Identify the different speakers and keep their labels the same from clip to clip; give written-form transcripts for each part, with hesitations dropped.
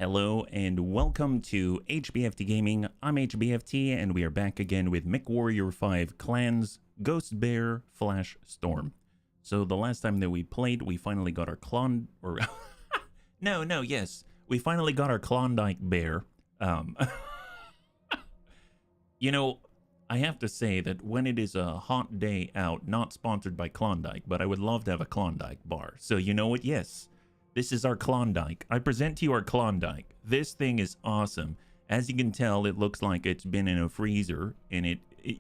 Speaker 1: Hello and welcome to HBFT Gaming. I'm HBFT and we are back again with Mechwarrior 5 Clans Ghost Bear Flash Storm. So the last time that we played, we finally got our we finally got our Klondike Bear. You know, I have to say that when it is a hot day out, not sponsored by Klondike, but I would love to have a Klondike bar. So you know what? Yes. This is our Klondike. I present to you our Klondike. This thing is awesome. As you can tell, it looks like it's been in a freezer, and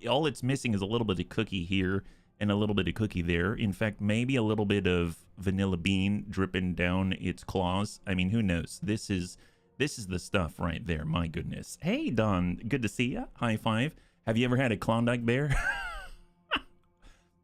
Speaker 1: all it's missing is a little bit of cookie here and a little bit of cookie there. In fact, maybe a little bit of vanilla bean dripping down its claws. I mean, who knows? This is the stuff right there. My goodness. Hey, Don. Good to see ya. High five. Have you ever had a Klondike Bear?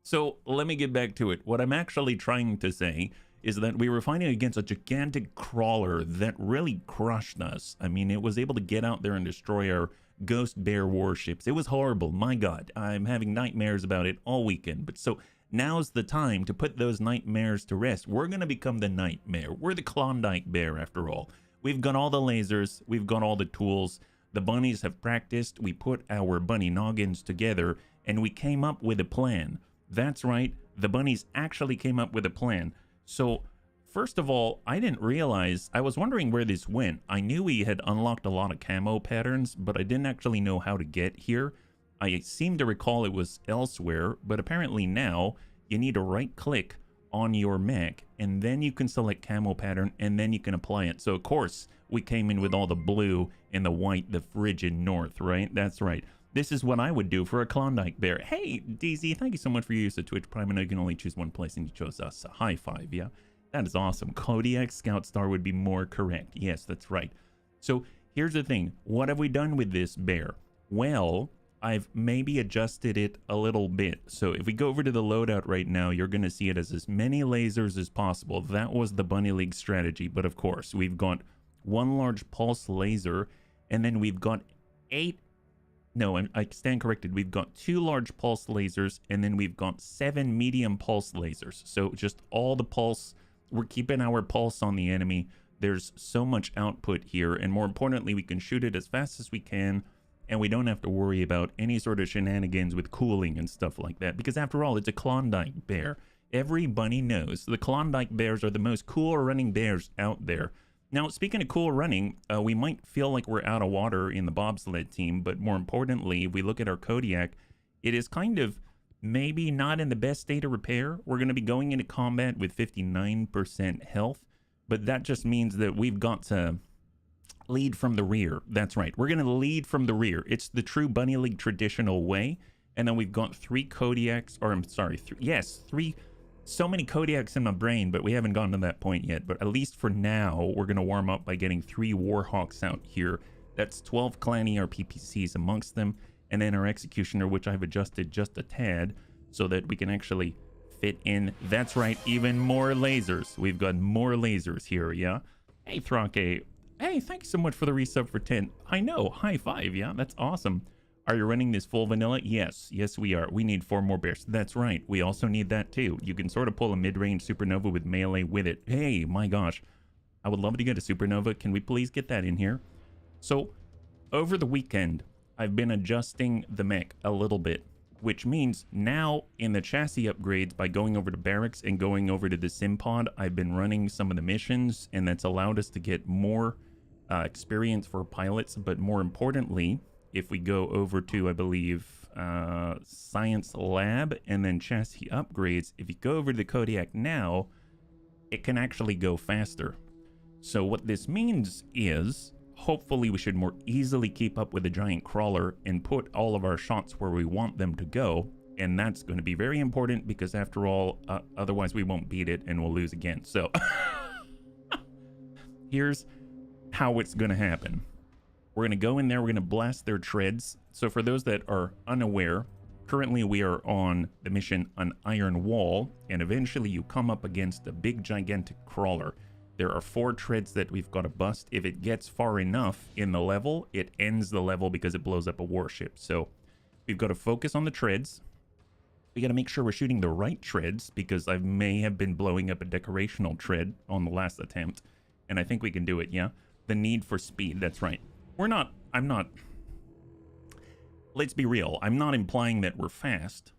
Speaker 1: So let me get back to it. What I'm actually trying to say is that we were fighting against a gigantic crawler that really crushed us. I mean, it was able to get out there and destroy our Ghost Bear warships. It was horrible. My God, I'm having nightmares about it all weekend. But so now's the time to put those nightmares to rest. We're going to become the Nightmare. We're the Klondike Bear after all. We've got all the lasers. We've got all the tools. The bunnies have practiced. We put our bunny noggins together and we came up with a plan. That's right. The bunnies actually came up with a plan. So, first of all, I didn't realize, I was wondering where this went. I knew we had unlocked a lot of camo patterns, but I didn't actually know how to get here. I seem to recall it was elsewhere, but apparently now you need to right-click on your mech, and then you can select camo pattern, and then you can apply it. So, of course, we came in with all the blue and the white, the frigid north, right? That's right. This is what I would do for a Klondike Bear. Hey, DZ, thank you so much for your use of Twitch Prime. I know you can only choose one place, and you chose us. A high five, yeah? That is awesome. Kodiak Scout Star would be more correct. Yes, that's right. So here's the thing. What have we done with this bear? Well, I've maybe adjusted it a little bit. So if we go over to the loadout right now, you're going to see it as many lasers as possible. That was the Bunny League strategy. But of course, we've got one large pulse laser, and then we've got I stand corrected. We've got 2 large pulse lasers, and then we've got 7 medium pulse lasers. So just all the pulse. We're keeping our pulse on the enemy. There's so much output here, and more importantly, we can shoot it as fast as we can, and we don't have to worry about any sort of shenanigans with cooling and stuff like that, because after all, it's a Klondike Bear. Every bunny knows the Klondike Bears are the most cool running bears out there. Now, speaking of cool running, we might feel like we're out of water in the bobsled team, but more importantly, if we look at our Kodiak, it is kind of maybe not in the best state of repair. We're going to be going into combat with 59% health, but that just means that we've got to lead from the rear. That's right. We're going to lead from the rear. It's the true Bunny League traditional way. And then we've got 3 Kodiaks, or I'm sorry, 3. So many Kodiaks in my brain, but we haven't gotten to that point yet. But at least for now, we're going to warm up by getting 3 Warhawks out here. That's 12 clan ERPPCs amongst them. And then our Executioner, which I've adjusted just a tad so that we can actually fit in. That's right, even more lasers. We've got more lasers here, yeah? Hey, Thronke. Hey, thank you so much for the resub for 10. I know, high five, yeah? That's awesome. Are you running this full vanilla? Yes, we are. We need 4 more bears. That's right. We also need that too. You can sort of pull a mid-range supernova with melee with it. Hey, my gosh. I would love to get a supernova. Can we please get that in here? So, over the weekend, I've been adjusting the mech a little bit, which means now in the chassis upgrades, by going over to barracks and going over to the sim pod, I've been running some of the missions, and that's allowed us to get more experience for pilots. But more importantly, if we go over to, I believe, Science Lab and then Chassis Upgrades, if you go over to the Kodiak now, it can actually go faster. So what this means is, hopefully we should more easily keep up with the giant crawler and put all of our shots where we want them to go. And that's going to be very important because after all, otherwise we won't beat it and we'll lose again. So here's how it's going to happen. We're going to go in there, we're going to blast their treads. So for those that are unaware, currently we are on the mission An Iron Wall, and eventually you come up against a big gigantic crawler. There are 4 treads that we've got to bust. If it gets far enough in the level, it ends the level because it blows up a warship. So we've got to focus on the treads. We got to make sure we're shooting the right treads because I may have been blowing up a decorational tread on the last attempt, and I think we can do it, yeah? The need for speed, that's right. I'm not, let's be real, I'm not implying that we're fast.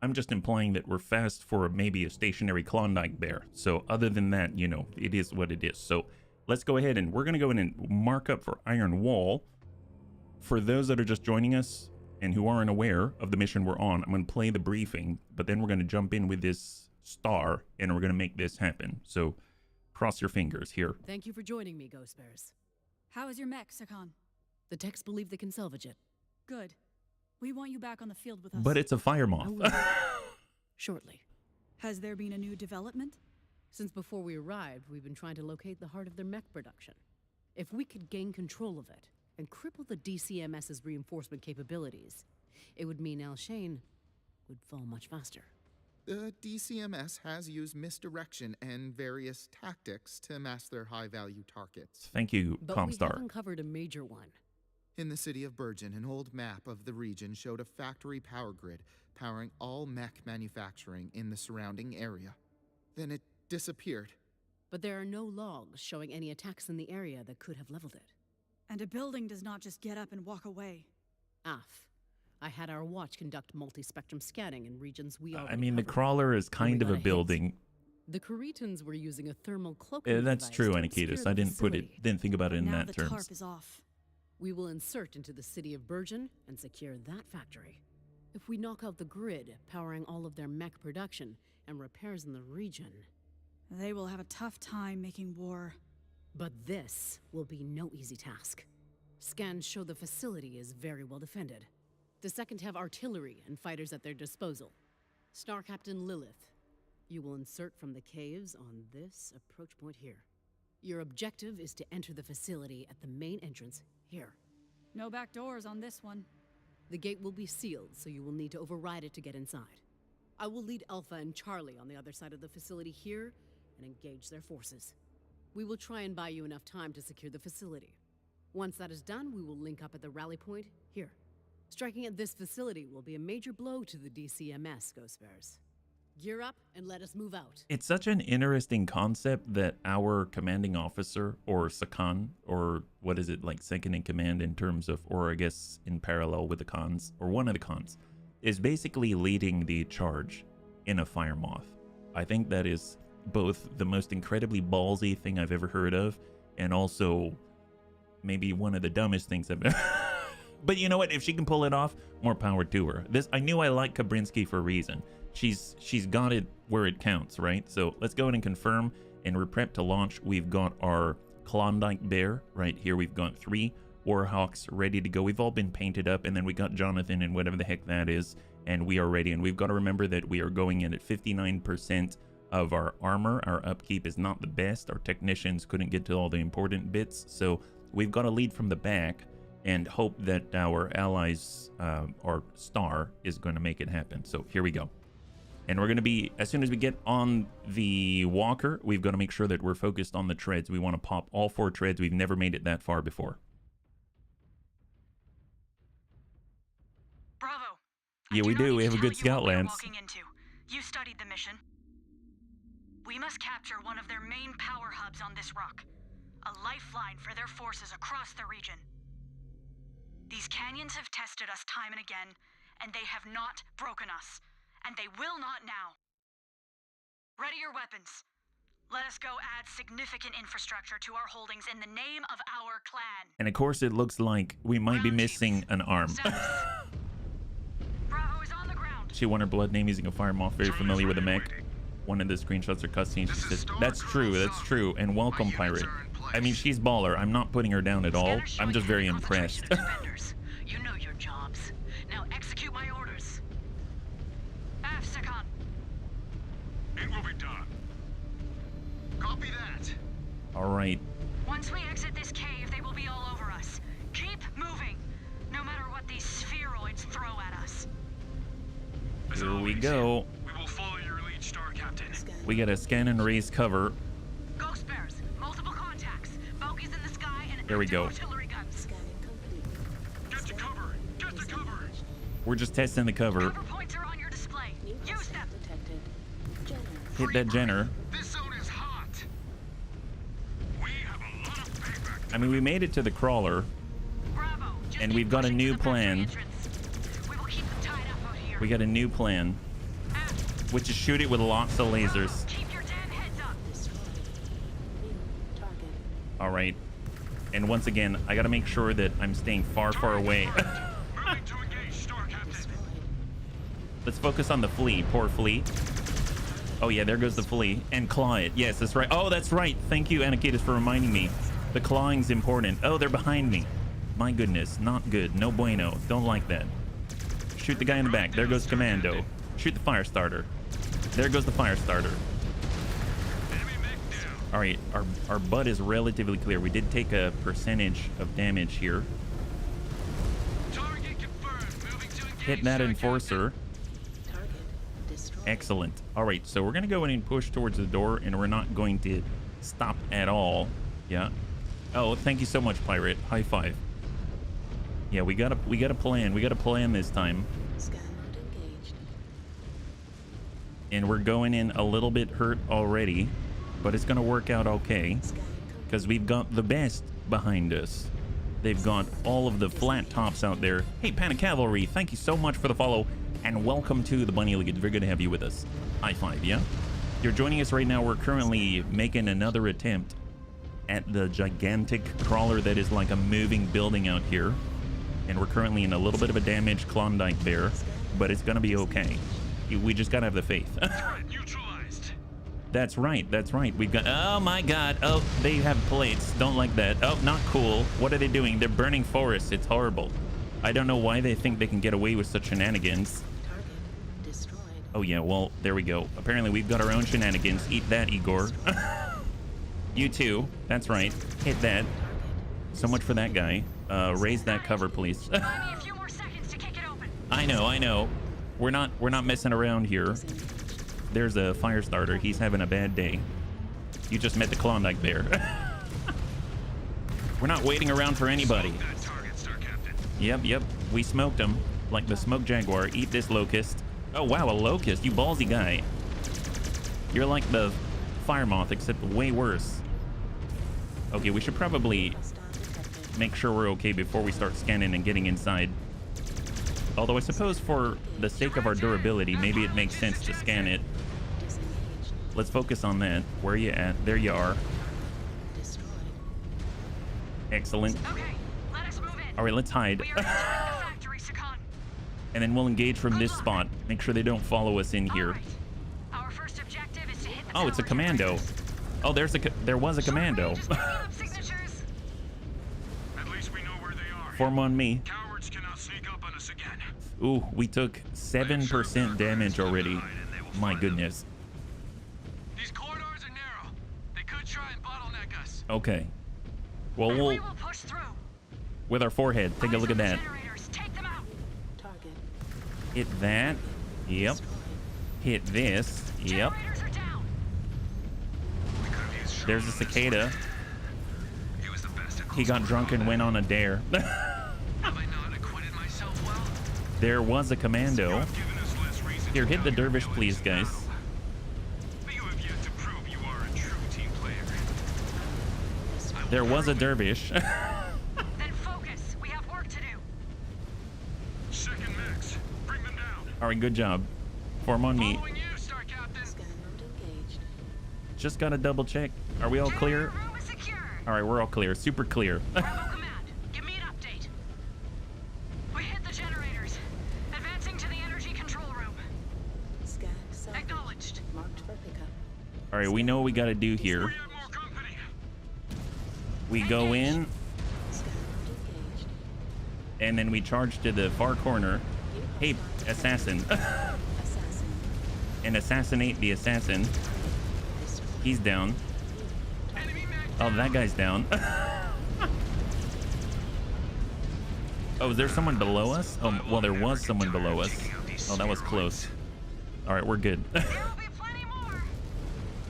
Speaker 1: I'm just implying that we're fast for maybe a stationary Klondike bear. So other than that, you know, it is what it is. So let's go ahead and we're going to go in and mark up for Iron Wall. For those that are just joining us and who aren't aware of the mission we're on, I'm going to play the briefing, but then we're going to jump in with this star and we're going to make this happen. So cross your fingers here.
Speaker 2: Thank you for joining me, Ghost Bears.
Speaker 3: How is your mech, Sakan?
Speaker 2: The techs believe they can salvage it.
Speaker 3: Good. We want you back on the field with us.
Speaker 1: But it's a fire moth.
Speaker 2: Shortly.
Speaker 3: Has there been a new development?
Speaker 2: Since before we arrived, we've been trying to locate the heart of their mech production. If we could gain control of it and cripple the DCMS's reinforcement capabilities, it would mean El Shane would fall much faster.
Speaker 4: The DCMS has used misdirection and various tactics to mask their high-value targets.
Speaker 1: Thank you,
Speaker 2: But
Speaker 1: Comstar.
Speaker 2: we haven't covered a major one.
Speaker 4: In the city of Bergen, an old map of the region showed a factory power grid powering all mech manufacturing in the surrounding area. Then it disappeared.
Speaker 2: But there are no logs showing any attacks in the area that could have leveled it.
Speaker 3: And a building does not just get up and walk away.
Speaker 2: I had our watch conduct multi-spectrum scanning in regions we already
Speaker 1: I mean, the
Speaker 2: covered.
Speaker 1: crawler is kind of a
Speaker 2: got a hit.
Speaker 1: building.
Speaker 2: The Cretans were using a thermal cloaking
Speaker 1: That's
Speaker 2: device
Speaker 1: true,
Speaker 2: to
Speaker 1: Anikitas.
Speaker 2: obscure
Speaker 1: I
Speaker 2: the
Speaker 1: didn't
Speaker 2: facility.
Speaker 1: think about it in
Speaker 3: Now
Speaker 1: that
Speaker 3: the
Speaker 1: terms.
Speaker 3: tarp is off.
Speaker 2: We will insert into the city of Bergen and secure that factory. If we knock out the grid, powering all of their mech production and repairs in the region.
Speaker 3: They will have a tough time making war.
Speaker 2: But this will be no easy task. Scans show the facility is very well defended. The second have artillery and fighters at their disposal. Star Captain Lilith, you will insert from the caves on this approach point here. Your objective is to enter the facility at the main entrance here.
Speaker 3: No back doors on this one.
Speaker 2: The gate will be sealed, so you will need to override it to get inside. I will lead Alpha and Charlie on the other side of the facility here and engage their forces. We will try and buy you enough time to secure the facility. Once that is done, we will link up at the rally point here. Striking at this facility will be a major blow to the DCMS, Ghost Bears. Gear up and let us move out.
Speaker 1: It's such an interesting concept that our commanding officer, or Sakan, or what is it, like second in command in terms of, or I guess in parallel with the cons, or one of the cons, is basically leading the charge in a fire moth. I think that is both the most incredibly ballsy thing I've ever heard of, and also maybe one of the dumbest things I've ever But you know what? If she can pull it off, more power to her. I knew I liked Kabrinsky for a reason. She's got it where it counts, right? So let's go ahead and confirm, and we're prepped to launch. We've got our Klondike Bear right here. We've got 3 Warhawks ready to go. We've all been painted up, and then we got Jonathan and whatever the heck that is, and we are ready. And we've got to remember that we are going in at 59% of our armor. Our upkeep is not the best. Our technicians couldn't get to all the important bits, so we've got to lead from the back and hope that our allies, our star, is going to make it happen. So here we go. And we're going to be, as soon as we get on the walker, we've got to make sure that we're focused on the treads. We want to pop all 4 treads. We've never made it that far before.
Speaker 5: Bravo.
Speaker 1: Yeah, we do. We have a good scout lance.
Speaker 5: Walking into. You studied the mission. We must capture one of their main power hubs on this rock. A lifeline for their forces across the region. These canyons have tested us time and again, and they have not broken us. And they will not now. Ready your weapons. Let us go add significant infrastructure to our holdings in the name of our clan.
Speaker 1: And of course, it looks like we might be missing an arm.
Speaker 5: Bravo is on the ground.
Speaker 1: She won her blood name using a fire moth, very familiar with the mech. One of the screenshots or cutscenes, she says, that's true, and welcome, pirate. I mean, she's baller. I'm not putting her down at all. I'm just very impressed.
Speaker 5: You know your jobs. Now execute my orders. Sakan.
Speaker 6: It will be done. Copy that.
Speaker 1: All right.
Speaker 5: Once we exit this cave, they will be all over us. Keep moving, no matter what these spheroids throw at us.
Speaker 6: As
Speaker 1: Here we
Speaker 6: always,
Speaker 1: go.
Speaker 6: We will follow your lead, Star Captain.
Speaker 1: We got to scan and raise cover.
Speaker 5: Ghost bears, multiple contacts, bogies in the sky, and
Speaker 1: There we go.
Speaker 5: artillery guns.
Speaker 6: Get to cover. Get to cover.
Speaker 1: We're just testing the cover.
Speaker 5: Cover points are on your display. Use them.
Speaker 1: Hit that Jenner.
Speaker 6: This zone is hot. We have a lot of payback
Speaker 1: I mean, we made it to the crawler,
Speaker 5: Bravo. Just
Speaker 1: and
Speaker 5: keep
Speaker 1: we've got a
Speaker 5: pushing to
Speaker 1: new
Speaker 5: the factory
Speaker 1: plan.
Speaker 5: entrance. We will keep them tied up out here.
Speaker 1: We got a new plan, which is shoot it with lots of lasers.
Speaker 5: Keep your damn heads up.
Speaker 1: All right. And once again, I got to make sure that I'm staying far, far away.
Speaker 6: Moving to engage, Star Captain.
Speaker 1: Let's focus on the flea. Poor flea. Oh, yeah, there goes the flea. And claw it. Yes, that's right. Oh, that's right. Thank you, Anakitis, for reminding me. The clawing's important. Oh, they're behind me. My goodness. Not good. No bueno. Don't like that. Shoot the guy in the back. There goes Commando. Shoot the fire starter. There goes the fire starter.
Speaker 6: Enemy mech down.
Speaker 1: All right, our butt is relatively clear. We did take a percentage of damage here.
Speaker 6: Target confirmed. Moving to engage.
Speaker 1: Hit that
Speaker 6: Star
Speaker 1: enforcer.
Speaker 7: Target destroyed.
Speaker 1: Excellent. All right, so we're gonna go in and push towards the door, and we're not going to stop at all. Yeah. Oh, thank you so much, Pirate. High five. Yeah, we got a plan. We got a plan this time,
Speaker 7: Scan mode engaged.
Speaker 1: and we're going in a little bit hurt already, but it's gonna work out okay
Speaker 7: Scan complete.
Speaker 1: because we've got the best behind us. They've got all of the flat tops out there. Hey, Panic Cavalry, thank you so much for the follow, and welcome to the Bunny League. It's very good to have you with us. High five, yeah? You're joining us right now. We're currently making another attempt at the gigantic crawler that is like a moving building out here. And we're currently in a little bit of a damaged Klondike bear, but it's gonna be okay. We just gotta have the faith.
Speaker 6: Threat neutralized.
Speaker 1: That's right. That's right. We've got... Oh, my God. Oh, they have plates. Don't like that. Oh, not cool. What are they doing? They're burning forests. It's horrible. I don't know why they think they can get away with such shenanigans.
Speaker 7: Target destroyed.
Speaker 1: Oh, yeah. Well, there we go. Apparently, we've got our own shenanigans. Eat that, Igor. You too. That's right. Hit that. So much for that guy. Raise that cover, please.
Speaker 5: Buy me a few more seconds to kick it open.
Speaker 1: I know. We're not messing around here. There's a fire starter. He's having a bad day. You just met the Klondike bear. We're not waiting around for anybody.
Speaker 6: That target, Star Captain.
Speaker 1: Yep. We smoked him like the smoke jaguar. Eat this locust. Oh, wow, a locust. You ballsy guy. You're like the fire moth, except way worse. Okay, we should probably
Speaker 7: Hostile detected.
Speaker 1: make sure we're okay before we start scanning and getting inside. Although I suppose for the sake of our durability, maybe it makes sense to scan it.
Speaker 7: Disengaged.
Speaker 1: Let's focus on that. Where are you at? There you are.
Speaker 7: Destroyed.
Speaker 1: Excellent.
Speaker 5: Okay, let us move in.
Speaker 1: All right, let's hide.
Speaker 5: We are entering the factory, Sakan.
Speaker 1: And then we'll engage from this spot. Make sure they don't follow us in here.
Speaker 5: All right. Our first objective is to hit the
Speaker 1: Oh, it's a
Speaker 5: power
Speaker 1: commando.
Speaker 5: generators.
Speaker 1: Oh, there was a commando.
Speaker 5: Just picking up signatures.
Speaker 6: At least we know where they are.
Speaker 1: Form on me.
Speaker 6: Cowards cannot sneak up on us again.
Speaker 1: Ooh, we took 7% damage already. My goodness.
Speaker 6: These corridors are narrow. They could try and bottleneck us.
Speaker 1: Okay. Well,
Speaker 5: And
Speaker 1: we'll
Speaker 5: we will push through.
Speaker 1: with our forehead. Take a
Speaker 5: Eyes
Speaker 1: look at
Speaker 5: on the
Speaker 1: that.
Speaker 5: generators. Take them out.
Speaker 7: Target
Speaker 1: Hit that. Yep.
Speaker 7: destroyed.
Speaker 1: Hit this. Yep.
Speaker 5: Generators are down.
Speaker 6: We could have used
Speaker 1: There's a cicada.
Speaker 6: He was the best at
Speaker 1: He got
Speaker 6: close
Speaker 1: drunk and
Speaker 6: combat.
Speaker 1: went on a dare.
Speaker 6: Have I not acquitted myself well?
Speaker 1: There was a
Speaker 6: You
Speaker 1: commando.
Speaker 6: have given us less reason
Speaker 1: Here,
Speaker 6: to
Speaker 1: hit the
Speaker 6: doubt your
Speaker 1: dervish, please,
Speaker 6: abilities
Speaker 1: guys.
Speaker 6: now. But you have yet to prove you are a true team player. I will
Speaker 1: There was a
Speaker 6: never
Speaker 1: dervish.
Speaker 5: Then focus. We have work to do.
Speaker 6: Second mechs. Bring them down.
Speaker 1: All right, good job. Form on me.
Speaker 6: Following you, Star Captain.
Speaker 7: Scan mode engaged.
Speaker 1: Just gotta double check. Are we all clear?
Speaker 5: Generator room is secure.
Speaker 1: All right, we're all clear. Super clear.
Speaker 5: Bravo Command, give me an update. We hit the generators. Advancing to the energy control room.
Speaker 7: Scan salvage.
Speaker 5: Acknowledged.
Speaker 7: Marked for pickup.
Speaker 1: All right, we know what we gotta do here.
Speaker 6: We have more company.
Speaker 1: We go in,
Speaker 7: Scan mode engaged.
Speaker 1: and then we charge to the far corner. Hey, assassin.
Speaker 7: Assassin.
Speaker 1: And assassinate the assassin.
Speaker 7: Destroyed.
Speaker 1: He's down.
Speaker 6: Enemy mech.
Speaker 1: Oh, that guy's down. Oh, is there someone below us? Oh, well, there was someone below us. Oh, that was close. All right, we're good.
Speaker 5: There will be plenty more.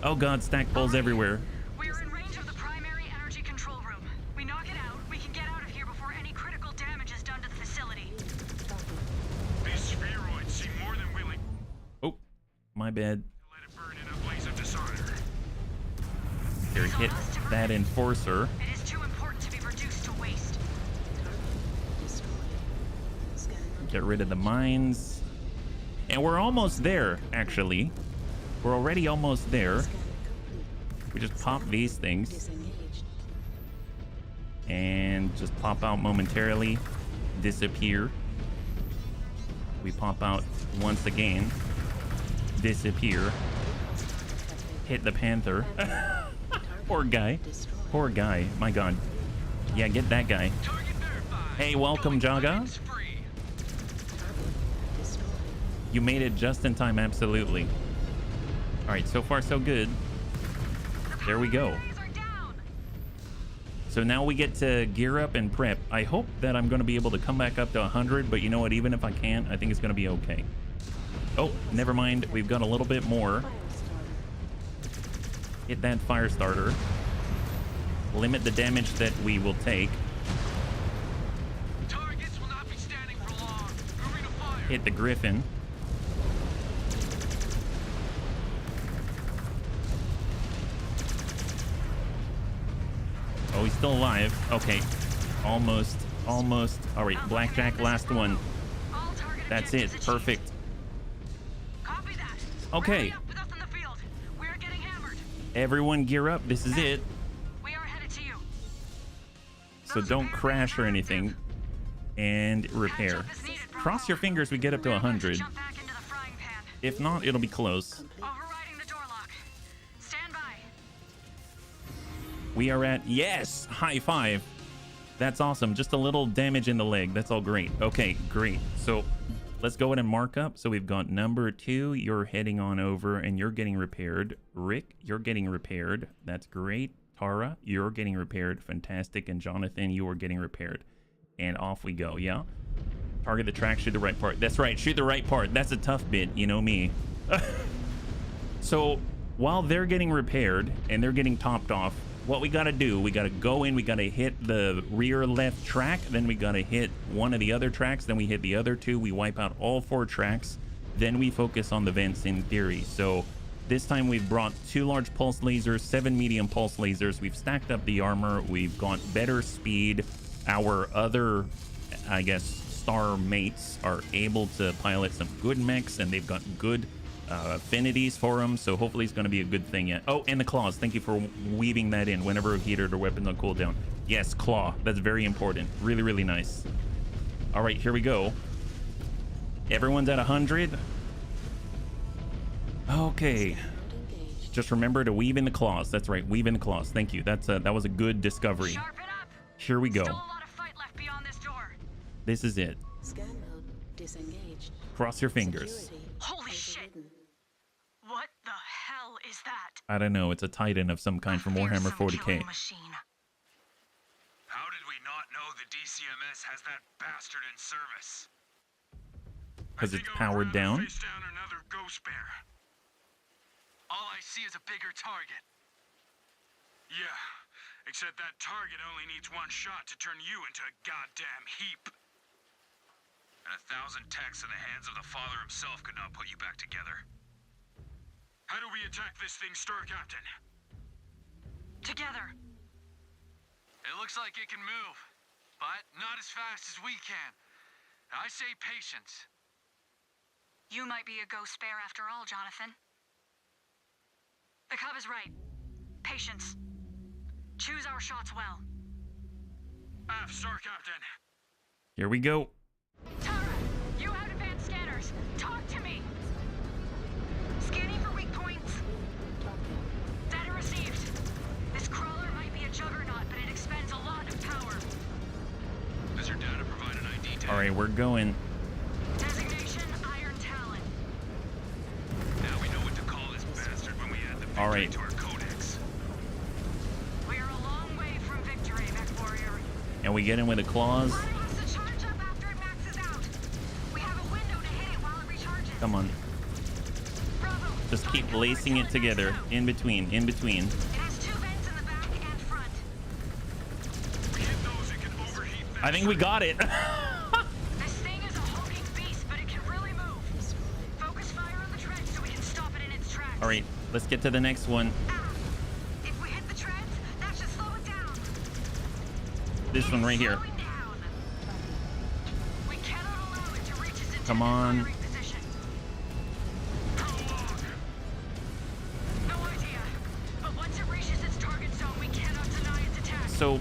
Speaker 1: Oh, God, stack poles everywhere.
Speaker 5: We are in range of the primary energy control room. We knock it out, we can get out of here before any critical damage is done to the facility.
Speaker 6: These spheroids seem more than willing
Speaker 1: Oh, my bad.
Speaker 6: to let it burn in a blaze of dishonor.
Speaker 1: Here, hit that enforcer.
Speaker 5: It is too important to be
Speaker 1: Get rid of the mines. And we're almost there, actually. We're already almost there.
Speaker 7: Scan complete.
Speaker 1: We just pop these things
Speaker 7: Disengaged.
Speaker 1: and just pop out momentarily, disappear. We pop out once again, disappear, hit the panther. Poor guy.
Speaker 7: Destroyed.
Speaker 1: Poor guy. My God. Yeah, get that guy.
Speaker 6: Target verified.
Speaker 1: Hey, welcome, Jaga.
Speaker 6: It's free.
Speaker 7: Target destroyed.
Speaker 1: You made it just in time, absolutely. All right, so far so good. There we go.
Speaker 5: Relays are down.
Speaker 1: So now we get to gear up and prep. I hope that I'm going to be able to come back up to 100, but you know what? Even if I can't, I think it's going to be okay. Oh, never mind. We've got a little bit more.
Speaker 7: Fire starter.
Speaker 1: Hit that fire starter. Limit the damage that we will take.
Speaker 6: Targets will not be standing for long. Moving to fire.
Speaker 1: Hit the griffin. Oh, he's still alive. Okay. Almost. Almost. All right, blackjack, last one.
Speaker 5: All target
Speaker 1: That's it.
Speaker 5: objectives achieved.
Speaker 1: Perfect.
Speaker 5: Copy that.
Speaker 1: Okay.
Speaker 5: Rally up with us in the field. We are getting hammered.
Speaker 1: Everyone gear up. This is it.
Speaker 5: We are headed to you.
Speaker 1: So don't crash or anything. And repair.
Speaker 5: Catch up is needed, Bravo.
Speaker 1: Cross your fingers we get up to
Speaker 5: We're about
Speaker 1: 100.
Speaker 5: jump back into the frying pan.
Speaker 1: If not, it'll be close.
Speaker 5: Overriding the door lock. Stand by.
Speaker 1: We are at, yes, high five. That's awesome. Just a little damage in the leg. That's all great. Okay, great. So let's go ahead and mark up. So we've got number 2. You're heading on over and you're getting repaired. Rick, you're getting repaired. That's great. Tara, you're getting repaired. Fantastic. And Jonathan, you are getting repaired. And off we go. Yeah. Target the track, shoot the right part. That's right. Shoot the right part. That's a tough bit. You know me. So while they're getting repaired and they're getting topped off, what we got to do, we got to go in, we got to hit the rear left track, then we got to hit one of the other tracks, then we hit the other 2, we wipe out all 4 tracks, then we focus on the vents in theory. So this time we've brought 2 large pulse lasers, 7 medium pulse lasers, we've stacked up the armor, we've got better speed. Our other, I guess, star mates are able to pilot some good mechs, and they've got good affinities for them, so hopefully it's going to be a good thing. Yeah. Oh, and the claws. Thank you for weaving that in whenever heated or weapons on cooldown. Yes, claw. That's very important. Really, really nice. All right, here we go. Everyone's at 100. Okay.
Speaker 7: Engaged.
Speaker 1: Just remember to weave in the claws. That's right. Weave in the claws. Thank you. That was a good discovery.
Speaker 5: Sharpen up.
Speaker 1: Here we go.
Speaker 5: Still a lot of fight left beyond this door.
Speaker 1: This is it.
Speaker 7: Scan mode disengaged.
Speaker 1: Cross your fingers.
Speaker 7: Security
Speaker 5: Holy shit.
Speaker 7: overridden.
Speaker 5: What the hell is that?
Speaker 1: I don't know. It's a Titan of some kind from Warhammer
Speaker 5: Fearsome
Speaker 1: 40k.
Speaker 5: killing machine.
Speaker 6: How did we not know the DCMS has that bastard in service?
Speaker 1: Because
Speaker 6: I
Speaker 1: it's
Speaker 6: think I'll
Speaker 1: powered
Speaker 6: rather
Speaker 1: down.
Speaker 6: face down another ghost bear. All I see is a bigger target. Yeah, except that target only needs one shot to turn you into a goddamn heap. And 1,000 techs in the hands of the Father himself could not put you back together. How do we attack this thing, Star Captain?
Speaker 5: Together.
Speaker 6: It looks like it can move, but not as fast as we can. I say patience.
Speaker 5: You might be a ghost bear after all, Jonathan. The cub is right. Patience. Choose our shots well.
Speaker 6: Star Captain.
Speaker 1: Here we go.
Speaker 5: Tara, you have advanced scanners. Talk to me. Scanning for weak points.
Speaker 7: Talking.
Speaker 5: Data received. This crawler might be a juggernaut, but it expends a lot of power.
Speaker 6: Does your data provide an ID tag?
Speaker 1: All right, we're going.
Speaker 5: Designation Iron Talon.
Speaker 6: Now we know what to call this bastard when we add the
Speaker 1: All
Speaker 6: victory
Speaker 1: right.
Speaker 6: to our codex.
Speaker 5: We are a long way from victory, Mechwarrior.
Speaker 1: And we get in with the claws.
Speaker 5: Planning us to charge up after it maxes out. We have a window to hit it while it recharges.
Speaker 1: Come on.
Speaker 5: Bravo.
Speaker 1: Just keep
Speaker 5: Target
Speaker 1: lacing it
Speaker 5: number
Speaker 1: together.
Speaker 5: 2
Speaker 1: In between. In between.
Speaker 5: It has 2 vents in the back and front.
Speaker 6: We hit those, it can overheat
Speaker 1: I think we got it.
Speaker 5: This thing is a hulking beast, but it can really move.
Speaker 7: Destroyed.
Speaker 5: Focus fire on the treads so we can stop it in its tracks.
Speaker 1: All right, let's get to the next one.
Speaker 5: If we hit the treads, that should slow it down.
Speaker 1: This one right here.
Speaker 5: Slowing down. We cannot allow it to reach
Speaker 1: Come on.
Speaker 5: No idea. But once it reaches its target zone, we cannot deny its attack.
Speaker 1: So,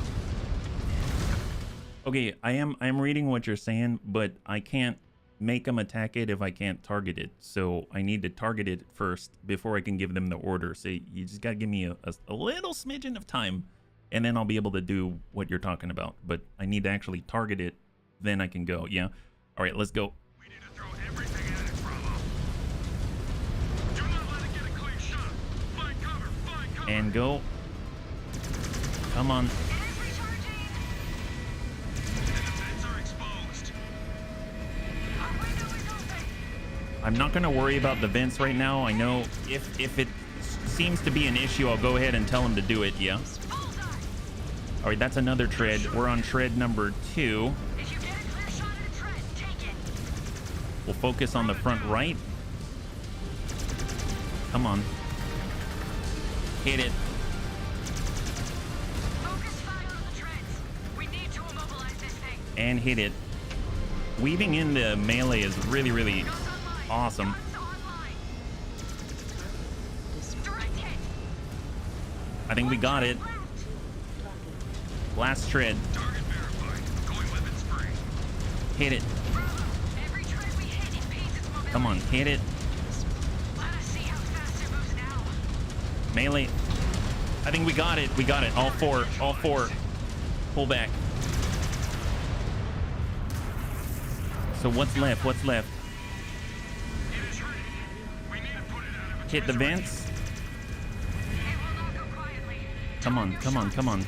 Speaker 1: okay, I am reading what you're saying, but I can't make them attack it if I can't target it. So I need to target it first before I can give them the order. So you just gotta give me a little smidgen of time, and then I'll be able to do what you're talking about. But I need to actually target it, then I can go. Yeah. All right, let's go.
Speaker 6: We need to throw everything at it, Bravo. Do not let it get a clean shot. Find cover, find cover.
Speaker 1: And go. Come on.
Speaker 5: It is recharging.
Speaker 6: And the vents are exposed.
Speaker 5: Our window is open.
Speaker 1: I'm not gonna worry about the vents right now. I know if it seems to be an issue, I'll go ahead and tell him to do it. Yeah.
Speaker 5: Bullseye.
Speaker 1: All right, that's another tread. We're on tread number 2.
Speaker 5: If you get a clear shot at a tread, take it.
Speaker 1: We'll focus on the front right. Come on. Hit it.
Speaker 5: Focus fire on the treads. We need to immobilize this thing.
Speaker 1: And hit it. Weaving in the melee is really, really
Speaker 5: Guns online.
Speaker 1: awesome.
Speaker 5: Guns online. Direct hit.
Speaker 1: I think we got it.
Speaker 5: Left.
Speaker 1: Last tread.
Speaker 6: Target verified. Going weapons free.
Speaker 1: Hit it.
Speaker 5: Bravo. Every tread we hit impedes its mobility.
Speaker 1: Come on, hit it.
Speaker 5: Let us see how fast it moves now.
Speaker 1: Melee. I think we got it. We got it. All four. All four. Pull back. So what's left? What's left?
Speaker 6: It is ready. We need to put it out of its
Speaker 1: Hit the
Speaker 6: misery.
Speaker 1: vents.
Speaker 5: It will not go quietly.
Speaker 1: Come on, come on, come on.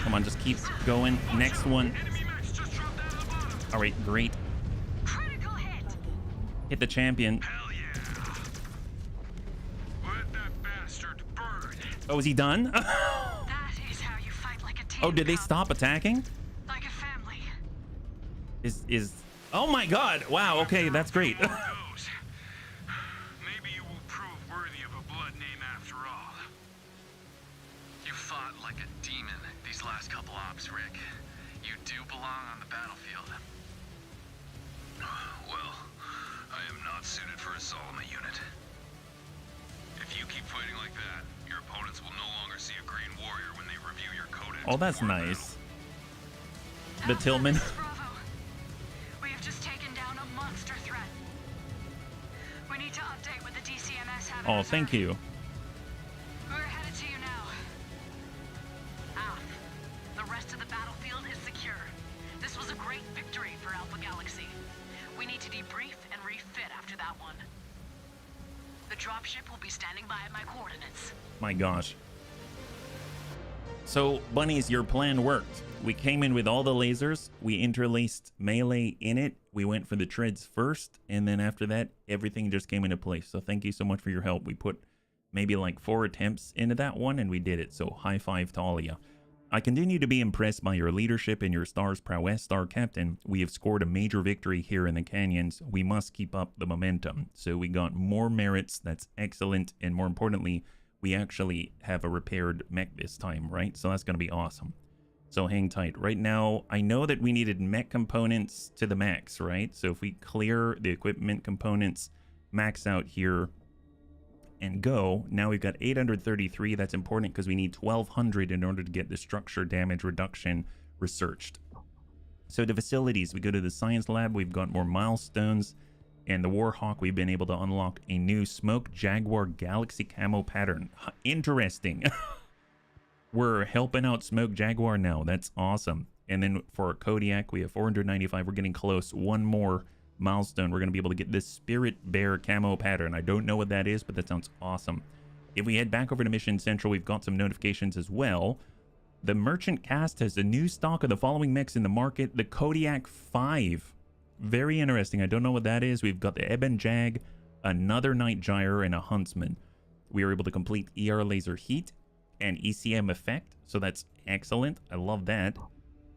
Speaker 1: Come on, just keep going. Next one.
Speaker 6: Enemy mechs just dropped out of the bottom.
Speaker 1: All right, great.
Speaker 5: Critical hit.
Speaker 1: Hit the champion.
Speaker 6: Hell yeah. Let that bastard burn.
Speaker 1: Oh, is he done?
Speaker 5: That is how you fight like a team.
Speaker 1: Oh, did they
Speaker 5: Cub.
Speaker 1: stop attacking?
Speaker 5: Like a family.
Speaker 1: Is oh my god. Wow, okay, that's great.
Speaker 6: Goes. Maybe you will prove worthy of a blood name after all. You fought like a demon these last couple ops, Rick. You do belong on the battlefield. Well, I am not suited for assault in the unit. If you keep fighting like that, your opponents will no longer see a green warrior when they review your codex.
Speaker 1: Oh, that's
Speaker 6: before
Speaker 1: nice.
Speaker 5: Alpha,
Speaker 1: The Tillman.
Speaker 5: this is Bravo. We have just taken down a monster threat. We need to update what the DCMS have in
Speaker 1: Oh,
Speaker 5: reserve.
Speaker 1: thank you.
Speaker 5: We're headed to you now. Alpha, the rest of the battlefield is secure. This was a great victory for Alpha Galaxy. We need to debrief and refit after that one. The dropship will be standing by at my coordinates.
Speaker 1: My gosh. So, bunnies, your plan worked. We came in with all the lasers. We interlaced melee in it. We went for the treads first, and then after that, everything just came into place. So thank you so much for your help. We put maybe like 4 attempts into that one, and we did it. So high five to all of you. I continue to be impressed by your leadership and your star's prowess, Star Captain. We have scored a major victory here in the canyons. We must keep up the momentum. So we got more merits. That's excellent. And more importantly, we actually have a repaired mech this time, right? So that's going to be awesome. So hang tight. Right now, I know that we needed mech components to the max, right? So if we clear the equipment components, max out here, and go, now we've got 833. That's important because we need 1200 in order to get the structure damage reduction researched. So the facilities, we go to the science lab, we've got more milestones, and the Warhawk, we've been able to unlock a new Smoke Jaguar Galaxy camo pattern. Interesting. We're helping out Smoke Jaguar now. That's awesome. And then for our Kodiak, we have 495. We're getting close. One more milestone. We're going to be able to get this Spirit Bear camo pattern. I don't know what that is, but that sounds awesome. If we head back over to Mission Central, we've got some notifications as well. The Merchant Cast has a new stock of the following mechs in the market. The Kodiak 5. Very interesting. I don't know what that is. We've got the Eben Jag, another Night Gyre, and a Huntsman. We are able to complete ER Laser Heat and ECM Effect, so that's excellent. I love that.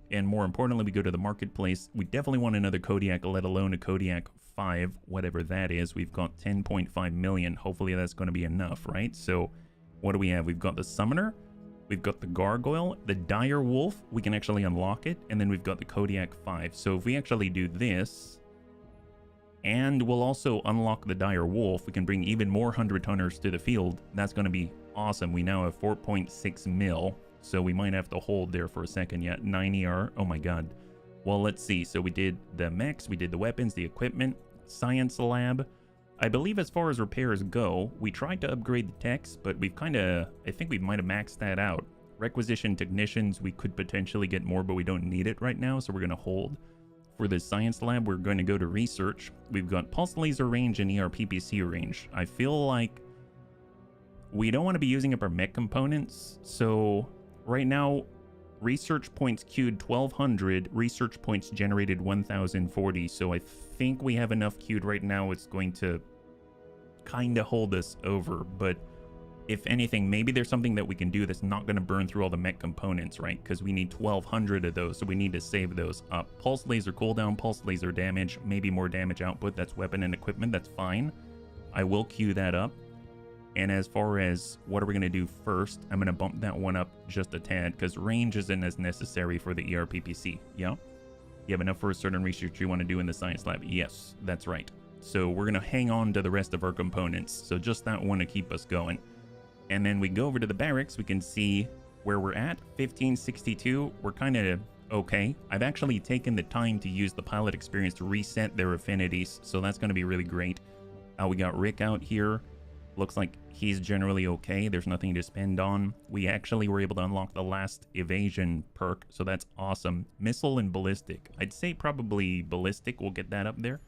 Speaker 1: And more importantly, we go to the marketplace. We definitely want another Kodiak, let alone a Kodiak 5, whatever that is. We've got 10.5 million. Hopefully that's going to be enough, right? So what do we have? We've got the Summoner. We've got the Gargoyle, the Dire Wolf. We can actually unlock it. And then we've got the Kodiak 5. So if we actually do this, And we'll also unlock the Dire Wolf. We can bring even more 100-tonners to the field. That's going to be awesome. We now have 4.6 mil. So we might have to hold there for a second yet. 9 ER. Oh my god. Well, let's see. So we did the mechs, we did the weapons, the equipment, science lab. I believe as far as repairs go, we tried to upgrade the techs, but we've kind of, I think we might have maxed that out. Requisition technicians, we could potentially get more, but we don't need it right now, so we're going to hold. For the science lab, we're going to go to research. We've got pulse laser range and ERPPC range. I feel like we don't want to be using up our mech components, so right now, research points queued 1200, research points generated 1040, so I think we have enough queued right now. It's going to kind of hold us over, but if anything, maybe there's something that we can do that's not going to burn through all the mech components, right? Because we need 1200 of those, so we need to save those up. Pulse laser cooldown, pulse laser damage, maybe more damage output. That's weapon and equipment. That's fine. I will queue that up. And as far as what are we going to do first, I'm going to bump that one up just a tad because range isn't as necessary for the ERPPC. Yeah? You have enough for a certain research you want to do in the science lab? Yes, that's right. So we're going to hang on to the rest of our components. So just that one to keep us going. And then we go over to the barracks. We can see where we're at. 1562. We're kind of okay. I've actually taken the time to use the pilot experience to reset their affinities. So that's going to be really great. We got Rick out here. Looks like he's generally okay. There's nothing to spend on. We actually were able to unlock the last evasion perk, so that's awesome. Missile and ballistic. I'd say probably ballistic. We'll get that up there.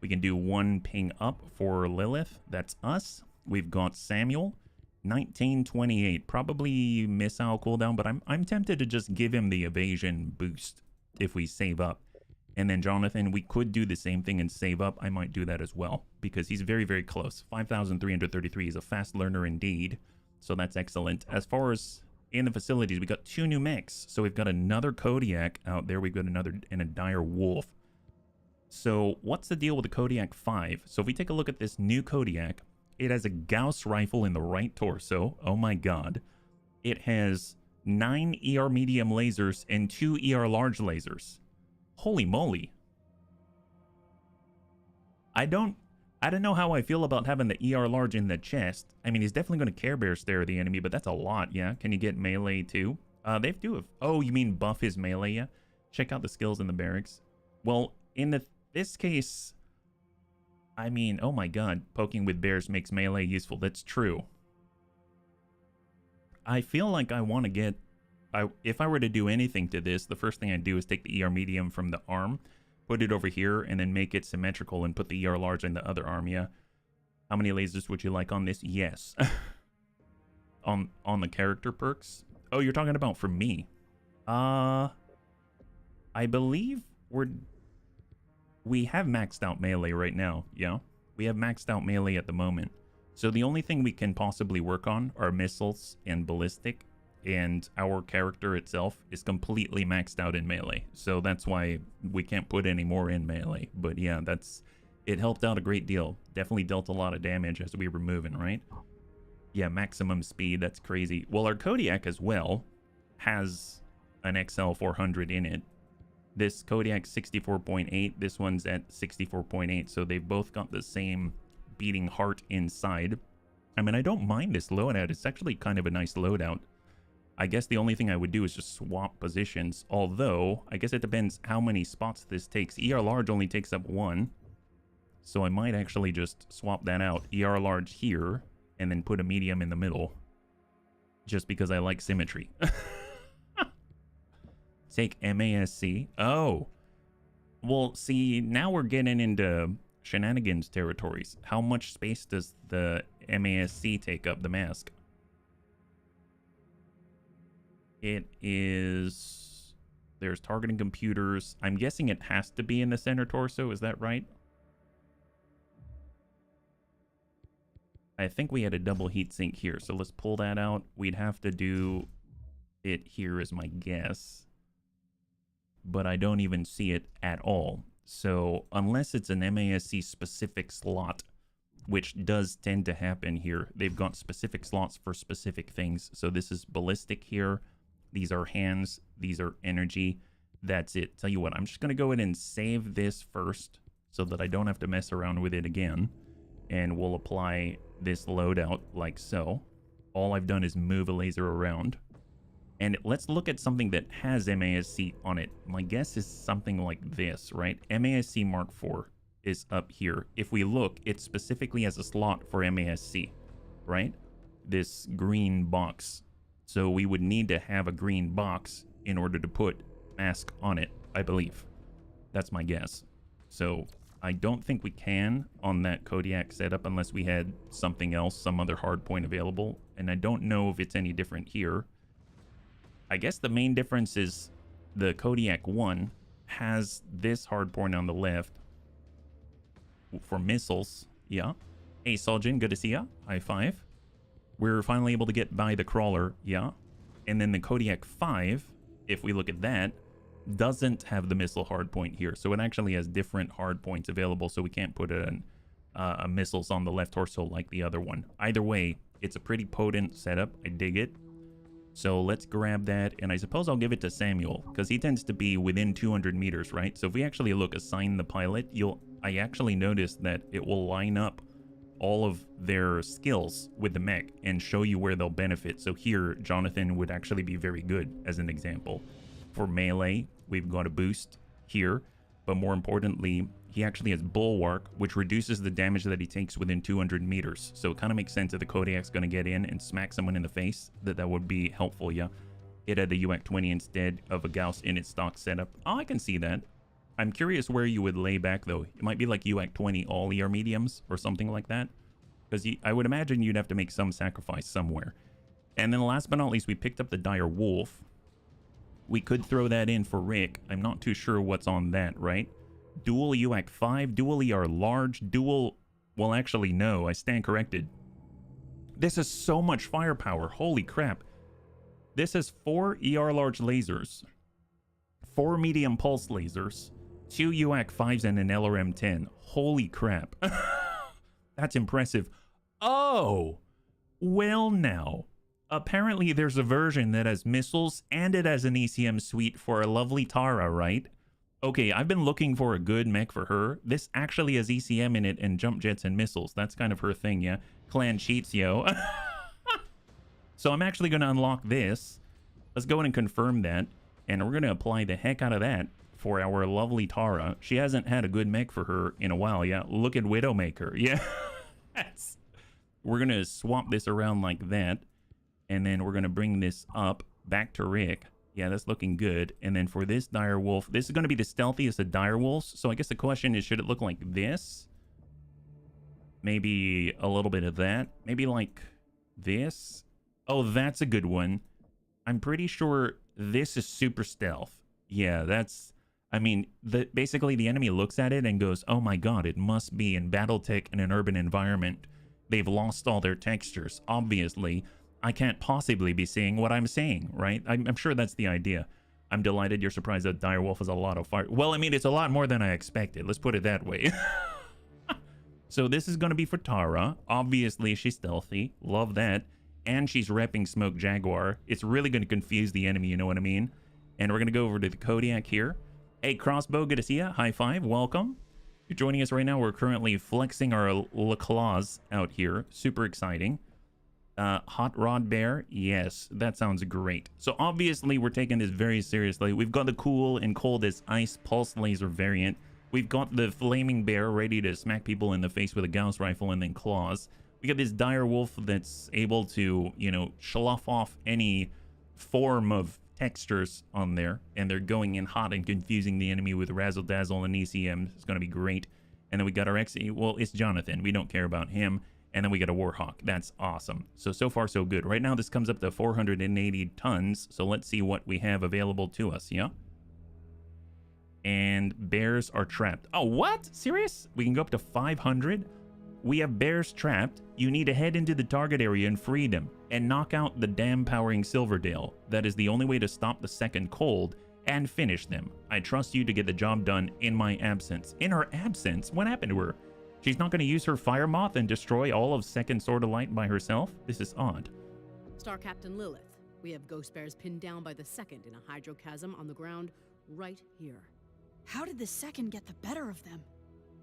Speaker 1: We can do one ping up for Lilith. That's us. We've got Samuel. 1928. Probably missile cooldown, but I'm tempted to just give him the evasion boost if we save up. And then Jonathan, we could do the same thing and save up. I might do that as well because he's very, very close. 5,333 is a fast learner indeed. So that's excellent. As far as in the facilities, we got 2 new mechs. So we've got another Kodiak out there. We've got another and a Dire Wolf. So what's the deal with the Kodiak 5? So if we take a look at this new Kodiak, it has a Gauss rifle in the right torso. Oh my god. It has 9 ER medium lasers and 2 ER large lasers. Holy moly. I don't know how I feel about having the ER large in the chest. I mean, he's definitely going to Care Bear stare the enemy, but that's a lot, yeah? Can you get melee too? They do have... Oh, you mean buff his melee, yeah? Check out the skills in the barracks. Well, in this case... I mean, oh my god, poking with bears makes melee useful. That's true. I feel like I want to get... if I were to do anything to this, the first thing I'd do is take the ER medium from the arm, put it over here, and then make it symmetrical and put the ER large in the other arm, yeah? How many lasers would you like on this? Yes. on the character perks? Oh, you're talking about for me. I believe we have maxed out melee right now, yeah? We have maxed out melee at the moment. So the only thing we can possibly work on are missiles and ballistic. And our character itself is completely maxed out in melee. So that's why we can't put any more in melee. But yeah, it helped out a great deal. Definitely dealt a lot of damage as we were moving, right? Yeah, maximum speed, that's crazy. Well, our Kodiak as well has an XL 400 in it. This Kodiak's 64.8, this one's at 64.8. So they've both got the same beating heart inside. I mean, I don't mind this loadout. It's actually kind of a nice loadout. I guess the only thing I would do is just swap positions, although I guess it depends how many spots this takes. ER large only takes up 1, so I might actually just swap that out. ER large here, and then put a medium in the middle, just because I like symmetry. Take MASC. Oh, well, see, now we're getting into shenanigans territories. How much space does the MASC take up, the mask? It is... There's targeting computers. I'm guessing it has to be in the center torso. Is that right? I think we had a double heatsink here. So let's pull that out. We'd have to do it here is my guess. But I don't even see it at all. So unless it's an MASC specific slot, which does tend to happen here. They've got specific slots for specific things. So this is ballistic here. These are hands. These are energy. That's it. Tell you what, I'm just going to go ahead and save this first so that I don't have to mess around with it again. And we'll apply this loadout like so. All I've done is move a laser around. And let's look at something that has MASC on it. My guess is something like this, right? MASC Mark IV is up here. If we look, it specifically has a slot for MASC, right? This green box. So we would need to have a green box in order to put mask on it, I believe. That's my guess. So I don't think we can on that Kodiak setup unless we had something else, some other hard point available. And I don't know if it's any different here. I guess the main difference is the Kodiak 1 has this hard point on the left for missiles. Yeah. Hey, Soljin, good to see ya. High five. We're finally able to get by the crawler. Yeah. And then the Kodiak 5, if we look at that, doesn't have the missile hard point here. So it actually has different hard points available, so we can't put a missiles on the left torso like the other one. Either way, it's a pretty potent setup. I dig it. So let's grab that, and I suppose I'll give it to Samuel, because he tends to be within 200 meters, right? So if we actually look, assign the pilot, I actually noticed that it will line up all of their skills with the mech and show you where they'll benefit. So here, Jonathan would actually be very good, as an example. For melee, we've got a boost here, but more importantly, he actually has Bulwark, which reduces the damage that he takes within 200 meters. So it kind of makes sense if the Kodiak's going to get in and smack someone in the face, that would be helpful, yeah. It had the UAC 20 instead of a Gauss in its stock setup. Oh, I can see that. I'm curious where you would lay back, though. It might be like UAC 20 all ER mediums or something like that. Because I would imagine you'd have to make some sacrifice somewhere. And then last but not least, we picked up the Dire Wolf. We could throw that in for Rick. I'm not too sure what's on that, right? Dual UAC 5, dual ER large, dual... Well, actually, no, I stand corrected. This is so much firepower. Holy crap. This has 4 ER large lasers, 4 medium pulse lasers, 2 UAC 5s, and an LRM 10. Holy crap. That's impressive. Oh! Well, now. Apparently, there's a version that has missiles and it has an ECM suite for a lovely Terra, right? Okay, I've been looking for a good mech for her. This actually has ECM in it and jump jets and missiles. That's kind of her thing, yeah? Clan cheats, yo. So I'm actually going to unlock this. Let's go in and confirm that. And we're going to apply the heck out of that for our lovely Terra. She hasn't had a good mech for her in a while, yeah? Look at Widowmaker, yeah? We're going to swap this around like that. And then we're going to bring this up back to Rick. Yeah, that's looking good. And then for this Dire Wolf, this is going to be the stealthiest of Dire Wolves. So I guess the question is, should it look like this? Maybe a little bit of that. Maybe like this. Oh, that's a good one. I'm pretty sure this is super stealth. Yeah, that's... I mean, basically the enemy looks at it and goes, oh my god, it must be in Battletech in an urban environment. They've lost all their textures, obviously. I can't possibly be seeing what I'm saying, right? I'm sure that's the idea. I'm delighted you're surprised that Dire Wolf has a lot of fire. Well, I mean, it's a lot more than I expected. Let's put it that way. So this is going to be for Terra. Obviously, she's stealthy. Love that. And she's repping Smoke Jaguar. It's really going to confuse the enemy, you know what I mean? And we're going to go over to the Kodiak here. Hey, Crossbow, good to see ya. High five, welcome. You're joining us right now. We're currently flexing our claws out here. Super exciting. Hot Rod Bear, yes, that sounds great. So obviously we're taking this very seriously. We've got the cool and cold as ice pulse laser variant. We've got the Flaming Bear ready to smack people in the face with a Gauss rifle and then claws. We got this Dire Wolf that's able to, you know, slough off any form of textures on there. And they're going in hot and confusing the enemy with Razzle Dazzle and ECM. It's going to be great. And then we got our well, it's Jonathan. We don't care about him. And then we got a Warhawk. That's awesome. So far, so good. Right now, this comes up to 480 tons. So let's see what we have available to us, yeah? And bears are trapped. Oh, what? Serious? We can go up to 500? We have bears trapped. You need to head into the target area and free them. And knock out the dam powering Silverdale. That is the only way to stop the second cold and finish them. I trust you to get the job done in my absence. In her absence? What happened to her? She's not going to use her Fire Moth and destroy all of Second Sword of Light by herself? This is odd.
Speaker 2: Star Captain Lilith, we have Ghost Bears pinned down by the second in a hydrochasm on the ground right here.
Speaker 3: How did the second get the better of them?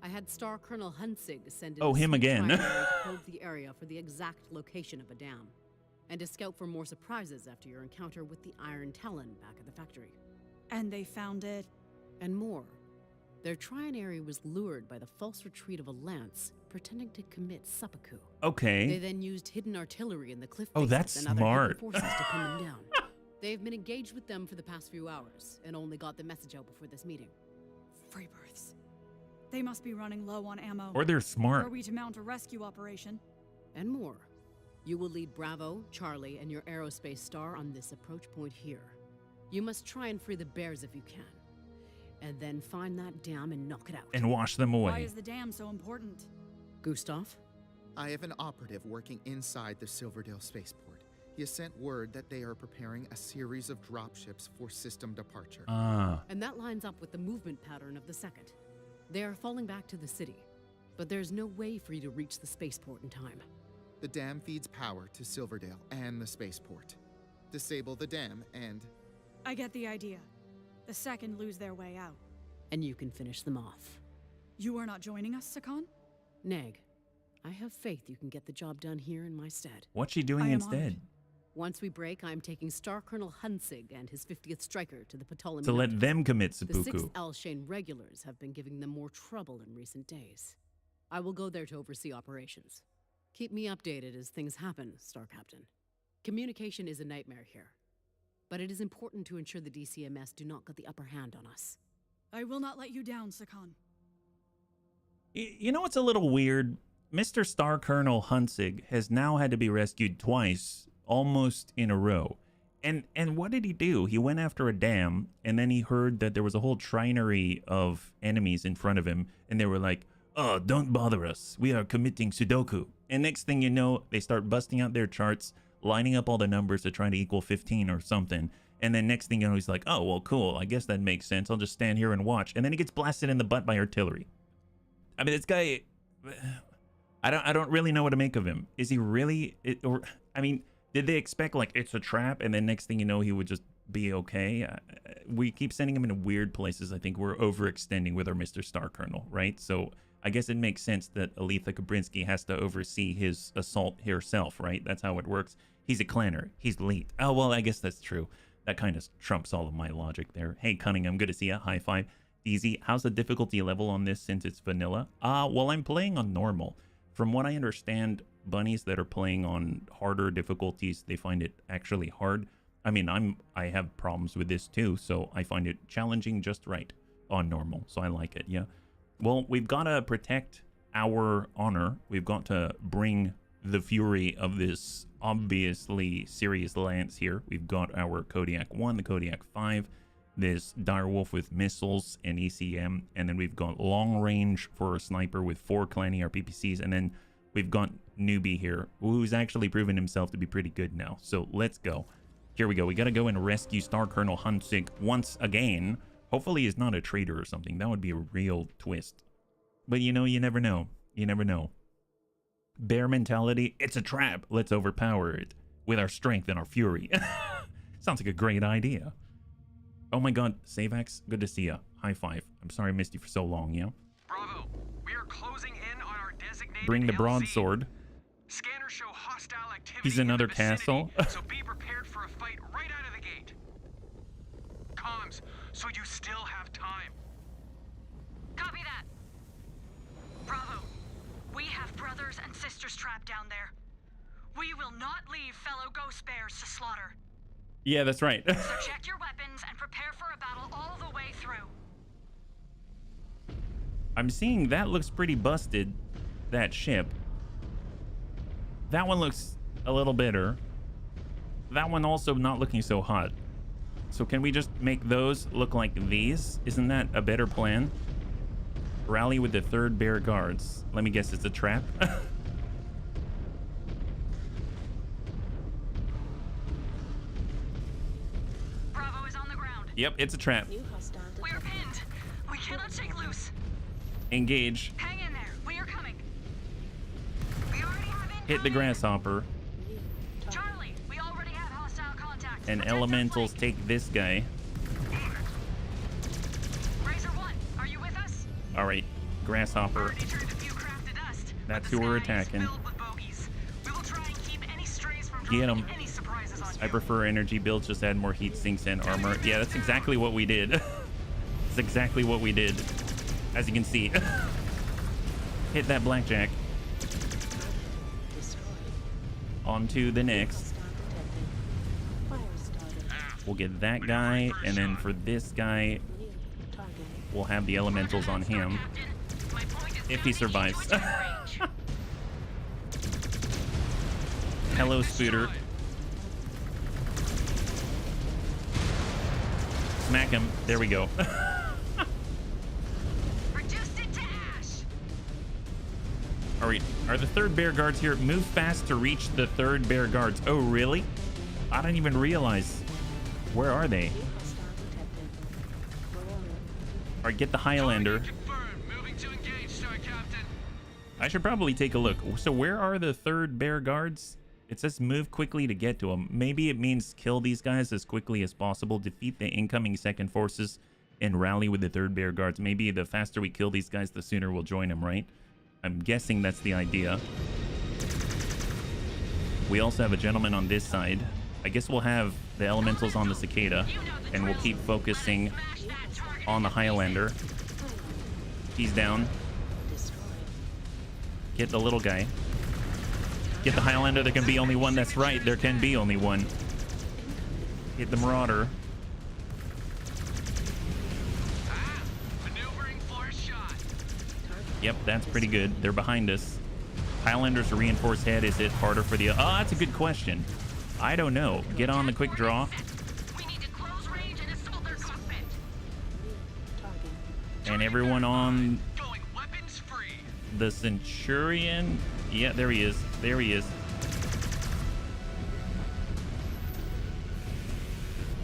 Speaker 2: I had Star Colonel Huntsig send in
Speaker 1: Oh,
Speaker 2: a
Speaker 1: him
Speaker 2: sweep
Speaker 1: again.
Speaker 2: triangle to probe the area for the exact location of a dam, and to scout for more surprises after your encounter with the Iron Talon back at the factory.
Speaker 3: And they found it.
Speaker 2: And more. Their trianary was lured by the false retreat of a lance, pretending to commit seppuku. They
Speaker 1: Okay.
Speaker 2: then used hidden artillery in the cliff
Speaker 1: Oh,
Speaker 2: faces
Speaker 1: that's
Speaker 2: and other
Speaker 1: smart.
Speaker 2: hidden forces to pin them down. They've been engaged with them for the past few hours, and only got the message out before this meeting.
Speaker 3: Free births. They must be running low on ammo.
Speaker 1: Or they're
Speaker 3: Are
Speaker 1: smart.
Speaker 3: we to mount a rescue operation?
Speaker 2: And more. You will lead Bravo, Charlie, and your aerospace star on this approach point here. You must try and free the bears if you can. And then find that dam and knock it out.
Speaker 1: And wash them
Speaker 3: Why
Speaker 1: away.
Speaker 3: is the dam so important?
Speaker 2: Gustav?
Speaker 4: I have an operative working inside the Silverdale spaceport. He has sent word that they are preparing a series of dropships for system departure.
Speaker 1: Ah.
Speaker 2: And that lines up with the movement pattern of the second. They are falling back to the city, but there's no way for you to reach the spaceport in time.
Speaker 4: The dam feeds power to Silverdale and the spaceport. Disable the dam and...
Speaker 3: I get the idea. The second lose their way out.
Speaker 2: And you can finish them off.
Speaker 3: You are not joining us, Sakan?
Speaker 2: Neg, I have faith you can get the job done here in my stead.
Speaker 1: What's she
Speaker 3: I
Speaker 1: doing
Speaker 3: am
Speaker 1: instead?
Speaker 3: honored.
Speaker 2: Once we break, I'm taking Star Colonel Huntsig and his 50th Striker to the Ptolemy
Speaker 1: To let
Speaker 2: Mountains.
Speaker 1: them commit
Speaker 2: The
Speaker 1: seppuku.
Speaker 2: 6th Alshane regulars have been giving them more trouble in recent days. I will go there to oversee operations. Keep me updated as things happen, Star Captain. Communication is a nightmare here, but it is important to ensure the DCMS do not get the upper hand on us.
Speaker 3: I will not let you down, Sakan.
Speaker 1: You know what's a little weird? Mr. Star Colonel Huntsig has now had to be rescued twice, almost in a row. And what did he do? He went after a dam, and then he heard that there was a whole trinary of enemies in front of him, and they were like, "Oh, don't bother us. We are committing Sudoku." And next thing you know, they start busting out their charts, lining up all the numbers to try to equal 15 or something. And then next thing you know, he's like, "Oh, well, cool. I guess that makes sense. I'll just stand here and watch." And then he gets blasted in the butt by artillery. I mean, this guy, I don't really know what to make of him. Is he really, did they expect like it's a trap, and then next thing you know, he would just be okay? We keep sending him into weird places. I think we're overextending with our Mr. Star Colonel, right? So I guess it makes sense that Aletha Kabrinsky has to oversee his assault herself, right? That's how it works. He's a clanner. He's elite. Oh, well, I guess that's true. That kind of trumps all of my logic there. Hey, Cunningham, good to see ya. High five. Easy. How's the difficulty level on this since it's vanilla? Well, I'm playing on normal. From what I understand, bunnies that are playing on harder difficulties, they find it actually hard. I mean, I have problems with this too, so I find it challenging just right on normal. So I like it, yeah. Well, we've got to protect our honor. We've got to bring the fury of this obviously serious lance here. We've got our Kodiak 1, the Kodiak 5, this direwolf with missiles and ECM, and then we've got long range for a sniper with 4 Clanny RPPCs, and then we've got newbie here who's actually proven himself to be pretty good now. So let's go. Here we go. We got to go and rescue Star Colonel Huntsig once again. Hopefully he's not a traitor or something. That would be a real twist. But you know, you never know. You never know. Bear mentality. It's a trap. Let's overpower it with our strength and our fury. Sounds like a great idea. Oh my god, Savax, good to see ya. High five. I'm sorry I missed you for so long, yeah?
Speaker 6: Bravo. We are closing in on our designated
Speaker 1: Bring the
Speaker 6: LZ.
Speaker 1: broadsword.
Speaker 6: Scanners show hostile activity
Speaker 1: He's
Speaker 6: in the
Speaker 1: another
Speaker 6: vicinity,
Speaker 1: castle.
Speaker 6: so be prepared for a fight right out of the gate. Comms, so you still have time.
Speaker 5: Copy that. Bravo. We have brothers and sisters trapped down there. We will not leave fellow ghost bears to slaughter.
Speaker 1: Yeah, that's right.
Speaker 5: So check your weapons and prepare for a battle all the way through.
Speaker 1: I'm seeing that looks pretty busted, that ship. That one looks a little better. That one also not looking so hot. So can we just make those look like these? Isn't that a better plan? Rally with the 3rd Bear Guards. Let me guess, it's a trap?
Speaker 5: Bravo is on the ground.
Speaker 1: Yep, it's a trap.
Speaker 7: New hostile
Speaker 5: We are
Speaker 7: detected.
Speaker 5: pinned. We cannot shake loose.
Speaker 1: Engage.
Speaker 5: Hang in there. We are coming. We already have incoming.
Speaker 1: Hit the grasshopper.
Speaker 7: New target.
Speaker 5: Charlie, we already have hostile contact.
Speaker 1: And
Speaker 5: Protect our
Speaker 1: elementals
Speaker 5: flank.
Speaker 1: take this guy.
Speaker 5: Razor 1, are you with us?
Speaker 1: All right, grasshopper.
Speaker 5: Already turned a few craft to dust, but
Speaker 1: That's
Speaker 5: the
Speaker 1: who we're
Speaker 5: sky is
Speaker 1: attacking.
Speaker 5: filled with bogeys. We will try and keep any strays from
Speaker 1: Get
Speaker 5: dropping
Speaker 1: 'em.
Speaker 5: any surprises on
Speaker 1: I
Speaker 5: you.
Speaker 1: prefer energy builds, just add more heat sinks and armor. Yeah, that's exactly what we did. That's exactly what we did. As you can see. Hit that blackjack.
Speaker 7: Destroyed.
Speaker 1: On to the next.
Speaker 7: Hostile detected. Fire started.
Speaker 1: We'll get that guy, and then for this guy,
Speaker 7: New target.
Speaker 1: we'll have the elementals on him.
Speaker 5: My point is
Speaker 1: If he
Speaker 5: now
Speaker 1: survives.
Speaker 5: into attack range.
Speaker 1: Hello, Scooter. Smack him. There we go.
Speaker 5: Reduced it to ash.
Speaker 1: All right, are the third bear guards here? Move fast to reach the third bear guards. Oh, really? I didn't even realize. Where are they?
Speaker 7: New hostile detected. Marauder.
Speaker 1: All right, get the Highlander.
Speaker 6: Confirmed. Moving to engage, Star Captain.
Speaker 1: I should probably take a look. So where are the third bear guards? It says move quickly to get to them. Maybe it means kill these guys as quickly as possible, defeat the incoming second forces, and rally with the third bear guards. Maybe the faster we kill these guys, the sooner we'll join them, right? I'm guessing that's the idea. We also have a gentleman on this side. I guess we'll have the elementals on the cicada, and we'll keep focusing on the Highlander. He's down.
Speaker 7: Destroyed.
Speaker 1: Get the little guy. Get the Highlander. There can be only one. That's right. There can be only one. Get the Marauder.
Speaker 6: Maneuvering for a shot.
Speaker 1: Yep, that's pretty good. They're behind us. Highlander's reinforced head. Is it harder for the... Oh, that's a good question. I don't know. Get on the quick draw.
Speaker 5: We need to close range and assault their cockpit.
Speaker 7: New target.
Speaker 1: And everyone on
Speaker 6: Going weapons free.
Speaker 1: the Centurion. Yeah, there he is. There he is.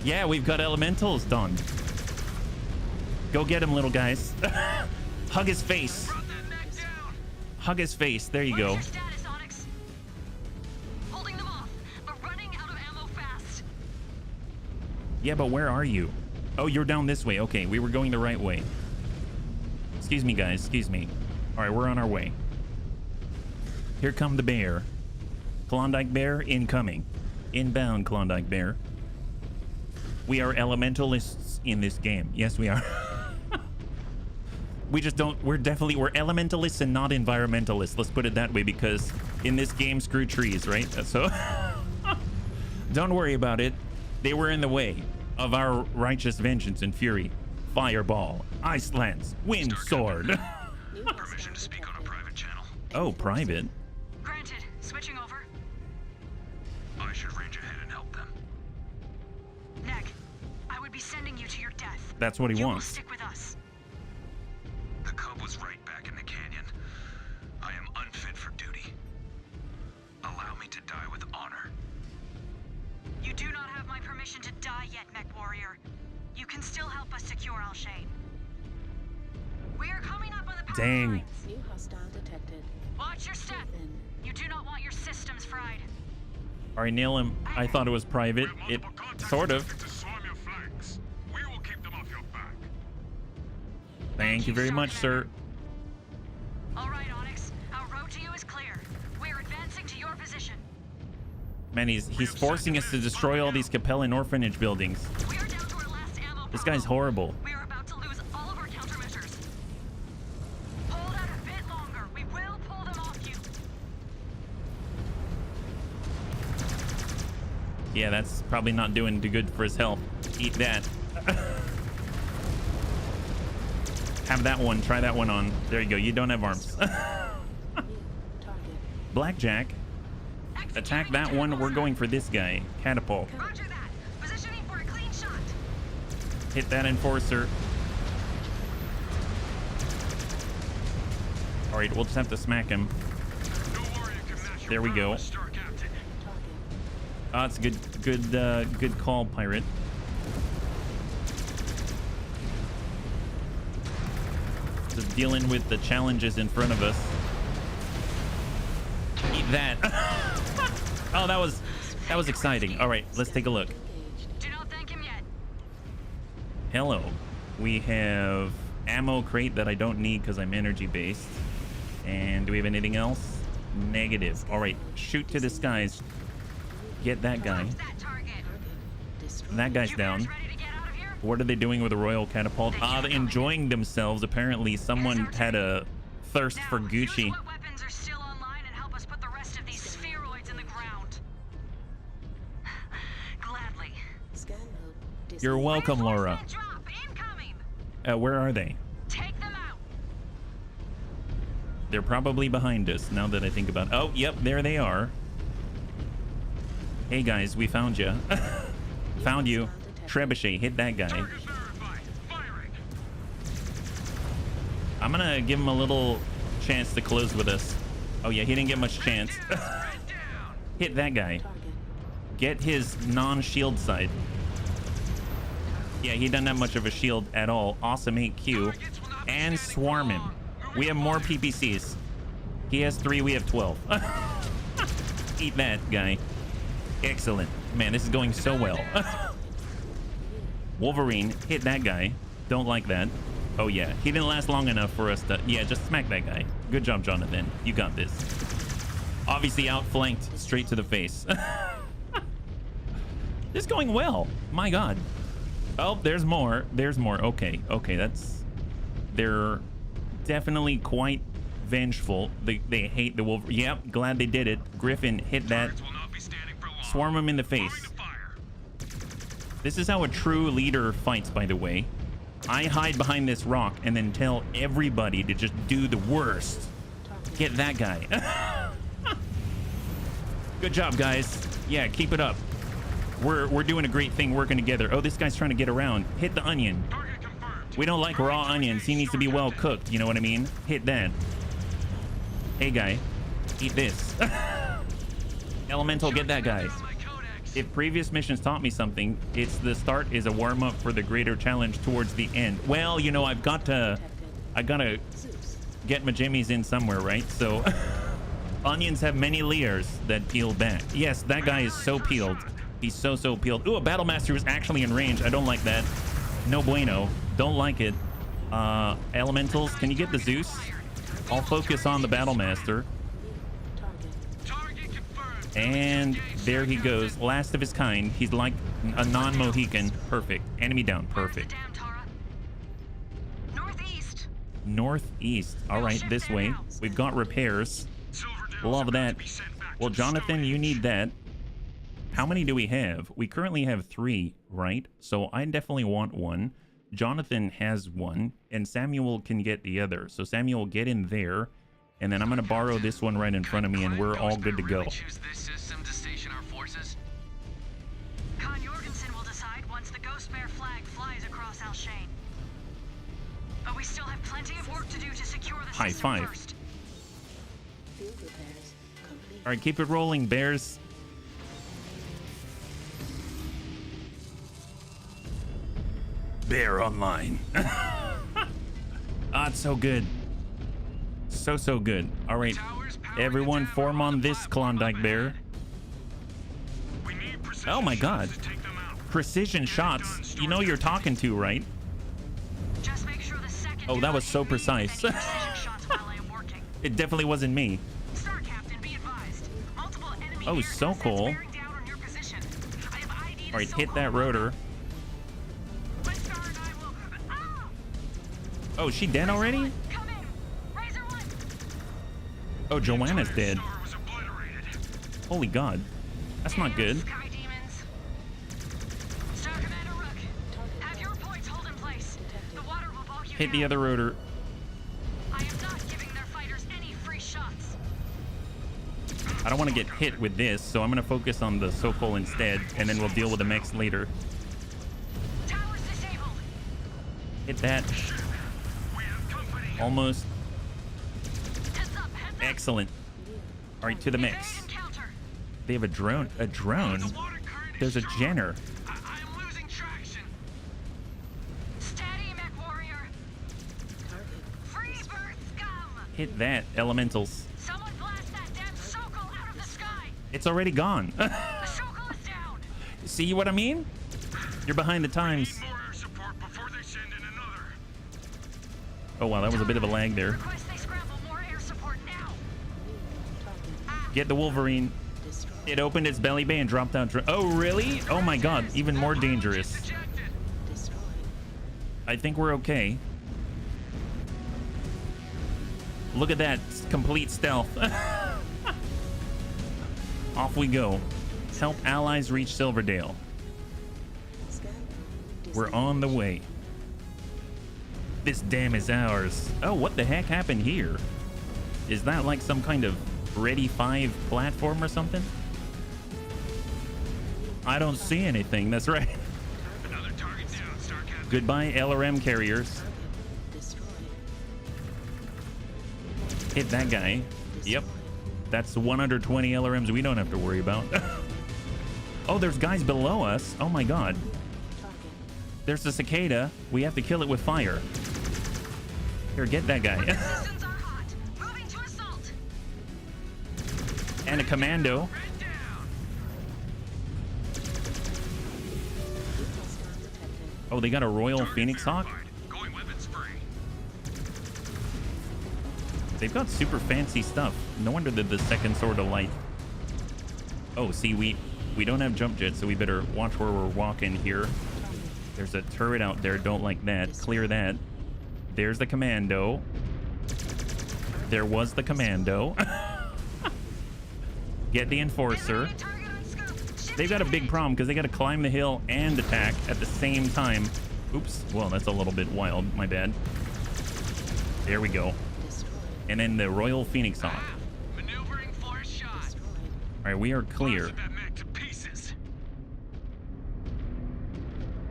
Speaker 1: Yeah, we've got elementals done. Go get him, little guys. Hug his face.
Speaker 6: Brought that mech down.
Speaker 1: Hug his face. There you go.
Speaker 5: What's your status, Onyx? Holding them off, but running out of ammo fast.
Speaker 1: Yeah, but where are you? Oh, you're down this way. Okay, we were going the right way. Excuse me, guys. Excuse me. All right, we're on our way. Here come the bear. Klondike Bear incoming. Inbound Klondike Bear. We are elementalists in this game. Yes, we are. We just don't, we're elementalists and not environmentalists. Let's put it that way, because in this game, screw trees, right? So don't worry about it. They were in the way of our righteous vengeance and fury. Fireball, ice lance, wind sword.
Speaker 7: New
Speaker 6: Permission to speak on a private channel.
Speaker 1: Oh, private.
Speaker 5: Granted. Switching over.
Speaker 6: I should range ahead and help them.
Speaker 5: Neck, I would be sending you to your death.
Speaker 1: That's what he
Speaker 5: You will
Speaker 1: wants.
Speaker 5: stick with us.
Speaker 6: The cub was right back in the canyon. I am unfit for duty. Allow me to die with honor.
Speaker 5: You do not have my permission to die yet, Mechwarrior. You can still help us secure Al-Shane. We are coming up on the power
Speaker 1: Dang.
Speaker 5: lines.
Speaker 7: New hostile detected.
Speaker 5: Watch your step.
Speaker 7: Within.
Speaker 5: You do not want your systems fried.
Speaker 1: All right, nail him. I thought it was private. It sort of.
Speaker 6: To swarm your flanks. We will keep them off your back.
Speaker 1: Thank you very much, sir.
Speaker 5: All right, Onyx. Our road to you is clear. We are advancing to your position.
Speaker 1: Man, he's forcing us to destroy all these Capellan orphanage buildings.
Speaker 5: We are down to our last ammo.
Speaker 1: This guy's horrible.
Speaker 5: We are about to lose all of our countermeasures. Hold out a bit longer. We will pull them off you.
Speaker 1: Yeah, that's probably not doing too good for his health. Eat that. Have that one. Try that one on. There you go. You don't have arms.
Speaker 7: New target.
Speaker 1: Blackjack. Attack that one. We're going for this guy. Catapult.
Speaker 5: Roger that. Positioning for a clean shot.
Speaker 1: Hit that enforcer. All right, we'll just have to smack him.
Speaker 6: No warrior can match your
Speaker 1: There we go.
Speaker 6: prowess, Star Captain.
Speaker 7: Target.
Speaker 1: Oh, it's a good call, pirate. Just dealing with the challenges in front of us. Eat that. Oh, that was exciting. All right, let's take a look.
Speaker 7: Engaged.
Speaker 5: Do not thank him yet.
Speaker 1: Hello. We have ammo crate that I don't need because I'm energy based. And do we have anything else? Negative. All right, shoot to the skies. Get that guy. That guy's down. What are they doing with the royal catapult? They're enjoying themselves. Apparently, someone had a thirst for Gucci.
Speaker 5: What weapons are still online and help us put the rest of these spheroids in the ground. Gladly.
Speaker 7: Scan mode.
Speaker 1: You're welcome, Laura.
Speaker 5: Drop incoming.
Speaker 1: Where are they?
Speaker 5: Take them out.
Speaker 1: They're probably behind us, now that I think about it. Oh, yep, there they are. Hey, guys, we found you. Found you. Trebuchet, hit that guy. I'm gonna give him a little chance to close with us. Oh, yeah, he didn't get much chance. Hit that guy. Get his non-shield side. Yeah, he doesn't have much of a shield at all. Awesome 8Q. And swarm him. We have more PPCs. He has 3, we have 12. Eat that, guy. Excellent. Man, this is going so well. Wolverine, hit that guy. Don't like that. Oh, yeah. He didn't last long enough for us to... Yeah, just smack that guy. Good job, Jonathan. You got this. Obviously outflanked straight to the face. This is going well. My God. Oh, there's more. There's more. Okay. Okay, that's... They're definitely quite vengeful. They hate the Wolverine. Yep, glad they did it. Griffin, hit that. Swarm him in the face. This is how a true leader fights, by the way. I hide behind this rock and then tell everybody to just do the worst. Get that guy. Good job, guys. Yeah, keep it up. We're doing a great thing working together. Oh, this guy's trying to get around. Hit the onion. We don't like raw onions. He needs to be well cooked. You know what I mean? Hit that. Hey, guy. Eat this. Elemental, get that guy. If previous missions taught me something, it's the start is a warm-up for the greater challenge towards the end. Well, you know, I gotta get my jimmies in somewhere, right? So onions have many layers that peel back. Yes, that guy is so peeled. He's so peeled. Ooh, a battle master is actually in range. I don't like that. No bueno. Don't like it. Elementals, can you get the Zeus? I'll focus on the battle master. And there he goes. Last of his kind. He's like a non-Mohican. Perfect. Enemy down. Perfect.
Speaker 5: Northeast.
Speaker 1: Northeast. All right, this way. We've got repairs. Love that. Well, Jonathan, you need that. How many do we have? We currently have 3, right? So I definitely want 1. Jonathan has 1, and Samuel can get the other. So Samuel, get in there, and then I'm going to borrow this one right in front of me, and we're all good to go.
Speaker 5: Khan Jorgensen will decide once the Ghost Bear flag flies across Alshane. But we still have plenty of work to do to secure the
Speaker 1: High
Speaker 5: system
Speaker 1: five.
Speaker 5: first.
Speaker 7: Field repairs complete.
Speaker 1: All right, keep it rolling, Bears. Bear online. Ah, it's so good. So good. All right, everyone form on this Klondike Bear. Oh my God. Precision shots. You know you're talking to, right?
Speaker 5: Just make sure the second
Speaker 1: Oh, that was so precise.
Speaker 5: precision shots while I am working.
Speaker 1: It definitely wasn't me.
Speaker 5: Star Captain, be advised. Multiple enemy
Speaker 1: Oh,
Speaker 5: air
Speaker 1: so
Speaker 5: assets
Speaker 1: cool.
Speaker 5: bearing down on your position. I have ID'd
Speaker 1: All right,
Speaker 5: a
Speaker 1: hit
Speaker 5: so-called
Speaker 1: that rotor.
Speaker 5: My star and I will... Ah!
Speaker 1: Oh, she dead already?
Speaker 5: Come in. Razor 1.
Speaker 1: Oh, Joanna's dead.
Speaker 6: Star was obliterated.
Speaker 1: Holy God. That's not good.
Speaker 5: Sky Demons. Star Commander Rook, have your points hold in place. The water will bog you
Speaker 1: Hit the
Speaker 5: down.
Speaker 1: other rotor.
Speaker 5: I am not giving their fighters any free shots.
Speaker 1: I don't want to get hit with this, so I'm going to focus on the Sokol instead, and then we'll deal with the mechs later.
Speaker 5: Towers disabled.
Speaker 1: Hit that.
Speaker 6: We have company.
Speaker 1: Almost.
Speaker 5: Heads up, heads up.
Speaker 1: Excellent. All right, to the mechs.
Speaker 5: Evade encounter.
Speaker 1: They have a drone. A drone?
Speaker 6: The water current
Speaker 1: There's a
Speaker 6: is strong.
Speaker 1: Jenner.
Speaker 6: I'm losing traction.
Speaker 5: Steady, Mechwarrior. Free birth scum.
Speaker 1: Hit that, elementals.
Speaker 5: Someone blast that damn Sokol out of the sky.
Speaker 1: It's already gone.
Speaker 5: The Sokol is down.
Speaker 1: See what I mean? You're behind the times.
Speaker 6: Need more air support before they send in another.
Speaker 1: Oh, wow, that was a bit of a lag there.
Speaker 5: Request they scramble more air support now.
Speaker 1: Get the Wolverine. It opened its belly bay and dropped out. Oh, really? Oh, my God. Even more dangerous. I think we're okay. Look at that. Complete stealth. Off we go. Help allies reach Silverdale. We're on the way. This dam is ours. Oh, what the heck happened here? Is that like some kind of Ready 5 platform or something? I don't see anything. That's right.
Speaker 6: Another target down, Star Captain.
Speaker 1: Goodbye, LRM carriers. Hit that guy. Yep. That's 120 LRMs we don't have to worry about. Oh, there's guys below us. Oh my God. There's the cicada. We have to kill it with fire. Here, get that guy.
Speaker 5: Resistance are hot. Moving to assault.
Speaker 1: And a commando.
Speaker 6: Red down.
Speaker 1: Oh, they got a Royal Phoenix Hawk.
Speaker 6: Going weapon spray.
Speaker 1: They've got super fancy stuff. No wonder they're the second sword of light. Oh, see, we don't have jump jets, so we better watch where we're walking here. There's a turret out there. Don't like that. Clear that. There's the commando. There was the commando. Get the enforcer. They've got a big problem because they got to climb the hill and attack at the same time. Oops. Well, that's a little bit wild. My bad. There we go. And then the Royal Phoenix Hawk.
Speaker 6: Maneuvering for a shot.
Speaker 1: All right, we are clear.
Speaker 6: That mech to pieces.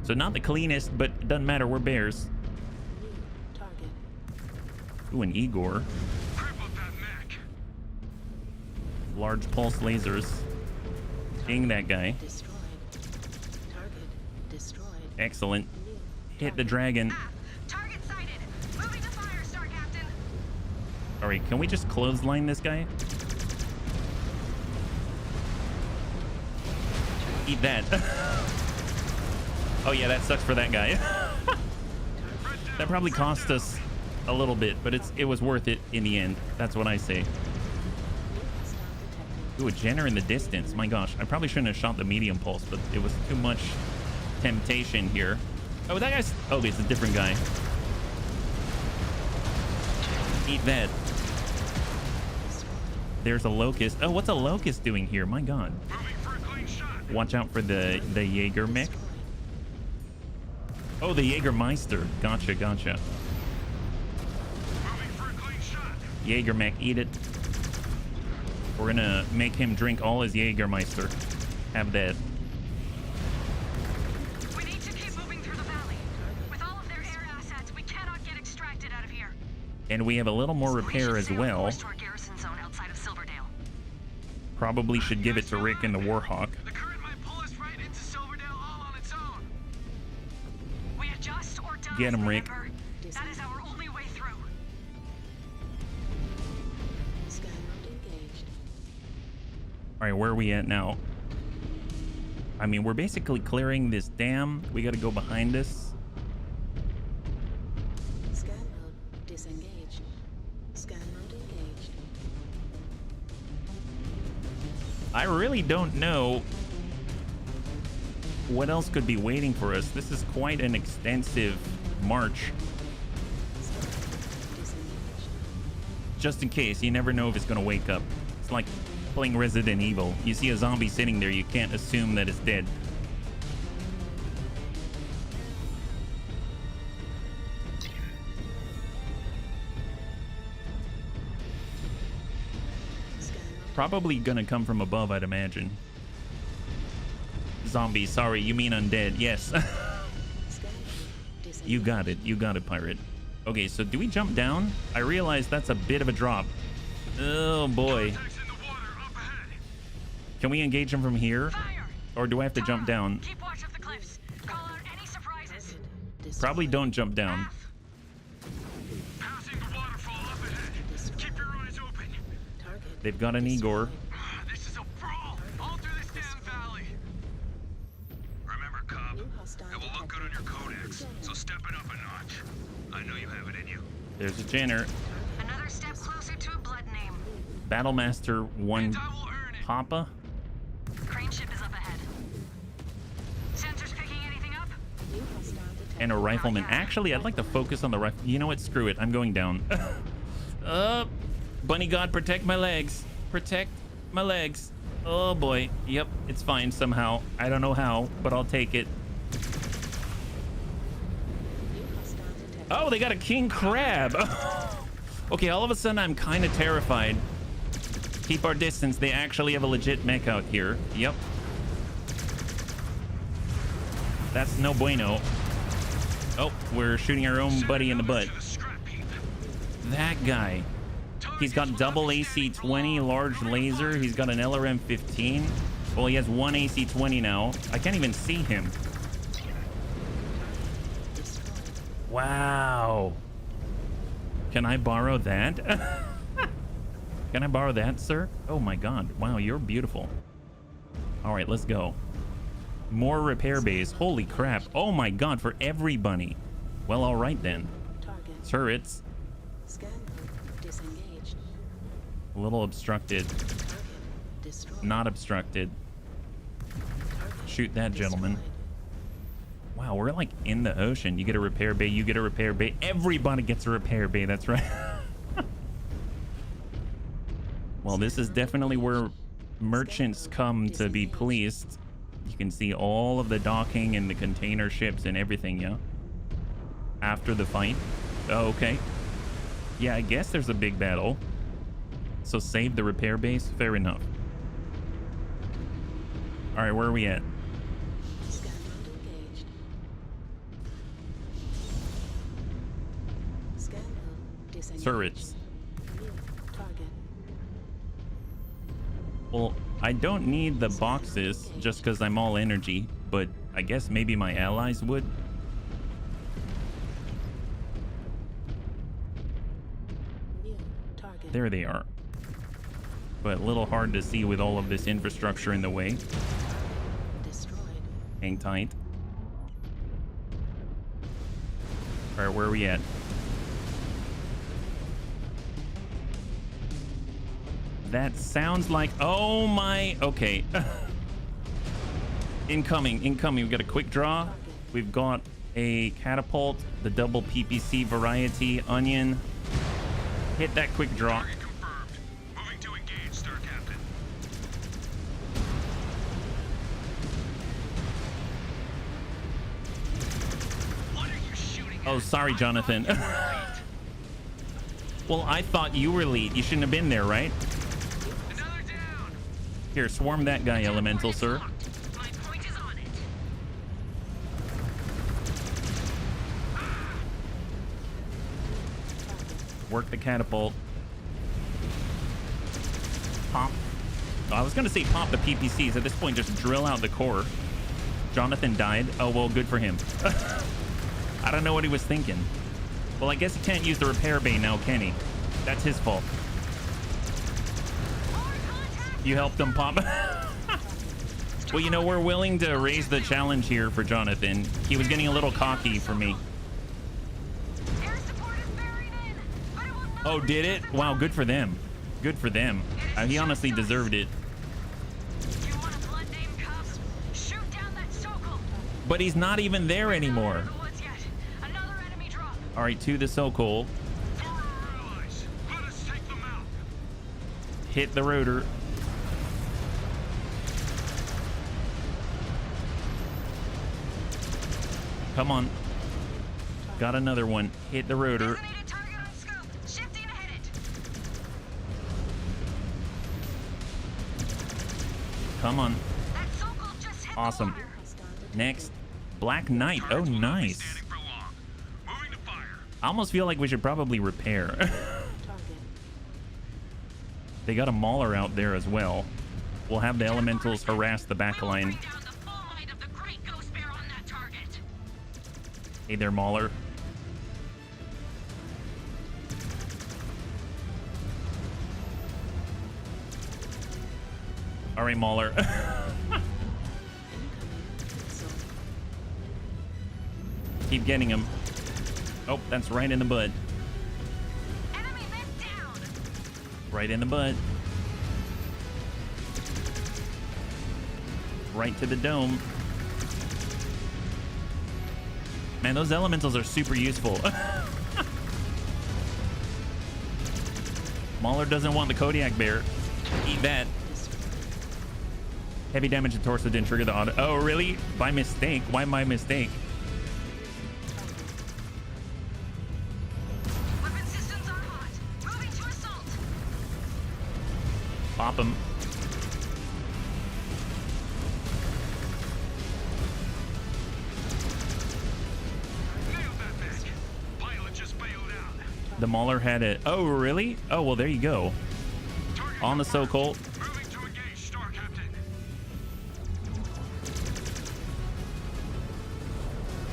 Speaker 1: So not the cleanest, but it doesn't matter. We're bears.
Speaker 7: Target.
Speaker 1: Ooh, an Igor.
Speaker 6: Crippled that mech.
Speaker 1: Large pulse lasers. Ding that guy.
Speaker 7: Destroyed. Target destroyed.
Speaker 1: Excellent. Hit the dragon.
Speaker 5: Target sighted. Moving to fire, Star Captain.
Speaker 1: All right, can we just clothesline this guy? Eat that. Oh yeah, that sucks for that guy. That probably cost us a little bit, but it was worth it in the end. That's what I say. Ooh, a Jenner in the distance. My gosh, I probably shouldn't have shot the medium pulse, but it was too much temptation here. Oh, that guy's... Oh, it's a different guy. Eat that. There's a locust. Oh, what's a locust doing here? My God.
Speaker 6: Moving for a clean shot.
Speaker 1: Watch out for the Jaeger mech. Oh, the Jägermeister. Gotcha, gotcha.
Speaker 6: Moving for a clean shot.
Speaker 1: Jaeger mech, eat it. We're gonna make him drink all his Jägermeister. Have that.
Speaker 5: We need to keep moving through the valley. With all of their air assets, we cannot get extracted out of here.
Speaker 1: And we have a little more repair as well.
Speaker 5: To our garrison zone outside of Silverdale.
Speaker 1: Probably should give it to Rick and the Warhawk.
Speaker 6: The current might pull us right into Silverdale all on its own.
Speaker 5: We adjust or die.
Speaker 1: Get him, Rick.
Speaker 5: Remember? That is our only way through.
Speaker 7: Scan mode engaged.
Speaker 1: All right, where are we at now? I mean, we're basically clearing this dam. We got to go behind us.
Speaker 7: Scan mode disengaged. Scan mode engaged.
Speaker 1: I really don't know what else could be waiting for us. This is quite an extensive march.
Speaker 7: Disengaged.
Speaker 1: Just in case, you never know if it's going to wake up. It's like playing Resident Evil. You see a zombie sitting there, you can't assume that it's dead.
Speaker 7: Scan mode.
Speaker 1: Probably gonna come from above, I'd imagine. Zombie, sorry, you mean undead. Yes.
Speaker 7: Scan mode disengaged.
Speaker 1: You got it. You got it, pirate. Okay, so do we jump down? I realize that's a bit of a drop. Oh, boy.
Speaker 6: Contacts in the water up ahead.
Speaker 1: Can we engage him from here?
Speaker 5: Fire!
Speaker 1: Or do I have to jump down?
Speaker 5: Keep watch of the cliffs. Call out any surprises.
Speaker 7: Destroyed.
Speaker 1: Probably don't jump down.
Speaker 6: Passing the waterfall up ahead. Keep your eyes open.
Speaker 7: Target.
Speaker 1: They've got an Igor.
Speaker 6: This is a brawl all through this damn valley. Remember, Cobb,
Speaker 7: New hostile
Speaker 6: it will look good on your codex, so step it up a notch. I know you have it in you.
Speaker 1: There's a Jenner.
Speaker 5: Another step closer to a blood name.
Speaker 1: Battlemaster 1
Speaker 6: And I will earn it.
Speaker 1: Papa.
Speaker 5: Crane ship is up ahead. Sensors picking anything up?
Speaker 7: New hostile detected.
Speaker 1: And a rifleman. Actually, I'd like to focus on the rifle. You know what? Screw it. I'm going down. Bunny God, protect my legs. Protect my legs. Oh boy. Yep, it's fine somehow. I don't know how, but I'll take it.
Speaker 7: New hostile detected.
Speaker 1: Oh, they got a king crab. Okay, all of a sudden I'm kind of terrified. Keep our distance. They actually have a legit mech out here. Yep. That's no bueno. Oh, we're shooting our own buddy in the butt.
Speaker 6: To the scrap heap.
Speaker 1: That guy. He's got double AC-20 large laser. He's got an LRM-15. Well, he has one AC-20 now. I can't even see him. Wow. Can I borrow that? Can I borrow that, sir? Oh my god. Wow, you're beautiful. All right, let's go. More repair bays. Holy crap. Oh my god, for everybody. Well, all right then.
Speaker 7: Target.
Speaker 1: Turrets.
Speaker 7: Scan mode disengaged.
Speaker 1: A little obstructed.
Speaker 7: Target destroyed.
Speaker 1: Not obstructed.
Speaker 7: Target
Speaker 1: Shoot that, gentleman.
Speaker 7: destroyed.
Speaker 1: Wow, we're like in the ocean. You get a repair bay, you get a repair bay. Everybody gets a repair bay, that's right. Well, this is definitely where merchants come to be pleased. You can see all of the docking and the container ships and everything, yeah? After the fight. Oh, okay. Yeah, I guess there's a big battle. So save the repair base? Fair enough. All right, where are we at?
Speaker 7: Scan mode engaged. Scan mode disengaged.
Speaker 1: Turrets.
Speaker 7: New target.
Speaker 1: Well, I don't need the boxes just because I'm all energy, but I guess maybe my allies would.
Speaker 7: New target.
Speaker 1: There they are. But a little hard to see with all of this infrastructure in the way.
Speaker 7: Destroyed.
Speaker 1: Hang tight. All right, where are we at? That sounds like, oh my, okay. Incoming. We've got a quick draw. We've got a catapult, the double PPC variety, onion. Hit that quick draw.
Speaker 6: Target confirmed. Moving to engage, Star Captain. What are you shooting at?
Speaker 1: Oh, sorry, Jonathan. Well, I thought you were lead. You shouldn't have been there, right?
Speaker 6: Another down.
Speaker 1: Here, swarm that guy, Elemental, sir.
Speaker 5: My point is on it.
Speaker 1: Work the catapult. Pop. Oh, I was going to say pop the PPCs. At this point, just drill out the core. Jonathan died. Oh, well, good for him. I don't know what he was thinking. Well, I guess he can't use the repair bay now, can he? That's his fault. You helped him pop. Well, you know, we're willing to raise the challenge here for Jonathan. He was getting a little cocky for me.
Speaker 5: Air support is buried in, but it will not
Speaker 1: Oh, did it? Wow, good for them. Good for them. He honestly deserved it.
Speaker 5: You want a blood name, Cubs? Shoot down that Sokol.
Speaker 1: But he's not even there anymore.
Speaker 5: Not in the woods yet. Another enemy drop.
Speaker 1: All right, to the Sokol.
Speaker 6: For our allies. Let us take them out.
Speaker 1: Hit the rotor. Come on. Got another one. Hit the rotor.
Speaker 5: Designated target on scope. Shifting to hit it.
Speaker 1: Come on.
Speaker 5: That Sokol just hit
Speaker 1: Awesome.
Speaker 5: the water.
Speaker 7: Hostile detected.
Speaker 1: Next. Black Knight. Oh,
Speaker 6: Turrets will not be
Speaker 1: nice.
Speaker 6: standing for long. Moving to fire.
Speaker 1: I almost feel like we should probably repair.
Speaker 7: Target.
Speaker 1: They got a Mauler out there as well. We'll have the Elementals harass the back
Speaker 5: We'll
Speaker 1: line.
Speaker 5: bring down the full might of the Great Ghost Bear on that target.
Speaker 1: Hey there, Mauler. All right, Mauler.
Speaker 7: Incoming missile.
Speaker 1: Keep getting him. Oh, that's right in the butt. Right in the butt. Right to the dome. Man, those elementals are super useful. Mauler doesn't want the Kodiak bear. Eat that. Heavy damage to torso didn't trigger the auto. Oh, really? By mistake? Why my mistake?
Speaker 5: Weapon systems are hot. Moving to assault.
Speaker 1: Pop him.
Speaker 6: Nailed that mech. Pilot just bailed out.
Speaker 1: The Mauler had it. Oh, really? Oh, well, there you go.
Speaker 6: Target
Speaker 1: On the
Speaker 6: confirmed.
Speaker 1: so-called.
Speaker 6: Moving to engage, Star Captain.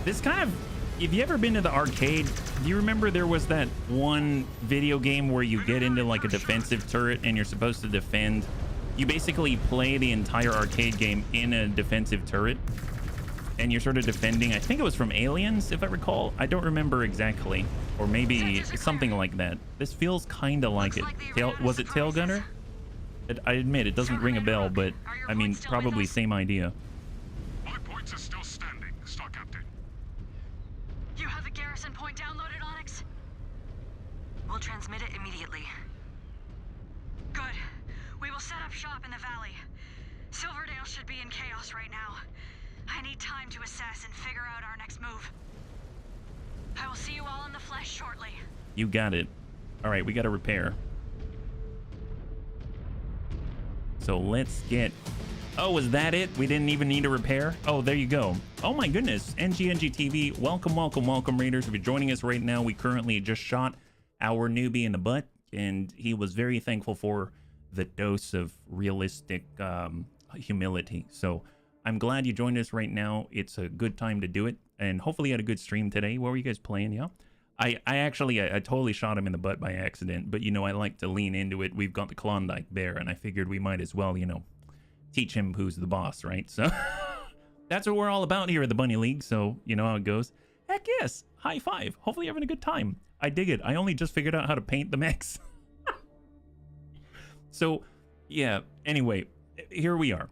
Speaker 1: This kind of, if you ever been to the arcade, do you remember there was that one video game where you get into like a defensive turret and you're supposed to defend? You basically play the entire arcade game in a defensive turret and you're sort of defending. I think it was from Aliens, if I recall. I don't remember exactly, or maybe something like that. This feels kind of like it. Was it Tail Gunner? I admit it doesn't ring a bell, but I mean, probably same idea.
Speaker 6: My points are still standing, Star Captain.
Speaker 5: You have the garrison point downloaded, Onyx? We'll transmit it immediately. Good. We will set up shop in the valley. Silverdale should be in chaos right now. I need time to assess and figure out our next move. I will see you all in the flesh shortly.
Speaker 1: You got it. All right, we got to repair. So let's get... Oh, was that it? We didn't even need a repair? Oh, there you go. Oh my goodness. NGNG TV, welcome, welcome, welcome, Raiders. If you're joining us right now, we currently just shot our newbie in the butt, and he was very thankful for the dose of realistic humility. So I'm glad you joined us right now. It's a good time to do it, and hopefully you had a good stream today. What were you guys playing? Yeah, I totally shot him in the butt by accident, but you know, I like to lean into it. We've got the Klondike bear, and I figured we might as well, you know, teach him who's the boss, right? So that's what we're all about here at the Bunny League. So you know how it goes. Heck yes, high five. Hopefully you're having a good time. I dig it. I only just figured out how to paint the mechs. So yeah, anyway, here we are.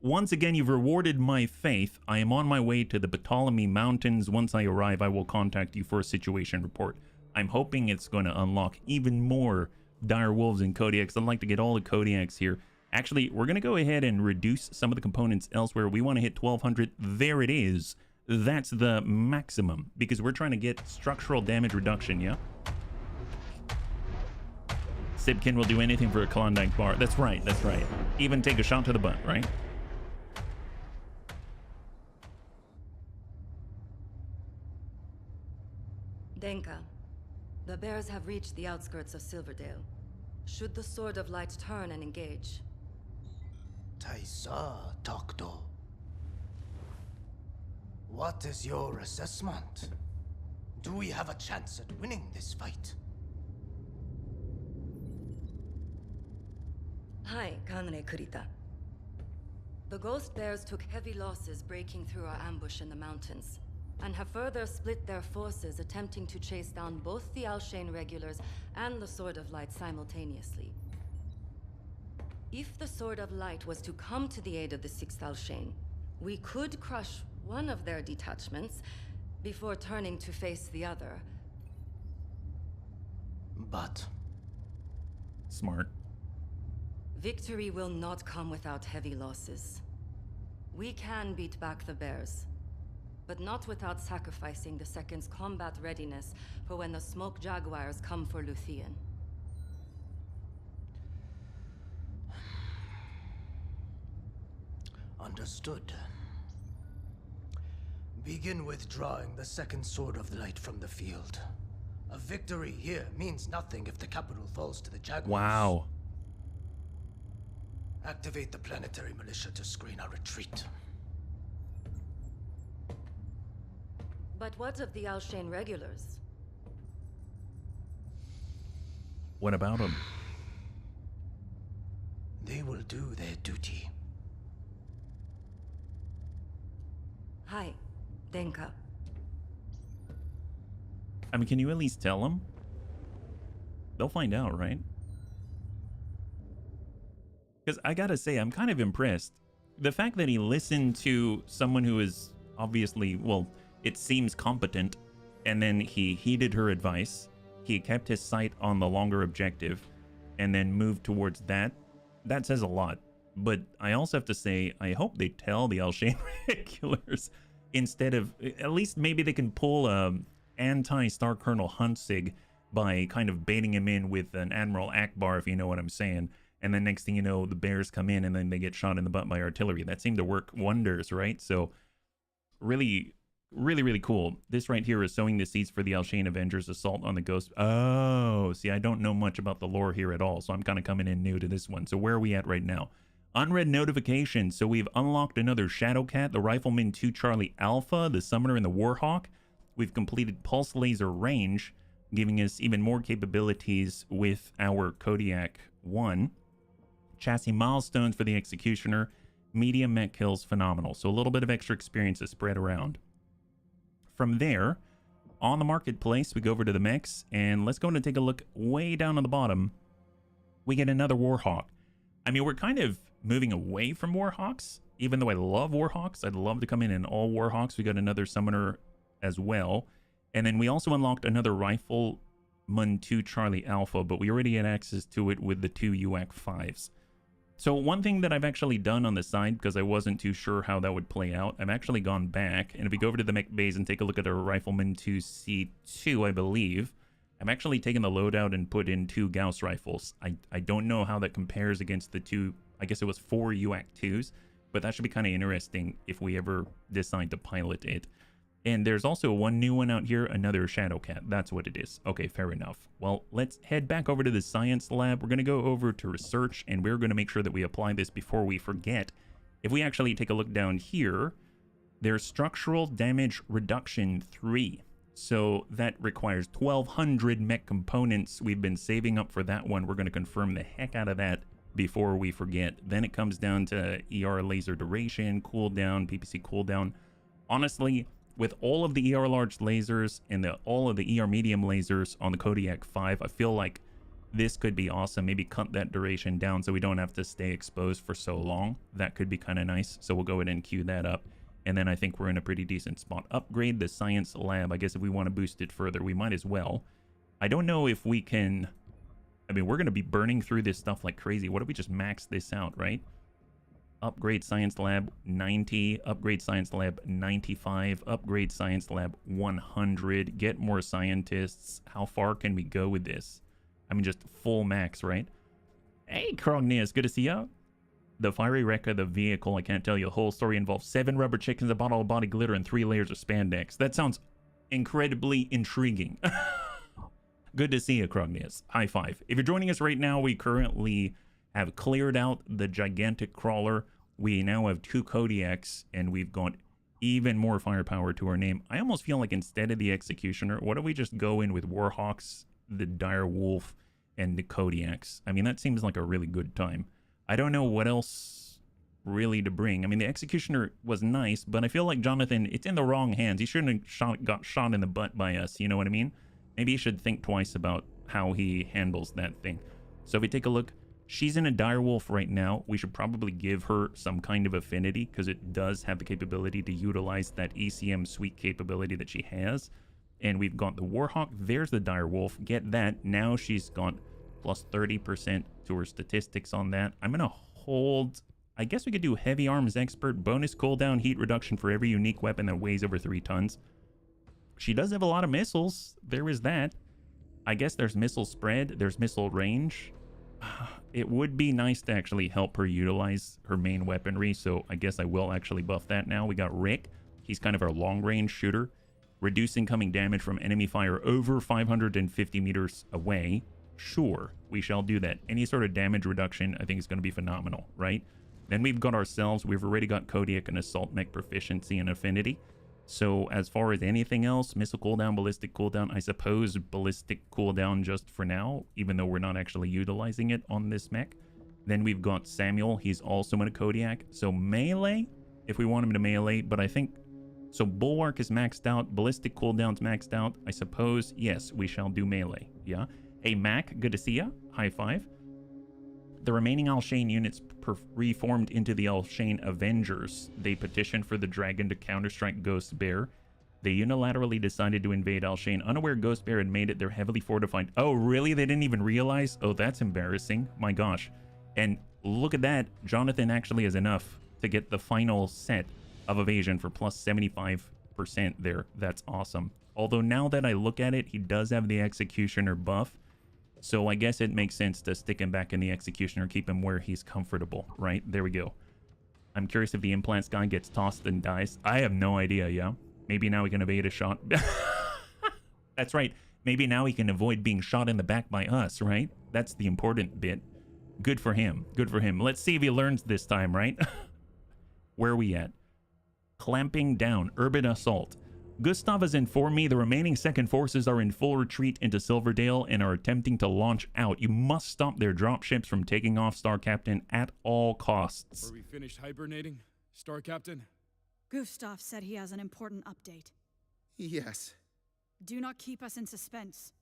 Speaker 1: Once again, you've rewarded my faith. I am on my way to the Ptolemy Mountains. Once I arrive, I will contact you for a situation report. I'm hoping it's going to unlock even more dire wolves and Kodiaks. I'd like to get all the Kodiaks here. Actually, we're going to go ahead and reduce some of the components elsewhere. We want to hit 1200. There it is. That's the maximum because we're trying to get structural damage reduction, yeah? Sibkin will do anything for a Klondike bar. That's right, that's right. Even take a shot to the butt, right?
Speaker 8: Denka, the bears have reached the outskirts of Silverdale. Should the Sword of Light turn and engage?
Speaker 9: Taisa Tokdo. What is your assessment? Do we have a chance at winning this fight?
Speaker 8: Hi, Kanre Kurita. The Ghost Bears took heavy losses breaking through our ambush in the mountains, and have further split their forces attempting to chase down both the Alshane regulars and the Sword of Light simultaneously. If the Sword of Light was to come to the aid of the 6th Alshane, we could crush one of their detachments before turning to face the other.
Speaker 9: But...
Speaker 1: Smart.
Speaker 8: Victory will not come without heavy losses. We can beat back the bears, but not without sacrificing the Second's combat readiness for when the Smoke Jaguars come for Luthien.
Speaker 9: Understood. Begin withdrawing the second Sword of Light from the field. A victory here means nothing if the capital falls to the Jaguars.
Speaker 1: Wow.
Speaker 9: Activate the planetary militia to screen our retreat.
Speaker 8: But what of the Alshane regulars?
Speaker 1: What about them?
Speaker 9: They will do their duty.
Speaker 8: Hi, Denka.
Speaker 1: I mean, can you at least tell them? They'll find out, right? Because I gotta say, I'm kind of impressed. The fact that he listened to someone who is obviously, well, it seems competent, and then he heeded her advice. He kept his sight on the longer objective, and then moved towards that. That says a lot. But I also have to say, I hope they tell the Alshane regulars instead of, at least maybe they can pull a anti-Star Colonel Huntsig by kind of baiting him in with an Admiral Akbar, if you know what I'm saying. And then next thing you know, the bears come in and then they get shot in the butt by artillery. That seemed to work wonders, right? So really, really, really cool. This right here is sowing the seeds for the Alshane Avengers assault on the Ghost. Oh, see, I don't know much about the lore here at all, so I'm kind of coming in new to this one. So where are we at right now? Unread notifications. So we've unlocked another Shadowcat, the Rifleman 2 Charlie Alpha, the Summoner, and the Warhawk. We've completed Pulse Laser Range, giving us even more capabilities with our Kodiak 1. Chassis milestones for the Executioner. Medium mech kills, phenomenal. So a little bit of extra experience to spread around. From there, on the marketplace, we go over to the mechs, and let's go and take a look way down on the bottom. We get another Warhawk. I mean, we're kind of moving away from Warhawks, even though I love Warhawks. I'd love to come in all Warhawks. We got another Summoner as well. And then we also unlocked another Rifleman 2 Charlie Alpha, but we already had access to it with the 2 UAC 5s. So one thing that I've actually done on the side, because I wasn't too sure how that would play out, I've actually gone back, and if we go over to the mech bays and take a look at our Rifleman 2C2, I believe, I've actually taken the loadout and put in 2 Gauss rifles. I don't know how that compares against the 2, I guess it was 4 UAC 2s, but that should be kind of interesting if we ever decide to pilot it. And there's also one new one out here, another Shadowcat. That's what it is. Okay, fair enough. Well, let's head back over to the science lab. We're going to go over to research, and we're going to make sure that we apply this before we forget. If we actually take a look down here, there's structural damage reduction 3. So that requires 1,200 mech components. We've been saving up for that one. We're going to confirm the heck out of that before we forget. Then it comes down to ER laser duration, cooldown, PPC cooldown. Honestly, with all of the ER large lasers and all of the ER medium lasers on the Kodiak 5, I feel like this could be awesome. Maybe cut that duration down so we don't have to stay exposed for so long. That could be kind of nice. So we'll go ahead and queue that up. And then I think we're in a pretty decent spot. Upgrade the science lab. I guess if we want to boost it further, we might as well. I don't know if we can... I mean, we're going to be burning through this stuff like crazy. What if we just max this out, right? Upgrade Science Lab 90, upgrade Science Lab 95, upgrade Science Lab 100, get more scientists. How far can we go with this? I mean, just full max, right? Hey, Krognius, good to see you. The fiery wreck of the vehicle, I can't tell you. The whole story involves 7 rubber chickens, a bottle of body glitter, and 3 layers of spandex. That sounds incredibly intriguing. Good to see you, Krognius. High five. If you're joining us right now, we currently have cleared out the gigantic crawler. We now have 2 Kodiaks, and we've got even more firepower to our name. I almost feel like instead of the Executioner, what if we just go in with Warhawks, the Dire Wolf, and the Kodiaks? I mean, that seems like a really good time. I don't know what else really to bring. I mean, the Executioner was nice, but I feel like Jonathan, it's in the wrong hands. He shouldn't have got shot in the butt by us, you know what I mean? Maybe he should think twice about how he handles that thing. So if we take a look, she's in a Direwolf right now. We should probably give her some kind of affinity because it does have the capability to utilize that ECM suite capability that she has. And we've got the Warhawk. There's the Direwolf. Get that. Now she's got plus 30% to her statistics on that. I'm going to hold... I guess we could do Heavy Arms Expert. Bonus cooldown heat reduction for every unique weapon that weighs over 3 tons. She does have a lot of missiles. There is that. I guess there's missile spread. There's missile range. It would be nice to actually help her utilize her main weaponry, so I guess I will actually buff that now. We got Rick. He's kind of our long-range shooter. Reduce incoming damage from enemy fire over 550 meters away. Sure, we shall do that. Any sort of damage reduction, I think, is going to be phenomenal, right? Then we've got ourselves. We've already got Kodiak and Assault Mech Proficiency and Affinity. So as far as anything else, missile cooldown, ballistic cooldown, I suppose ballistic cooldown just for now, even though we're not actually utilizing it on this mech. Then we've got Samuel. He's also in a Kodiak. So melee, if we want him to melee, but I think... So Bulwark is maxed out. Ballistic cooldown's maxed out. I suppose, yes, we shall do melee. Yeah. Hey, Mac, good to see ya. High five. The remaining Alshane units reformed into the Alshane Avengers. They petitioned for the dragon to counterstrike Ghost Bear. They unilaterally decided to invade Alshane, unaware Ghost Bear had made it their heavily fortified... Oh, really? They didn't even realize? Oh, that's embarrassing. My gosh. And look at that. Jonathan actually has enough to get the final set of evasion for plus 75% there. That's awesome. Although now that I look at it, he does have the Executioner buff. So I guess it makes sense to stick him back in the Executioner, keep him where he's comfortable, right? There we go. I'm curious if the Implants guy gets tossed and dies. I have no idea, yeah. Maybe now he can evade a shot. That's right. Maybe now he can avoid being shot in the back by us, right? That's the important bit. Good for him. Good for him. Let's see if he learns this time, right? Where are we at? Clamping down. Urban assault. Gustav has informed me the remaining second forces are in full retreat into Silverdale and are attempting to launch out. You must stop their dropships from taking off, Star Captain, at all costs.
Speaker 6: Are we finished hibernating, Star Captain?
Speaker 3: Gustav said he has an important update.
Speaker 4: Yes.
Speaker 3: Do not keep us in suspense.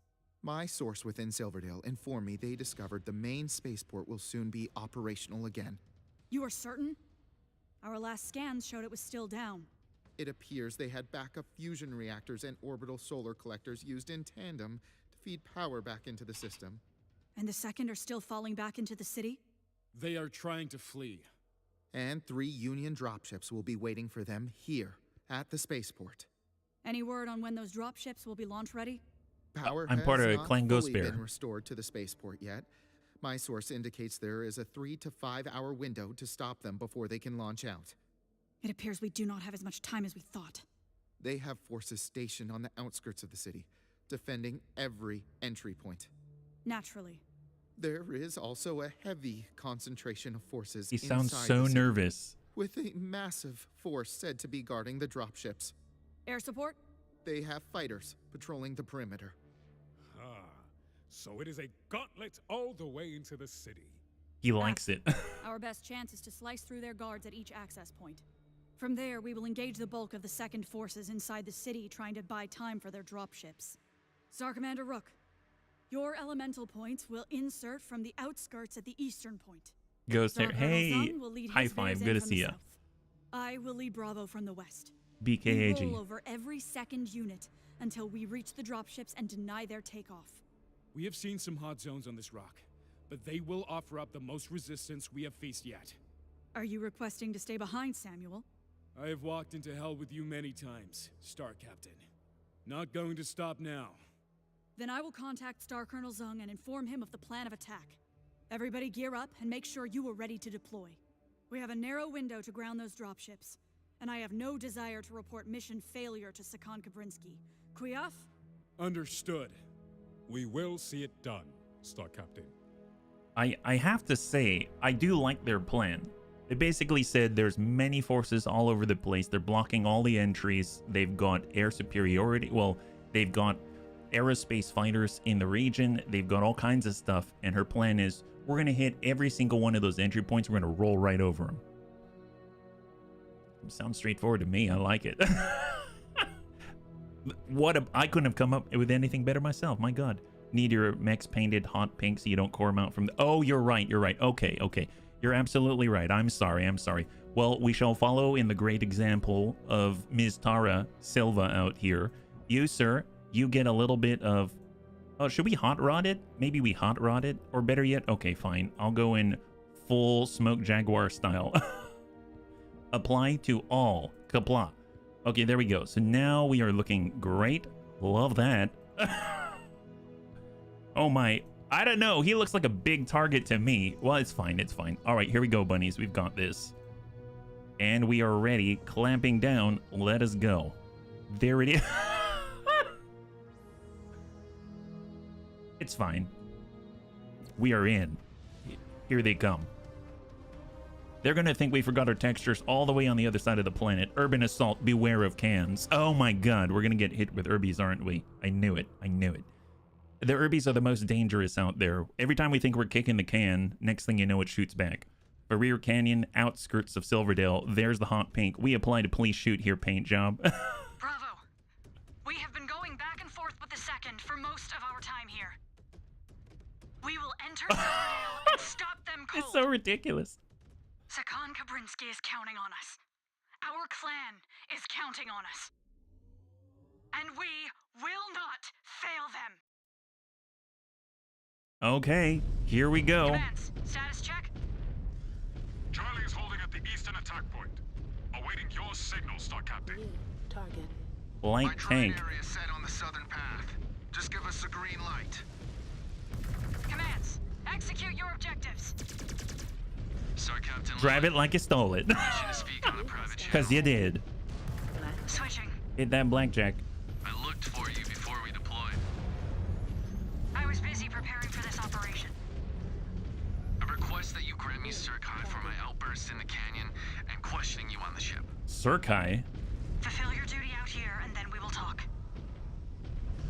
Speaker 4: My source within Silverdale informed me they discovered the main spaceport will soon be operational again.
Speaker 3: You are certain? Our last scans showed it was still down.
Speaker 4: It appears they had backup fusion reactors and orbital solar collectors used in tandem to feed power back into the system.
Speaker 3: And the second are still falling back into the city?
Speaker 6: They are trying to flee.
Speaker 4: And 3 Union dropships will be waiting for them here, at the spaceport.
Speaker 3: Any word on when those dropships will be launch ready?
Speaker 4: Power
Speaker 1: I'm part of
Speaker 4: has not
Speaker 1: Clan Ghost
Speaker 4: fully
Speaker 1: Bear.
Speaker 4: been restored to the spaceport yet. My source indicates there is a 3 to 5 hour window to stop them before they can launch out.
Speaker 3: It appears we do not have as much time as we thought.
Speaker 4: They have forces stationed on the outskirts of the city, defending every entry point.
Speaker 3: Naturally.
Speaker 4: There is also a heavy concentration of forces
Speaker 1: He sounds
Speaker 4: inside
Speaker 1: so
Speaker 4: the city,
Speaker 1: nervous.
Speaker 4: with a massive force said to be guarding the dropships.
Speaker 3: Air support?
Speaker 4: They have fighters patrolling the perimeter.
Speaker 10: Ah, so it is a gauntlet all the way into the city.
Speaker 1: He likes it.
Speaker 3: Our best chance is to slice through their guards at each access point. From there, we will engage the bulk of the second forces inside the city, trying to buy time for their dropships. Star Commander Rook, your elemental points will insert from the outskirts at the eastern point.
Speaker 1: Goes there.
Speaker 3: Star Colonel
Speaker 1: Hey,
Speaker 3: Zung will lead
Speaker 1: high
Speaker 3: his
Speaker 1: five.
Speaker 3: bears
Speaker 1: Good
Speaker 3: in
Speaker 1: to
Speaker 3: from
Speaker 1: see
Speaker 3: the
Speaker 1: ya.
Speaker 3: south. I will lead Bravo from the west. We roll
Speaker 1: BKAG.
Speaker 3: over every second unit until we reach the dropships and deny their takeoff.
Speaker 10: We have seen some hot zones on this rock, but they will offer up the most resistance we have faced yet.
Speaker 3: Are you requesting to stay behind, Samuel?
Speaker 10: I have walked into hell with you many times, Star Captain. Not going to stop now.
Speaker 3: Then I will contact Star Colonel Zung and inform him of the plan of attack. Everybody gear up and make sure you are ready to deploy. We have a narrow window to ground those dropships, and I have no desire to report mission failure to Sakan Kabrinsky. Kuyaf?
Speaker 10: Understood. We will see it done, Star Captain.
Speaker 1: I have to say, I do like their plan. They basically said there's many forces all over the place. They're blocking all the entries. They've got air superiority. Well, they've got aerospace fighters in the region. They've got all kinds of stuff. And her plan is, we're going to hit every single one of those entry points. We're going to roll right over them. Sounds straightforward to me. I like it. I couldn't have come up with anything better myself. My God. Need your mechs painted hot pink so you don't core them out from the... Oh, you're right. You're right. Okay. You're absolutely right. I'm sorry. Well, we shall follow in the great example of Ms. Tara Silva out here. You, sir, you get a little bit of... Oh, should we hot rod it? Maybe we hot rod it? Or better yet, okay, fine. I'll go in full Smoke Jaguar style. Apply to all. Kapla. Okay, there we go. So now we are looking great. Love that. Oh my... I don't know. He looks like a big target to me. Well, it's fine. All right, here we go, bunnies. We've got this. And we are ready. Clamping down. Let us go. There it is. It's fine. We are in. Here they come. They're going to think we forgot our textures all the way on the other side of the planet. Urban assault. Beware of cans. Oh my God. We're going to get hit with Urbies, aren't we? I knew it. The Urbies are the most dangerous out there. Every time we think we're kicking the can, next thing you know, it shoots back. Barrier Canyon, outskirts of Silverdale. There's the hot pink. We apply to please shoot here, paint job.
Speaker 5: Bravo. We have been going back and forth with the second for most of our time here. We will enter Silverdale and stop them them cold.
Speaker 1: It's so ridiculous.
Speaker 5: Sakan Kabrinsky is counting on us. Our clan is counting on us. And we will not fail them.
Speaker 1: Okay, here we go.
Speaker 5: Commands, status check.
Speaker 6: Charlie is holding at the eastern attack point. Awaiting your signal, Star Captain.
Speaker 7: New target.
Speaker 1: Light tank.
Speaker 4: area set on the southern path. Just give us the green light.
Speaker 5: Commands, execute your objectives.
Speaker 6: Star Captain.
Speaker 1: Drive it like you stole it.
Speaker 6: Permission to speak on a private channel.
Speaker 1: Because you did.
Speaker 5: Switching.
Speaker 1: Hit that blackjack.
Speaker 6: I looked for you before we deployed.
Speaker 5: I was busy preparing for this operation.
Speaker 6: I request that you grant me Surkai for my outburst in the canyon and questioning you on the ship.
Speaker 1: Surkai?
Speaker 5: Fulfill your duty out here, and then we will talk.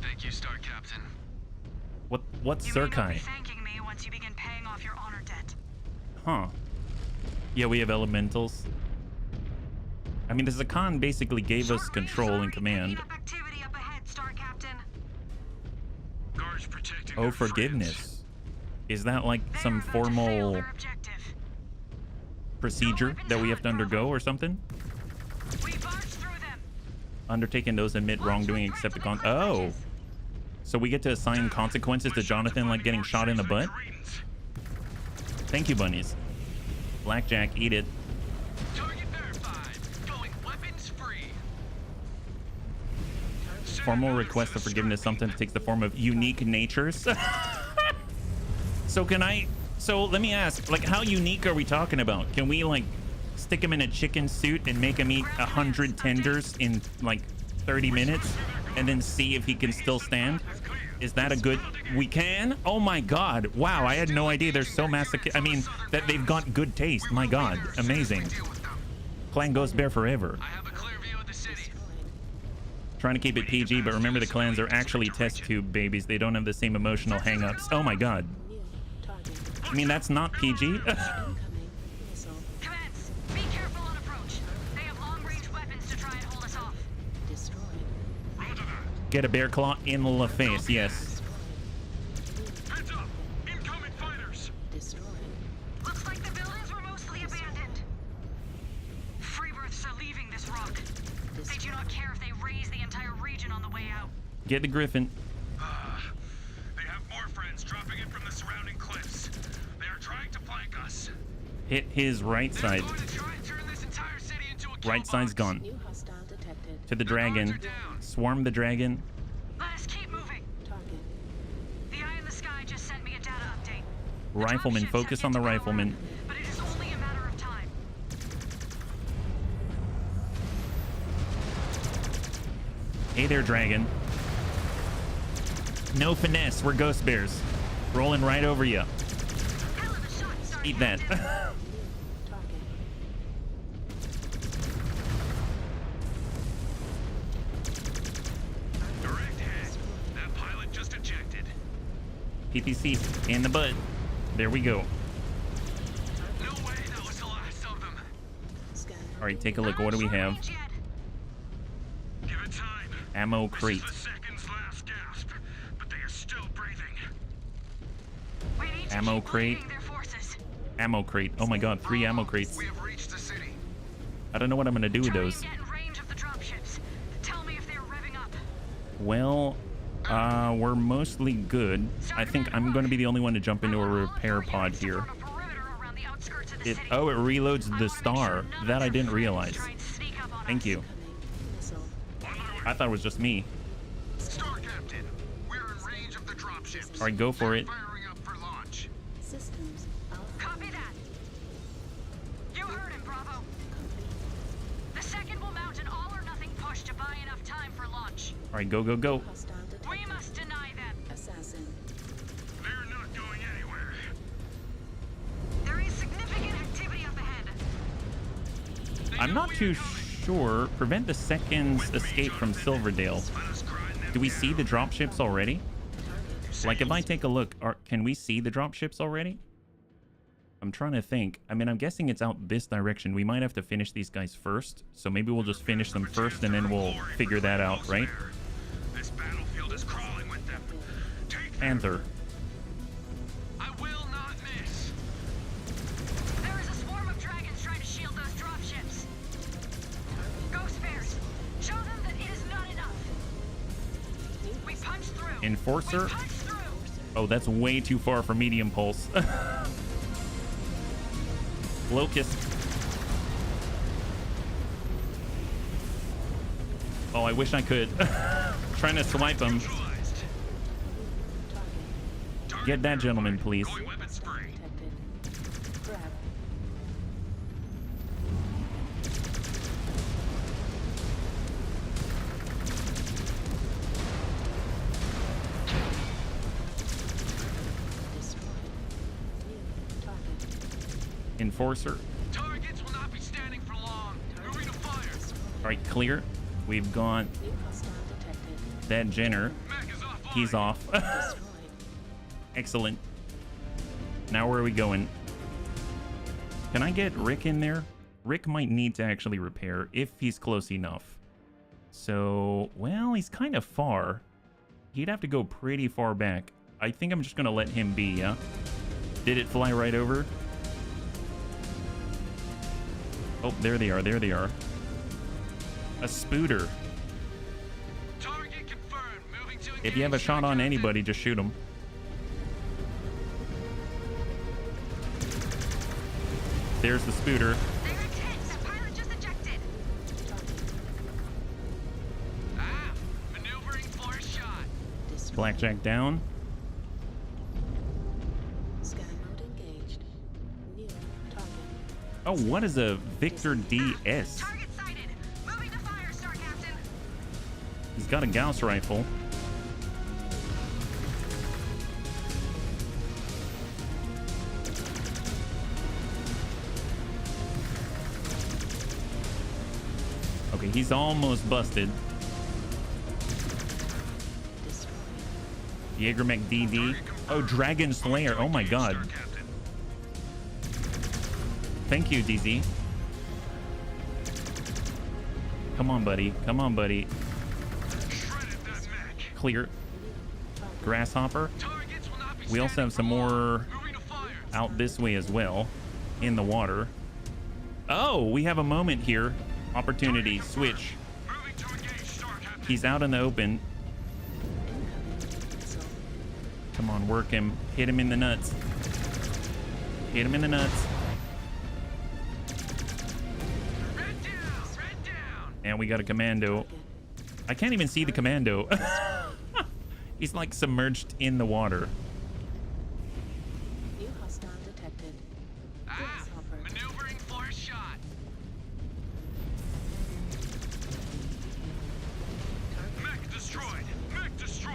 Speaker 6: Thank you, Star Captain.
Speaker 1: What's
Speaker 5: You may not be
Speaker 1: Surkai?
Speaker 5: thanking me once you begin paying off your honor debt.
Speaker 1: Huh. Yeah, we have elementals. I mean, the Zakan basically gave us control and command.
Speaker 5: Activity up ahead, Star Captain.
Speaker 6: Guards protecting
Speaker 1: Oh,
Speaker 6: their
Speaker 1: forgiveness.
Speaker 6: friends.
Speaker 1: Is that like some
Speaker 5: They're about to fail
Speaker 1: formal
Speaker 5: their objective.
Speaker 1: procedure that we have to undergo or something?
Speaker 5: We barged through them.
Speaker 1: Undertaking those admit wrongdoing except the con- Oh! So we get to assign consequences to Jonathan like getting shot in the butt? Thank you, bunnies. Blackjack, eat it.
Speaker 6: Target verified. Going weapons free.
Speaker 1: Formal request of forgiveness sometimes takes the form of unique natures. So let me ask, like, how unique are we talking about? Can we, like, stick him in a chicken suit and make him eat 100 tenders in, like, 30 minutes and then see if he can still stand? Is that a good... We can? Oh my god. Wow, I had no idea they're so masochistic. I mean, that they've got good taste. My god. Amazing. Clan Ghost Bear forever.
Speaker 6: I have a clear view of the city.
Speaker 1: Trying to keep it PG, but remember the clans are actually test tube babies. They don't have the same emotional hang-ups. Oh my god.
Speaker 7: New target.
Speaker 1: I mean, that's not PG.
Speaker 7: Incoming missile.
Speaker 5: Commands, be careful on approach. They have long-range weapons to try and hold us off.
Speaker 7: Destroyed.
Speaker 1: Get a bear claw in the face, yes.
Speaker 6: Heads up! Incoming fighters!
Speaker 7: Destroyed.
Speaker 5: Looks like the buildings were mostly abandoned. Freebirths are leaving this rock. They do not care if they raise the entire region on the way out.
Speaker 1: Get the griffin.
Speaker 6: They have more friends dropping in from the surrounding cliffs. They are trying to flank us.
Speaker 1: Hit his right side.
Speaker 6: Going to try and turn this entire city into a
Speaker 1: Right side's gone.
Speaker 7: New hostile detected.
Speaker 1: To the dragon. Swarm the dragon.
Speaker 5: Let us keep moving.
Speaker 7: Target.
Speaker 5: The Eye in the Sky just sent me a data update. The
Speaker 1: Rifleman.
Speaker 5: dropships
Speaker 1: Focus
Speaker 5: have
Speaker 1: on the
Speaker 5: yet to power
Speaker 1: rifleman.
Speaker 5: up, but it is only a matter of time.
Speaker 1: Hey there, dragon. No finesse. We're ghost bears. Rolling right over you.
Speaker 5: Hell of a shot, Star
Speaker 1: Eat that.
Speaker 5: Captain.
Speaker 7: Target.
Speaker 6: Direct hit. That pilot just ejected.
Speaker 1: PPC in the butt. There we go.
Speaker 6: No way that was the last of them.
Speaker 7: Scan.
Speaker 1: All right, take a look. What do we have?
Speaker 5: Range yet.
Speaker 6: Give it time.
Speaker 1: Ammo
Speaker 6: This
Speaker 1: crate.
Speaker 6: is the second's last gasp, but they are still breathing.
Speaker 5: We need to
Speaker 1: Ammo
Speaker 5: keep
Speaker 1: crate.
Speaker 5: limiting their forces.
Speaker 1: Ammo crate. Oh my god, 3 ammo crates.
Speaker 4: We have reached the city.
Speaker 1: I don't know what I'm gonna do with
Speaker 5: Try
Speaker 1: those.
Speaker 5: and get in range of the dropships. Tell me if they're revving up.
Speaker 1: Well, we're mostly good. I think I'm going to be the only one to jump into a repair pod here. Oh, it reloads the star. That I didn't realize. Thank you.
Speaker 7: Incoming missile.
Speaker 1: I thought it was just me.
Speaker 4: Star Captain, we're in range of the dropships.
Speaker 1: All right, go for it.
Speaker 4: Firing up for launch.
Speaker 7: Systems alpha.
Speaker 5: Copy that. You heard him, Bravo. The second will mount an all-or-nothing push to buy enough time for launch.
Speaker 1: All right, go, go, go.
Speaker 7: Hostile detected.
Speaker 5: We must deny them.
Speaker 7: Assassin.
Speaker 6: They're not going anywhere.
Speaker 5: There is significant activity up ahead.
Speaker 1: I'm not too sure. Prevent the second's escape from Silverdale. Do we see the dropships already? Like, if I take a look, can we see the dropships already? I'm trying to think. I mean, I'm guessing it's out this direction. We might have to finish these guys first. So maybe we'll just finish them first and then we'll figure that out, right?
Speaker 6: This battlefield is crawling with them. Take them.
Speaker 1: Panther.
Speaker 6: I will not miss.
Speaker 1: Enforcer. Oh, that's way too far for medium pulse. Locust. Oh, I wish I could. Trying to swipe him. Get that gentleman, please. Enforcer.
Speaker 6: Targets will not be standing for long. Moving to fire.
Speaker 1: All right, clear. We've got that Jenner. He's off. Excellent. Now where are we going? Can I get Rick in there? Rick might need to actually repair if he's close enough. So, well, he's kind of far. He'd have to go pretty far back. I think I'm just going to let him be, yeah? Did it fly right over? Oh, there they are. There they are. A Spooter.
Speaker 6: Target confirmed. Moving to
Speaker 1: If you have a shot on anybody, just shoot them. There's the Spooter.
Speaker 5: Pilot just ejected.
Speaker 6: Maneuvering for a shot.
Speaker 1: Blackjack down.
Speaker 7: Scan mode engaged. New target.
Speaker 1: Oh, what is a Victor DS?
Speaker 5: Target sighted. Moving to fire, Star Captain.
Speaker 1: He's got a Gauss rifle. Okay, he's almost busted. Jaegermech DD. Oh, Dragon Slayer. Oh my god. Thank you, DZ. Come on, buddy. Come on, buddy. Clear. Grasshopper. We also have some more out this way as well. In the water. Oh, we have a moment here. Opportunity. Switch. He's out in the open. Come on, work him. Hit him in the nuts. Hit him in the nuts. And we got a commando. I can't even see the commando. He's like submerged in the water.
Speaker 7: New hostile detected.
Speaker 6: Maneuvering for a shot. Mech destroyed. Mech destroyed.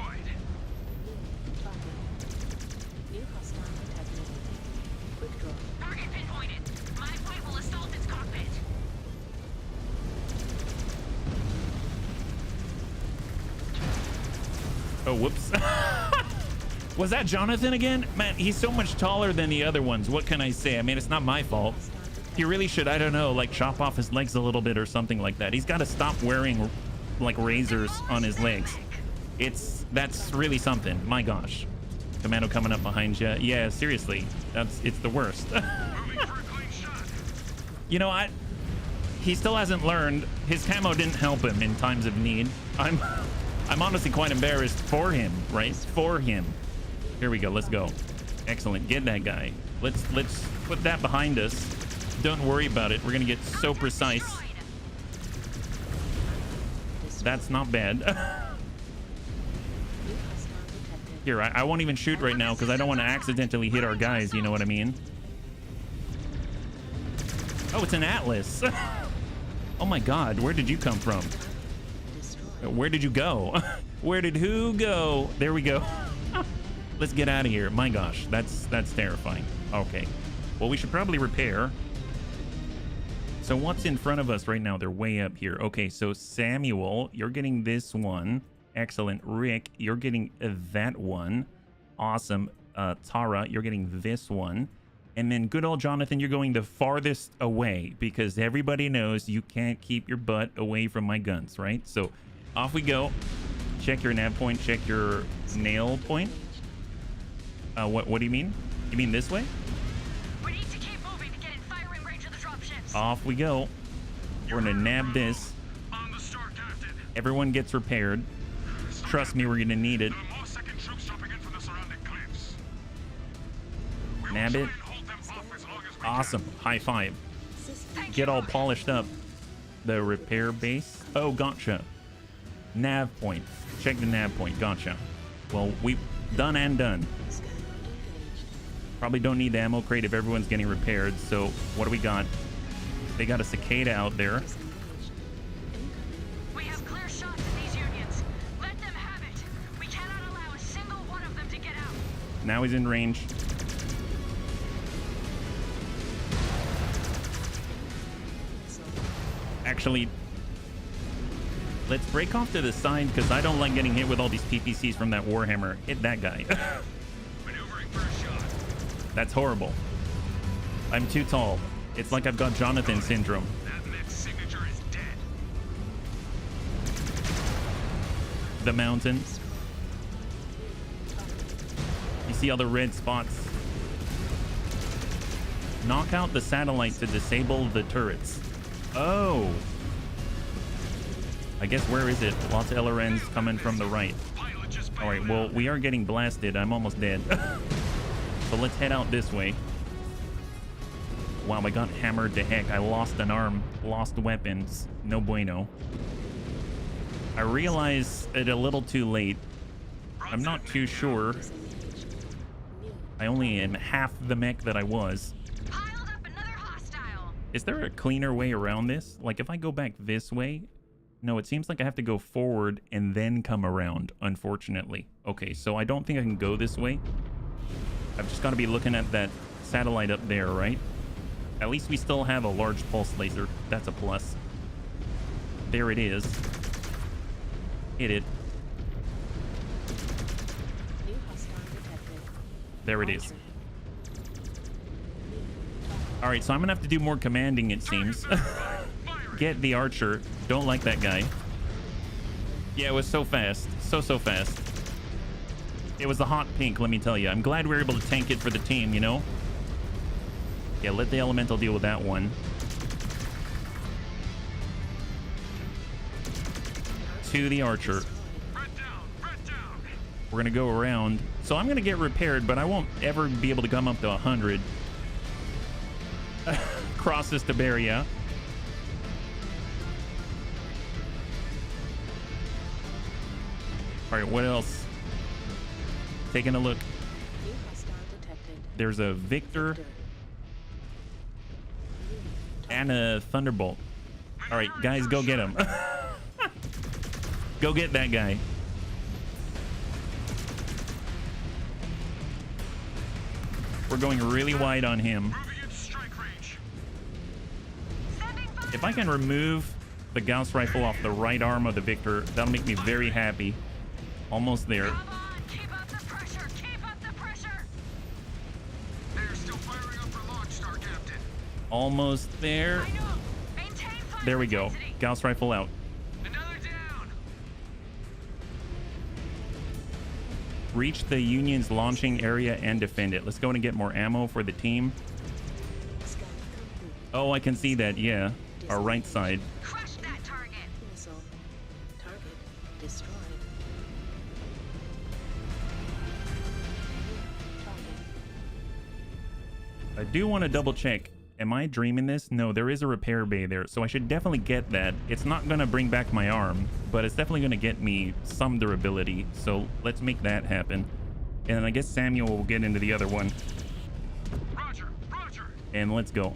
Speaker 7: New hostile detected. Quick draw.
Speaker 5: Target pinpointed. My flight will assault its cockpit.
Speaker 1: Oh, whoops. Was that Jonathan again? Man, he's so much taller than the other ones. What can I say? I mean, it's not my fault. He really should, I don't know, like chop off his legs a little bit or something like that. He's got to stop wearing like razors on his legs. That's really something. My gosh. Commando coming up behind you. Yeah, seriously. It's the worst. You know, he still hasn't learned. His camo didn't help him in times of need. I'm honestly quite embarrassed for him, right? For him. Here we go. Let's go. Excellent. Get that guy. Let's put that behind us. Don't worry about it. We're gonna get so precise. That's not bad. Here, I won't even shoot right now because I don't want to accidentally hit our guys. You know what I mean? Oh, it's an Atlas. Oh my God, where did you come from? Where did you go? Where did who go? There we go. Let's get out of here. My gosh, that's terrifying. Okay, well, we should probably repair. So what's in front of us right now? They're way up here. Okay, so Samuel, you're getting this one. Excellent. Rick, you're getting that one. Awesome. Tara, you're getting this one. And then good old Jonathan, you're going the farthest away because everybody knows you can't keep your butt away from my guns, right? So off we go. Check your nav point. Check your nail point. What do you mean? You mean this way?
Speaker 5: We need to keep moving to get in firing range of the dropships.
Speaker 1: Off we go. We're gonna nab this.
Speaker 6: On the Star Captain.
Speaker 1: Everyone gets repaired. Trust me, we're gonna need it.
Speaker 6: The Mossack
Speaker 1: Nab it. Awesome. High five. Get all polished up. The repair base. Oh, gotcha. Nav point. Check the nav point. Gotcha. Well, we've done and done. Probably don't need the ammo crate if everyone's getting repaired. So what do we got? They got a cicada out there.
Speaker 5: We have clear shots at these unions. Let them have it. We cannot allow a single one of them to get out.
Speaker 1: Now he's in range. Actually, let's break off to the side because I don't like getting hit with all these PPCs from that Warhammer. Hit that guy.
Speaker 6: Maneuvering for a shot.
Speaker 1: That's horrible. I'm too tall. It's like I've got Jonathan syndrome.
Speaker 6: That mech's signature is dead.
Speaker 1: The mountain. You see all the red spots. Knock out the satellite to disable the turrets. Oh. I guess where is it? Lots of LRNs coming from the right. All right, well, we are getting blasted. I'm almost dead. So let's head out this way. Wow, I got hammered to heck. I lost an arm, lost weapons. No bueno. I realized it a little too late. I'm not too sure. I only am half the mech that I was.
Speaker 5: Piled up another hostile.
Speaker 1: Is there a cleaner way around this? Like if I go back this way? No, it seems like I have to go forward and then come around, unfortunately. Okay, so I don't think I can go this way. I've just got to be looking at that satellite up there, right? At least we still have a large pulse laser. That's a plus. There it is. Hit it. There it is. All right, so I'm gonna have to do more commanding, it seems. Get the archer. Don't like that guy. Yeah, it was so fast. So fast. It was a hot pink, let me tell you. I'm glad we were able to tank it for the team, you know? Yeah, let the elemental deal with that one. To the archer. We're gonna go around. So I'm gonna get repaired, but I won't ever be able to come up to 100. Cross this to Beria. All right, what else? Taking a look. There's a Victor and a Thunderbolt. All right, guys, go get him. Go get that guy. We're going really wide on him. If I can remove the Gauss rifle off the right arm of the Victor, that'll make me very happy. Almost there.
Speaker 5: Come on, keep up the pressure. Keep up the pressure.
Speaker 6: They're still firing up for launch, Star Captain.
Speaker 1: Almost there.
Speaker 5: I know. Maintain fire
Speaker 1: There we go.
Speaker 5: intensity.
Speaker 1: Gauss rifle out.
Speaker 6: Another down.
Speaker 1: Reach the Union's launching area and defend it. Let's go and get more ammo for the team. Oh, I can see that. Yeah. Our right side.
Speaker 5: Crush that target.
Speaker 7: Missile. Target destroyed.
Speaker 1: I do want to double check. Am I dreaming this? No, there is a repair bay there, so I should definitely get that. It's not going to bring back my arm, but it's definitely going to get me some durability. So let's make that happen. And I guess Samuel will get into the other one.
Speaker 6: Roger, roger.
Speaker 1: And let's go.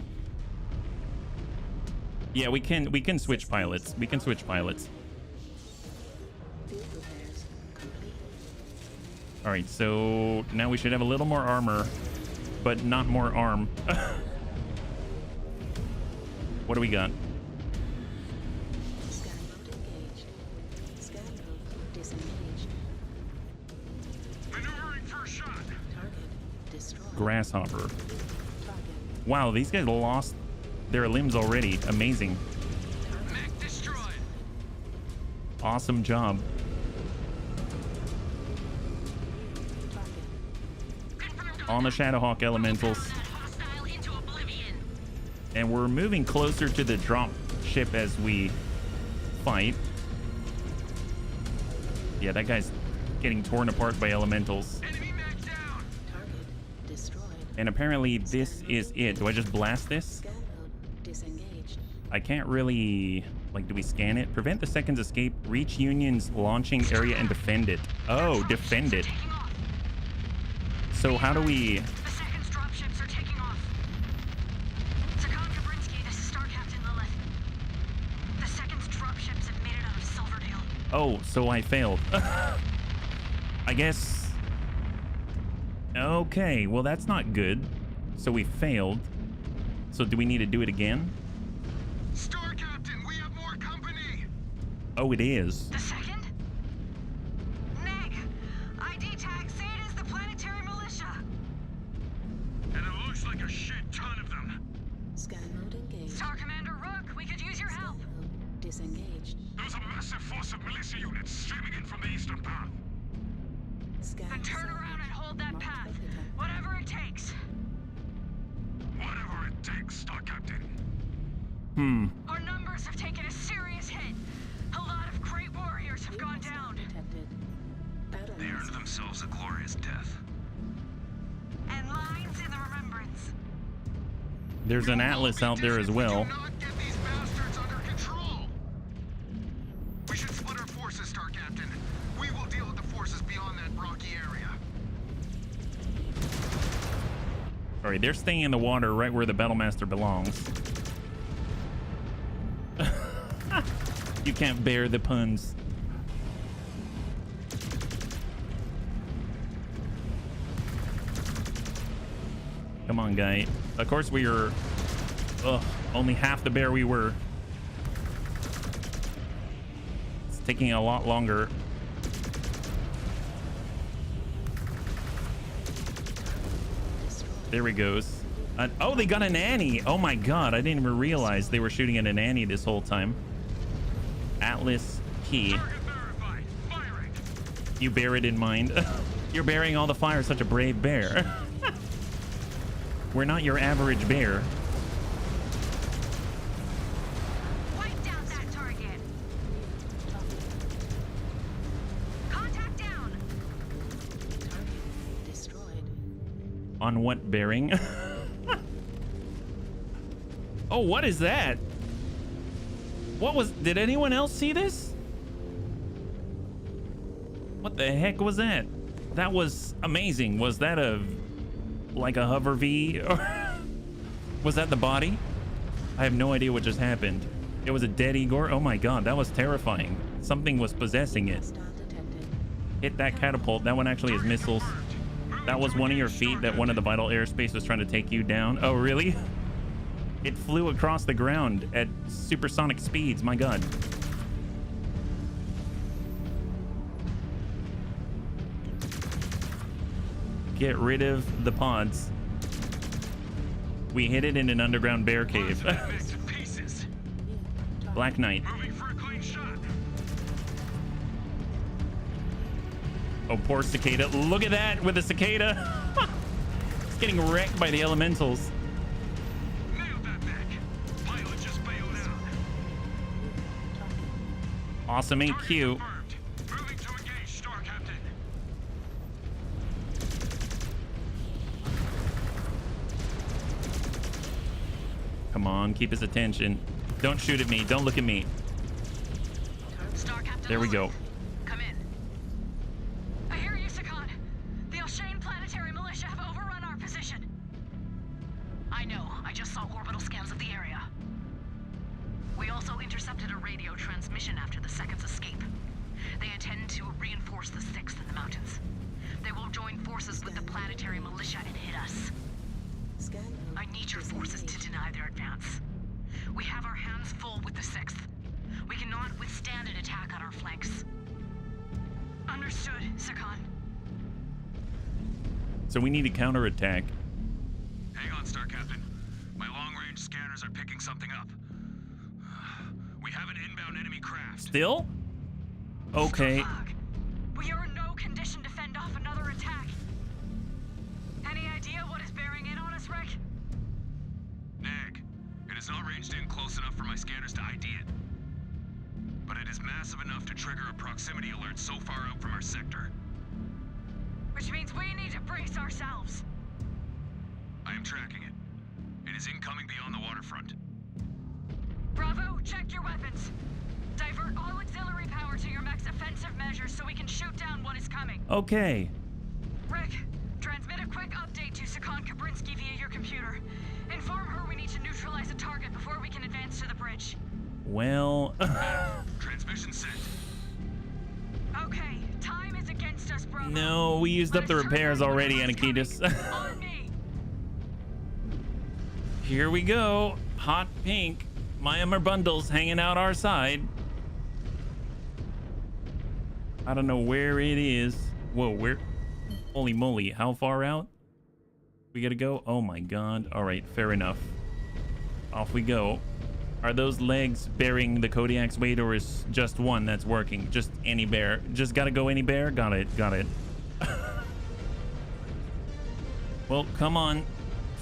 Speaker 1: Yeah, we can switch pilots. We can switch pilots.
Speaker 7: Field repairs complete.
Speaker 1: All right, so now we should have a little more armor, but not more arm. What do we got?
Speaker 7: Scan mode engaged. Scan mode disengaged.
Speaker 6: Maneuvering for a shot.
Speaker 7: Target destroyed.
Speaker 1: Grasshopper.
Speaker 7: Target
Speaker 1: Wow, these guys lost their limbs already. Amazing.
Speaker 6: Mech destroyed.
Speaker 1: Awesome job.
Speaker 7: target.
Speaker 1: On the Shadowhawk elementals.
Speaker 5: Hostile into oblivion.
Speaker 1: And we're moving closer to the drop ship as we fight. Yeah, that guy's getting torn apart by elementals.
Speaker 6: Enemy mech down.
Speaker 7: Target destroyed.
Speaker 1: And apparently this is it. Do I just blast this?
Speaker 7: Scan mode disengaged.
Speaker 1: I can't really... Like, do we scan it? Prevent the second's escape. Reach Union's launching area and defend it. Oh, defend it. So how do we...
Speaker 5: The second's dropships are taking off. Sakon Gabrinsky, this is Star Captain Lilith. The second's dropships have made it out of Silverdale.
Speaker 1: Oh, so I failed. I guess... Okay, well that's not good. So we failed. So do we need to do it again?
Speaker 6: Star Captain, we have more company!
Speaker 1: Oh, it is.
Speaker 5: The second? Neg, ID tag say it is the planetary militia.
Speaker 6: And it looks like a shit ton of them.
Speaker 7: Scan mode engaged.
Speaker 5: Star Commander Rook, we could use your help.
Speaker 7: Scan mode disengaged.
Speaker 6: There's a massive force of militia units streaming in from the eastern path.
Speaker 7: Scan.
Speaker 5: Then turn around and hold that path. Whatever it takes.
Speaker 6: Whatever it takes, Star Captain.
Speaker 5: Our numbers have taken a serious hit. A lot of great warriors have gone down.
Speaker 7: Detected. Battle
Speaker 6: They earned themselves a glorious death.
Speaker 5: And lines in the remembrance.
Speaker 1: There's an Atlas out there as well.
Speaker 6: Do not get these bastards under control. We should split our forces, Star Captain. We will deal with the forces beyond that rocky area.
Speaker 1: All right, they're staying in the water right where the Battlemaster belongs. You can't bear the puns. Come on, guy. Of course we are... Ugh, only half the bear we were. It's taking a lot longer. There he goes. Oh, they got an Annie. Oh my god, I didn't even realize they were shooting at an Annie this whole time. Atlas key. You bear it in mind. You're bearing all the fire, such a brave bear. We're not your average bear.
Speaker 5: Wipe down that target. Contact down.
Speaker 7: target destroyed.
Speaker 1: On what bearing? Oh, what is that? What was... Did anyone else see this? What the heck was that? That was amazing. Was that a... like a hover V? Or was that the body? I have no idea what just happened. It was a dead Igor. Oh my god, that was terrifying. Something was possessing it.
Speaker 7: Hostile detected.
Speaker 1: Hit that catapult. That one actually has missiles. That was one of your feet that one of the vital airspace was trying to take you down. Oh, really? It flew across the ground at supersonic speeds. My god. Get rid of the pods. We hit it in an underground bear cave. Black Knight. Oh, poor cicada. Look at that with the cicada. It's getting wrecked by the elementals. Awesome AQ. Come on, keep his attention. Don't shoot at me. Don't look at me. There we go.
Speaker 5: Come in. I hear you, Sakon. The Alshane planetary militia have overrun our position. I know. I just saw orbital scans of the area. We also intercepted a radio transmission after the second's escape. They intend to reinforce the 6th in the mountains. They will join forces with the planetary militia and hit us.
Speaker 7: Scan mode
Speaker 5: I need your forces to deny their advance. We have our hands full with the 6th. We cannot withstand an attack on our flanks. Understood, Sakon.
Speaker 1: So we need to counterattack.
Speaker 6: Hang on, Star Captain. My long-range scanners are picking something up. We have an inbound enemy craft.
Speaker 1: Still? Okay.
Speaker 5: Fuck. We are in no condition to fend off another attack. Any idea what is bearing in on us, Rick?
Speaker 6: Nag, it is not ranged in close enough for my scanners to ID it. But it is massive enough to trigger a proximity alert so far out from our sector.
Speaker 5: Which means we need to brace ourselves.
Speaker 6: I am tracking it. It is incoming beyond the waterfront.
Speaker 5: Bravo, check your weapons. Divert all auxiliary power to your mech's offensive measures so we can shoot down what is coming.
Speaker 1: Okay.
Speaker 5: Rick, transmit a quick update to Sakon Kabrinsky via your computer. Inform her we need to neutralize a target before we can advance to the bridge.
Speaker 1: Well...
Speaker 6: Transmission sent.
Speaker 5: Okay, time is against us, Bravo.
Speaker 1: No, we used up the repairs already, Anakitis.
Speaker 5: On me.
Speaker 1: Here we go. Hot pink. Myanmar bundles hanging out our side. I don't know where it is. Whoa, where? Holy moly, how far out? We gotta go? Oh my god. All right, fair enough. Off we go. Are those legs bearing the Kodiak's weight, or is just one that's working? Just any bear. Just gotta go any bear? Got it, got it. Well, come on.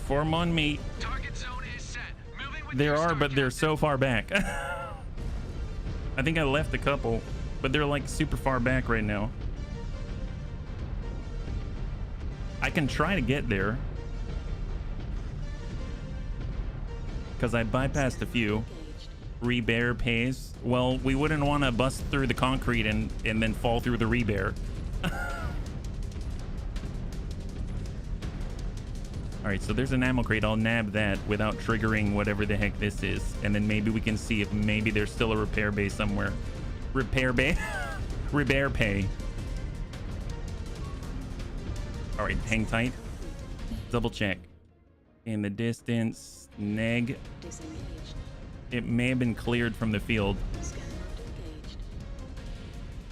Speaker 1: Form on me.
Speaker 6: Target zone is set. Moving with
Speaker 1: There
Speaker 6: your
Speaker 1: are,
Speaker 6: start,
Speaker 1: but they're
Speaker 6: Captain.
Speaker 1: so far back. I think I left a couple, but they're like super far back right now. I can try to get there, because I bypassed a few. Rebear pays. Well, we wouldn't want to bust through the concrete and then fall through the rebear. All right, so there's an ammo crate. I'll nab that without triggering whatever the heck this is, and then maybe we can see if maybe there's still a repair bay somewhere. Repair bay? Repair pay. All right, hang tight. Double check. In the distance, neg.
Speaker 7: Disengaged.
Speaker 1: It may have been cleared from the field.
Speaker 7: Scanner mode engaged.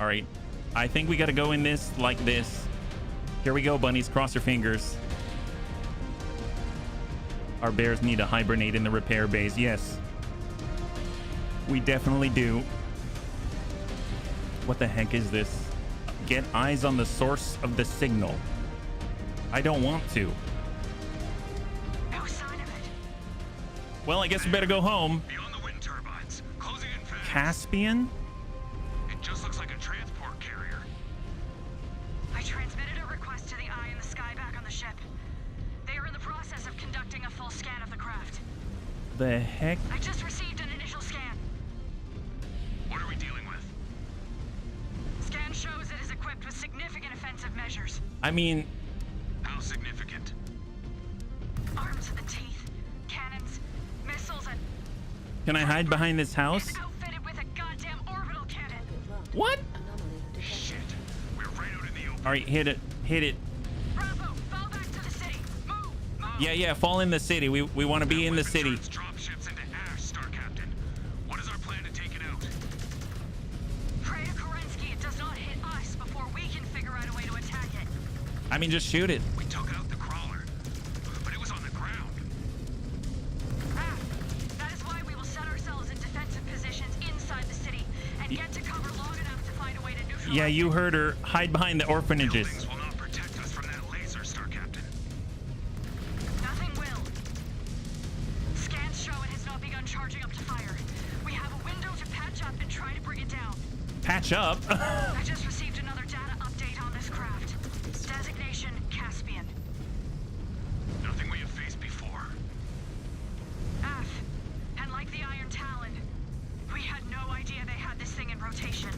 Speaker 1: All right, I think we got to go in this like this. Here we go, bunnies. Cross your fingers. Our bears need to hibernate in the repair bays. Yes, we definitely do. What the heck is this? Get eyes on the source of the signal. I don't want to.
Speaker 5: No sign of it.
Speaker 1: Well, I guess we better go home.
Speaker 6: Beyond the wind turbines. Closing in fast.
Speaker 1: Caspian?
Speaker 6: It just looks like a transport carrier.
Speaker 5: I transmitted a request to the Eye in the Sky back on the ship. They are in the process of conducting a full scan of the craft.
Speaker 1: The heck?
Speaker 5: I just received an initial scan.
Speaker 6: What are we dealing with?
Speaker 5: Scan shows it is equipped with significant offensive measures.
Speaker 1: I mean,
Speaker 6: How significant?
Speaker 5: Armed to the teeth, cannons, missiles, and
Speaker 1: can I hide behind this house?
Speaker 5: outfitted with a goddamn orbital cannon.
Speaker 7: Target locked.
Speaker 1: What?
Speaker 7: Anomaly detected.
Speaker 6: Shit. We're right out in the open.
Speaker 1: All right, hit it. Hit it.
Speaker 5: Bravo, fall back to the city. Move, move.
Speaker 1: Yeah, fall in the city. We want to be in the
Speaker 6: Weapon
Speaker 1: city.
Speaker 6: turrets drop ships into ash, Star Captain. What is our plan to take it out?
Speaker 5: Pray to Kerensky it does not hit us before we can figure out a way to attack it.
Speaker 1: I mean, just shoot it.
Speaker 6: We took out the crawler, but it was on the ground.
Speaker 5: Ah, that is why we will set ourselves in defensive positions inside the city and get to cover long enough to find a way to neutralize.
Speaker 1: Yeah, you heard her. Hide behind the orphanages.
Speaker 6: Buildings will not protect us from that laser, Star Captain.
Speaker 5: Nothing will. Scans show it has not begun charging up to fire. We have a window to patch up and try to bring it down.
Speaker 1: Patch up.
Speaker 5: I just received another data update on this craft. Designation Caspian.
Speaker 6: Nothing we have faced before.
Speaker 5: F. And like the Iron Talon, we had no idea they had this thing in rotation.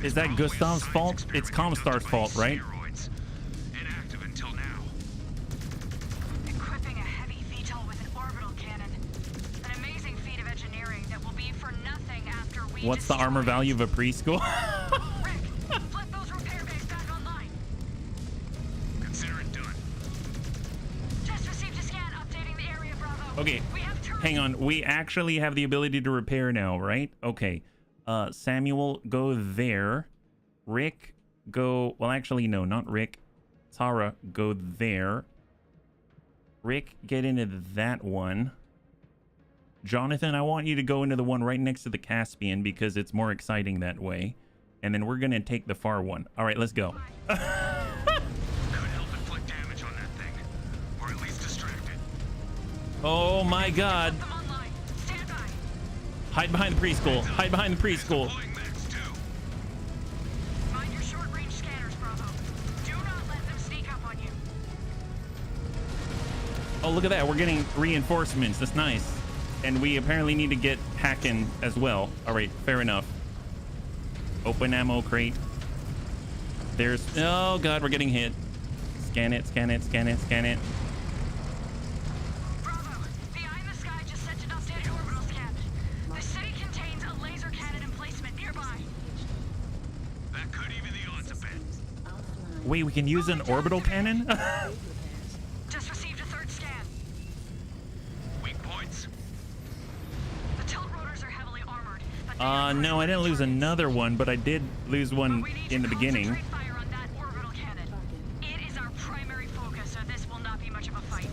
Speaker 1: Is that
Speaker 6: Probably a
Speaker 1: Gustav's
Speaker 6: science
Speaker 1: fault?
Speaker 6: experiment
Speaker 1: It's Comstar's
Speaker 6: conducted by
Speaker 1: fault, right?
Speaker 6: steroids. Inactive until now.
Speaker 5: Equipping a heavy VTOL with an orbital cannon. An amazing feat of engineering that will be for nothing after we
Speaker 1: What's the armor
Speaker 5: destroy it.
Speaker 1: value of a preschool?
Speaker 5: Rick, flip those repair bays back online.
Speaker 6: Consider it done.
Speaker 5: Just received a scan updating the area, Bravo.
Speaker 1: Okay,
Speaker 5: We have turrets.
Speaker 1: hang on. We actually have the ability to repair now, right? Okay. Samuel, go there. Rick, go... Well, actually, no, not Rick. Tara, go there. Rick, get into that one. Jonathan, I want you to go into the one right next to the Caspian because it's more exciting that way. And then we're going to take the far one. All right, let's go.
Speaker 6: Could help inflict damage on that thing. Or at least distract it.
Speaker 1: Oh, my God.
Speaker 5: Put them online. Stand by.
Speaker 1: Hide behind the preschool. Hide behind the preschool.
Speaker 6: Deploying mechs, too.
Speaker 5: Mind your short-range scanners, Bravo. Do not let them sneak up on you.
Speaker 1: Oh, look at that. We're getting reinforcements. That's nice. And we apparently need to get hacking as well. All right, fair enough. Open ammo crate. There's... Oh, God, we're getting hit. Scan it, scan it, scan it, scan it.
Speaker 5: Bravo, the Eye in the Sky just sent an updated orbital scan. The city contains a laser cannon emplacement nearby.
Speaker 6: That could even the odds a bit.
Speaker 1: Wait, we can use an orbital cannon?
Speaker 5: Just received a third scan.
Speaker 6: Weak points?
Speaker 5: The tilt rotors are heavily armored, but
Speaker 1: No, I didn't lose another one, but I did lose one in the beginning.
Speaker 5: fire on that orbital cannon. It is our primary focus, so this will not be much of a fight.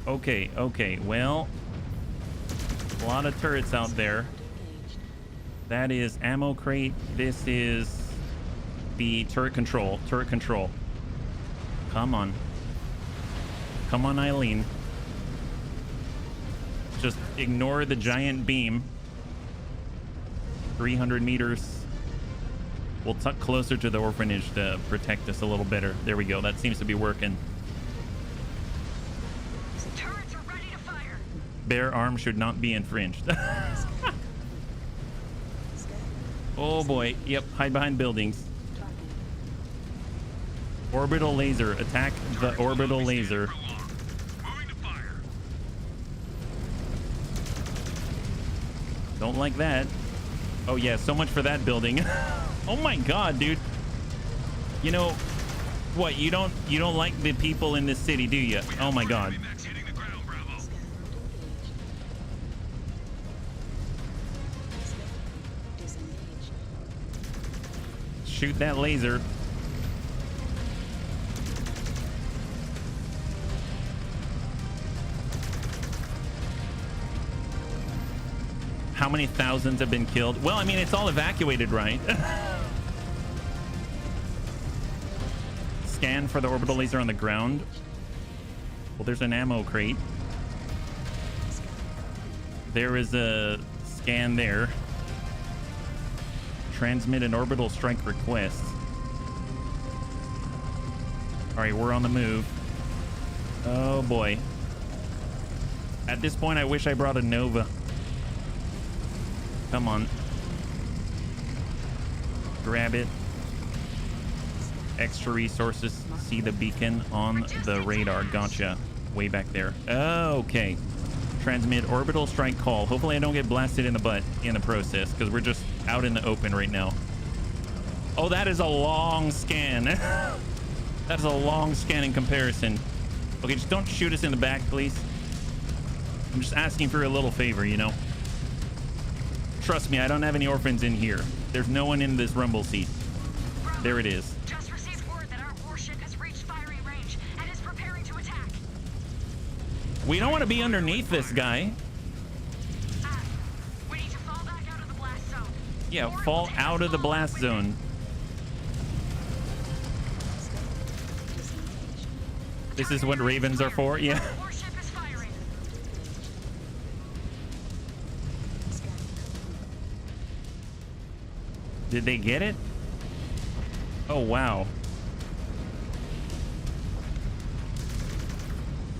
Speaker 1: Okay, okay, well, a lot of turrets out there. That is ammo crate. This is the turret control. Turret control. Come on. Come on, Eileen. Just ignore the giant beam. 300 meters. We'll tuck closer to the orphanage to protect us a little better. There we go. That seems to be working.
Speaker 5: Turrets are ready to fire.
Speaker 1: Bare arm should not be infringed. Oh boy. Yep. Hide behind buildings. Orbital laser. Attack the orbital laser.
Speaker 6: Moving to fire.
Speaker 1: Don't like that. Oh yeah, so much for that building. Oh my God, dude. You know what? You don't like the people in this city, do you? Oh my God.
Speaker 6: Omnimechs hitting the ground, Bravo.
Speaker 1: Shoot that laser. How many thousands have been killed? Well, I mean, it's all evacuated, right? Scan for the orbital laser on the ground. Well, there's an ammo crate. There is a scan there. Transmit an orbital strike request. All right, we're on the move. Oh boy. At this point, I wish I brought a Nova. Come on. Grab it. Extra resources. See the beacon on the radar. Gotcha. Way back there. Okay. Transmit orbital strike call. Hopefully I don't get blasted in the butt in the process, because we're just out in the open right now. Oh, that is a long scan. That is a long scan in comparison. Okay, just don't shoot us in the back, please. I'm just asking for a little favor, you know? Trust me, I don't have any orphans in here. There's no one in this rumble seat. There it is.
Speaker 5: Just received word that our warship has reached firing range and is preparing to attack.
Speaker 1: We don't want to be underneath this guy.
Speaker 5: We need to fall back out of the blast zone.
Speaker 1: Yeah, fall out of the blast zone. This is what ravens are for? Yeah.
Speaker 5: Warship is firing.
Speaker 1: Did they get it? Oh, wow.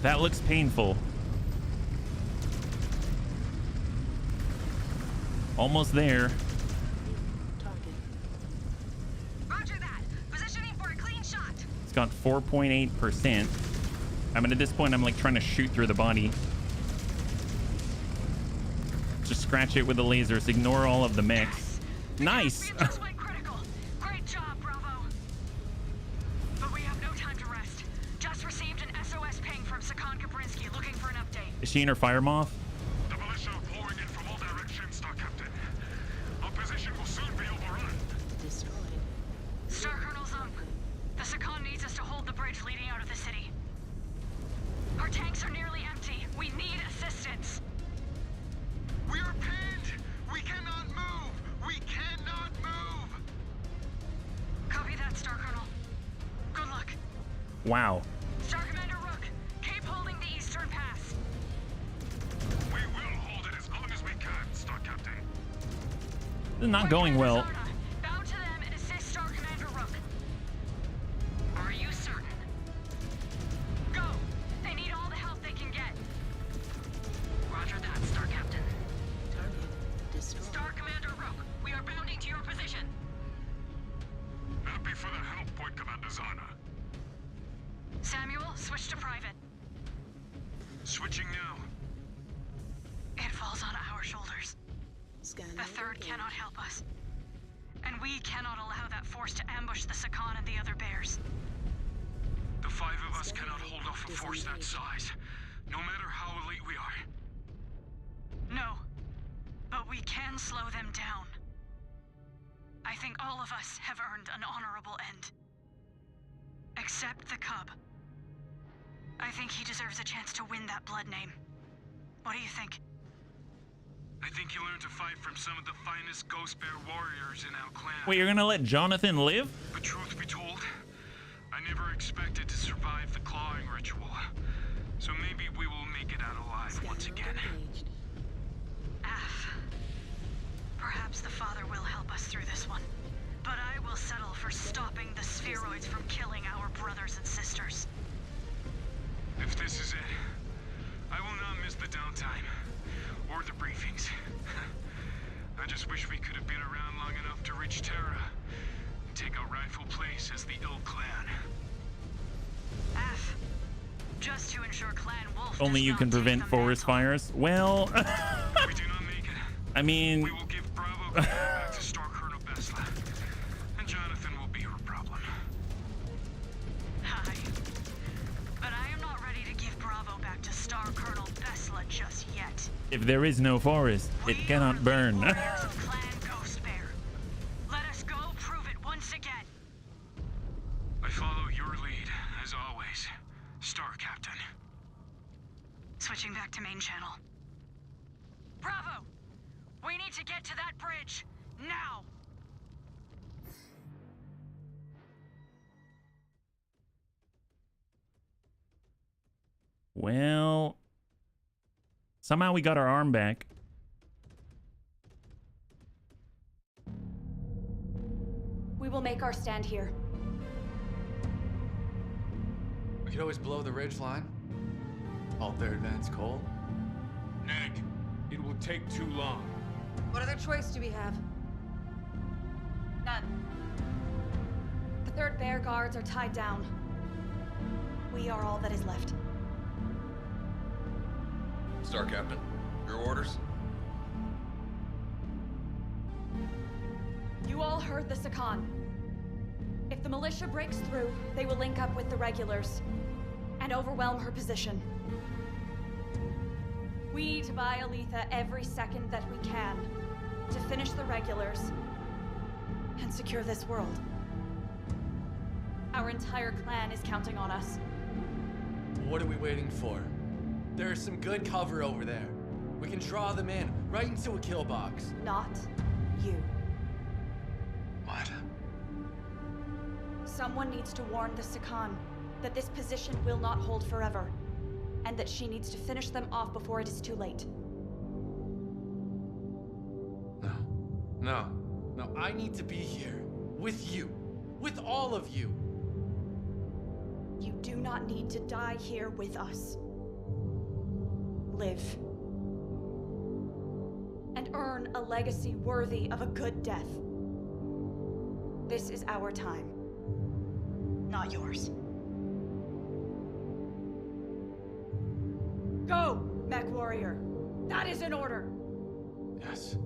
Speaker 1: That looks painful. Almost there.
Speaker 5: Roger that. Positioning for a clean shot.
Speaker 1: It's got 4.8%. I mean, at this point, I'm like trying to shoot through the body. Just scratch it with the lasers. Ignore all of the mechs. Nice.
Speaker 5: We just went critical. Great job, Bravo. But we have no time to rest. Just received an SOS ping from Sakan Kabrinsky looking for an update.
Speaker 1: Is she in her fire moth?
Speaker 6: The militia are pouring in from all directions, Star Captain. Our position will soon be overrun.
Speaker 5: Star Colonel's up. The Sakan needs us to hold the bridge leading out of the city. Our tanks are nearly empty. We need assistance.
Speaker 4: We are pinned! We cannot move! We cannot move!
Speaker 5: Copy that, Star Colonel. Good luck.
Speaker 1: Wow.
Speaker 5: Star Commander Rook, keep holding the eastern pass.
Speaker 6: We will hold it as long as we can, Star Captain.
Speaker 1: This is not going well.
Speaker 5: Bow to them and assist Star Commander Rook. Are you certain? Go. to private.
Speaker 6: Switching now.
Speaker 5: It falls on our shoulders.
Speaker 7: Scan
Speaker 5: The third cannot help us. And we cannot allow that force to ambush the Sakan and the other bears.
Speaker 6: The five of us cannot hold off a force that size, no matter how elite we are.
Speaker 5: No, but we can slow them down. I think all of us have earned an honorable end. Except the cub. I think he deserves a chance to win that blood name. What do you think?
Speaker 6: I think you learned to fight from some of the finest Ghost Bear warriors in our clan.
Speaker 1: Wait, you're gonna let Jonathan live?
Speaker 6: But truth be told, I never expected to survive the clawing ritual. So maybe we will make it out alive once again.
Speaker 5: Af. Perhaps the Father will help us through this one. But I will settle for stopping the spheroids from killing our brothers and sisters.
Speaker 6: If this is it, I will not miss the downtime. Or the briefings. I just wish we could have been around long enough to reach Terra and take our rightful place as the Ill Clan.
Speaker 5: Af. Just to ensure Clan Wolf
Speaker 1: Only
Speaker 5: does
Speaker 1: you
Speaker 5: not
Speaker 1: can
Speaker 5: take
Speaker 1: prevent
Speaker 5: the
Speaker 1: forest
Speaker 5: mantle.
Speaker 1: fires. Well,
Speaker 6: If we do not make it,
Speaker 1: I mean,
Speaker 6: we will give Bravo back to Star Colonel Besla. And Jonathan will be her problem.
Speaker 5: Hi. But I am not ready to give Bravo back to Star Colonel Besla just yet.
Speaker 1: if there is no forest, it
Speaker 5: We
Speaker 1: cannot
Speaker 5: are
Speaker 1: burn.
Speaker 5: the warriors of Clan Ghost Bear. Let us go prove it once again.
Speaker 6: I follow your lead, as always, Star Captain.
Speaker 5: Switching back to main channel. Bravo! We need to get to that bridge, now!
Speaker 1: Well, somehow we got our arm back.
Speaker 3: We will make our stand here.
Speaker 11: We could always blow the ridge line. Alter advanced coal.
Speaker 10: Neg, it will take too long.
Speaker 8: What other choice do we have?
Speaker 3: None. The third bear guards are tied down. We are all that is left.
Speaker 12: Star Captain, your orders?
Speaker 3: You all heard the Sakan. If the militia breaks through, they will link up with the regulars and overwhelm her position. We need to buy Aletha every second that we can to finish the regulars and secure this world. Our entire clan is counting on us.
Speaker 11: What are we waiting for? There's some good cover over there. We can draw them in, right into a kill box.
Speaker 3: Not you.
Speaker 12: What?
Speaker 3: Someone needs to warn the Sakan that this position will not hold forever, and that she needs to finish them off before it is too late.
Speaker 11: No, I need to be here. With you. With all of you.
Speaker 3: You do not need to die here with us. Live. And earn a legacy worthy of a good death. This is our time. Not yours. Go, Mechwarrior. That is an order.
Speaker 11: Yes.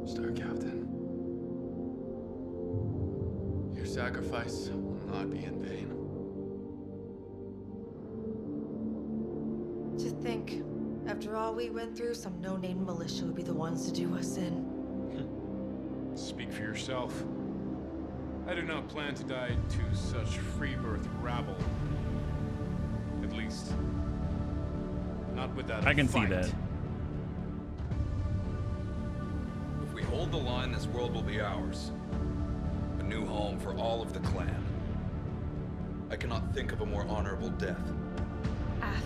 Speaker 11: Star Captain. Your sacrifice will not be in vain.
Speaker 8: To think, after all we went through, some no-name militia would be the ones to do us in.
Speaker 10: Speak for yourself. I do not plan to die to such freebirth rabble. At least, not without a
Speaker 1: I can see
Speaker 10: fight.
Speaker 1: that.
Speaker 12: If we hold the line, this world will be ours. A new home for all of the clan. I cannot think of a more honorable death.
Speaker 3: Af.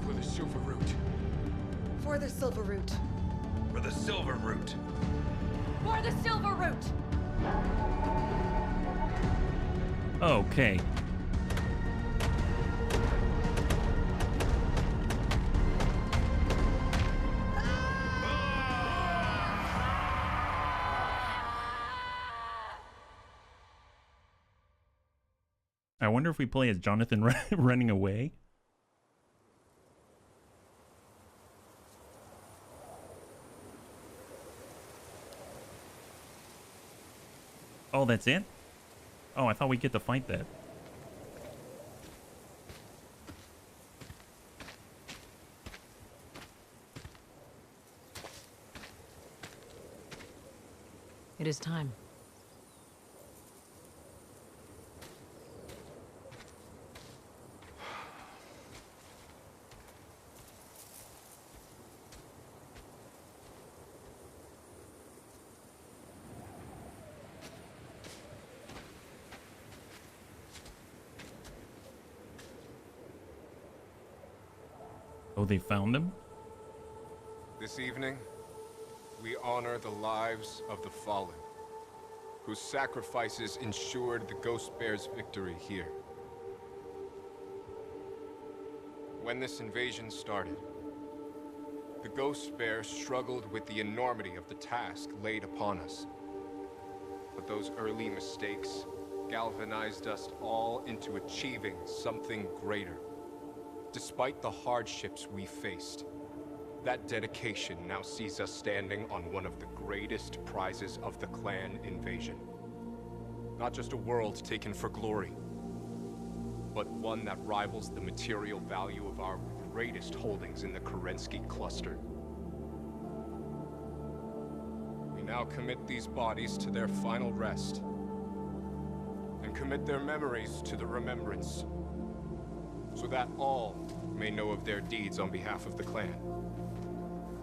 Speaker 10: For the Silver Root.
Speaker 8: For the Silver Root.
Speaker 12: For the Silver Root.
Speaker 3: For the Silver Root!
Speaker 1: Okay. I wonder if we play as Jonathan running away. Oh, that's it? Oh, I thought we'd get to fight that.
Speaker 13: It is time.
Speaker 1: Oh, they found him?
Speaker 10: This evening, we honor the lives of the fallen, whose sacrifices ensured the Ghost Bear's victory here. When this invasion started, the Ghost Bear struggled with the enormity of the task laid upon us. But those early mistakes galvanized us all into achieving something greater. Despite the hardships we faced, that dedication now sees us standing on one of the greatest prizes of the clan invasion. Not just a world taken for glory, but one that rivals the material value of our greatest holdings in the Kerensky cluster. We now commit these bodies to their final rest, and commit their memories to the remembrance, so that all may know of their deeds on behalf of the clan.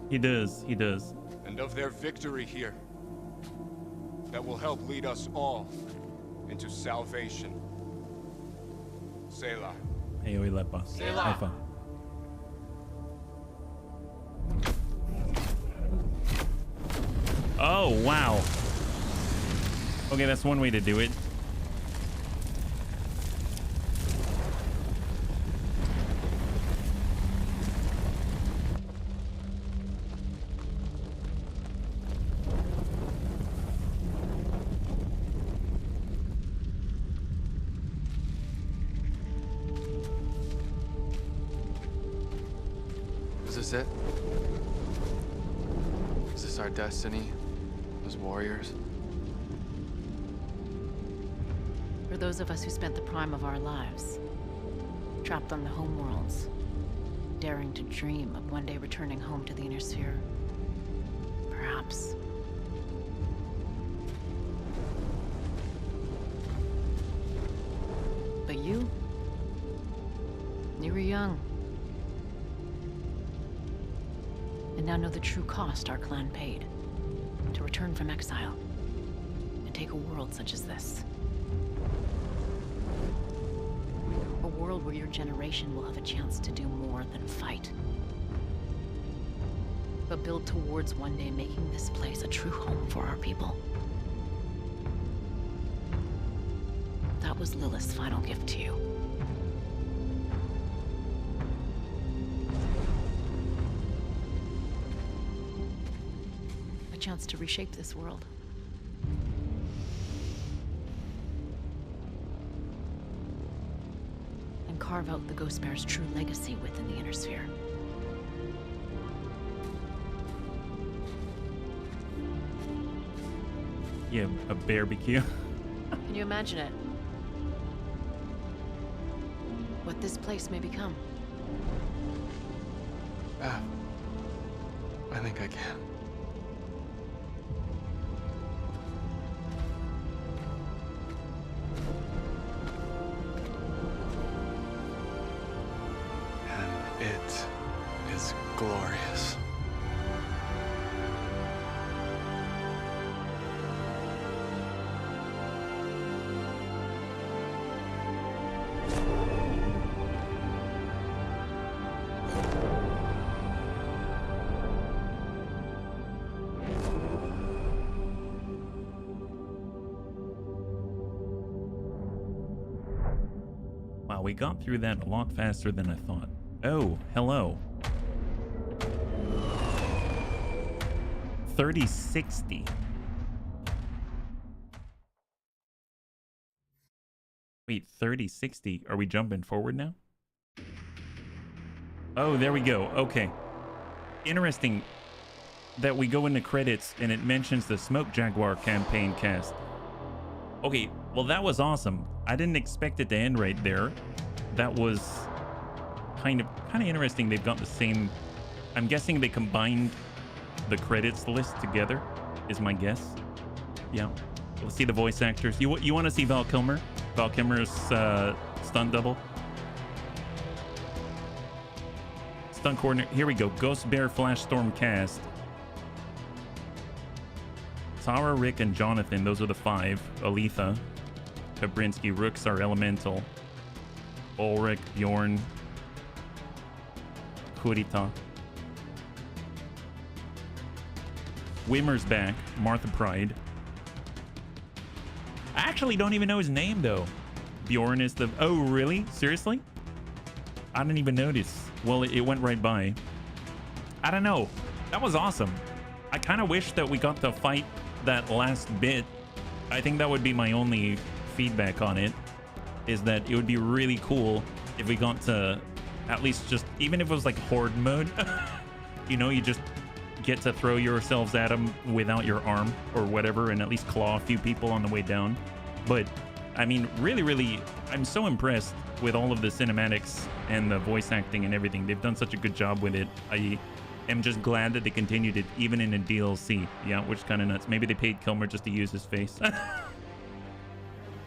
Speaker 1: He does, he does.
Speaker 10: And of their victory here, that will help lead us all into salvation. Selah.
Speaker 1: Hey, Lepa.
Speaker 10: Selah.
Speaker 1: Oh, wow. Okay, that's one way to do it.
Speaker 11: Is this it? Is this our destiny? As warriors?
Speaker 13: For those of us who spent the prime of our lives, trapped on the homeworlds, daring to dream of one day returning home to the Inner Sphere. Perhaps. But you were young. And now know the true cost our clan paid to return from exile and take a world such as this. A world where your generation will have a chance to do more than fight, but build towards one day making this place a true home for our people. That was Lilith's final gift to you. A chance to reshape this world. And carve out the Ghost Bear's true legacy within the Inner Sphere.
Speaker 1: Yeah, a barbecue.
Speaker 13: Can you imagine it? What this place may become.
Speaker 11: Yeah. I think I can. And it is glorious.
Speaker 1: Wow, we got through that a lot faster than I thought. Oh, hello. 3060. Wait, 30, 60. Are we jumping forward now? Oh, there we go. Okay. Interesting that we go into credits and it mentions the Smoke Jaguar campaign cast. Okay, well that was awesome. I didn't expect it to end right there. That was kind of interesting. They've got the same. I'm guessing they combined the credits list together, is my guess. Yeah. Let's see the voice actors. You want to see Val Kilmer? Val Kilmer's stunt double. Stunt coordinator. Here we go. Ghost Bear Flash Storm cast. Tara, Rick, and Jonathan. Those are the 5. Aletha, Kabrinsky, Rooks are Elemental. Ulrich, Bjorn, Kurita. Wimmer's back. Martha Pride. I actually don't even know his name, though. Bjorn is the... Oh, really? Seriously? I didn't even notice. Well, it went right by. I don't know. That was awesome. I kind of wish that we got to fight that last bit. I think that would be my only feedback on it, is that it would be really cool if we got to at least just... Even if it was like horde mode. You know, you just get to throw yourselves at them without your arm or whatever, and at least claw a few people on the way down. But I mean, really, I'm so impressed with all of the cinematics and the voice acting and everything. They've done such a good job with it. I am just glad that they continued it even in a DLC. Yeah, which is kind of nuts. Maybe they paid Kilmer just to use his face.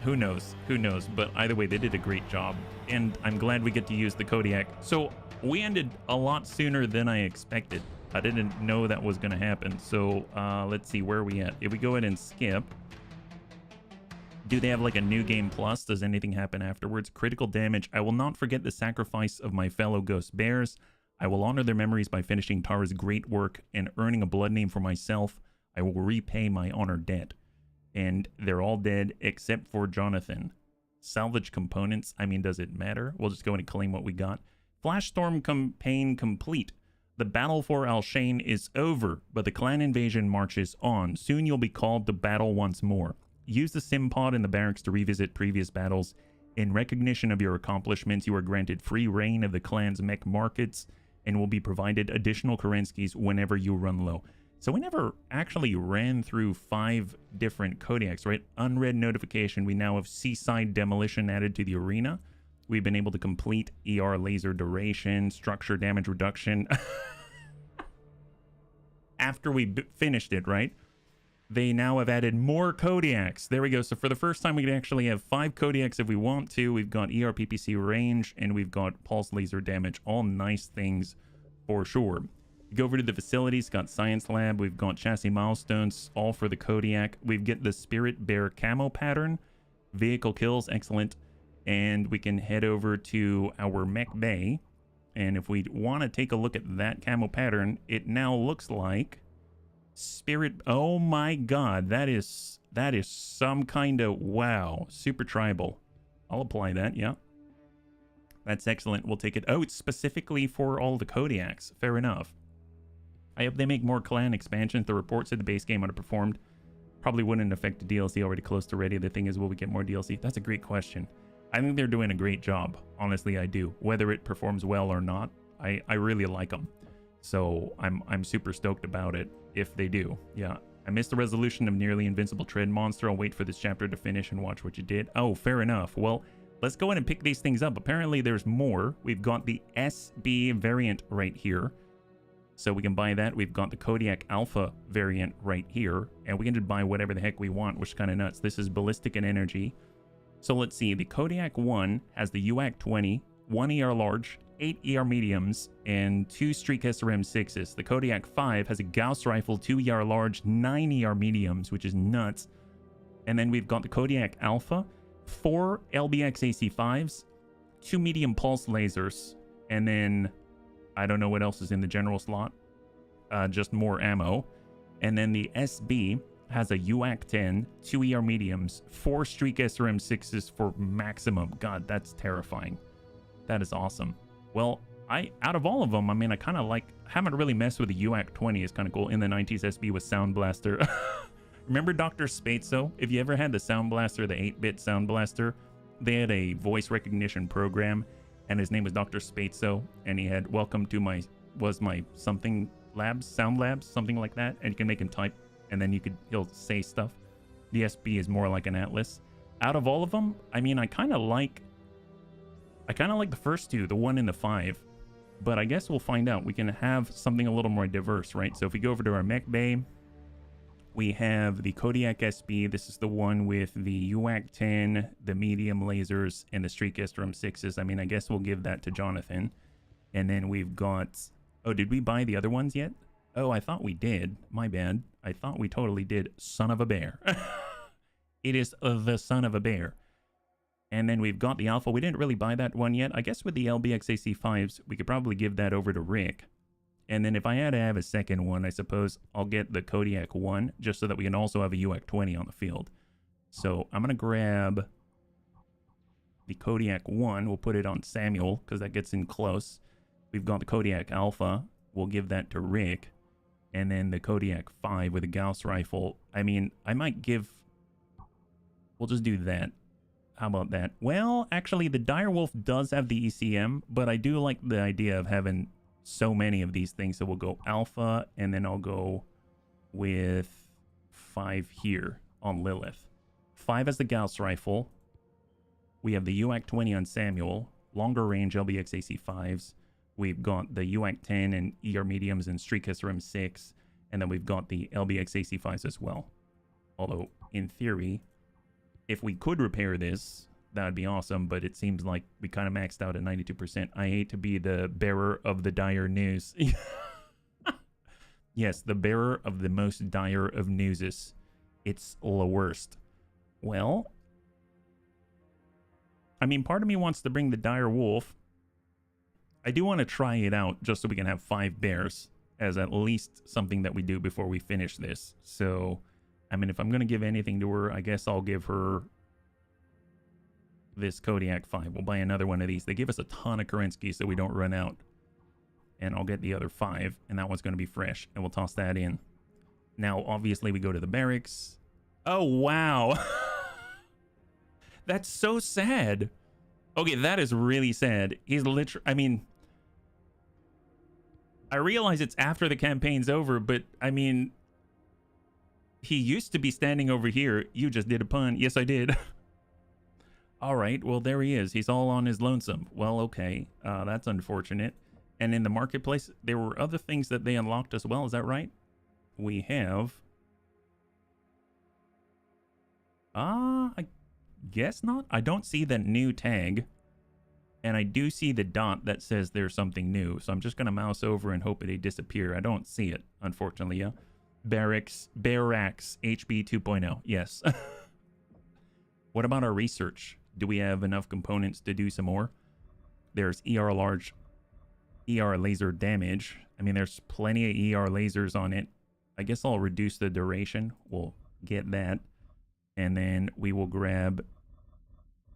Speaker 1: Who knows? Who knows? But either way, they did a great job, and I'm glad we get to use the Kodiak. So we ended a lot sooner than I expected. I didn't know that was going to happen. So let's see, where are we at? If we go ahead and skip, do they have like a new game plus? Does anything happen afterwards? Critical damage. I will not forget the sacrifice of my fellow Ghost Bears. I will honor their memories by finishing Tara's great work and earning a blood name for myself. I will repay my honor debt. And they're all dead except for Jonathan. Salvage components. I mean, does it matter? We'll just go in and claim what we got. Flash Storm campaign complete. The battle for Alshane is over, but the clan invasion marches on. Soon you'll be called to battle once more. Use the sim pod in the barracks to revisit previous battles. In recognition of your accomplishments, you are granted free reign of the clan's mech markets and will be provided additional Kerenskys whenever you run low. So we never actually ran through 5 different Kodiaks, right? Unread notification. We now have Seaside Demolition added to the arena. We've been able to complete ER laser duration, structure damage reduction. After we finished it, right? They now have added more Kodiaks. There we go. So for the first time, we can actually have 5 Kodiaks if we want to. We've got ER PPC range, and we've got pulse laser damage. All nice things for sure. Go over to the facilities, got Science Lab, we've got Chassis Milestones, all for the Kodiak. We've got the Spirit Bear camo pattern, vehicle kills, excellent. And we can head over to our mech bay. And if we want to take a look at that camo pattern, it now looks like Spirit. Oh my God, that is some kind of, wow, super tribal. I'll apply that, yeah. That's excellent. We'll take it. Oh, it's specifically for all the Kodiaks. Fair enough. I hope they make more clan expansions. The reports of the base game underperformed. Probably wouldn't affect the DLC already close to ready. The thing is, will we get more DLC? That's a great question. I think they're doing a great job. Honestly, I do. Whether it performs well or not, I really like them. So I'm super stoked about it if they do. Yeah. I missed the resolution of Nearly Invincible Tread Monster. I'll wait for this chapter to finish and watch what you did. Oh, fair enough. Well, let's go ahead and pick these things up. Apparently there's more. We've got the SB variant right here. So we can buy that. We've got the Kodiak Alpha variant right here. And we can just buy whatever the heck we want, which is kind of nuts. This is Ballistic and Energy. So let's see. The Kodiak 1 has the UAC 20, 1 ER large, 8 ER mediums, and 2 Streak SRM 6s. The Kodiak 5 has a Gauss rifle, 2 ER large, 9 ER mediums, which is nuts. And then we've got the Kodiak Alpha, 4 LBX AC5s, 2 medium pulse lasers, and then I don't know what else is in the general slot. Just more ammo. And then the SB has a UAC 10, 2 ER mediums, 4 Streak SRM 6s for maximum. God, that's terrifying. That is awesome. Well, out of all of them, I mean, I kind of haven't really messed with the UAC 20. It's kind of cool. In the 90s, SB was Sound Blaster. Remember Dr. Spatzo? If you ever had the Sound Blaster, the 8-bit Sound Blaster, they had a voice recognition program, and his name was Dr. Spatzo, and he had welcome to my something labs, sound labs, something like that, and you can make him type, and then he'll say stuff. The SB is more like an Atlas. Out of all of them, I mean, I kind of like the first two, the 1 and the 5, but I guess we'll find out. We can have something a little more diverse, right? So if we go over to our mech bay, we have the Kodiak SB. This is the one with the UAC 10, the medium lasers, and the Streetcaster M6s. I mean, I guess we'll give that to Jonathan. And then we've got... Oh, did we buy the other ones yet? Oh, I thought we did. My bad. I thought we totally did. Son of a bear. It is the son of a bear. And then we've got the Alpha. We didn't really buy that one yet. I guess with the LBX AC5s, we could probably give that over to Rick. And then if I had to have a second one, I suppose I'll get the Kodiak 1, just so that we can also have a UAC 20 on the field. So I'm going to grab the Kodiak 1. We'll put it on Samuel, because that gets in close. We've got the Kodiak Alpha. We'll give that to Rick. And then the Kodiak 5 with a Gauss rifle. I mean, I might give... We'll just do that. How about that? Well, actually, the Direwolf does have the ECM, but I do like the idea of having so many of these things. So we'll go Alpha, and then I'll go with 5 here on Lilith. 5 as the Gauss rifle. We have the UAC 20 on Samuel. Longer range LBX AC5s. We've got the UAC 10 and ER mediums and Streetcaster M6. And then we've got the LBX AC5s as well. Although, in theory, if we could repair this, that would be awesome, but it seems like we kind of maxed out at 92%. I hate to be the bearer of the dire news. Yes, the bearer of the most dire of newses. It's the worst. Well, I mean, part of me wants to bring the dire wolf. I do want to try it out just so we can have 5 bears as at least something that we do before we finish this. So, I mean, if I'm going to give anything to her, I guess I'll give her this Kodiak 5. We'll buy another one of these. They give us a ton of Kerensky so we don't run out. And I'll get the other 5, and that one's going to be fresh, and we'll toss that in. Now, obviously, we go to the barracks. Oh, wow. That's so sad. Okay, that is really sad. He's literally... I mean... I realize it's after the campaign's over, but, I mean... He used to be standing over here. You just did a pun. Yes, I did. All right, well, there he is. He's all on his lonesome. Well, okay. That's unfortunate. And in the marketplace, there were other things that they unlocked as well. Is that right? We have... I guess not. I don't see that new tag. And I do see the dot that says there's something new. So I'm just going to mouse over and hope they disappear. I don't see it, unfortunately. Yeah. Barracks HB 2.0. Yes. What about our research? Do we have enough components to do some more? There's ER large, ER laser damage. I mean, there's plenty of ER lasers on it. I guess I'll reduce the duration. We'll get that. And then we will grab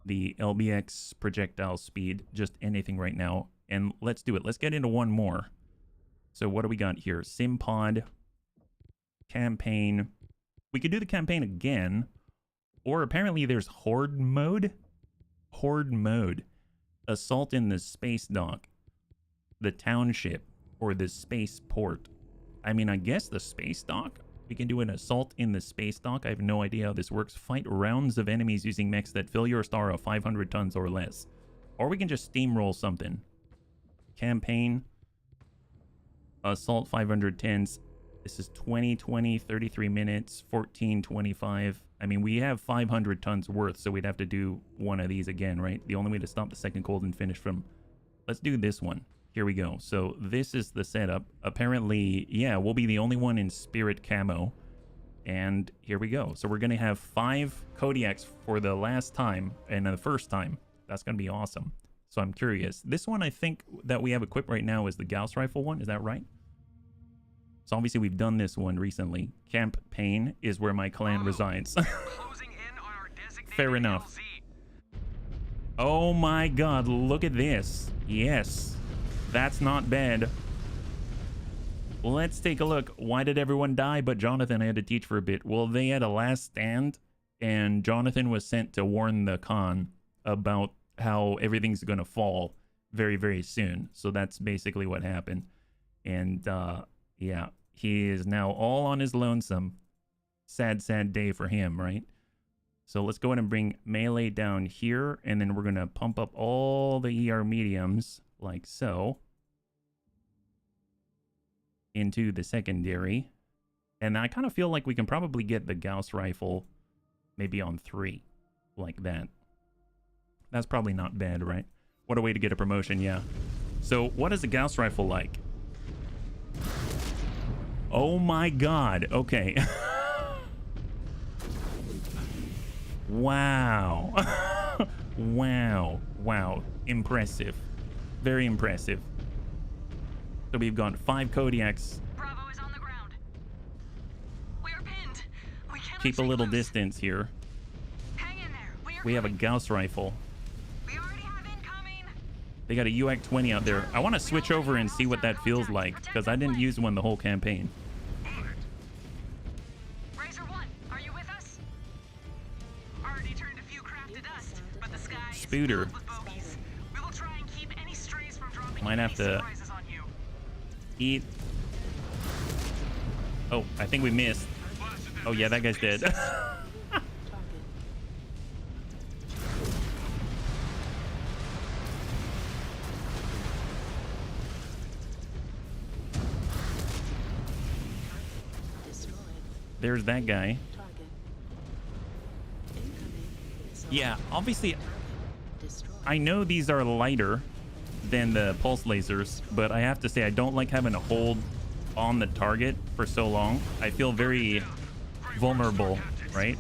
Speaker 1: the LBX projectile speed. Just anything right now. And let's do it. Let's get into one more. So what do we got here? Simpod. Campaign. We could do the campaign again, or apparently there's horde mode. Horde mode. Assault in the space dock, the township, or the space port. I mean, I guess the space dock. We can do an assault in the space dock. I have no idea how this works. Fight rounds of enemies using mechs that fill your star of 500 tons or less. Or we can just steamroll something. Campaign. Assault 510s. This is 20, 33 minutes, 14:25. I mean, we have 500 tons worth, so we'd have to do one of these again, right? The only way to stop the second cold and finish from... Let's do this one. Here we go. So this is the setup. Apparently, yeah, we'll be the only one in Spirit Camo. And here we go. So we're going to have 5 Kodiaks for the last time and the first time. That's going to be awesome. So I'm curious. This one I think that we have equipped right now is the Gauss rifle one. Is that right? So obviously we've done this one recently. Camp Pain is where my clan resides. Fair enough. Oh my god, look at this. Yes, that's not bad. Let's take a look. Why did everyone die but Jonathan? I had to teach for a bit. Well, they had a last stand, and Jonathan was sent to warn the Khan about how everything's going to fall very, very soon. So that's basically what happened. And yeah, he is now all on his lonesome. Sad, sad day for him, right? So let's go ahead and bring melee down here, and then we're going to pump up all the ER mediums like so into the secondary. And I kind of feel like we can probably get the Gauss rifle maybe on 3 like that. That's probably not bad, right? What a way to get a promotion, yeah. So what is a Gauss rifle like? Oh my god, okay. Wow. Wow. Wow. Impressive. Very impressive. So we've got 5 Kodiaks.
Speaker 5: Bravo is on the ground. We are pinned. We cannot
Speaker 1: Keep a little
Speaker 5: loose.
Speaker 1: distance here.
Speaker 5: Hang in there.
Speaker 1: We have a Gauss rifle.
Speaker 5: We already have incoming.
Speaker 1: They got a UAC-20 out there. I want to switch over and see what that feels like, because I didn't use one the whole campaign.
Speaker 5: Razor 1, are you with us? Already turned a few craft to dust, but the sky is
Speaker 1: Spooter.
Speaker 5: filled with bogeys. We will try and keep any strays from dropping
Speaker 1: Might have
Speaker 5: any
Speaker 1: to
Speaker 5: surprises on you.
Speaker 1: eat. Oh, I think we missed. Oh yeah, that guy's dead. There's that guy. Yeah, obviously, I know these are lighter than the pulse lasers, but I have to say I don't like having to hold on the target for so long. I feel very vulnerable, right?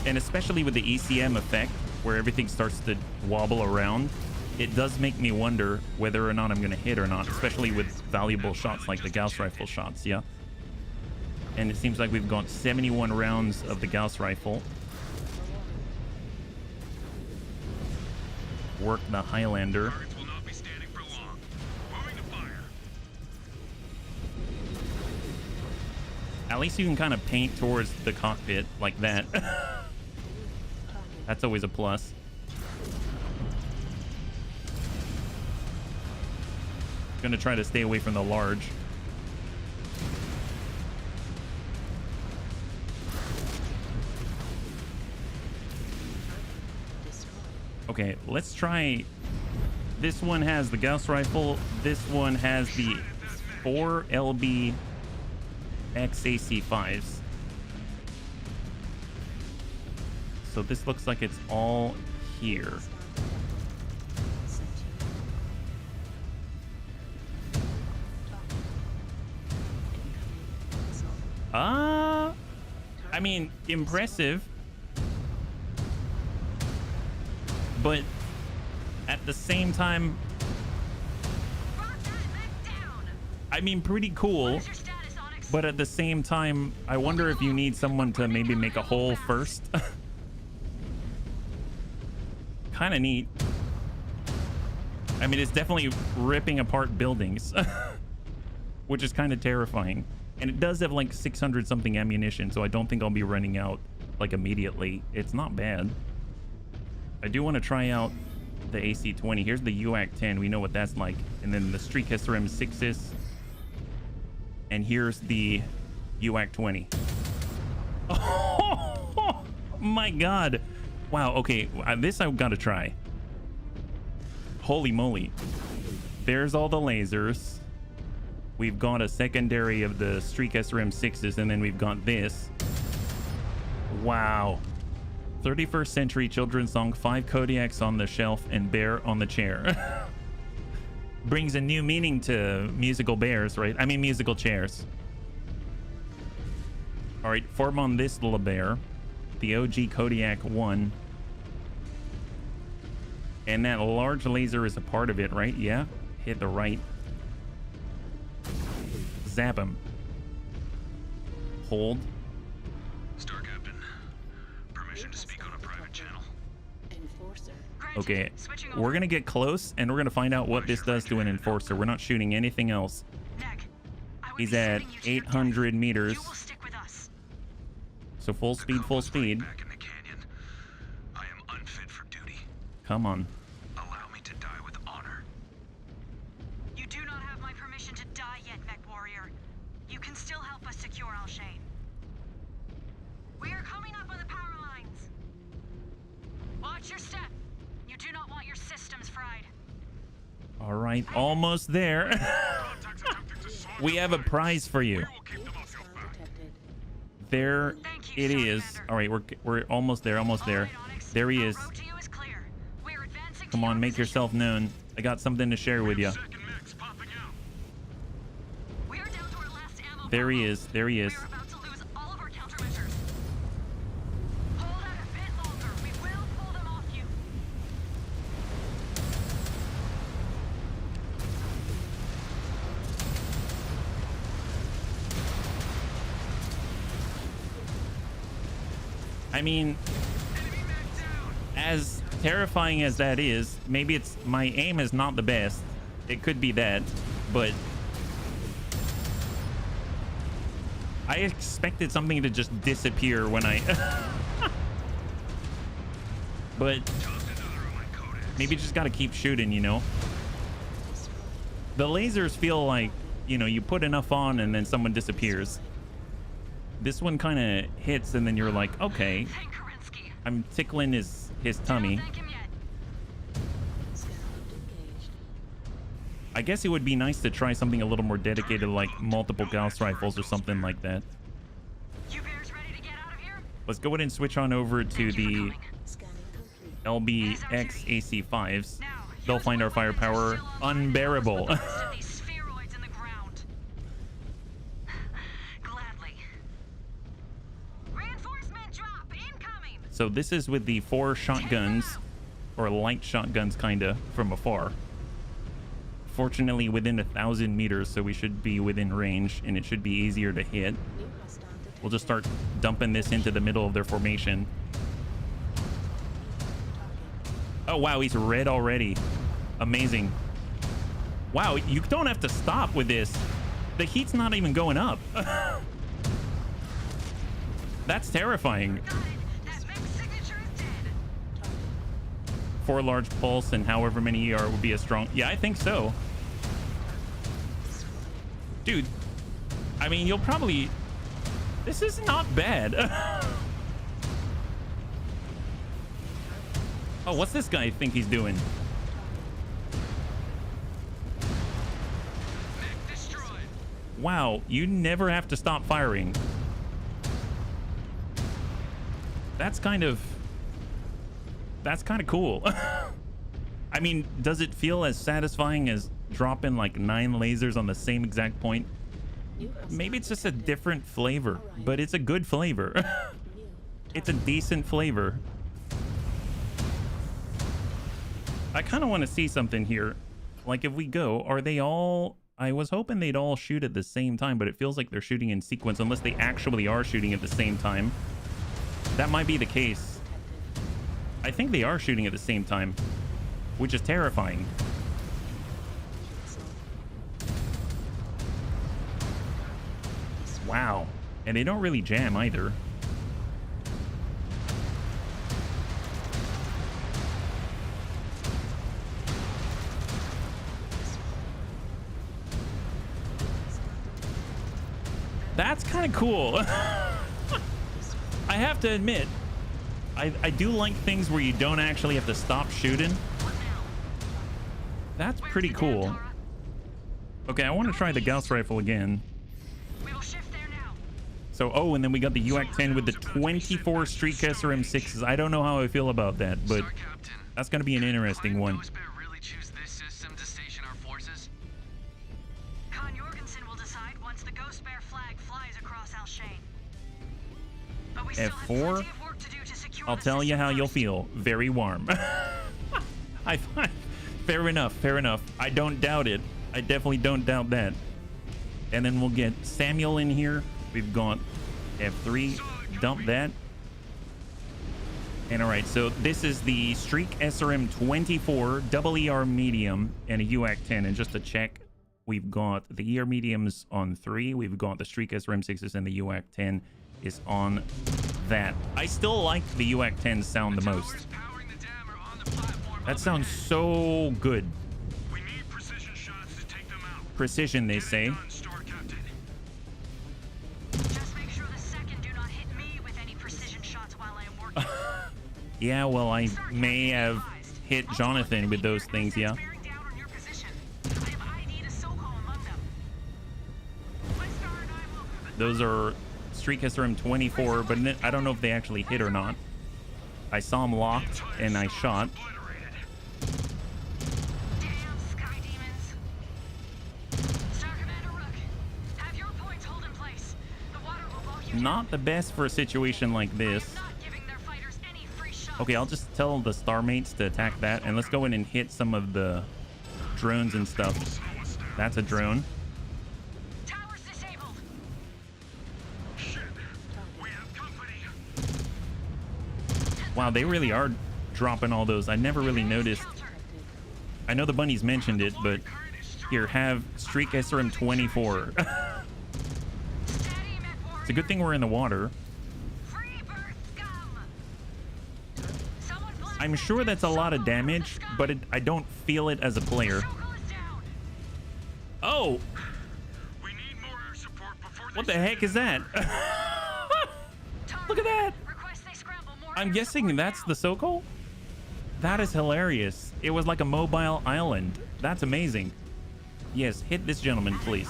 Speaker 1: And especially with the ECM effect, where everything starts to wobble around, it does make me wonder whether or not I'm going to hit or not, especially with valuable shots like the Gauss rifle shots, yeah? And it seems like we've got 71 rounds of the Gauss rifle. Work the Highlander. At least you can kind of paint towards the cockpit like that. That's always a plus. Gonna try to stay away from the large. Okay, let's try. This one has the Gauss rifle. This one has the 4 LB XAC5s. So this looks like it's all here. I mean, impressive. But at the same time, I mean, pretty cool. But at the same time, I wonder if you need someone to maybe make a hole first. Kind of neat. I mean, it's definitely ripping apart buildings, which is kind of terrifying. And it does have like 600 something ammunition, so I don't think I'll be running out like immediately. It's not bad. I do want to try out the AC-20. Here's the UAC-10. We know what that's like. And then the Streak SRM-6s. And here's the UAC-20. Oh my god. Wow, okay. This I've got to try. Holy moly. There's all the lasers. We've got a secondary of the Streak SRM-6s, and then we've got this. Wow. 31st century children's song, 5 Kodiaks on the shelf and bear on the chair. Brings a new meaning to musical bears, right? I mean, musical chairs. All right, form on this little bear. The OG Kodiak 1. And that large laser is a part of it, right? Yeah. Hit the right. Zap him. Hold.
Speaker 6: Star Captain, permission to speak on a private channel.
Speaker 1: Okay, we're gonna get close and we're gonna find out what this does to an enforcer. We're not shooting anything else.
Speaker 5: Neg, I
Speaker 1: is at 800 meters. So full speed, full speed.
Speaker 6: Back in the canyon. I am unfit for duty.
Speaker 1: Come on.
Speaker 6: Allow me to die with honor.
Speaker 5: You do not have my permission to die yet, Mechwarrior. You can still help us secure Alshane. We are coming up on the power lines. Watch your step. You do not want your systems fried.
Speaker 1: All right, almost there. We have a prize for you. There it is. All right, we're almost there, almost there. There he is. Come on, make yourself known. I got something to share with you. There he is. There he is. I mean, as terrifying as that is, maybe it's my aim is not the best. It could be that, but I expected something to just disappear when I but maybe just got to keep shooting, you know. The lasers feel like, you know, you put enough on and then someone disappears. This one kind of hits and then you're like, okay, I'm tickling his tummy. I guess it would be nice to try something a little more dedicated, like multiple Gauss rifles or something like that. Let's go ahead and switch on over to the LBX AC5s. They'll find our firepower unbearable. So this is with the 4 shotguns, or light shotguns kinda, from afar. Fortunately within 1,000 meters, so we should be within range and it should be easier to hit. We'll just start dumping this into the middle of their formation. Oh wow, he's red already. Amazing. Wow, you don't have to stop with this. The heat's not even going up. That's terrifying. 4 large pulse and however many ER would be a strong. Yeah, I think so. Dude, I mean, you'll probably. This is not bad. Oh, what's this guy think he's doing? Wow, you never have to stop firing. That's kind of cool. I mean, does it feel as satisfying as dropping like 9 lasers on the same exact point? Maybe it's just a different flavor, but it's a good flavor. It's a decent flavor. I kind of want to see something here. Like if we go, are they all... I was hoping they'd all shoot at the same time, but it feels like they're shooting in sequence unless they actually are shooting at the same time. That might be the case. I think they are shooting at the same time, which is terrifying. Wow. And they don't really jam either. That's kind of cool. I have to admit, I do like things where you don't actually have to stop shooting. That's pretty cool. Okay, I want to try the Gauss rifle again. So, oh, and then we got the UAC-10 with the 24 Streak SRM-6s. I don't know how I feel about that, but that's going to be an interesting one. F4, I'll tell you how you'll feel. Very warm. Fair enough, fair enough. I don't doubt it. I definitely don't doubt that. And then we'll get Samuel in here. We've got F3, dump that. And all right, so this is the Streak SRM-24 double ER medium and a UAC-10. And just to check, We've got the ER mediums on 3. We've got the Streak SRM6s, and the UAC 10 is on that. I still like the UAC 10 sound the most. That sounds so good.
Speaker 6: We need precision shots to take them out.
Speaker 1: Precision, they say.
Speaker 5: Just make sure the second do not hit me with any precision shots while I am working.
Speaker 1: Yeah, well, I may have hit Jonathan with those things, yeah. Those are Streak SRM 24, but I don't know if they actually hit or not. I saw them locked, and I shot. Not the best for a situation like this. Okay, I'll just tell the star mates to attack that, and let's go in and hit some of the drones and stuff. That's a drone. Wow, they really are dropping all those. I never really noticed. I know the bunnies mentioned it, but here, have Streak SRM 24. It's a good thing we're in the water. I'm sure that's a lot of damage, but I don't feel it as a player. Oh! What the heck is that? Look at that! I'm guessing that's the Sokol? That is hilarious. It was like a mobile island. That's amazing. Yes, hit this gentleman, please.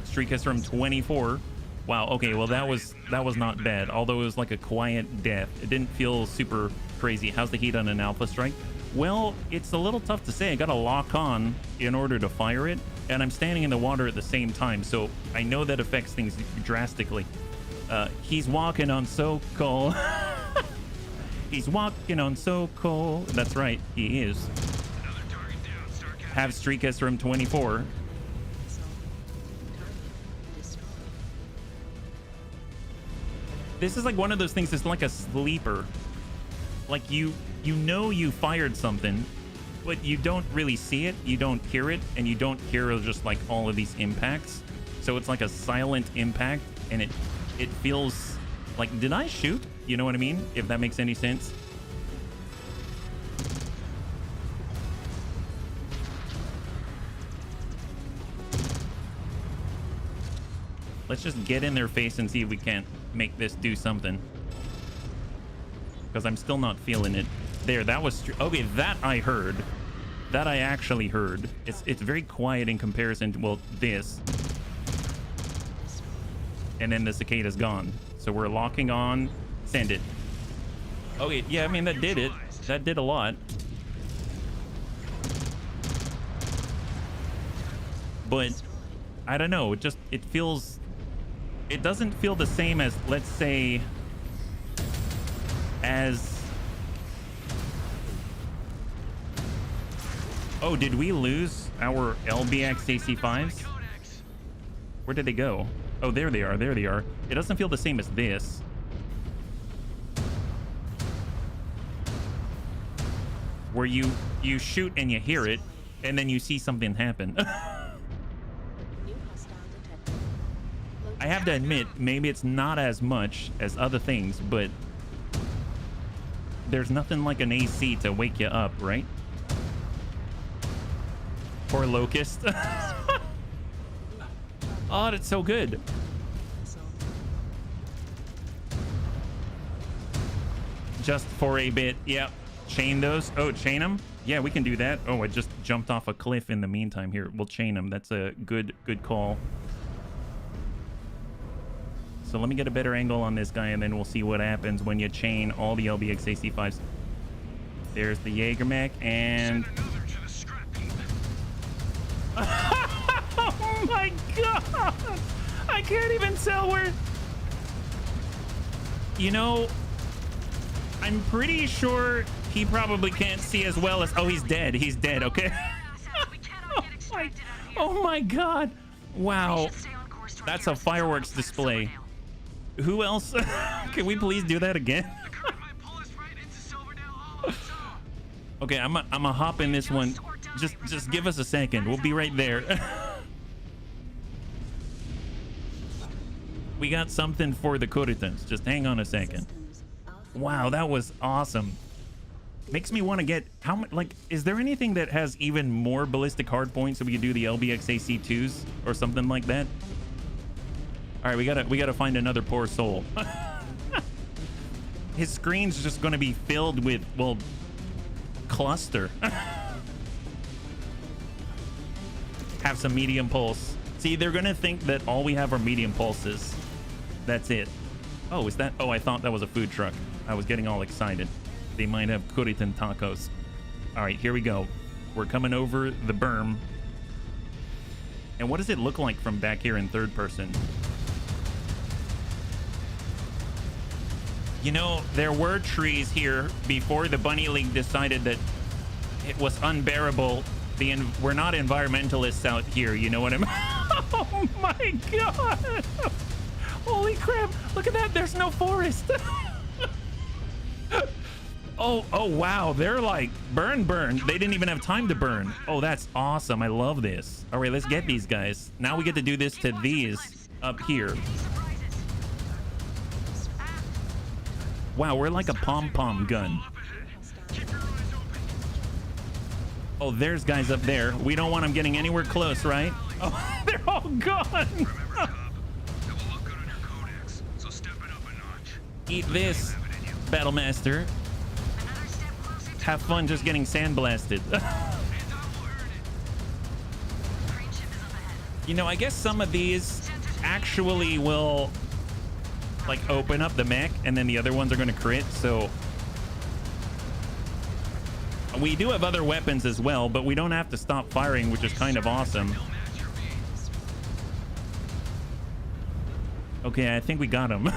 Speaker 1: Streak SRM 24. Wow, okay, well that was not bad, although it was like a quiet death. It didn't feel super crazy. How's the heat on an Alpha Strike? Well, it's a little tough to say. I gotta lock on in order to fire it, and I'm standing in the water at the same time, so I know that affects things drastically. He's walking on Sokol. He's walking on Sokol. That's right, he is. Have Streak SRM 24. This is like one of those things that's like a sleeper. Like you know you fired something, but you don't really see it, you don't hear it, and you don't hear just like all of these impacts. So it's like a silent impact, and it feels like, did I shoot? You know what I mean? If that makes any sense. Let's just get in their face and see if we can't make this do something. Because I'm still not feeling it. There, that was... Okay, that I heard. That I actually heard. It's very quiet in comparison to, well, this. And then the cicada's gone. So we're locking on. Send it. Okay, yeah, I mean, that did it. That did a lot. But I don't know. It feels... It doesn't feel the same as, let's say, as... Oh, did we lose our LBX AC5s? Where did they go? Oh, there they are. There they are. It doesn't feel the same as this. Where you shoot and you hear it, and then you see something happen. I have to admit, maybe it's not as much as other things, but there's nothing like an AC to wake you up, right? Poor Locust. Oh, that's so good. Just for a bit. Yep. Chain those. Oh, chain them? Yeah, we can do that. Oh, I just jumped off a cliff in the meantime here. We'll chain them. That's a good call. So let me get a better angle on this guy, and then we'll see what happens when you chain all the LBX AC5s. There's the Jaegermech, and... Oh my god! I can't even tell where... You know, I'm pretty sure he probably can't see as well as... Oh, he's dead. He's dead, okay? Oh my god. Wow. That's a fireworks display. Who else? Can we please do that again? Okay, I'm a hop in this one. Just give us a second. We'll be right there. We got something for the Kuritans. Just hang on a second. Wow, that was awesome. Makes me want to get how much, like, is there anything that has even more ballistic hard points so we can do the LBX AC2s or something like that? All right, we gotta find another poor soul. His screen's just gonna be filled with, well, cluster. Have some medium pulse. See, they're gonna think that all we have are medium pulses. That's it. Oh, is that? Oh, I thought that was a food truck. I was getting all excited. They might have Kuritan tacos. All right, here we go. We're coming over the berm. And what does it look like from back here in third person? You know, there were trees here before the Bunny League decided that it was unbearable. We're not environmentalists out here, you know what I mean? Oh my god! Holy crap! Look at that, there's no forest! Oh wow, they're like burn. They didn't even have time to burn. Oh, that's awesome. I love this. All right, let's get these guys. Now we get to do this to these up here. Wow, we're like a pom-pom gun. Oh, there's guys up there. We don't want them getting anywhere close, right? Oh, they're all gone. Eat this, Battlemaster. Have fun just getting sandblasted. You know, I guess some of these actually will like open up the mech and then the other ones are going to crit. So we do have other weapons as well, but we don't have to stop firing, which is kind of awesome. Okay, I think we got him.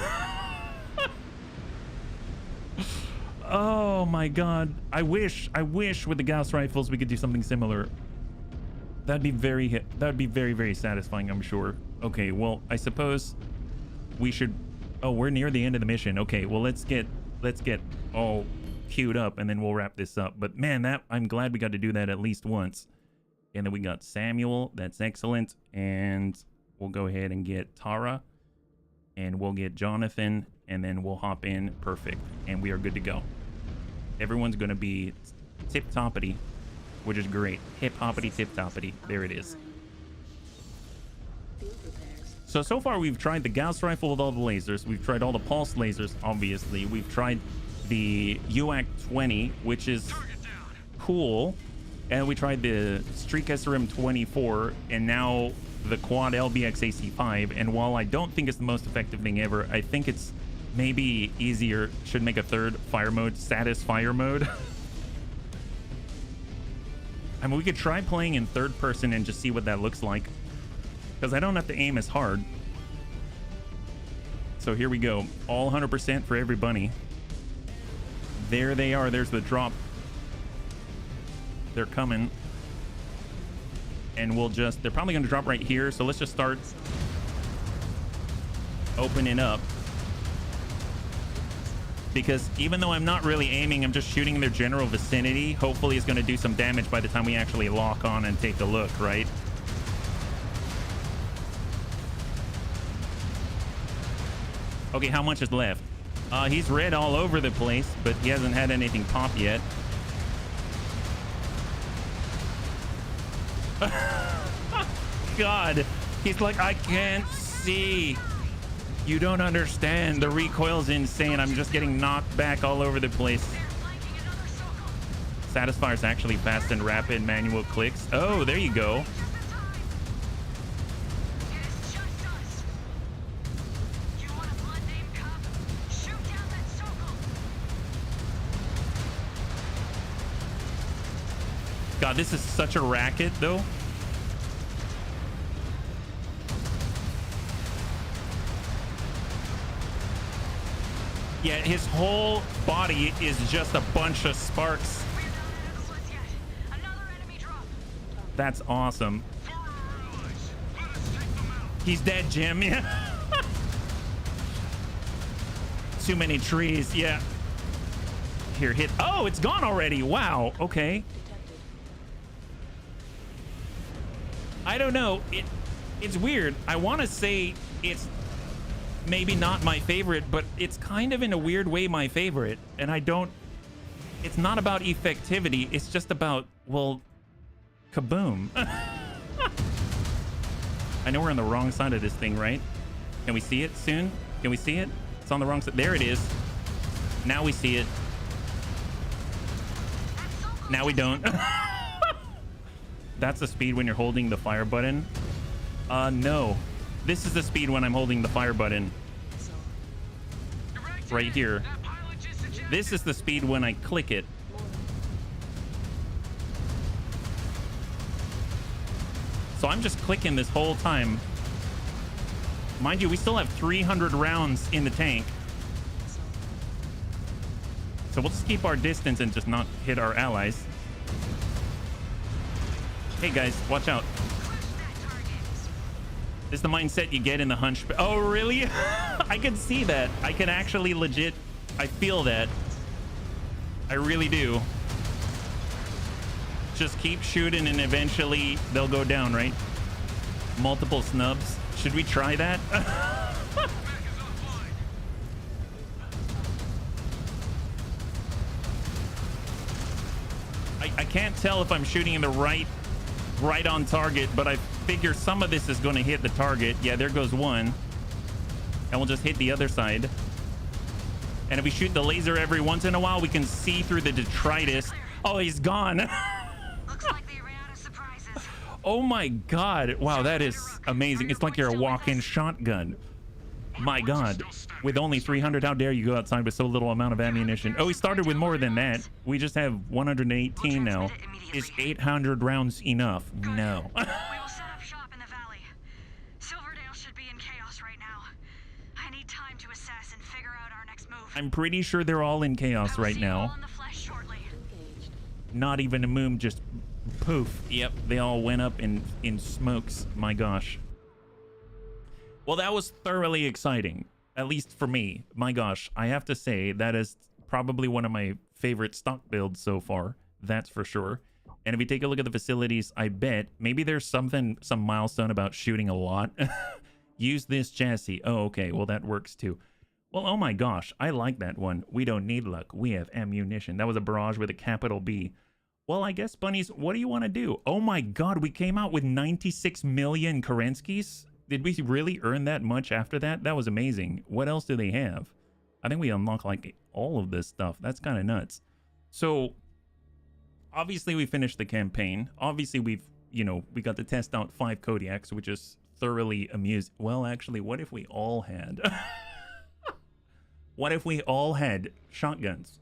Speaker 1: Oh my god. I wish with the Gauss rifles we could do something similar. That'd be very, very satisfying, I'm sure. Okay, well, I suppose we should... Oh, we're near the end of the mission. Okay, well, let's get all queued up and then we'll wrap this up. But man, I'm glad we got to do that at least once. And then we got Samuel. That's excellent. And we'll go ahead and get Terra. And we'll get Jonathan. And then we'll hop in. Perfect. And we are good to go. Everyone's going to be tip-toppity, which is great. Hip-hoppity, tip-toppity. There it is. So far we've tried the Gauss rifle with all the lasers. We've tried all the pulse lasers, obviously. We've tried the UAC 20, which is cool. And we tried the Streak SRM 24, and now the Quad LBX AC5. And while I don't think it's the most effective thing ever, I think it's maybe easier. Should make a third fire mode, status fire mode. I mean, we could try playing in third person and just see what that looks like, because I don't have to aim as hard. So here we go. All 100% for every bunny. There they are. There's the drop. They're coming. And they're probably going to drop right here. So let's just start opening up. Because even though I'm not really aiming, I'm just shooting in their general vicinity. Hopefully it's going to do some damage by the time we actually lock on and take a look, right? Okay, how much is left? He's red all over the place, but he hasn't had anything pop yet. God, he's like, I can't see. You don't understand. The recoil's insane. I'm just getting knocked back all over the place. Satisfier's actually fast and rapid manual clicks. Oh, there you go. God, this is such a racket, though. Yeah, his whole body is just a bunch of sparks. That's awesome. He's dead, Jim. Yeah. Too many trees. Yeah. Here, hit. Oh, it's gone already. Wow. Okay. I don't know. It's weird. I want to say it's maybe not my favorite, but it's kind of in a weird way my favorite. And I don't... It's not about effectivity. It's just about, well, kaboom. I know we're on the wrong side of this thing, right? Can we see it soon? Can we see it? It's on the wrong side. There it is. Now we see it. Now we don't. That's the speed when you're holding the fire button. No. This is the speed when I'm holding the fire button. Right here. This is the speed when I click it. So I'm just clicking this whole time. Mind you, we still have 300 rounds in the tank. So we'll just keep our distance and just not hit our allies. Hey guys, watch out. This is the mindset you get in the hunch. Oh, really? I can see that. I can actually legit... I feel that. I really do. Just keep shooting and eventually they'll go down, right? Multiple snubs. Should we try that? I can't tell if I'm shooting in the right on target, but I figure some of this is going to hit the target. Yeah, there goes one. And we'll just hit the other side. And if we shoot the laser every once in a while, we can see through the detritus. Oh, he's gone.
Speaker 5: Looks like they ran out of surprises.
Speaker 1: Oh my god. Wow, that is amazing. It's like you're a walk-in shotgun. My god. With only 300, how dare you go outside with so little amount of ammunition? Oh, we started with more than that. We just have 118 now. Is 800 rounds enough? No.
Speaker 5: We will set up shop in the valley. Silverdale should be in chaos right now. I need time to assess and figure out our next move.
Speaker 1: I'm pretty sure they're all in chaos right now. Not even a moon, just poof. Yep, they all went up in smokes. My gosh. Well, that was thoroughly exciting, at least for me. My gosh, I have to say that is probably one of my favorite stock builds so far. That's for sure. And if you take a look at the facilities, I bet maybe there's some milestone about shooting a lot. Use this chassis. Oh, okay. Well, that works too. Well, oh my gosh, I like that one. We don't need luck. We have ammunition. That was a barrage with a capital B. Well, I guess, bunnies, what do you want to do? Oh my god, we came out with 96 million Kerenskys? Did we really earn that much after that? That was amazing. What else do they have? I think we unlocked like all of this stuff. That's kind of nuts. So, obviously we finished the campaign. Obviously we got to test out 5 Kodiaks, which is thoroughly amusing. Well, actually, what if we all had... What if we all had shotguns?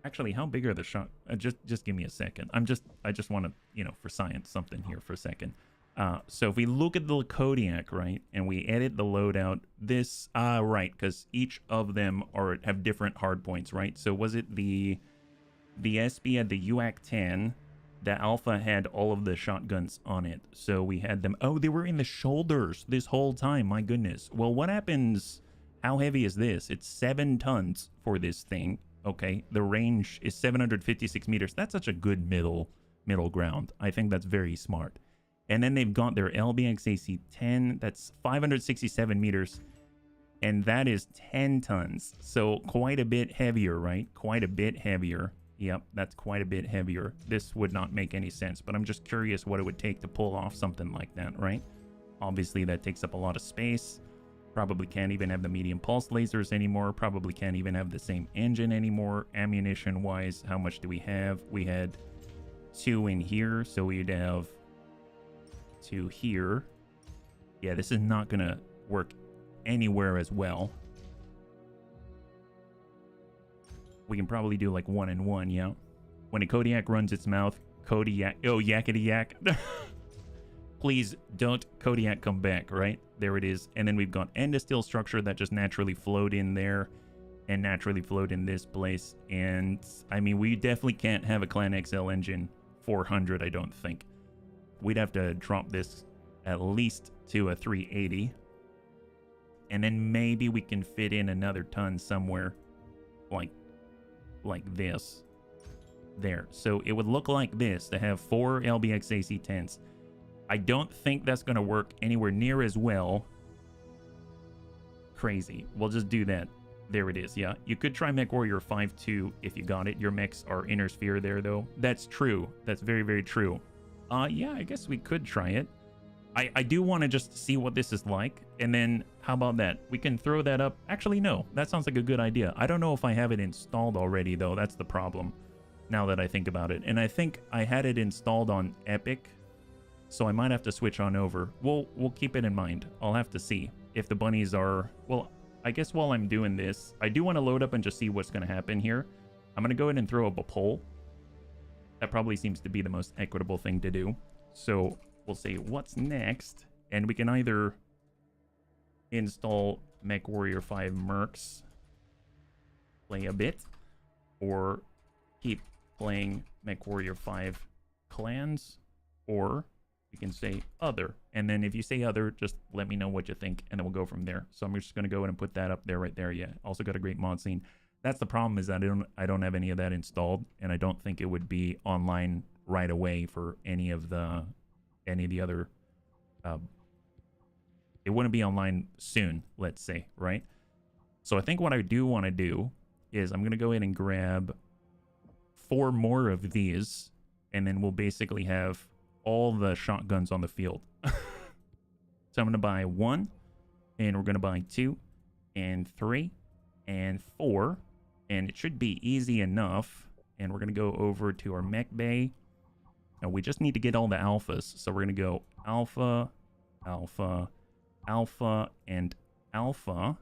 Speaker 1: Actually, how big are the shot? Just give me a second. I just want to, for science, something here for a second. So if we look at the Kodiak, right, and we edit the loadout, this, right, because each of them have different hard points, right? So was it the SB had the UAC 10, the Alpha had all of the shotguns on it. So we had them, oh, they were in the shoulders this whole time, my goodness. Well, what happens, how heavy is this? It's 7 tons for this thing, okay? The range is 756 meters. That's such a good middle ground. I think that's very smart. And then they've got their LBX AC-10. That's 567 meters. And that is 10 tons. So quite a bit heavier, right? Quite a bit heavier. Yep, that's quite a bit heavier. This would not make any sense, but I'm just curious what it would take to pull off something like that, right? Obviously, that takes up a lot of space. Probably can't even have the medium pulse lasers anymore. Probably can't even have the same engine anymore. Ammunition-wise, how much do we have? We had 2 in here, so we'd have 2 here. Yeah, this is not gonna work anywhere as well. We can probably do like 1 and 1, yeah. When a Kodiak runs its mouth, Kodiak, oh, yakety yak. Please don't Kodiak come back, right? There it is. And then we've got endosteel structure that just naturally flowed in there and naturally flowed in this place. And I mean, we definitely can't have a Clan XL engine 400, I don't think. We'd have to drop this at least to a 380. And then maybe we can fit in another ton somewhere like this. There. So it would look like this to have 4 LBX AC-10s. I don't think that's going to work anywhere near as well. Crazy. We'll just do that. There it is. Yeah, you could try Mechwarrior 5-2 if you got it. Your mechs are inner sphere there, though. That's true. That's very, very true. Yeah, I guess we could try it. I do want to just see what this is like. And then, how about that? We can throw that up. Actually, no. That sounds like a good idea. I don't know if I have it installed already, though. That's the problem, now that I think about it. And I think I had it installed on Epic, so I might have to switch on over. We'll keep it in mind. I'll have to see if the bunnies are... Well, I guess while I'm doing this, I do want to load up and just see what's going to happen here. I'm going to go ahead and throw up a poll. That probably seems to be the most equitable thing to do. So we'll say, what's next? And we can either install Mechwarrior 5 Mercs, play a bit, or keep playing Mechwarrior 5 Clans, or we can say other. And then if you say other, just let me know what you think, and then we'll go from there. So I'm just going to go ahead and put that up there right there. Yeah, also got a great mod scene. That's the problem, is that I don't have any of that installed, and I don't think it would be online right away for any of the other. It wouldn't be online soon, let's say, right? So I think what I do want to do is I'm going to go ahead and grab 4 more of these, and then we'll basically have all the shotguns on the field. So I'm going to buy 1, and we're going to buy 2, and 3, and 4, and it should be easy enough. And we're going to go over to our mech bay. And we just need to get all the alphas. So we're going to go alpha, alpha, alpha, and alpha.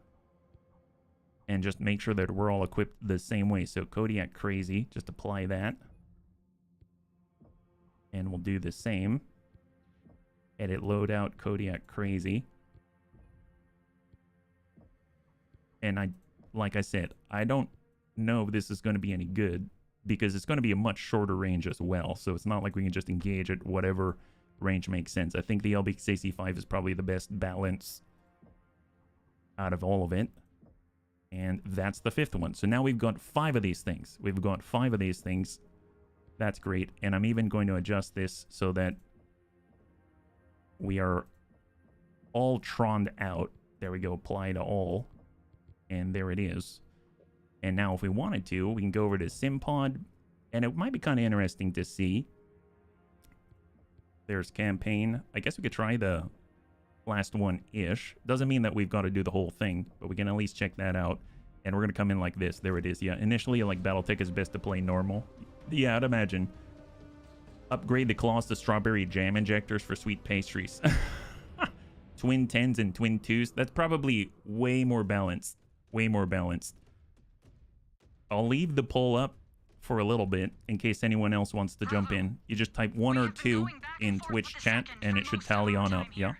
Speaker 1: And just make sure that we're all equipped the same way. So Kodiak Crazy, just apply that. And we'll do the same. Edit loadout Kodiak Crazy. And like I said, I don't know if this is going to be any good, because it's going to be a much shorter range as well. So it's not like we can just engage at whatever range makes sense. I think the LBX-AC5 is probably the best balance out of all of it. And that's the 5th one. So now we've got 5 of these things. We've got 5 of these things. That's great. And I'm even going to adjust this so that we are all troned out. There we go. Apply to all. And there it is. And now if we wanted to, we can go over to SimPod. And it might be kind of interesting to see. There's campaign. I guess we could try the last one-ish. Doesn't mean that we've got to do the whole thing, but we can at least check that out. And we're going to come in like this. There it is. Yeah, initially, like, Battletech is best to play normal. Yeah, I'd imagine. Upgrade the claws to strawberry jam injectors for sweet pastries. Twin 10s and twin 2s. That's probably way more balanced. Way more balanced. I'll leave the poll up for a little bit in case anyone else wants to jump in. You just type 1 or 2 in Twitch chat and it should tally on up, yeah?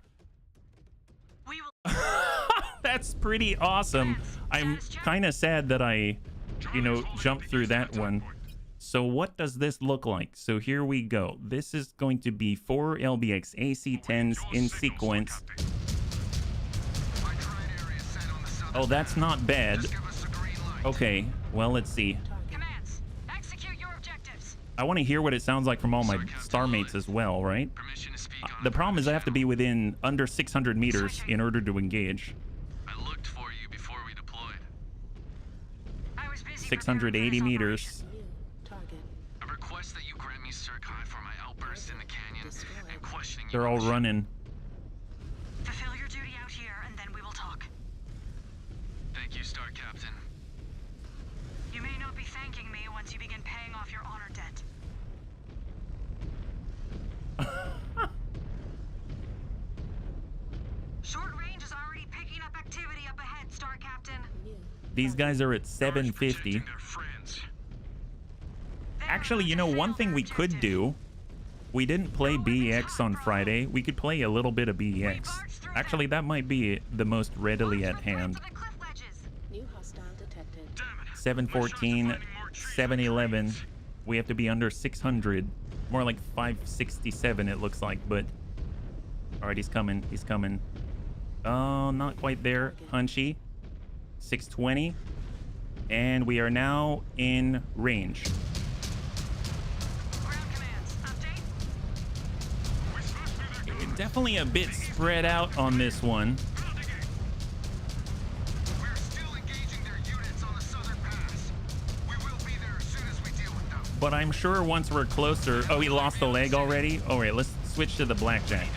Speaker 1: That's pretty awesome. I'm kind of sad that I, jumped through that one. So what does this look like? So here we go. This is going to be 4 LBX AC-10s in sequence. Oh, that's not bad. Okay, well, let's see. I want to hear what it sounds like from all my star mates as well, right? The problem is I have to be within under 600 meters in order to engage.
Speaker 6: I looked for you before we deployed.
Speaker 1: 680 meters.
Speaker 6: I request that you grant me Circ High for my outburst in the canyon and questioning
Speaker 1: They're all running.
Speaker 5: Fulfill your duty out here, and then we will talk.
Speaker 6: Thank you, Star Captain.
Speaker 5: You may not be thanking me once you begin paying off your honor debt. Short range is already picking up activity up ahead, Star Captain.
Speaker 1: These guys are at 750. Actually, one thing we could do, we didn't play BEX on Friday. We could play a little bit of BEX. Actually, that might be the most readily at hand. 714, 711. We have to be under 600. More like 567 it looks like, but... Alright, he's coming. He's coming. Oh, not quite there. Hunchy. 620. And we are now in range. Definitely a bit spread out on this one. But I'm sure once we're closer... Oh, he lost the leg already? All right, let's switch to the blackjack.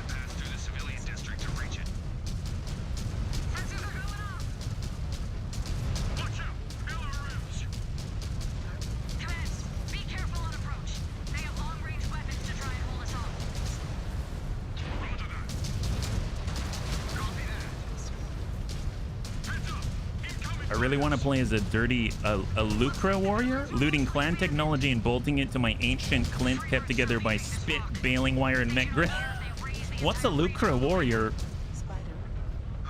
Speaker 1: I really want to play as a dirty Mechwarrior, looting clan technology and bolting it to my ancient clint kept together by spit, baling wire, and mech grid. What's a Mechwarrior?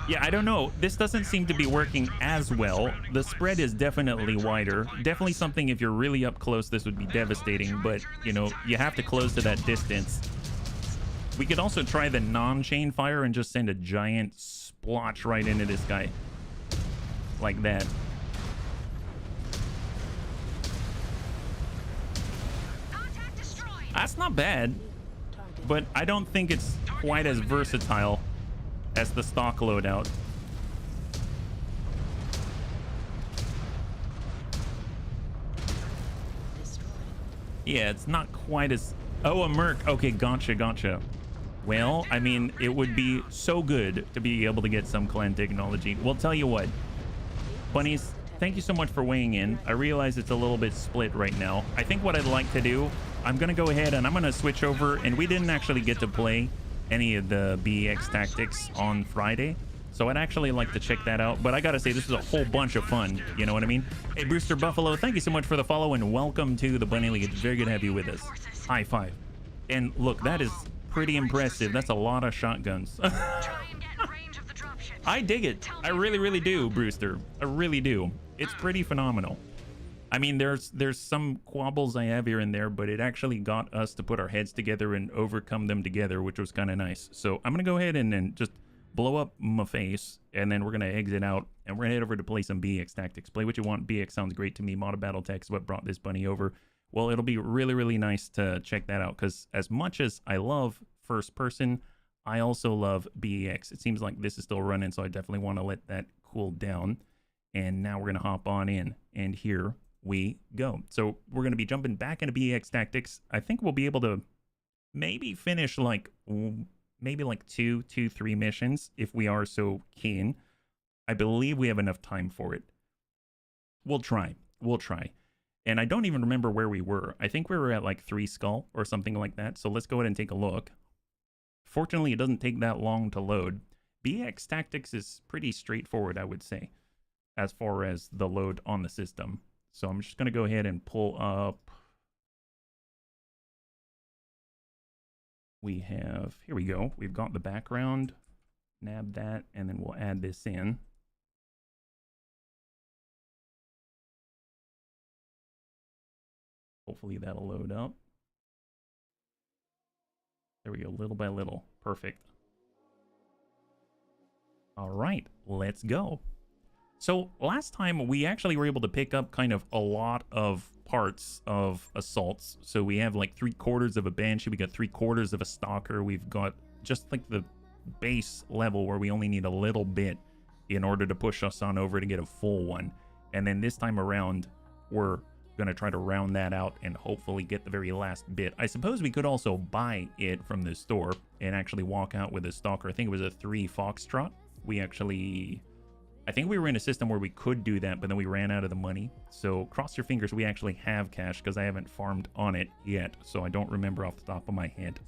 Speaker 1: Yeah, I don't know. This doesn't seem to be working as well. The spread is definitely wider. Definitely something if you're really up close, this would be devastating. But, you know, you have to close to that distance. We could also try the non-chain fire and just send a giant splotch right into this guy. Like that. That's not bad, but I don't think it's quite as versatile as the stock loadout. Yeah, it's not quite as... Oh, a Merc. Okay, gotcha. Well, I mean, it would be so good to be able to get some clan technology. Well, tell you what. Bunnies, thank you so much for weighing in. I realize it's a little bit split right now. I think what I'd like to do, I'm going to go ahead and I'm going to switch over. And we didn't actually get to play any of the BX tactics on Friday. So I'd actually like to check that out. But I got to say, this is a whole bunch of fun. You know what I mean? Hey, Brewster Buffalo, thank you so much for the follow and welcome to the Bunny League. It's very good to have you with us. High five. And look, that is pretty impressive. That's a lot of shotguns. I dig it. I really do, Brewster. I really do. It's pretty phenomenal. I mean, there's some quabbles I have here and there, but it actually got us to put our heads together and overcome them together, which was kind of nice. So I'm going to go ahead and then just blow up my face, and then we're going to exit out, and we're going to head over to play some BX tactics. Play what you want. BX sounds great to me. Mod Battle Tech is what brought this bunny over. Well, it'll be really nice to check that out, because as much as I love first person, I also love BEX. It seems like this is still running, so I definitely want to let that cool down. And now we're going to hop on in, and here we go. So we're going to be jumping back into BEX tactics. I think we'll be able to maybe finish like maybe like two, 3 missions if we are so keen. I believe we have enough time for it. We'll try. And I don't even remember where we were. I think we were at like 3 Skull or something like that. So let's go ahead and take a look. Fortunately, it doesn't take that long to load. BX Tactics is pretty straightforward, I would say, as far as the load on the system. So I'm just going to go ahead and pull up. We have, here we go. We've got the background. Nab that, and then we'll add this in. Hopefully that'll load up. There we go, little by little. Perfect. All right, let's go. So last time we actually were able to pick up kind of a lot of parts of assaults. So we have like 3/4 of a banshee, we got 3/4 of a stalker, we've got just like the base level where we only need a little bit in order to push us on over to get a full one. And then this time around, we're going to try to round that out and hopefully get the very last bit. I suppose we could also buy it from the store and actually walk out with a stalker. I think it was a 3 Foxtrot. We actually, I think we were in a system where we could do that, but then we ran out of the money. So cross your fingers we actually have cash, because I haven't farmed on it yet, so I don't remember off the top of my head.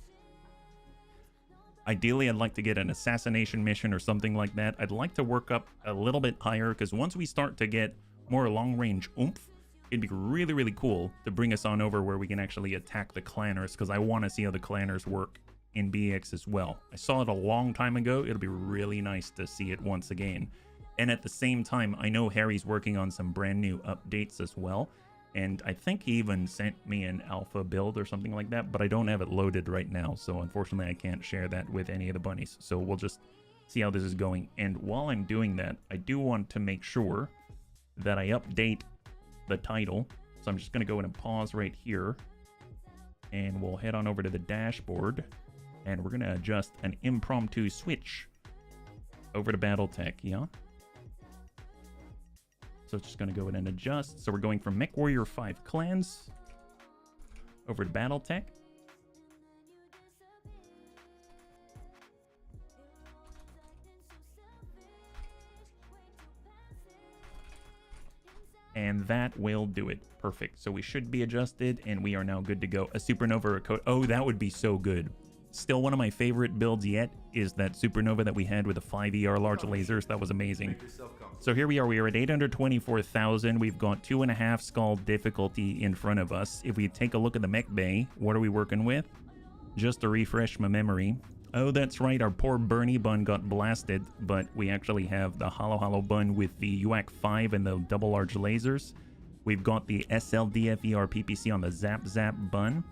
Speaker 1: Ideally, I'd like to get an assassination mission or something like that. I'd like to work up a little bit higher, because once we start to get more long-range oomph, it'd be really cool to bring us on over where we can actually attack the clanners, because I want to see how the clanners work in BX as well. I saw it a long time ago. It'll be really nice to see it once again. And at the same time, I know Harry's working on some brand new updates as well. And I think he even sent me an alpha build or something like that, but I don't have it loaded right now. So unfortunately, I can't share that with any of the bunnies. So we'll just see how this is going. And while I'm doing that, I do want to make sure that I update the title. So I'm just going to go in and pause right here, and we'll head on over to the dashboard, And we're going to adjust an impromptu switch over to Battletech, yeah? So it's just going to go in and adjust. So we're going from Mechwarrior 5 clans over to Battletech. And that will do it. Perfect. So we should be adjusted, and we are now good to go. A Supernova or a code. Oh, that would be so good. Still one of my favorite builds yet is that Supernova that we had with the 5 ER large lasers. That was amazing. So here we are at 824,000. We've got 2.5 skull difficulty in front of us. If we take a look at the mech bay, what are we working with? Just to refresh my memory. Oh, that's right, our poor Bernie bun got blasted, but we actually have the Hollow bun with the UAC 5 and the double large lasers. We've got the SLDFER PPC on the Zap bun.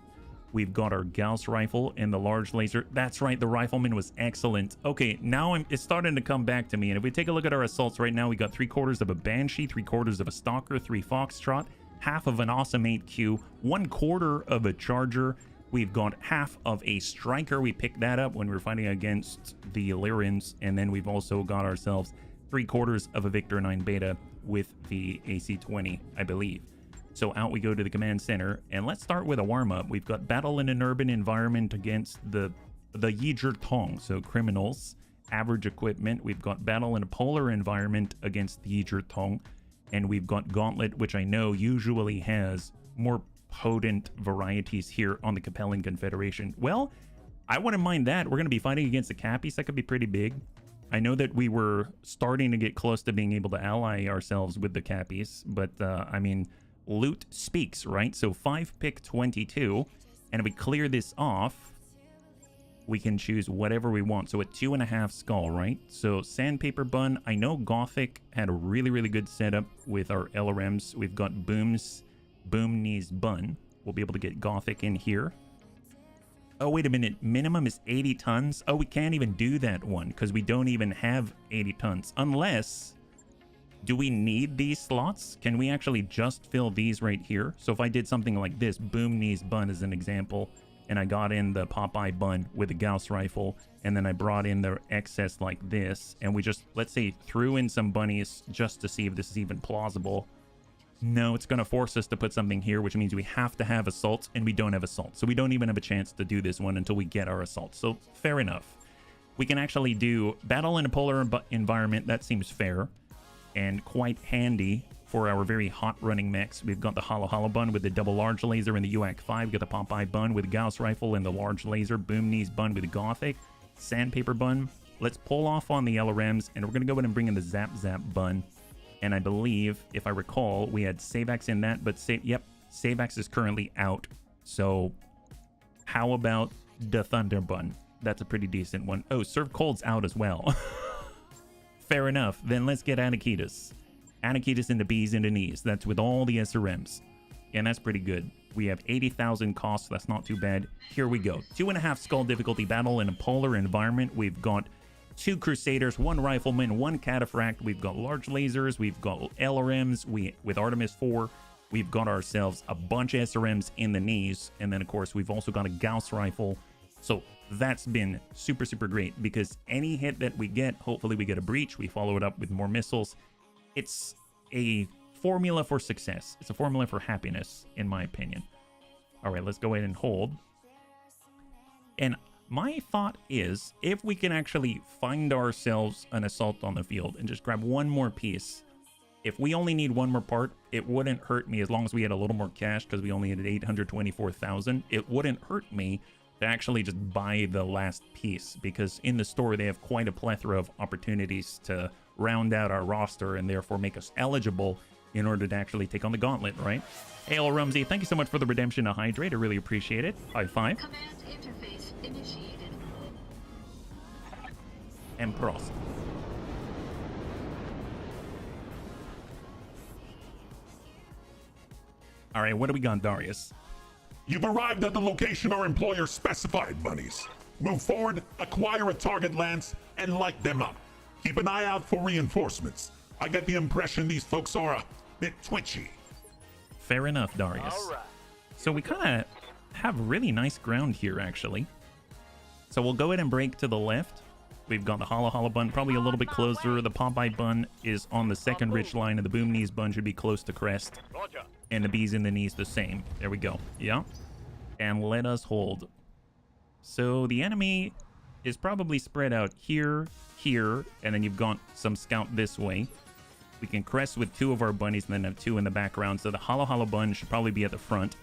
Speaker 1: We've got our Gauss rifle and the large laser. That's right, the rifleman was excellent. Okay, now it's starting to come back to me. And if we take a look at our assaults right now, we got 3/4 of a Banshee, 3/4 of a Stalker, 3 Foxtrot, half of an Awesome 8Q, 1/4 of a Charger. We've got half of a Striker. We picked that up when we were fighting against the Illyrians. And then we've also got ourselves 3/4 of a Victor 9 Beta with the AC-20, I believe. So out we go to the command center, and let's start with a warm-up. We've got battle in an urban environment against the Yizhi Tong, so criminals, average equipment. We've got battle in a polar environment against the Yizhi Tong, and we've got Gauntlet, which I know usually has more potent varieties here on the Capellan Confederation. Well, I wouldn't mind that. We're going to be fighting against the Cappies. That could be pretty big. I know that we were starting to get close to being able to ally ourselves with the Cappies, but I mean, loot speaks, right? So 5 pick 22, and if we clear this off, we can choose whatever we want. So a 2.5 skull, right? So Sandpaper Bun. I know Gothic had a really good setup with our LRMs. We've got Boom Knees Bun. We'll be able to get Gothic in here. Oh, wait a minute. Minimum is 80 tons. Oh, we can't even do that one because we don't even have 80 tons. Unless, do we need these slots? Can we actually just fill these right here? So if I did something like this, Boom Knees Bun as an example, and I got in the Popeye Bun with a Gauss rifle, and then I brought in the excess like this, and we just, let's say, threw in some bunnies just to see if this is even plausible. No, it's going to force us to put something here, which means we have to have assaults, and we don't have assaults. So we don't even have a chance to do this one until we get our assaults. So fair enough. We can actually do battle in a polar environment. That seems fair and quite handy for our very hot running mechs. We've got the Hollow Bun with the double large laser and the UAC 5. We've got the Popeye Bun with the Gauss rifle and the large laser. Boom Knees Bun with the Gothic. Sandpaper Bun. Let's pull off on the LRMs, and we're going to go ahead and bring in the Zap Bun. And I believe, if I recall, we had Savax in that, but Savax is currently out. So how about the Thunder Bun? That's a pretty decent one. Oh, Serve Cold's out as well. Fair enough. Then let's get Anakitas. Anakitas in the B's and the knees. That's with all the SRMs. And that's pretty good. We have 80,000 costs. So that's not too bad. Here we go. 2.5 skull difficulty battle in a polar environment. We've got 2 Crusaders, 1 Rifleman, 1 Cataphract. We've got large lasers. We've got LRMs. With Artemis 4, we've got ourselves a bunch of SRMs in the knees. And then, of course, we've also got a Gauss rifle. So that's been super great, because any hit that we get, hopefully we get a breach. We follow it up with more missiles. It's a formula for success. It's a formula for happiness, in my opinion. All right, let's go ahead and hold. And my thought is, if we can actually find ourselves an assault on the field and just grab one more piece, if we only need one more part, it wouldn't hurt me as long as we had a little more cash, because we only had 824,000. It wouldn't hurt me to actually just buy the last piece, because in the store they have quite a plethora of opportunities to round out our roster and therefore make us eligible in order to actually take on the gauntlet, right? Hail Rumsey, thank you so much for the redemption to Hydrate. I really appreciate it. High five.
Speaker 7: Command interface initiated.
Speaker 1: And Prost. All right, what do we got, Darius?
Speaker 14: You've arrived at the location our employer specified, bunnies. Move forward, acquire a target lance, and light them up. Keep an eye out for reinforcements. I get the impression these folks are a bit twitchy.
Speaker 1: Fair enough, Darius. All right. So we kind of have really nice ground here, actually. So we'll go ahead and break to the left. We've got the Hollow Bun probably a little bit closer. The Popeye Bun is on the second ridge line, and the Boom Knees Bun should be close to crest. And the Bees in the Knees the same. There we go. Yeah. And let us hold. So the enemy is probably spread out here, here, and then you've got some scout this way. We can crest with 2 of our bunnies and then have 2 in the background. So the Hollow Bun should probably be at the front.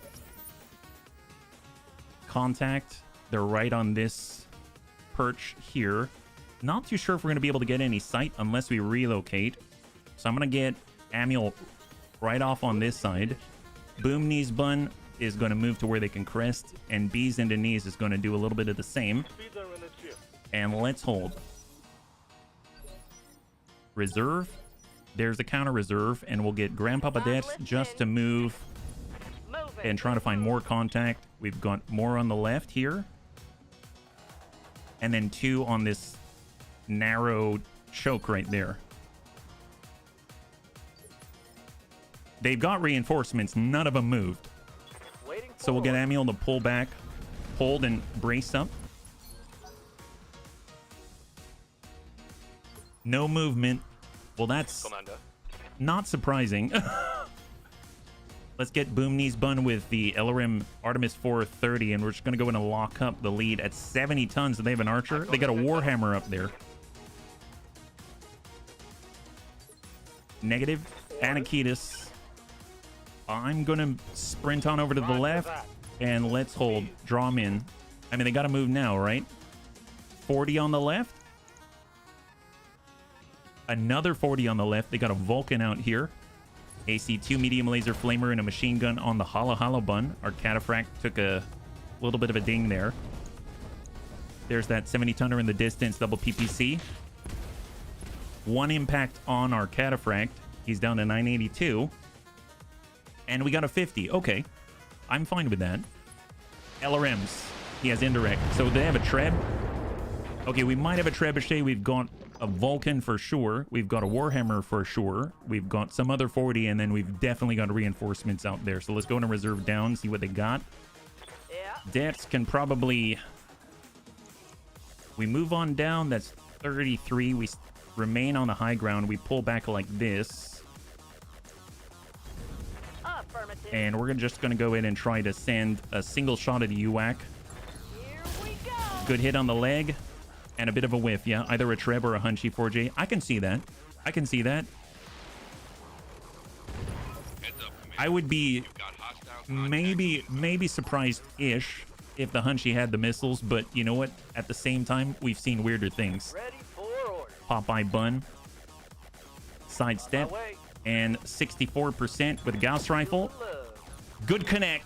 Speaker 1: Contact. They're right on this perch here. Not too sure if we're going to be able to get any sight unless we relocate. So I'm going to get Amiel right off on this side. Boom Knees Bun is going to move to where they can crest. And Bees into Knees is going to do a little bit of the same. And let's hold. Reserve. There's the counter reserve. And we'll get Grandpapa Death just to move and try to find more contact. We've got more on the left here. And then 2 on this narrow choke right there. They've got reinforcements. None of them moved. So we'll get Amiel to pull back, hold, and brace up. No movement. Well, that's not surprising. Let's get Boom Knees Bun with the LRM Artemis 430, and we're just going to go in and lock up the lead at 70 tons. They have an archer. They got a Warhammer up there. Negative. Anakitis. I'm going to sprint on over to the left, and let's hold. Draw them in. I mean, they got to move now, right? 40 on the left. Another 40 on the left. They got a Vulcan out here. AC2 medium laser flamer and a machine gun on the Hollow Bun. Our Cataphract took a little bit of a ding there. There's that 70-tonner in the distance, double PPC. 1 impact on our Cataphract. He's down to 982. And we got a 50. Okay. I'm fine with that. LRMs. He has indirect. So they have a Treb. Okay, we might have a Trebuchet. We've got a Vulcan for sure. We've got a Warhammer for sure. We've got some other 40, and then we've definitely got reinforcements out there. So let's go into reserve down, see what they got. Deaths can probably... We move on down. That's 33. We remain on the high ground. We pull back like this. And we're just going to go in and try to send a single shot at the UAC. Good hit on the leg. And a bit of a whiff, yeah. Either a Treb or a Hunchy 4J. I can see that. I can see that. I would be maybe surprised-ish if the Hunchy had the missiles, but you know what? At the same time, we've seen weirder things. Popeye Bun. Sidestep. And 64% with a Gauss Rifle. Good connect.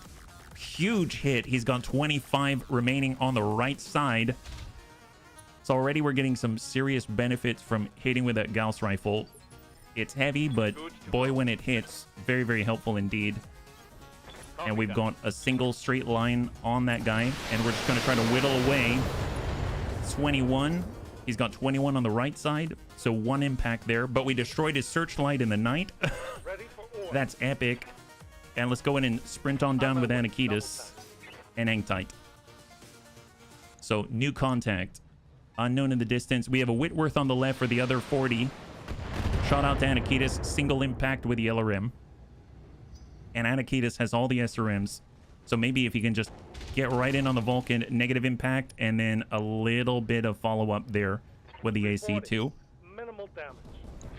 Speaker 1: Huge hit. He's got 25 remaining on the right side. So already we're getting some serious benefits from hitting with a Gauss Rifle. It's heavy, but boy, when it hits, very, very helpful indeed. And we've got a single straight line on that guy, and we're just going to try to whittle away. 21. He's got 21 on the right side, so 1 impact there. But we destroyed his searchlight in the night. That's epic. And let's go in and sprint on down with Anakitis and hang tight. So new contact. Unknown in the distance. We have a Whitworth on the left for the other 40. Shot out to Anakitis. Single impact with the LRM. And Anakitis has all the SRMs. So maybe if he can just get right in on the Vulcan, negative impact, and then a little bit of follow-up there with the AC2.
Speaker 15: Minimal damage.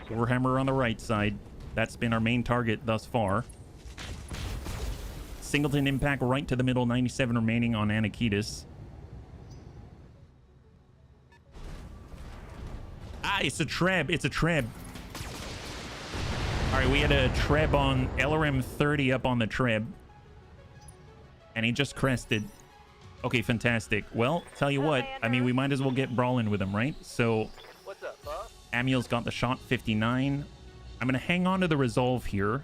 Speaker 1: Warhammer on the right side. That's been our main target thus far. Singleton impact right to the middle. 97 remaining on Anakitis. Ah, it's a Treb. It's a Treb. All right, we had a Treb on LRM 30 up on the Treb. And he just crested. Okay, fantastic. Well, tell you what. I mean, we might as well get brawling with him, right? So,
Speaker 15: what's up, Bob?
Speaker 1: Amiel's got the shot 59. I'm going to hang on to the resolve here.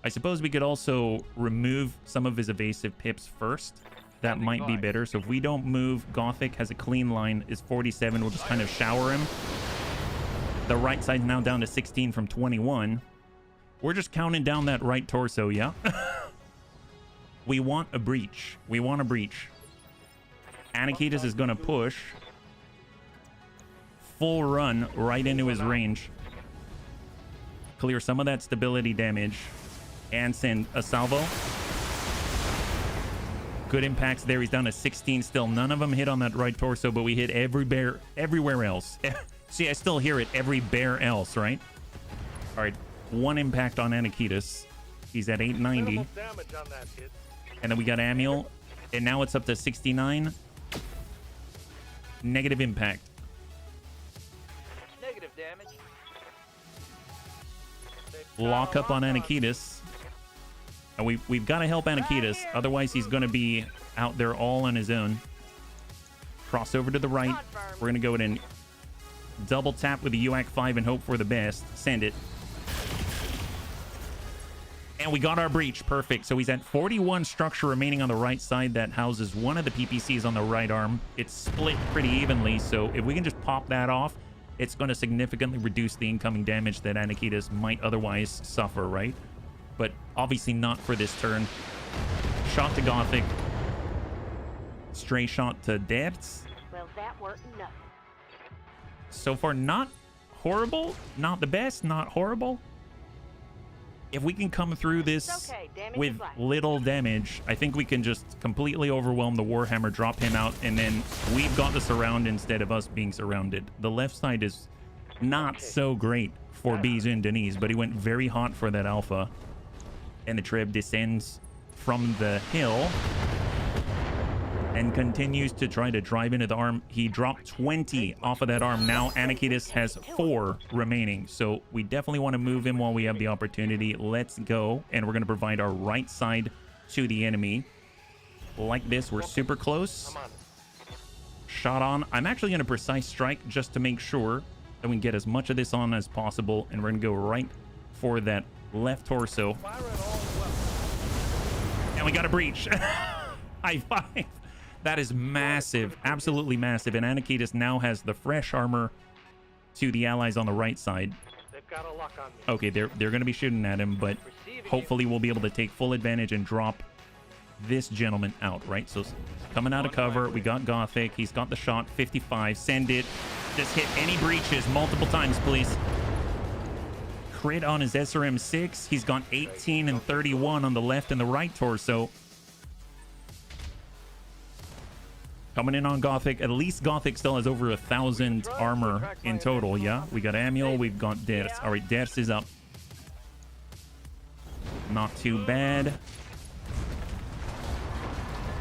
Speaker 1: I suppose we could also remove some of his evasive pips first. That might be better. So if we don't move, Gothic has a clean line, is 47. We'll just kind of shower him. The right side's now down to 16 from 21. We're just counting down that right torso, yeah? We want a breach. We want a breach. Anakitas is going to push. Full run right into his range. Clear some of that stability damage. And send a salvo. Good impacts there. He's down to 16 still. None of them hit on that right torso, but we hit everywhere else. See, I still hear it. Every bear else, right? All right. One impact on Anakitas. He's at 890. And then we got Amiel. And now it's up to 69. Negative impact.
Speaker 15: Negative damage.
Speaker 1: Lock up on Anakitas. And we've got to help Anakitas. Otherwise, he's going to be out there all on his own. Cross over to the right. We're going to go in and double tap with the UAC 5 and hope for the best. Send it. And we got our breach. Perfect. So he's at 41 structure remaining on the right side that houses one of the PPCs on the right arm. It's split pretty evenly. So if we can just pop that off, it's going to significantly reduce the incoming damage that Anakitas might otherwise suffer, right? But obviously not for this turn. Shot to Gothic. Stray shot to Depths.
Speaker 16: Well, that weren't nothing.
Speaker 1: So far, not horrible. Not the best. Not horrible. If we can come through this with little damage, I think we can just completely overwhelm the Warhammer, drop him out, and then we've got the surround instead of us being surrounded. The left side is not so great for Bijou and Denise, but he went very hot for that alpha. And the Treb descends from the hill and continues to try to drive into the arm. He dropped 20 off of that arm. Now Anakitas has 4 remaining. So we definitely want to move him while we have the opportunity. Let's go. And we're going to provide our right side to the enemy. Like this, we're super close. Shot on. I'm actually going to precise strike just to make sure that we can get as much of this on as possible. And we're going to go right for that left torso. And we got a breach. High five. That is massive. Absolutely massive. And Anakitas now has the fresh armor to the allies on the right side.
Speaker 15: They've got a lock on me.
Speaker 1: Okay, they're going to be shooting at him, but hopefully we'll be able to take full advantage and drop this gentleman out, right? So coming out of cover, we got Gothic. He's got the shot. 55. Send it. Just hit any breaches multiple times, please. Crit on his SRM-6. He's got 18 and 31 on the left and the right torso. Coming in on Gothic. At least Gothic still has over 1,000 armor in total, yeah? We got Amiel, we've got Ders. All right, Ders is up. Not too bad.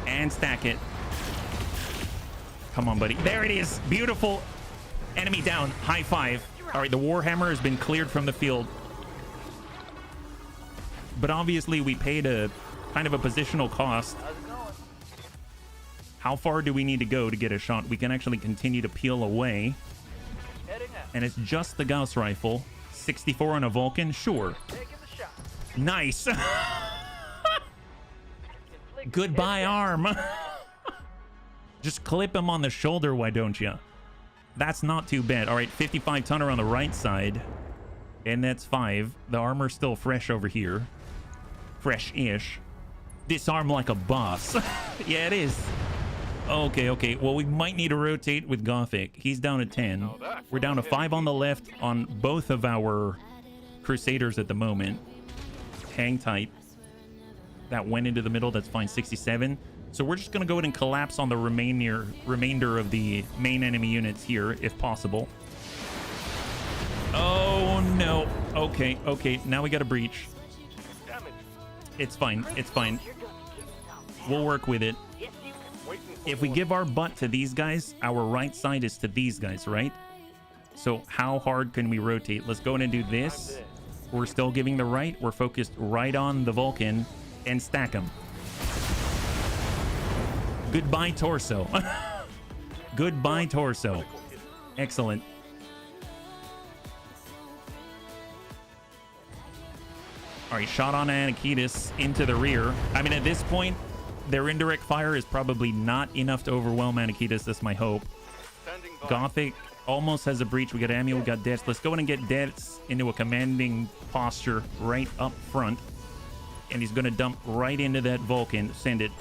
Speaker 1: And stack it. Come on, buddy. There it is. Beautiful. Enemy down. High five. All right, the Warhammer has been cleared from the field. But obviously, we paid a kind of a positional cost. How far do we need to go to get a shot? We can actually continue to peel away. And it's just the Gauss rifle. 64 on a Vulcan? Sure. Nice. Goodbye, arm. Just clip him on the shoulder, why don't you? That's not too bad. All right, 55 tonner on the right side. And that's 5. The armor's still fresh over here. Fresh-ish. Disarm like a boss. Yeah, it is. Okay. Well, we might need to rotate with Gothic. He's down to 10. We're down to 5 on the left on both of our Crusaders at the moment. Hang tight. That went into the middle. That's fine. 67. So we're just going to go ahead and collapse on the remainder of the main enemy units here, if possible. Oh, no. Okay. Now we got a breach. It's fine. We'll work with it. If we give our butt to these guys, our right side is to these guys, right? So how hard can we rotate? Let's go in and do this. We're still giving the right. We're focused right on the Vulcan and stack them. Goodbye, torso. Goodbye, torso. Excellent. All right, shot on Anakitas into the rear. I mean, at this point, their indirect fire is probably not enough to overwhelm Anakitas. That's my hope. Gothic almost has a breach. We got Amiel, we got Dets. Let's go in and get Dets into a commanding posture right up front. And he's going to dump right into that Vulcan. Send it.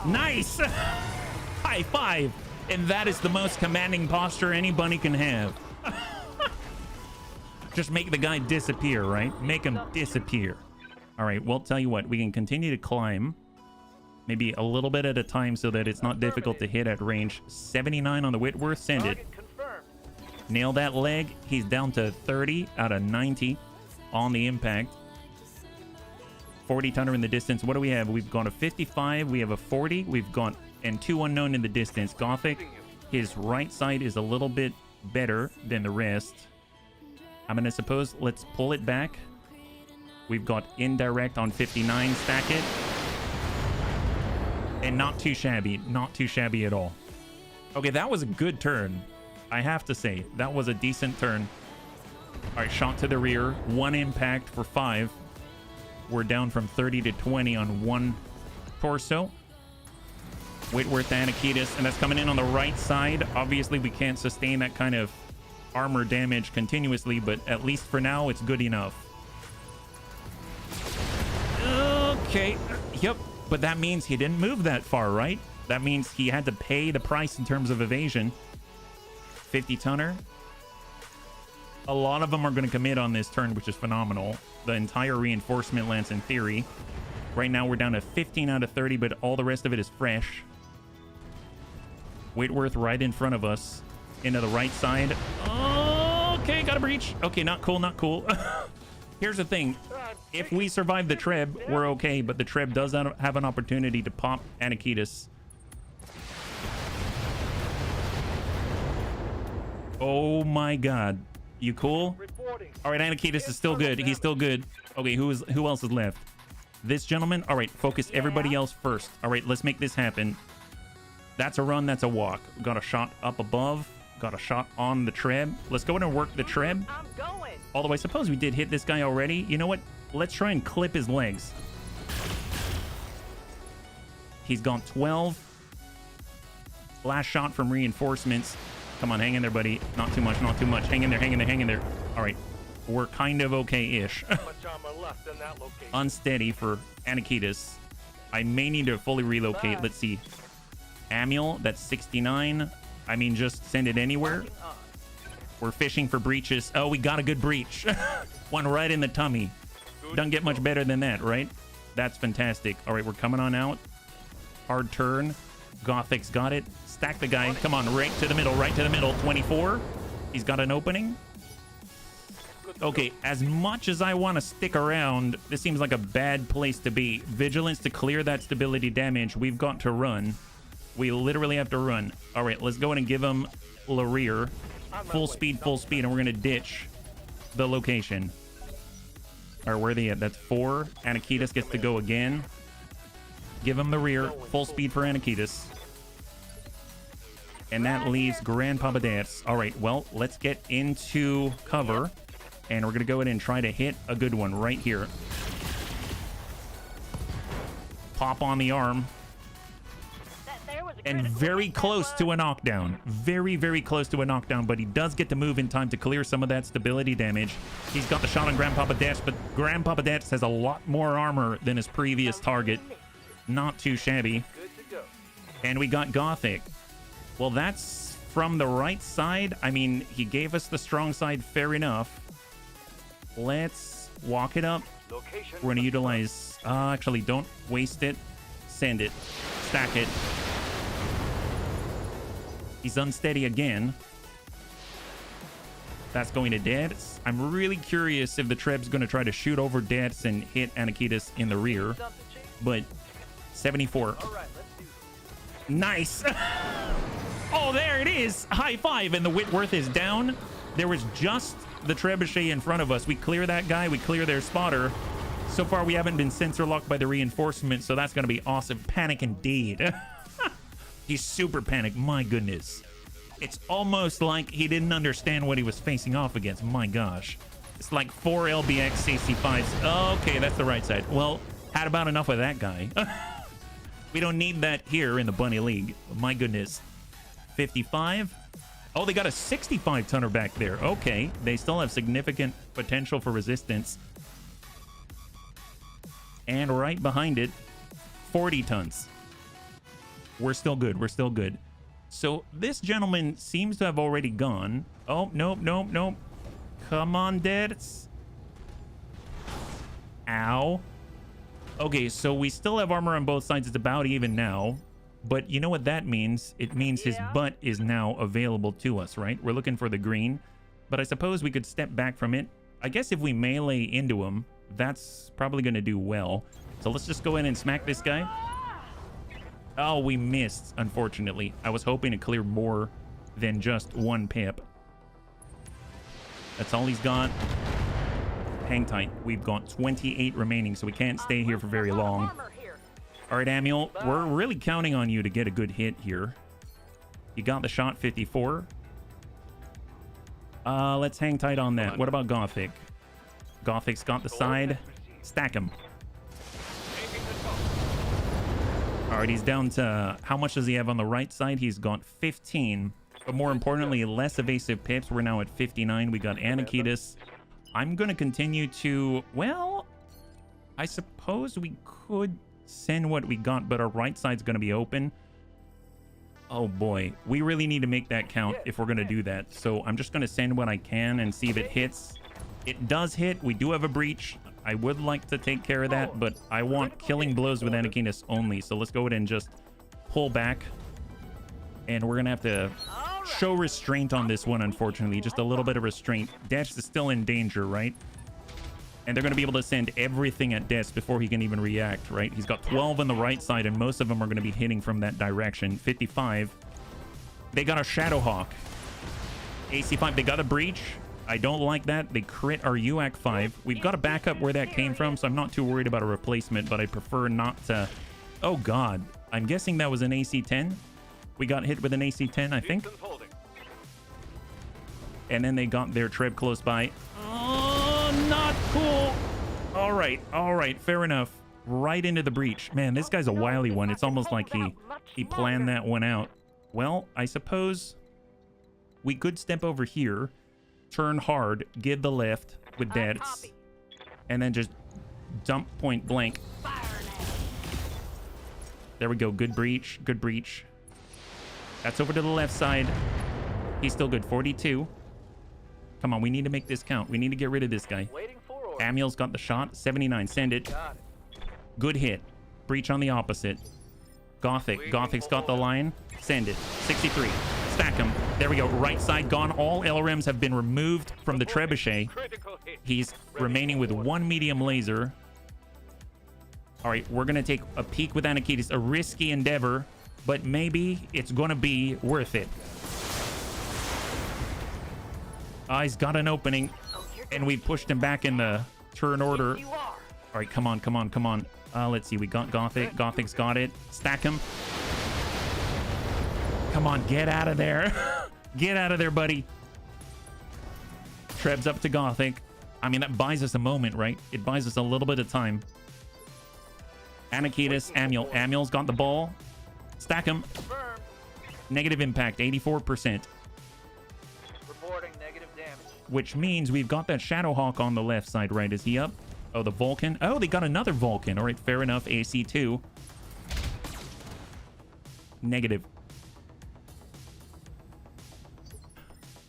Speaker 1: Nice. High five. And that is the most commanding posture anybody can have. Just make the guy disappear, right? Make him disappear. All right, well, tell you what, we can continue to climb. Maybe a little bit at a time so that it's not difficult to hit at range. 79 on the Whitworth, send it. Nail that leg. He's down to 30 out of 90 on the impact. 40 tonner in the distance. What do we have? We've got a 55. We have a 40. We've got, and 2 unknown in the distance. Gothic, his right side is a little bit better than the rest. I'm going to suppose, let's pull it back. We've got indirect on 59. Stack it. And not too shabby. Not too shabby at all. Okay, that was a good turn. I have to say, that was a decent turn. All right, shot to the rear. 1 impact for 5. We're down from 30 to 20 on 1 torso. Whitworth, Anakitas, and that's coming in on the right side. Obviously, we can't sustain that kind of armor damage continuously, but at least for now, it's good enough. Okay, yep. But that means he didn't move that far, right? That means he had to pay the price in terms of evasion. 50 tonner. A lot of them are going to commit on this turn, which is phenomenal. The entire reinforcement lance in theory. Right now we're down to 15 out of 30, but all the rest of it is fresh. Whitworth right in front of us. Into the right side. Okay, got a breach. Okay, not cool, not cool. Here's the thing. If we survive the Treb, we're okay, but the Treb does have an opportunity to pop Anakitas. Oh my god. You cool? All right, Anakitas is still good. He's still good. Okay, who else is left? This gentleman? All right, focus everybody else first. All right, let's make this happen. That's a run, that's a walk. Got a shot up above. Got a shot on the Treb. Let's go in and work the Treb. Although I suppose we did hit this guy already. You know what? Let's try and clip his legs. He's gone 12. Last shot from reinforcements. Come on, hang in there, buddy. Not too much, not too much. Hang in there, hang in there, hang in there. All right. We're kind of okay-ish. Unsteady for Anakitas. I may need to fully relocate. Let's see. Amiel, that's 69. I mean, just send it anywhere. We're fishing for breaches. Oh, we got a good breach. One right in the tummy. Doesn't get much better than that, right? That's fantastic. All right, we're coming on out. Hard turn. Gothic's got it. Stack the guy. Come on, right to the middle, right to the middle. 24. He's got an opening. Okay, as much as I want to stick around, this seems like a bad place to be. Vigilance to clear that stability damage. We've got to run. We literally have to run. All right, let's go in and give him the rear. Full speed, and we're going to ditch the location. All right, where are they at? That's 4. Anakitas gets to go again. Give him the rear. Full speed for Anakitas. And that leaves Grandpapa Dance. All right, well, let's get into cover. And we're going to go in and try to hit a good one right here. Pop on the arm. And very close to a knockdown. Very, very close to a knockdown, but he does get to move in time to clear some of that stability damage. He's got the shot on Grandpapa Dash, but Grandpapa Dash has a lot more armor than his previous target. Not too shabby. And we got Gothic. Well, that's from the right side. I mean, he gave us the strong side, fair enough. Let's walk it up. We're going to utilize... actually, don't waste it. Send it. Stack it. He's unsteady again. That's going to Dance. I'm really curious if the Treb's going to try to shoot over Dance and hit Anakitas in the rear. But 74. Nice. Oh, there it is. High five. And the Whitworth is down. There was just the Trebuchet in front of us. We clear that guy. We clear their spotter. So far, we haven't been sensor locked by the reinforcement, so that's going to be awesome. Panic indeed. He's super panicked. My goodness. It's almost like he didn't understand what he was facing off against. My gosh. It's like 4 LBX CC5s. Okay, that's the right side. Well, had about enough of that guy. We don't need that here in the Bunny League. My goodness. 55. Oh, they got a 65 tonner back there. Okay. They still have significant potential for resistance. And right behind it, 40 tons. We're still good. We're still good. So this gentleman seems to have already gone. Oh, nope, nope, nope. Come on, Deads. Ow. Okay, so we still have armor on both sides. It's about even now. But you know what that means? It means his butt is now available to us, right? We're looking for the green. But I suppose we could step back from it. I guess if we melee into him, that's probably going to do well. So let's just go in and smack this guy. Oh, we missed, unfortunately. I was hoping to clear more than just one pip. That's all he's got. Hang tight. We've got 28 remaining, so we can't stay here for very long. All right, Amiel, we're really counting on you to get a good hit here. You got the shot, 54. Let's hang tight on that. What about Gothic? Gothic's got the side. Stack him. All right, he's down to... How much does he have on the right side? He's got 15. But more importantly, less evasive pips. We're now at 59. We got Anakitis. I'm going to continue to... Well, I suppose we could send what we got, but our right side's going to be open. Oh boy, we really need to make that count if we're going to do that. So I'm just going to send what I can and see if it hits. It does hit. We do have a breach. I would like to take care of that, but I want killing blows with Anakitis only. So let's go ahead and just pull back. And we're going to have to show restraint on this one, unfortunately. Just a little bit of restraint. Death is still in danger, right? And they're going to be able to send everything at Death before he can even react, right? He's got 12 on the right side, and most of them are going to be hitting from that direction. 55. They got a Shadowhawk. AC5. They got a breach. I don't like that. They crit our UAC 5. We've got a backup where that came from, so I'm not too worried about a replacement, but I prefer not to... Oh, God. I'm guessing that was an AC10. We got hit with an AC10, I think. And then they got their Treb close by. Oh, not cool. All right, fair enough. Right into the breach. Man, this guy's a wily one. It's almost like he planned that one out. Well, I suppose we could step over here, turn hard, give the left with Deaths, and then just dump point blank. There we go. Good breach. Good breach. That's over to the left side. He's still good. 42. Come on, we need to make this count. We need to get rid of this guy. Amiel's got the shot. 79. Send it. Good hit. Breach on the opposite. Gothic. Gothic's got the line. Send it. 63. Stack him. There we go. Right side gone. All LRMs have been removed from the trebuchet. He's remaining with one medium laser. All right, we're going to take a peek with Anakitis. A risky endeavor, but maybe it's going to be worth it. He's got an opening, and we pushed him back in the turn order. All right, come on, come on, come on. Let's see. We got Gothic. Gothic's got it. Stack him. Come on, get out of there. Get out of there, buddy. Treb's up to Gothic. I mean, that buys us a moment, right? It buys us a little bit of time. Anakitis, Amiel. Amiel's got the ball. Stack him. Negative impact, 84%.
Speaker 15: Reporting negative damage.
Speaker 1: Which means we've got that Shadowhawk on the left side, right? Is he up? Oh, the Vulcan. Oh, they got another Vulcan. All right, fair enough. AC2. Negative.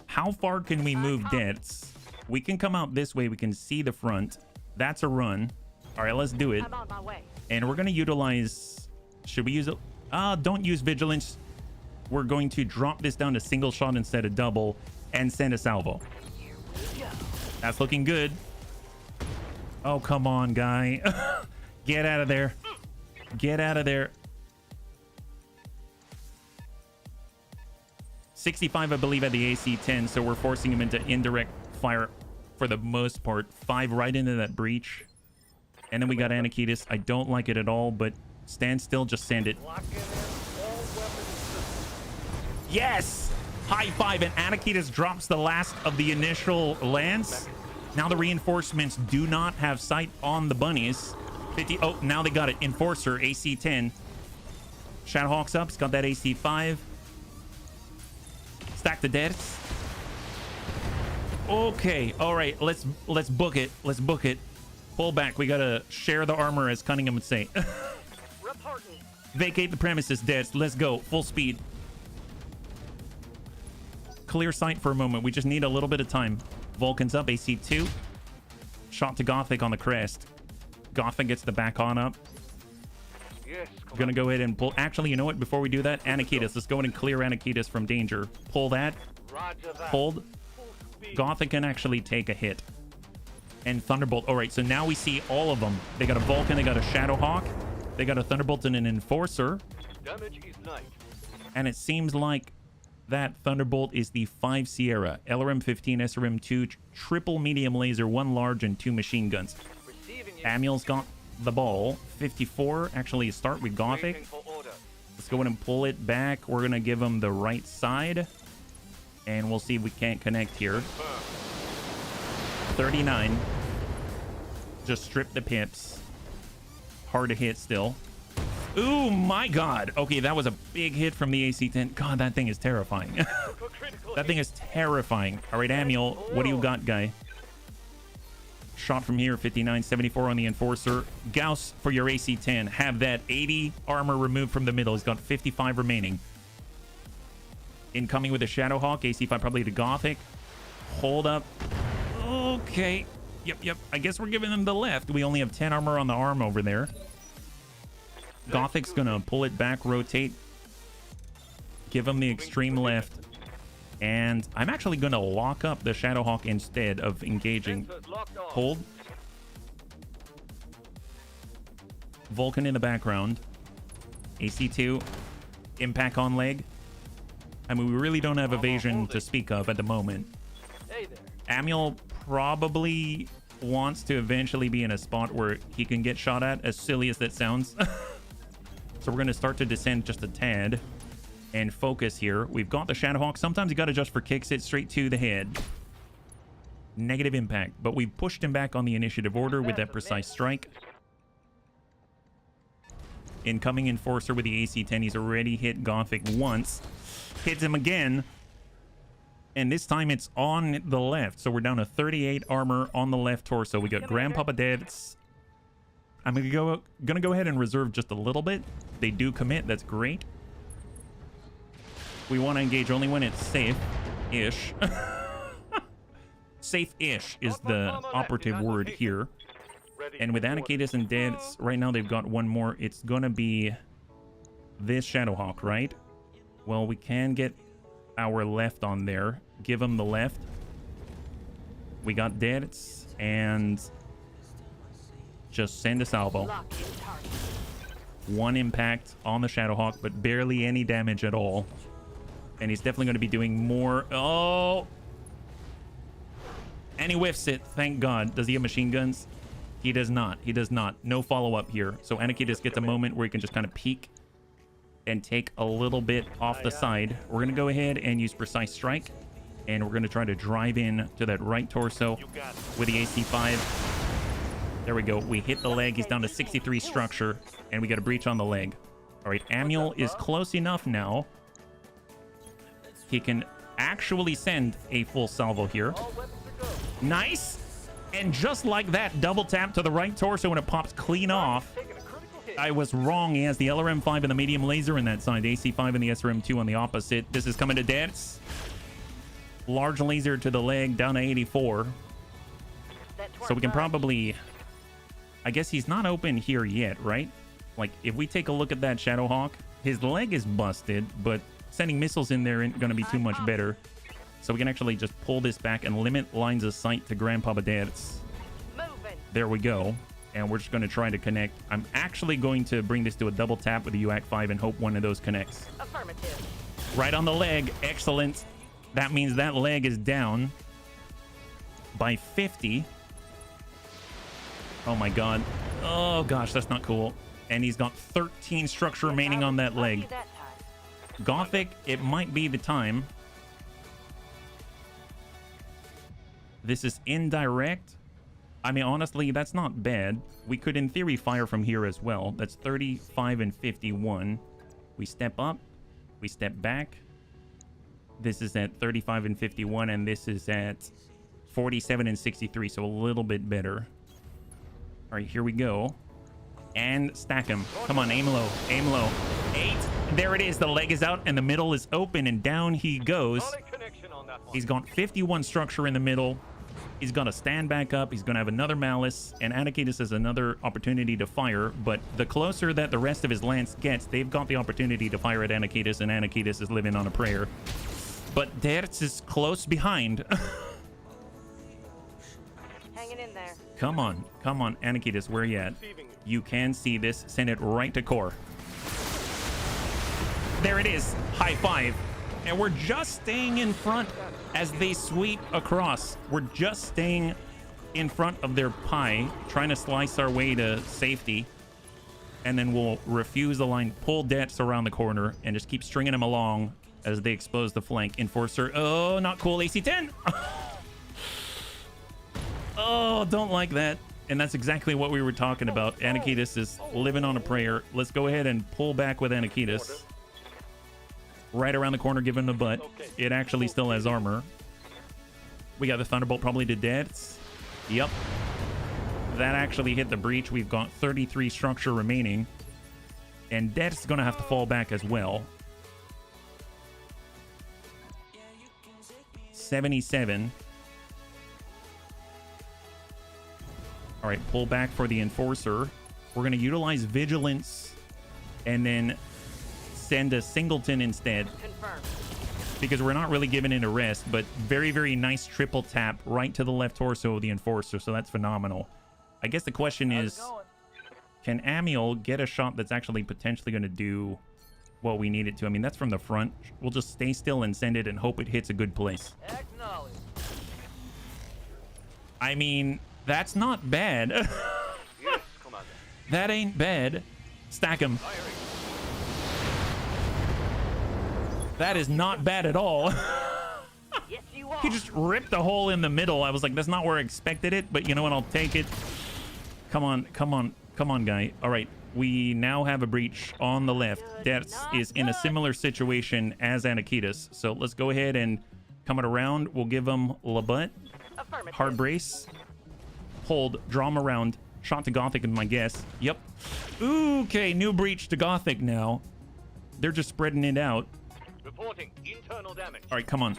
Speaker 1: How far can we move Deaths? We can come out this way. We can see the front. That's a run. All right, let's do it.
Speaker 15: I'm on my way.
Speaker 1: And we're going to utilize... Should we use it? Don't use Vigilance. We're going to drop this down to single shot instead of double and send a salvo. That's looking good. Oh, come on, guy. Get out of there. Get out of there. 65, I believe, at the AC-10, so we're forcing him into indirect fire for the most part. 5 right into that breach. And then we got Anakitis. I don't like it at all, but stand still, just send it. Yes! High five, and Anakitis drops the last of the initial lance. Now the reinforcements do not have sight on the bunnies. 50. Oh, now they got it. Enforcer, AC-10. Shadowhawk's up. He's got that AC-5. Stack the deaths. Okay, all right. Let's book it. Let's book it. Pull back. We gotta share the armor, as Cunningham would say. Vacate the premises, Des. Let's go. Full speed. Clear sight for a moment. We just need a little bit of time. Vulcan's up. AC2. Shot to Gothic on the crest. Gothic gets the back on up.
Speaker 15: Yes,
Speaker 1: Gonna go ahead and pull. Actually, you know what? Before we do that, Anakitas. Let's go ahead and clear Anakitas from danger. Pull that.
Speaker 15: Roger that.
Speaker 1: Hold. Gothic can actually take a hit. And Thunderbolt. All right, so now we see all of them. They got a Vulcan. They got a Shadowhawk. They got a Thunderbolt and an Enforcer.
Speaker 15: Damage is nice.
Speaker 1: And it seems like that Thunderbolt is the 5 Sierra. LRM-15, SRM-2, triple medium laser, 1 large, and 2 machine guns. Amiel's got the ball. 54. Actually, start with Gothic. Let's go in and pull it back. We're going to give him the right side. And we'll see if we can't connect here. 39. Just strip the pips. Hard to hit still. Ooh, my God. Okay, that was a big hit from the AC-10. God, that thing is terrifying. That thing is terrifying. All right, Amiel, what do you got, guy? Shot from here, 59, 74 on the Enforcer. Gauss for your AC-10. Have that 80 armor removed from the middle. He's got 55 remaining. Incoming with a Shadowhawk. AC-5 probably to Gothic. Hold up. Okay. Yep. I guess we're giving them the left. We only have 10 armor on the arm over there. Gothic's gonna pull it back, rotate. Give him the extreme left. And I'm actually gonna lock up the Shadowhawk instead of engaging. Hold. Vulcan in the background. AC2. Impact on leg. I mean, we really don't have evasion to speak of at the moment. Amiel probably wants to eventually be in a spot where he can get shot at, as silly as that sounds. So we're going to start to descend just a tad and focus here. We've got the Shadowhawk. Sometimes you got to adjust for kicks it straight to the head. Negative impact, but we've pushed him back on the initiative order with that precise strike. Incoming Enforcer with the AC-10. He's already hit Gothic once. Hits him again. And this time it's on the left. So we're down to 38 armor on the left torso. We got Grandpapa Dad's. I'm gonna go ahead and reserve just a little bit. They do commit. That's great. We want to engage only when it's safe-ish. Safe-ish is the operative word here. And with Anakitas and Dads, right now they've got one more. It's gonna be this Shadowhawk, right? Well, we can get our left on there. Give them the left. We got Dads and just send a salvo. One impact on the Shadowhawk, but barely any damage at all. And he's definitely going to be doing more. Oh! And he whiffs it. Thank God. Does he have machine guns? He does not. He does not. No follow-up here. So Anakitas gets a moment where he can just kind of peek and take a little bit off the side. We're going to go ahead and use Precise Strike. And we're going to try to drive in to that right torso with the AC-5. There we go. We hit the leg. He's down to 63 structure. And we got a breach on the leg. All right. Amiel is close enough now. He can actually send a full salvo here. Nice. And just like that, double tap to the right torso and it pops clean off. I was wrong. He has the LRM-5 and the medium laser in that side. AC-5 and the SRM-2 on the opposite. This is coming to dance. Large laser to the leg, down to 84. So we can probably... I guess he's not open here yet, right? Like, if we take a look at that Shadowhawk, his leg is busted, but sending missiles in there isn't going to be too much better. So we can actually just pull this back and limit lines of sight to Grandpapa Dad's. There we go. And we're just going to try to connect. I'm actually going to bring this to a double tap with the UAC-5 and hope one of those connects.
Speaker 15: Affirmative.
Speaker 1: Right on the leg. Excellent. That means that leg is down by 50. Oh my God. Oh gosh, that's not cool. And he's got 13 structure remaining on that leg. Gothic, it might be the time. This is indirect. I mean, honestly, that's not bad. We could, in theory, fire from here as well. That's 35 and 51. We step up. We step back. This is at 35 and 51, and this is at 47 and 63, so a little bit better. All right, here we go. And stack him. Come on, aim low. Aim low. 8. There it is. The leg is out and the middle is open, and down he goes. He's got 51 structure in the middle. He's going to stand back up. He's going to have another malice, and Anakitis has another opportunity to fire. But the closer that the rest of his lance gets, they've got the opportunity to fire at Anakitis, and Anakitis is living on a prayer. But Dertz is close behind.
Speaker 15: Hanging in there.
Speaker 1: Come on, Anakitis, where you at? You can see this. Send it right to core. There it is. High five. And we're just staying in front as they sweep across. We're just staying in front of their pie, trying to slice our way to safety. And then we'll refuse the line, pull Detz around the corner, and just keep stringing them along as they expose the flank. Enforcer. Oh, not cool. AC-10. Oh, don't like that. And that's exactly what we were talking about. Anakitis is living on a prayer. Let's go ahead and pull back with Anakitis. Right around the corner, give him the butt. It actually still has armor. We got the Thunderbolt probably to Detz. Yep. That actually hit the breach. We've got 33 structure remaining. And Detz is going to have to fall back as well. 77. All right, pull back for the Enforcer. We're going to utilize Vigilance and then send a Singleton instead.
Speaker 15: Confirmed.
Speaker 1: Because we're not really giving it a rest, but very, very nice triple tap right to the left torso of the Enforcer, so that's phenomenal. I guess the question is, can Amiel get a shot that's actually potentially going to do what we need it to? I mean, that's from the front. We'll just stay still and send it and hope it hits a good place.
Speaker 15: Acknowledge.
Speaker 1: I mean, that's not bad.
Speaker 15: Yes, Commander.
Speaker 1: That ain't bad. Stack him. That is not bad at all.
Speaker 15: Yes, you are.
Speaker 1: He just ripped a hole in the middle. I was like, that's not where I expected it, but you know what? I'll take it. Come on, guy. All right, we now have a breach on the left. Detz is in a similar situation as Anakitis, so let's go ahead and come it around. We'll give him Labut. Hard brace. Hold, draw him around. Shot to Gothic is my guess. Yep. Okay, new breach to Gothic now. They're just spreading it out.
Speaker 15: Reporting internal damage.
Speaker 1: All right, come on.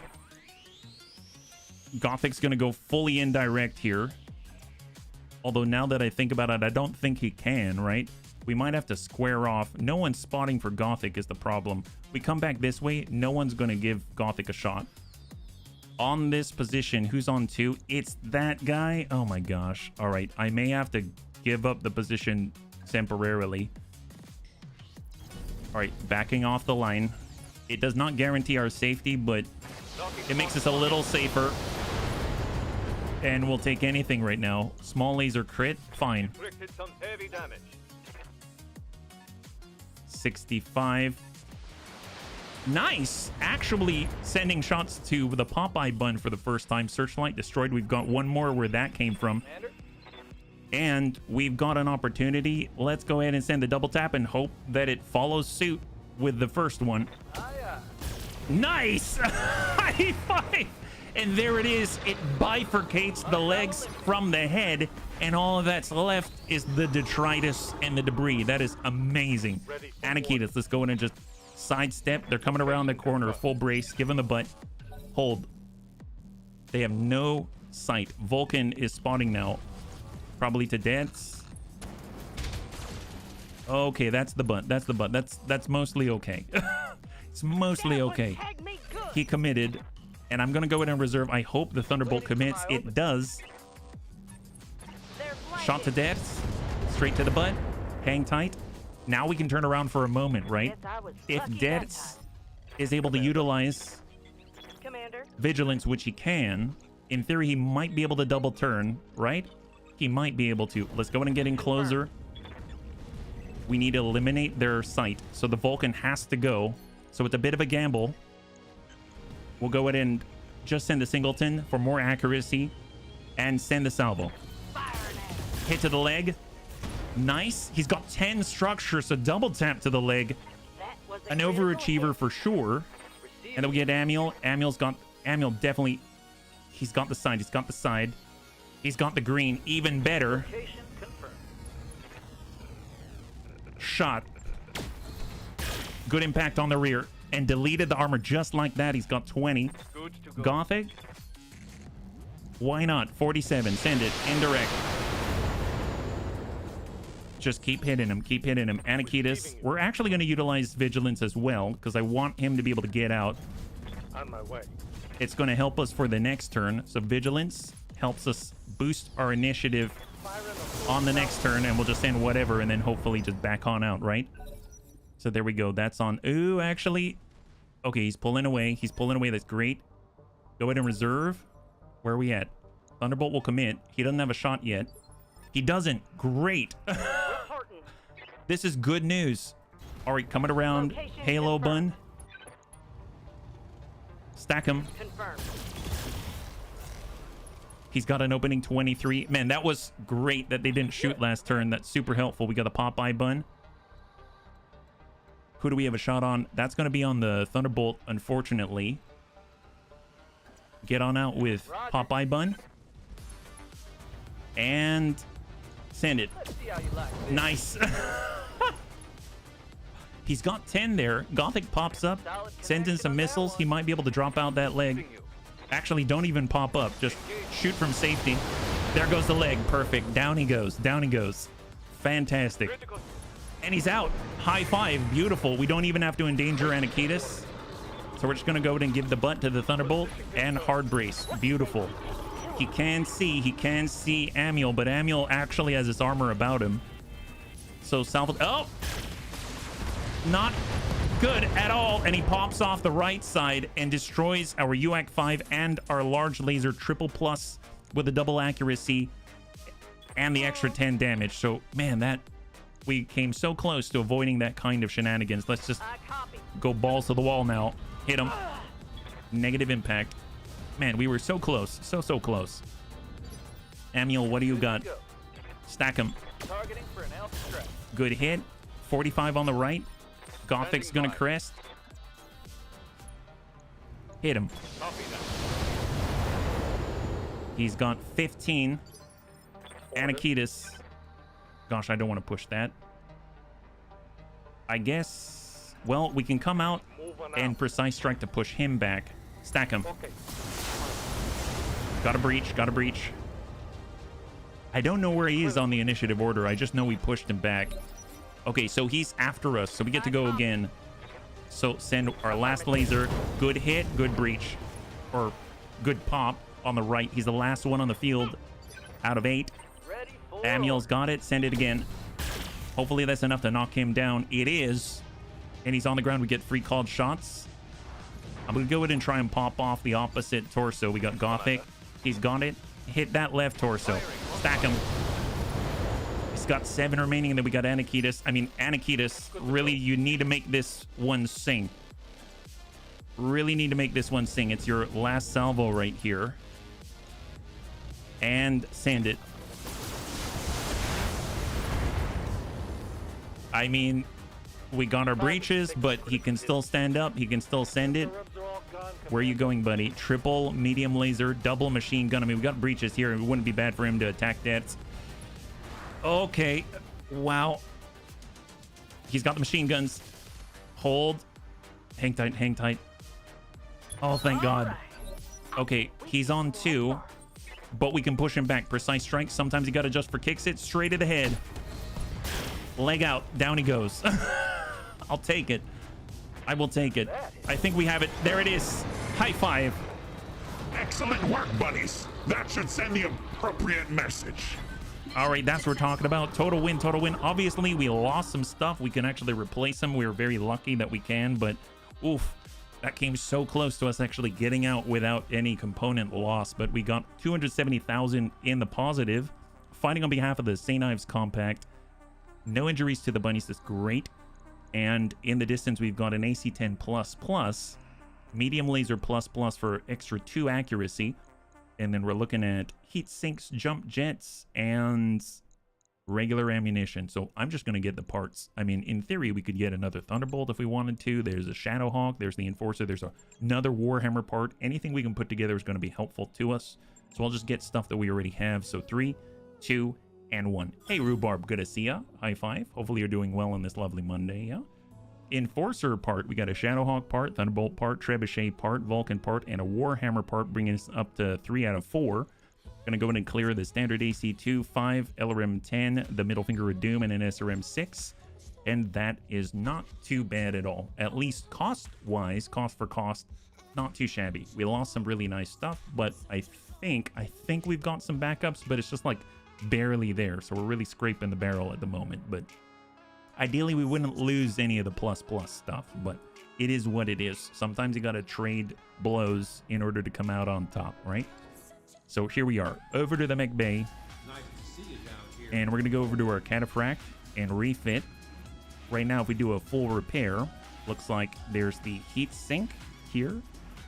Speaker 1: Gothic's going to go fully indirect here. Although now that I think about it, I don't think he can, right? We might have to square off. No one's spotting for Gothic is the problem. We come back this way, no one's going to give Gothic a shot. On this position, who's on 2? It's that guy. Oh my gosh. All right, I may have to give up the position temporarily. All right, backing off the line. It does not guarantee our safety, but it makes us a little safer. And we'll take anything right now. Small laser crit, fine.
Speaker 15: Inflicted some heavy damage.
Speaker 1: 65. Nice! Actually sending shots to the Popeye bun for the first time. Searchlight destroyed. We've got one more where that came from. And we've got an opportunity. Let's go ahead and send the double tap and hope that it follows suit with the first one. Nice! High five! And there it is. It bifurcates the legs from the head, and all that's left is the detritus and the debris. That is amazing. Anakitis, let's go in and just sidestep. They're coming around the corner. Full brace. Give them the butt. Hold. They have no sight. Vulcan is spotting now. Probably to dance. Okay, that's the butt. That's the butt. That's mostly okay. It's mostly okay. He committed. And I'm going to go in and reserve. I hope the Thunderbolt commits. It does. Shot to death. Straight to the butt. Hang tight. Now we can turn around for a moment, right? If Detz is able to utilize Vigilance, which he can, in theory, he might be able to double turn, right? He might be able to. Let's go in and get in closer. We need to eliminate their sight. So the Vulcan has to go. So it's a bit of a gamble. We'll go ahead and just send the Singleton for more accuracy and send the salvo. Hit to the leg. Nice. He's got 10 structures, so double tap to the leg. An overachiever for sure. And then we get Amiel. Amiel definitely, he's got the side. He's got the side. He's got the green. Even better. shot. Good impact on the rear. And deleted the armor just like that. He's got 20. Gothic. Why not? 47. Send it. Indirect. Just keep hitting him. Keep hitting him. Anakitas. We're actually going to utilize Vigilance as well, because I want him to be able to get out.
Speaker 15: On my way.
Speaker 1: It's going to help us for the next turn. So Vigilance helps us boost our initiative on the next turn, and we'll just send whatever, and then hopefully just back on out, right? So there we go. That's on. Ooh, actually. Okay, he's pulling away. He's pulling away. That's great. Go ahead and reserve. Where are we at? Thunderbolt will commit. He doesn't have a shot yet. He doesn't. Great. This is good news. All right, coming around. Halo Bun. Stack him.
Speaker 15: Confirmed.
Speaker 1: He's got an opening 23. Man, that was great that they didn't shoot last turn. That's super helpful. We got a Popeye Bun. Who do we have a shot on? That's going to be on the Thunderbolt, unfortunately. Get on out with Popeye Bun. And send it. Nice. He's got 10 there. Gothic pops up, sends in some missiles. He might be able to drop out that leg. Actually, don't even pop up. Just shoot from safety. There goes the leg. Perfect. Down he goes. Down he goes. Fantastic. And he's out. High five. Beautiful. We don't even have to endanger Anakitas. So we're just going to go ahead and give the butt to the Thunderbolt and hard brace. Beautiful. He can see Amiel, but Amiel actually has his armor about him. So South... Oh! Not good at all. And he pops off the right side and destroys our UAC 5 and our large laser triple plus with a double accuracy and the extra 10 damage. So, man, that... We came so close to avoiding that kind of shenanigans. Let's just go balls to the wall now. Hit him. Negative impact. Man, we were so close. So close. Amiel, what do you got? Stack him.
Speaker 15: Targeting for an elf stretch.
Speaker 1: Good hit. 45 on the right. Gothic's going to crest. Hit him. He's got 15. Anakitas. Gosh, I don't want to push that. I guess, well, we can come out and precise strike to push him back. Stack him. Got a breach, got a breach. I don't know where he is on the initiative order. I just know we pushed him back. Okay, so he's after us, so we get to go again. So send our last laser. Good hit, good breach. Or good pop on the right. He's the last one on the field out of 8. Amiel's got it. Send it again. Hopefully that's enough to knock him down. It is. And he's on the ground. We get free called shots. I'm going to go ahead and try and pop off the opposite torso. We got Gothic. He's got it. Hit that left torso. Stack him. He's got 7 remaining. And then we got Anakitas. I mean, Anakitas, really, you need to make this one sing. Really need to make this one sing. It's your last salvo right here. And send it. I mean, we got our breaches, but he can still stand up. He can still send it. Where are you going, buddy? Triple medium laser, double machine gun. I mean, we got breaches here. It wouldn't be bad for him to attack that. Okay. Wow. He's got the machine guns. Hold. Hang tight, hang tight. Oh, thank God. Okay, he's on 2, but we can push him back. Precise strike. Sometimes you got to adjust for kicks. It straight to the head. Leg out. Down he goes. I'll take it. I will take it. I think we have it. There it is. High five.
Speaker 14: Excellent work, buddies. That should send the appropriate message.
Speaker 1: All right, that's what we're talking about. Total win, total win. Obviously, we lost some stuff. We can actually replace them. We were very lucky that we can, but oof, that came so close to us actually getting out without any component loss. But we got 270,000 in the positive. Fighting on behalf of the St. Ives Compact. No injuries to the bunnies. That's great. And in the distance, we've got an AC-10++, medium laser ++ for extra 2 accuracy. And then we're looking at heat sinks, jump jets, and regular ammunition. So I'm just going to get the parts. I mean, in theory, we could get another Thunderbolt if we wanted to. There's a Shadowhawk. There's the Enforcer. There's another Warhammer part. Anything we can put together is going to be helpful to us. So I'll just get stuff that we already have. So 3, 2, and 1. Hey, Rhubarb, good to see ya. High five. Hopefully you're doing well on this lovely Monday, yeah? Enforcer part, we got a Shadowhawk part, Thunderbolt part, Trebuchet part, Vulcan part, and a Warhammer part, bringing us up to 3 out of 4. Gonna go in and clear the standard AC2, 5, LRM 10, the Middle Finger of Doom, and an SRM 6. And that is not too bad at all. At least cost-wise, cost for cost, not too shabby. We lost some really nice stuff, but I think we've got some backups, but it's just like barely there. So we're really scraping the barrel at the moment. But ideally, we wouldn't lose any of the plus stuff, but it is what it is. Sometimes you gotta trade blows in order to come out on top, right? So here we are, over to the mech bay, and we're gonna go over to our cataphract and refit. Right now, if we do a full repair, looks like there's the heat sink here.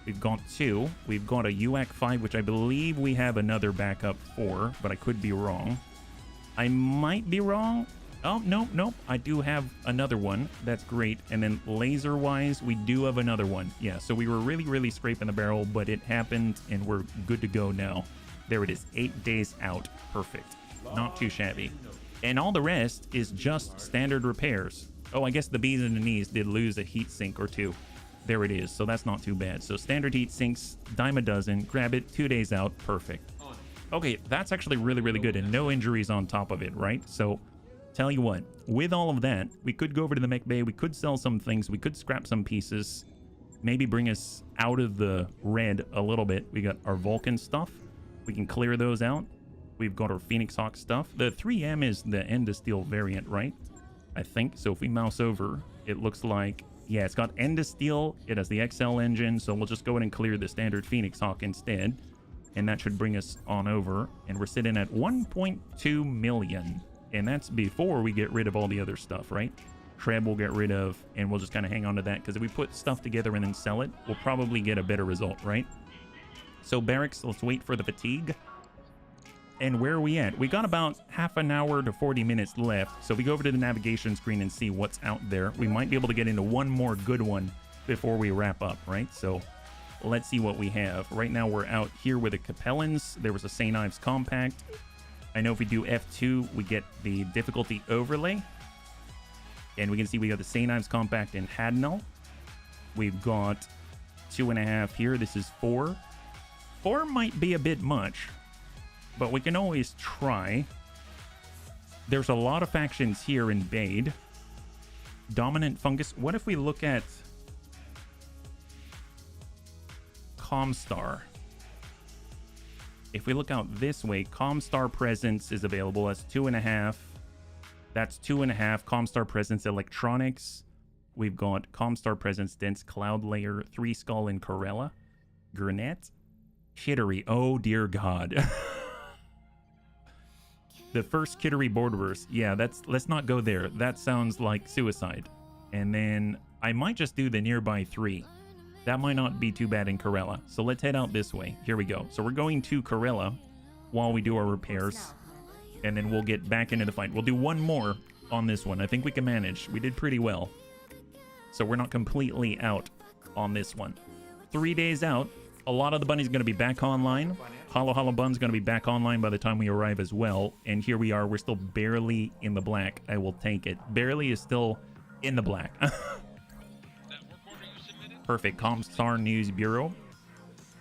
Speaker 1: We've got 2. We've got a UAC 5, which I believe we have another backup for, but I could be wrong. I might be wrong. Oh, nope. I do have another one. That's great. And then laser-wise, we do have another one. Yeah, so we were really scraping the barrel, but it happened, and we're good to go now. There it is. 8 days out. Perfect. Not too shabby. And all the rest is just standard repairs. Oh, I guess the bees and the knees did lose a heat sink or 2. There it is. So that's not too bad. So standard heat sinks, dime a dozen. Grab it. 2 days out. Perfect. Okay, that's actually really good, and no injuries on top of it, right? So tell you what, with all of that, we could go over to the mech bay, we could sell some things, we could scrap some pieces, maybe bring us out of the red a little bit. We got our Vulcan stuff, we can clear those out. We've got our Phoenix Hawk stuff. The 3M is the End of Steel variant, right? I think. So if we mouse over, it looks like, yeah, it's got End of Steel, it has the XL engine, so we'll just go ahead and clear the standard Phoenix Hawk instead, and that should bring us on over, and we're sitting at 1.2 million. And that's before we get rid of all the other stuff, right? Treb we'll get rid of, and we'll just kind of hang on to that, because if we put stuff together and then sell it, we'll probably get a better result, right? So barracks, let's wait for the fatigue. And where are we at? We got about half an hour to 40 minutes left. So we go over to the navigation screen and see what's out there. We might be able to get into one more good one before we wrap up, right? So let's see what we have. Right now we're out here with the Capellans. There was a St. Ives Compact. I know if we do F2, we get the difficulty overlay. And we can see we got the St. Ives Compact in Hadnell. We've got 2.5 here. This is 4. 4 might be a bit much, but we can always try. There's a lot of factions here in Bade. Dominant Fungus. What if we look at Comstar? If we look out this way, Comstar Presence is available. That's 2.5. That's 2.5. Comstar Presence Electronics. We've got Comstar Presence Dense Cloud Layer, 3 Skull and Corella. Grenette. Kittery. Oh, dear God. The first Kittery Borderverse. Yeah, let's not go there. That sounds like suicide. And then I might just do the nearby 3. That might not be too bad in Corella. So let's head out this way. Here we go. So we're going to Corella while we do our repairs. And then we'll get back into the fight. We'll do one more on this one. I think we can manage. We did pretty well. So we're not completely out on this one. 3 days out. A lot of the bunnies going to be back online. Hollow Bun's going to be back online by the time we arrive as well. And here we are. We're still barely in the black. I will take it. Barely is still in the black. Perfect. Comstar News Bureau.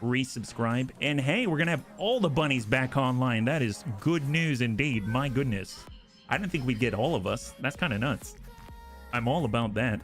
Speaker 1: Resubscribe. And hey, we're going to have all the bunnies back online. That is good news indeed. My goodness. I didn't think we'd get all of us. That's kind of nuts. I'm all about that.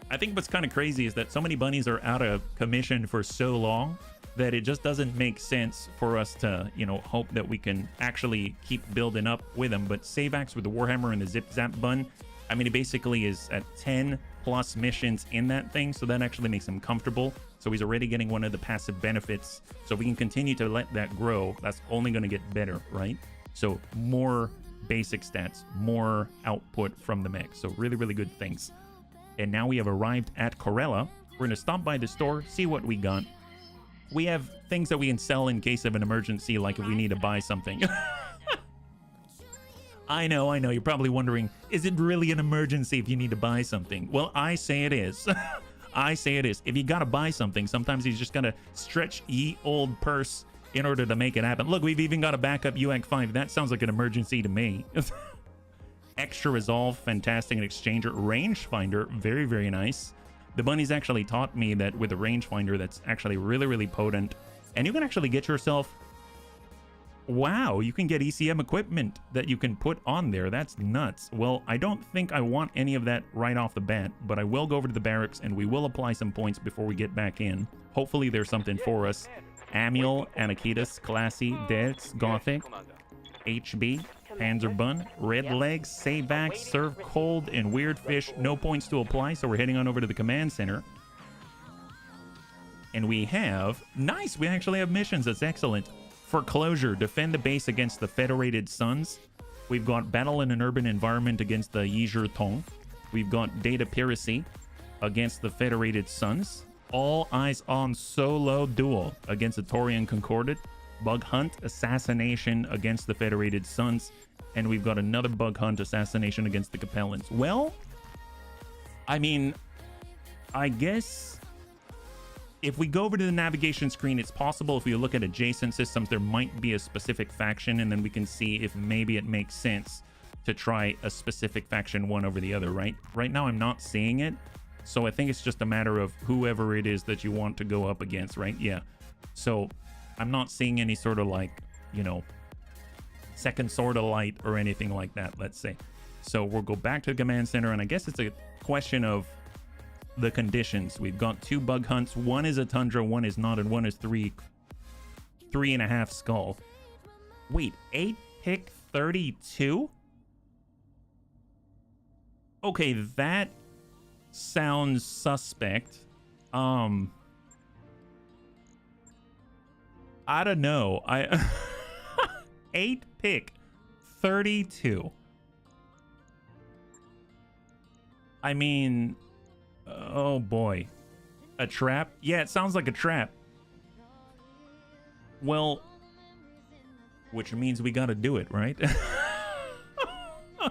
Speaker 1: I think what's kind of crazy is that so many bunnies are out of commission for so long that it just doesn't make sense for us to, you know, hope that we can actually keep building up with them. But Savax with the Warhammer and the Zip Zap Bun, I mean, it basically is at 10 plus missions in that thing, so that actually makes him comfortable. So he's already getting one of the passive benefits. So if we can continue to let that grow, that's only going to get better, right? So more basic stats, more output from the mech. So really, really good things. And now we have arrived at Corella. We're going to stop by the store, see what we got. We have things that we can sell in case of an emergency, like if we need to buy something. I know. You're probably wondering, is it really an emergency if you need to buy something? Well, I say it is. I say it is. If you got to buy something, sometimes you just got to stretch ye old purse in order to make it happen. Look, we've even got a backup UAC-5. That sounds like an emergency to me. Extra resolve, fantastic. An exchanger, rangefinder, very, very nice. The bunnies actually taught me that with a rangefinder, that's actually really, really potent. And you can actually get yourself... Wow, you can get ECM equipment that you can put on there. That's nuts. Well, I don't think I want any of that right off the bat, but I will go over to the barracks and we will apply some points before we get back in. Hopefully there's something for us. Amiel, Anakitas, Classy, Dex, Gothic, HB, Panzerbun, Red Legs, Savax, Serve Cold, and Weird Fish. No points to apply, so we're heading on over to the command center. And we have... Nice! We actually have missions. That's excellent. For closure, defend the base against the Federated Suns. We've got battle in an urban environment against the Yizhir Tong. We've got data piracy against the Federated Suns. All eyes on solo duel against the Torian Concordat. Bug hunt assassination against the Federated Suns. And we've got another bug hunt assassination against the Capellans. Well, I mean, I guess... If we go over to the navigation screen, it's possible if we look at adjacent systems, there might be a specific faction, and then we can see if maybe it makes sense to try a specific faction one over the other, right? Right now, I'm not seeing it, so I think it's just a matter of whoever it is that you want to go up against, right? Yeah. So I'm not seeing any sort of like, you know, second sword of light or anything like that, let's say. So we'll go back to the command center, and I guess it's a question of the conditions. We've got 2 bug hunts. One is a tundra, one is not, and one is 3.5 skull. Wait, 8 pick 32? Okay, that sounds suspect. I don't know. 8 pick 32. I mean, oh boy. A trap? Yeah, it sounds like a trap. Well, which means we gotta do it, right?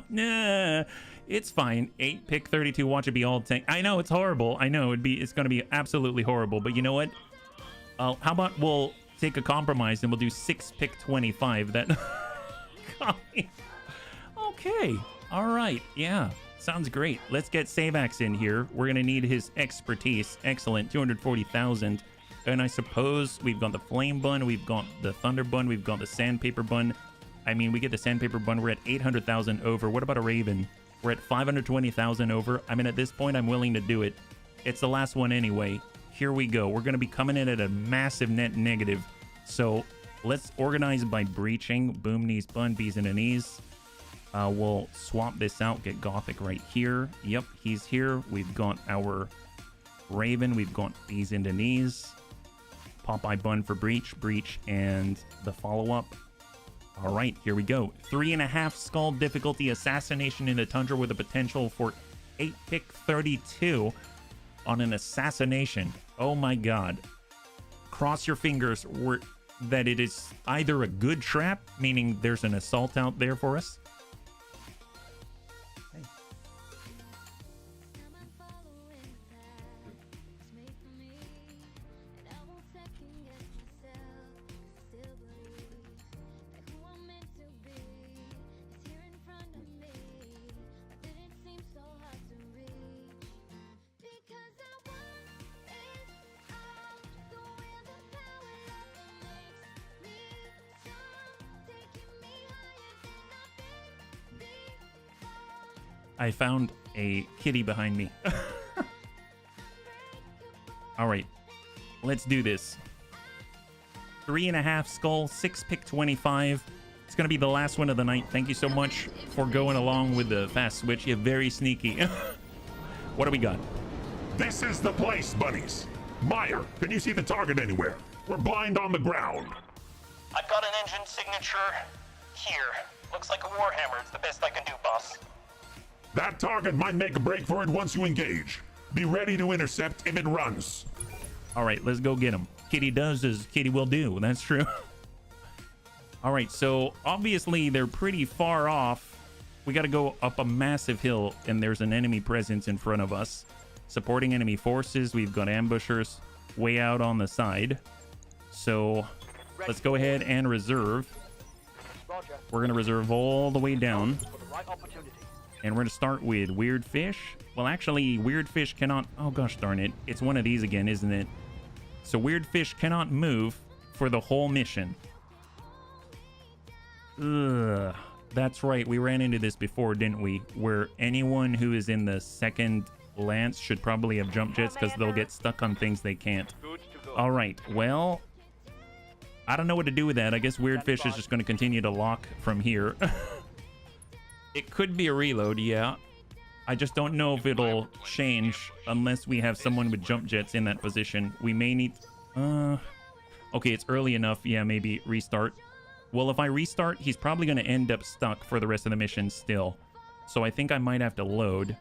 Speaker 1: Nah, it's fine. 8 pick 32, watch it be all tank. I know it's horrible. I know it's gonna be absolutely horrible, but you know what? How about we'll take a compromise and we'll do 6 pick 25. That okay. All right. Yeah. Sounds great. Let's get Savax in here. We're going to need his expertise. Excellent. 240,000. And I suppose we've got the Flame Bun. We've got the Thunder Bun. We've got the Sandpaper Bun. I mean, we get the Sandpaper Bun. We're at 800,000 over. What about a Raven? We're at 520,000 over. I mean, at this point, I'm willing to do it. It's the last one anyway. Here we go. We're going to be coming in at a massive net negative. So let's organize by breaching. Boom, knees, bun, bees, and a knees. We'll swap this out, get Gothic right here. Yep, he's here. We've got our Raven. We've got bees into knees. Popeye Bun for breach, and the follow-up. All right, here we go. 3.5 skull difficulty, assassination in the tundra with a potential for 8 pick 32 on an assassination. Oh my god. Cross your fingers that it is either a good trap, meaning there's an assault out there for us. I found a kitty behind me. All right, let's do this. 3.5 skull, 6 pick 25. It's gonna be the last one of the night. Thank you so much for going along with the fast switch. You're very sneaky. What do we got?
Speaker 14: This is the place, buddies. Meyer, can you see the target anywhere? We're blind on the ground.
Speaker 16: I've got an engine signature here. Looks like a Warhammer. It's the best I can do, boss.
Speaker 14: That target might make a break for it once you engage. Be ready to intercept if it runs.
Speaker 1: All right, let's go get him. Kitty does as Kitty will do. That's true. All right, so obviously they're pretty far off. We got to go up a massive hill, and there's an enemy presence in front of us. Supporting enemy forces. We've got ambushers way out on the side. So let's go ahead and reserve. We're going to reserve all the way down. And we're going to start with Weird Fish. Well, actually, Weird Fish cannot... Oh, gosh darn it. It's one of these again, isn't it? So Weird Fish cannot move for the whole mission. Ugh. That's right. We ran into this before, didn't we? Where anyone who is in the second lance should probably have jump jets because they'll get stuck on things they can't. All right. Well, I don't know what to do with that. I guess Weird Fish is just going to continue to lock from here. It could be a reload, yeah. I just don't know if it'll change unless we have someone with jump jets in that position. We may need... Okay, it's early enough. Yeah, maybe restart. Well, if I restart, he's probably going to end up stuck for the rest of the mission still. So I think I might have to load.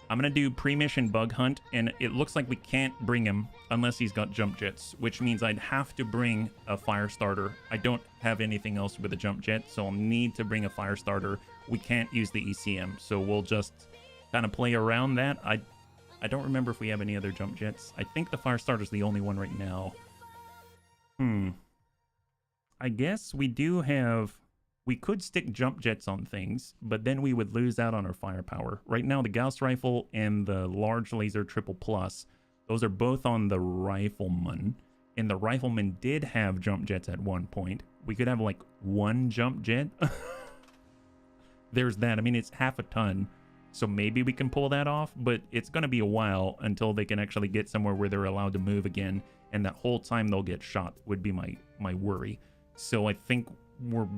Speaker 1: I'm going to do pre-mission bug hunt, and it looks like we can't bring him unless he's got jump jets, which means I'd have to bring a fire starter. I don't have anything else with a jump jet, so I'll need to bring a fire starter. We can't use the ECM, so we'll just kind of play around that. I don't remember if we have any other jump jets. I think the fire starter's the only one right now. I guess we do have... We could stick jump jets on things, but then we would lose out on our firepower. Right now, the Gauss rifle and the large laser triple plus, those are both on the rifleman. And the rifleman did have jump jets at one point. We could have like one jump jet. There's that. I mean, it's half a ton. So maybe we can pull that off, but it's going to be a while until they can actually get somewhere where they're allowed to move again. And that whole time they'll get shot would be my worry. So I think we're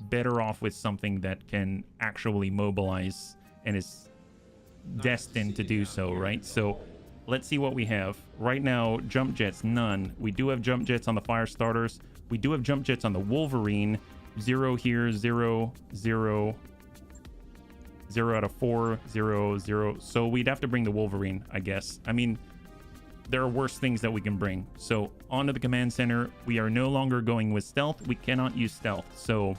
Speaker 1: better off with something that can actually mobilize and is destined to do so, right? So let's see what we have. Right now, jump jets, none. We do have jump jets on the fire starters. We do have jump jets on the Wolverine. 0 here, 0, 0. 0 out of 4, 0, 0. So we'd have to bring the Wolverine, I guess. I mean, there are worse things that we can bring. So onto the command center. We are no longer going with stealth. We cannot use stealth. So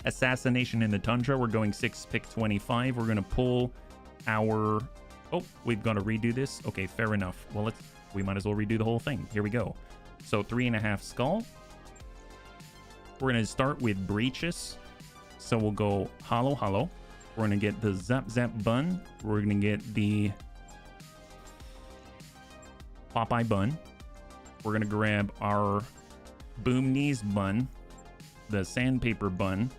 Speaker 1: assassination in the tundra. We're going 6 pick 25. We're going to pull our... Oh, we've got to redo this. Okay, fair enough. Well, we might as well redo the whole thing. Here we go. So 3.5 skull. We're going to start with breaches. So we'll go hollow, hollow. We're going to get the zap zap bun. We're going to get the Popeye bun. We're going to grab our boom knees bun, the sandpaper bun.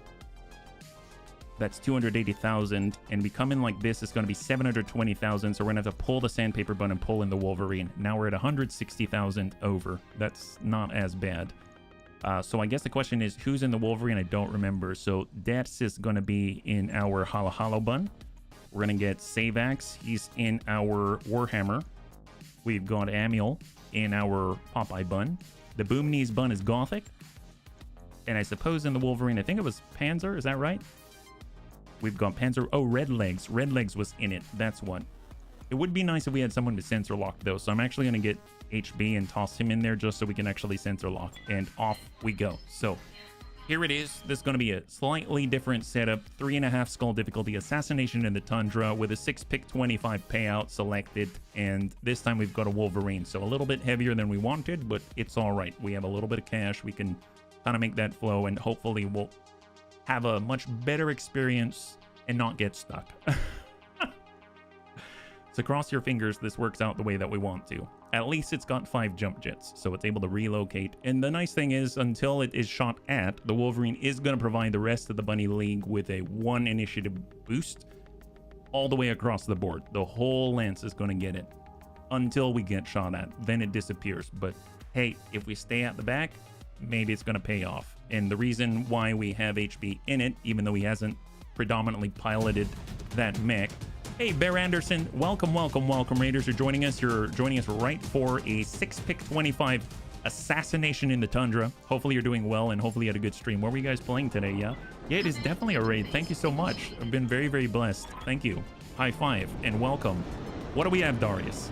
Speaker 1: That's 280,000, and we come in like this, it's going to be 720,000, so we're going to have to pull the sandpaper bun and pull in the Wolverine. Now we're at 160,000 over. That's not as bad. So I guess the question is, who's in the Wolverine? I don't remember. So Deaths is going to be in our Hollow Hollow bun. We're going to get Savax. He's in our Warhammer. We've got Amiel in our Popeye bun. The Boom Knees bun is Gothic. And I suppose in the Wolverine, I think it was Panzer. Is that right? We've got Panzer. Oh, Red Legs. Red Legs was in it. That's what. It would be nice if we had someone to sensor lock, though. So I'm actually going to get HB and toss him in there just so we can actually sensor lock. And off we go. So here it is. This is going to be a slightly different setup. 3.5 skull difficulty. Assassination in the Tundra with a 6 pick 25 payout selected. And this time we've got a Wolverine. So a little bit heavier than we wanted, but it's all right. We have a little bit of cash. We can kind of make that flow, and hopefully we'll have a much better experience and not get stuck. So cross your fingers this works out the way that we want to. At least it's got 5 jump jets, so it's able to relocate. And the nice thing is, until it is shot at, the Wolverine is going to provide the rest of the Bunny League with a 1 initiative boost all the way across the board. The whole lance is going to get it until we get shot at. Then it disappears. But hey, if we stay at the back, maybe it's going to pay off. And the reason why we have HB in it, even though he hasn't predominantly piloted that mech. Hey, Bear Anderson, welcome, welcome, welcome, Raiders. You're joining us. You're joining us right for a 6 pick 25 assassination in the Tundra. Hopefully you're doing well, and hopefully you had a good stream. What were you guys playing today? Yeah, it is definitely a raid. Thank you so much. I've been very, very blessed. Thank you. High five and welcome. What do we have, Darius?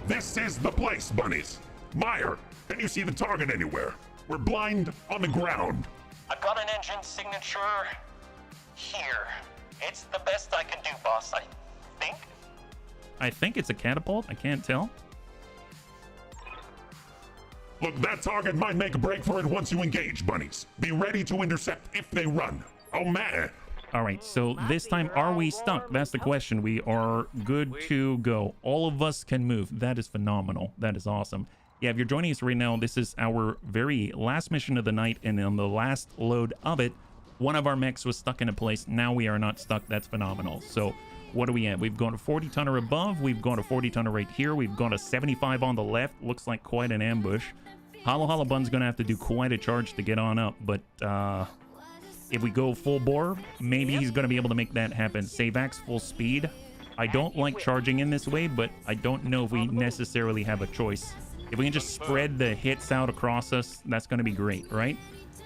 Speaker 14: This is the place, bunnies. Meyer, can you see the target anywhere? We're blind on the ground.
Speaker 16: I've got an engine signature here. It's the best I can do, boss, I think.
Speaker 1: I think it's a catapult. I can't tell.
Speaker 14: Look, that target might make a break for it once you engage, bunnies. Be ready to intercept if they run. Oh, man.
Speaker 1: All right, so this time, are we stuck? That's the question. We are good to go. All of us can move. That is phenomenal. That is awesome. Yeah, if you're joining us right now, this is our very last mission of the night, and on the last load of it, one of our mechs was stuck in a place. Now we are not stuck. That's phenomenal. So what do we have? We've got a 40-tonner above. We've got a 40-tonner right here. We've got a 75 on the left. Looks like quite an ambush. Hollow Bun's going to have to do quite a charge to get on up, but if we go full bore, maybe he's going to be able to make that happen. Savax full speed. I don't like charging in this way, but I don't know if we necessarily have a choice. If we can just spread the hits out across us, that's going to be great, right?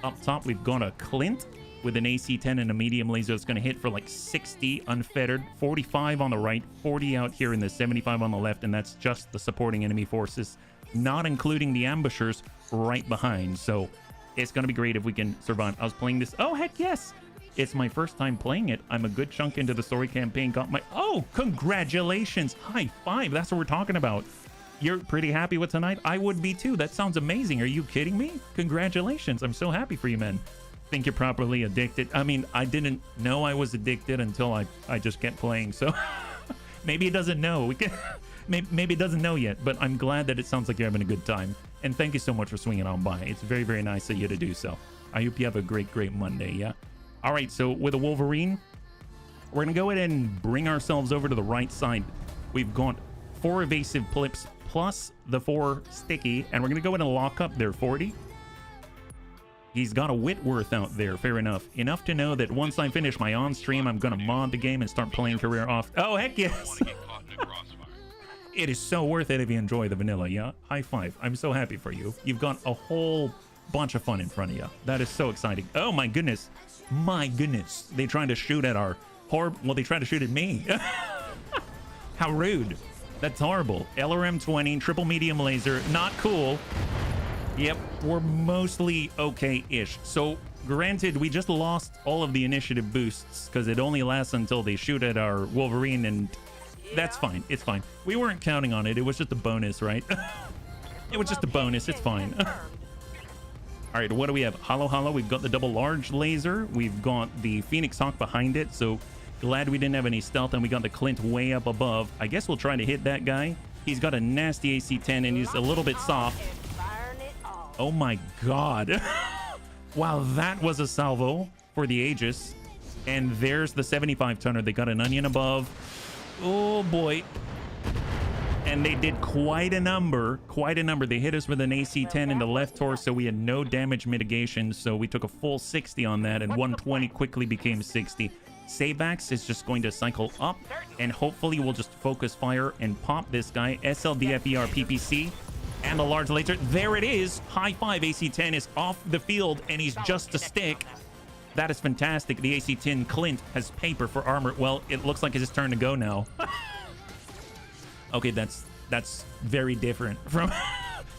Speaker 1: Up top, we've got a Clint with an AC-10 and a medium laser that's going to hit for like 60 unfettered, 45 on the right, 40 out here, and the 75 on the left, and that's just the supporting enemy forces, not including the ambushers right behind. So it's going to be great if we can survive. I was playing this. Oh, heck yes. It's my first time playing it. I'm a good chunk into the story campaign. Got my... Oh, congratulations. High five. That's what we're talking about. You're pretty happy with tonight? I would be too. That sounds amazing. Are you kidding me? Congratulations. I'm so happy for you, man. Think you're properly addicted. I mean, I didn't know I was addicted until I just kept playing. So maybe it doesn't know. We can... Maybe it doesn't know yet, but I'm glad that it sounds like you're having a good time. And thank you so much for swinging on by. It's very, very nice of you to do so. I hope you have a great, great Monday, yeah? All right, so with a Wolverine, we're going to go ahead and bring ourselves over to the right side. We've got 4 evasive blips plus the 4 sticky, and we're going to go ahead and lock up their 40. He's got a Whitworth out there, fair enough. Enough to know that once I finish my on-stream, I'm going to mod the game and start playing career off. Oh, heck yes! It is so worth it if you enjoy the vanilla, yeah? High five. I'm so happy for you. You've got a whole bunch of fun in front of you. That is so exciting. Oh, my goodness. My goodness. They tried to shoot at our... Well, they tried to shoot at me. How rude. That's horrible. LRM-20, triple medium laser. Not cool. Yep, we're mostly okay-ish. So, granted, we just lost all of the initiative boosts because it only lasts until they shoot at our Wolverine, and... That's fine. It's fine. We weren't counting on it. It was just a bonus, right? It was just a bonus. It's fine. All right, what do we have? Hollow. We've got the double large laser. We've got the Phoenix Hawk behind it. So glad we didn't have any stealth, and we got the Clint way up above. I guess we'll try to hit that guy. He's got a nasty AC-10, and he's a little bit soft. Oh, my God. Wow, that was a salvo for the Aegis. And there's the 75-tonner. They got an onion above. Oh boy. And they did quite a number. They hit us with an AC-10 in the left torso. We had no damage mitigation, so we took a full 60 on that, and 120 quickly became 60. Savax is just going to cycle up, and hopefully we'll just focus fire and pop this guy. SLDFER PPC and the large laser. There it is. High five. AC-10 is off the field, and he's just a stick. That is fantastic. The AC-10 Clint has paper for armor. Well, it looks like it's his turn to go now. Okay, that's very different from...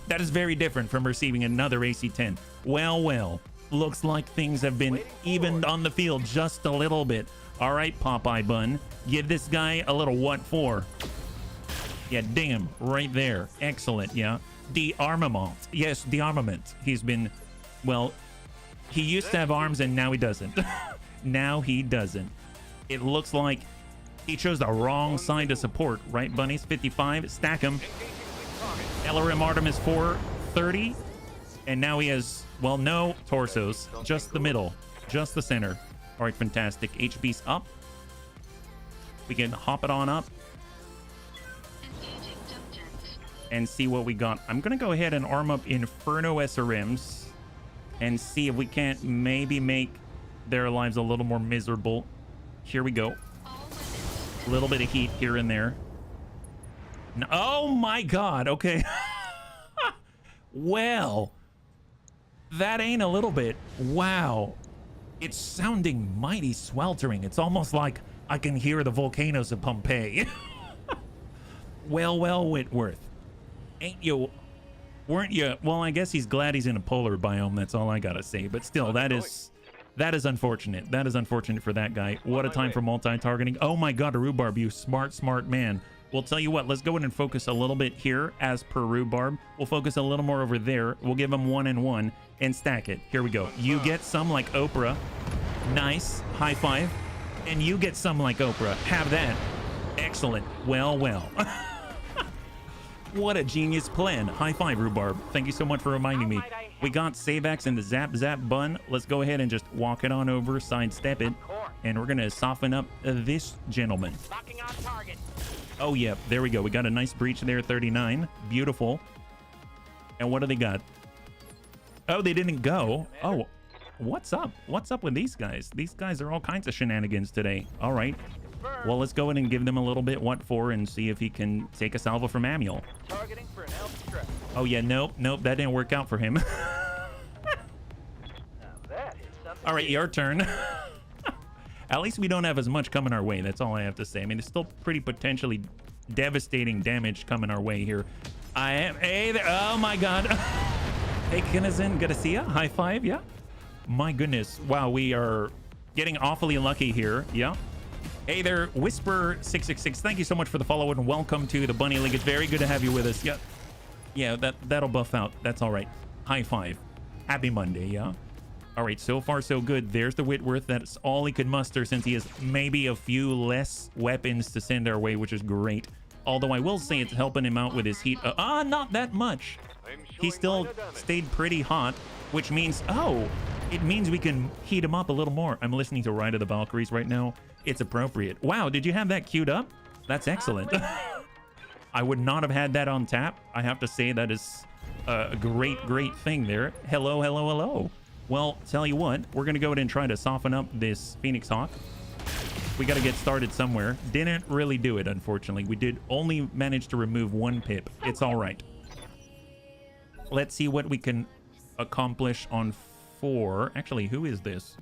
Speaker 1: That is very different from receiving another AC-10. Well. Looks like things have been evened on the field just a little bit. All right, Popeye Bun. Give this guy a little what for. Yeah, ding him right there. Excellent, yeah. De-armament. Yes, de-armament. He's been... Well... He used to have arms, and now he doesn't. Now he doesn't. It looks like he chose the wrong side to support, right, bunnies? 55, stack him. LRM Artemis 4, 30. And now he has, well, no torsos, just the middle, just the center. All right, fantastic. HB's up. We can hop it on up and see what we got. I'm going to go ahead and arm up Inferno SRMs and see if we can't maybe make their lives a little more miserable. Here we go. A little bit of heat here and there. No, oh my God. Okay. Well, that ain't a little bit. Wow. It's sounding mighty sweltering. It's almost like I can hear the volcanoes of Pompeii. Well, Whitworth. Weren't you? Well, I guess he's glad he's in a polar biome. That's all I gotta say. But still, that is unfortunate. That is unfortunate for that guy. What a time for multi-targeting. Oh my God, a rhubarb, you smart man. We'll tell you what, let's go in and focus a little bit here as per rhubarb. We'll focus a little more over there. We'll give them 1 and 1 and stack it. Here we go. You get some like Oprah. Nice. High five. And you get some like Oprah. Have that. Excellent. Well, well. What a genius plan. High five, rhubarb. Thank you so much for reminding me. We got Savax in the Zap Zap bun. Let's go ahead and just walk it on over, sidestep it. And we're going to soften up this gentleman.
Speaker 15: Locking on target.
Speaker 1: Oh, yeah. There we go. We got a nice breach there, 39. Beautiful. And what do they got? Oh, they didn't go. Oh, what's up? What's up with these guys? These guys are all kinds of shenanigans today. All right. Well, let's go in and give them a little bit what for and see if he can take a salvo from Amiel.
Speaker 15: Targeting for an elf stress.
Speaker 1: Oh, yeah. Nope. Nope. That didn't work out for him. All right. Your turn. At least we don't have as much coming our way. That's all I have to say. I mean, there's still pretty potentially devastating damage coming our way here. I am... Hey there. Oh, my God. Hey, Kinnison. Good to see ya. High five. Yeah. My goodness. Wow. We are getting awfully lucky here. Yeah. Hey there, Whisper666. Thank you so much for the follow and welcome to the Bunny League. It's very good to have you with us. Yeah. Yeah, that'll buff out. That's all right. High five. Happy Monday. Yeah. All right, so far so good. There's the Whitworth. That's all he could muster since he has maybe a few less weapons to send our way, which is great. Although I will say it's helping him out with his heat. Not that much. He still stayed pretty hot, which means, it means we can heat him up a little more. I'm listening to Ride of the Valkyries right now. It's appropriate. Wow, did you have that queued up? That's excellent. I would not have had that on tap. I have to say that is a great thing there. Hello, hello, hello. Well, tell you what, we're going to go ahead and try to soften up this Phoenix Hawk. We got to get started somewhere. Didn't really do it, unfortunately. We did only manage to remove 1 pip. It's all right. Let's see what we can accomplish on 4. Actually, who is this?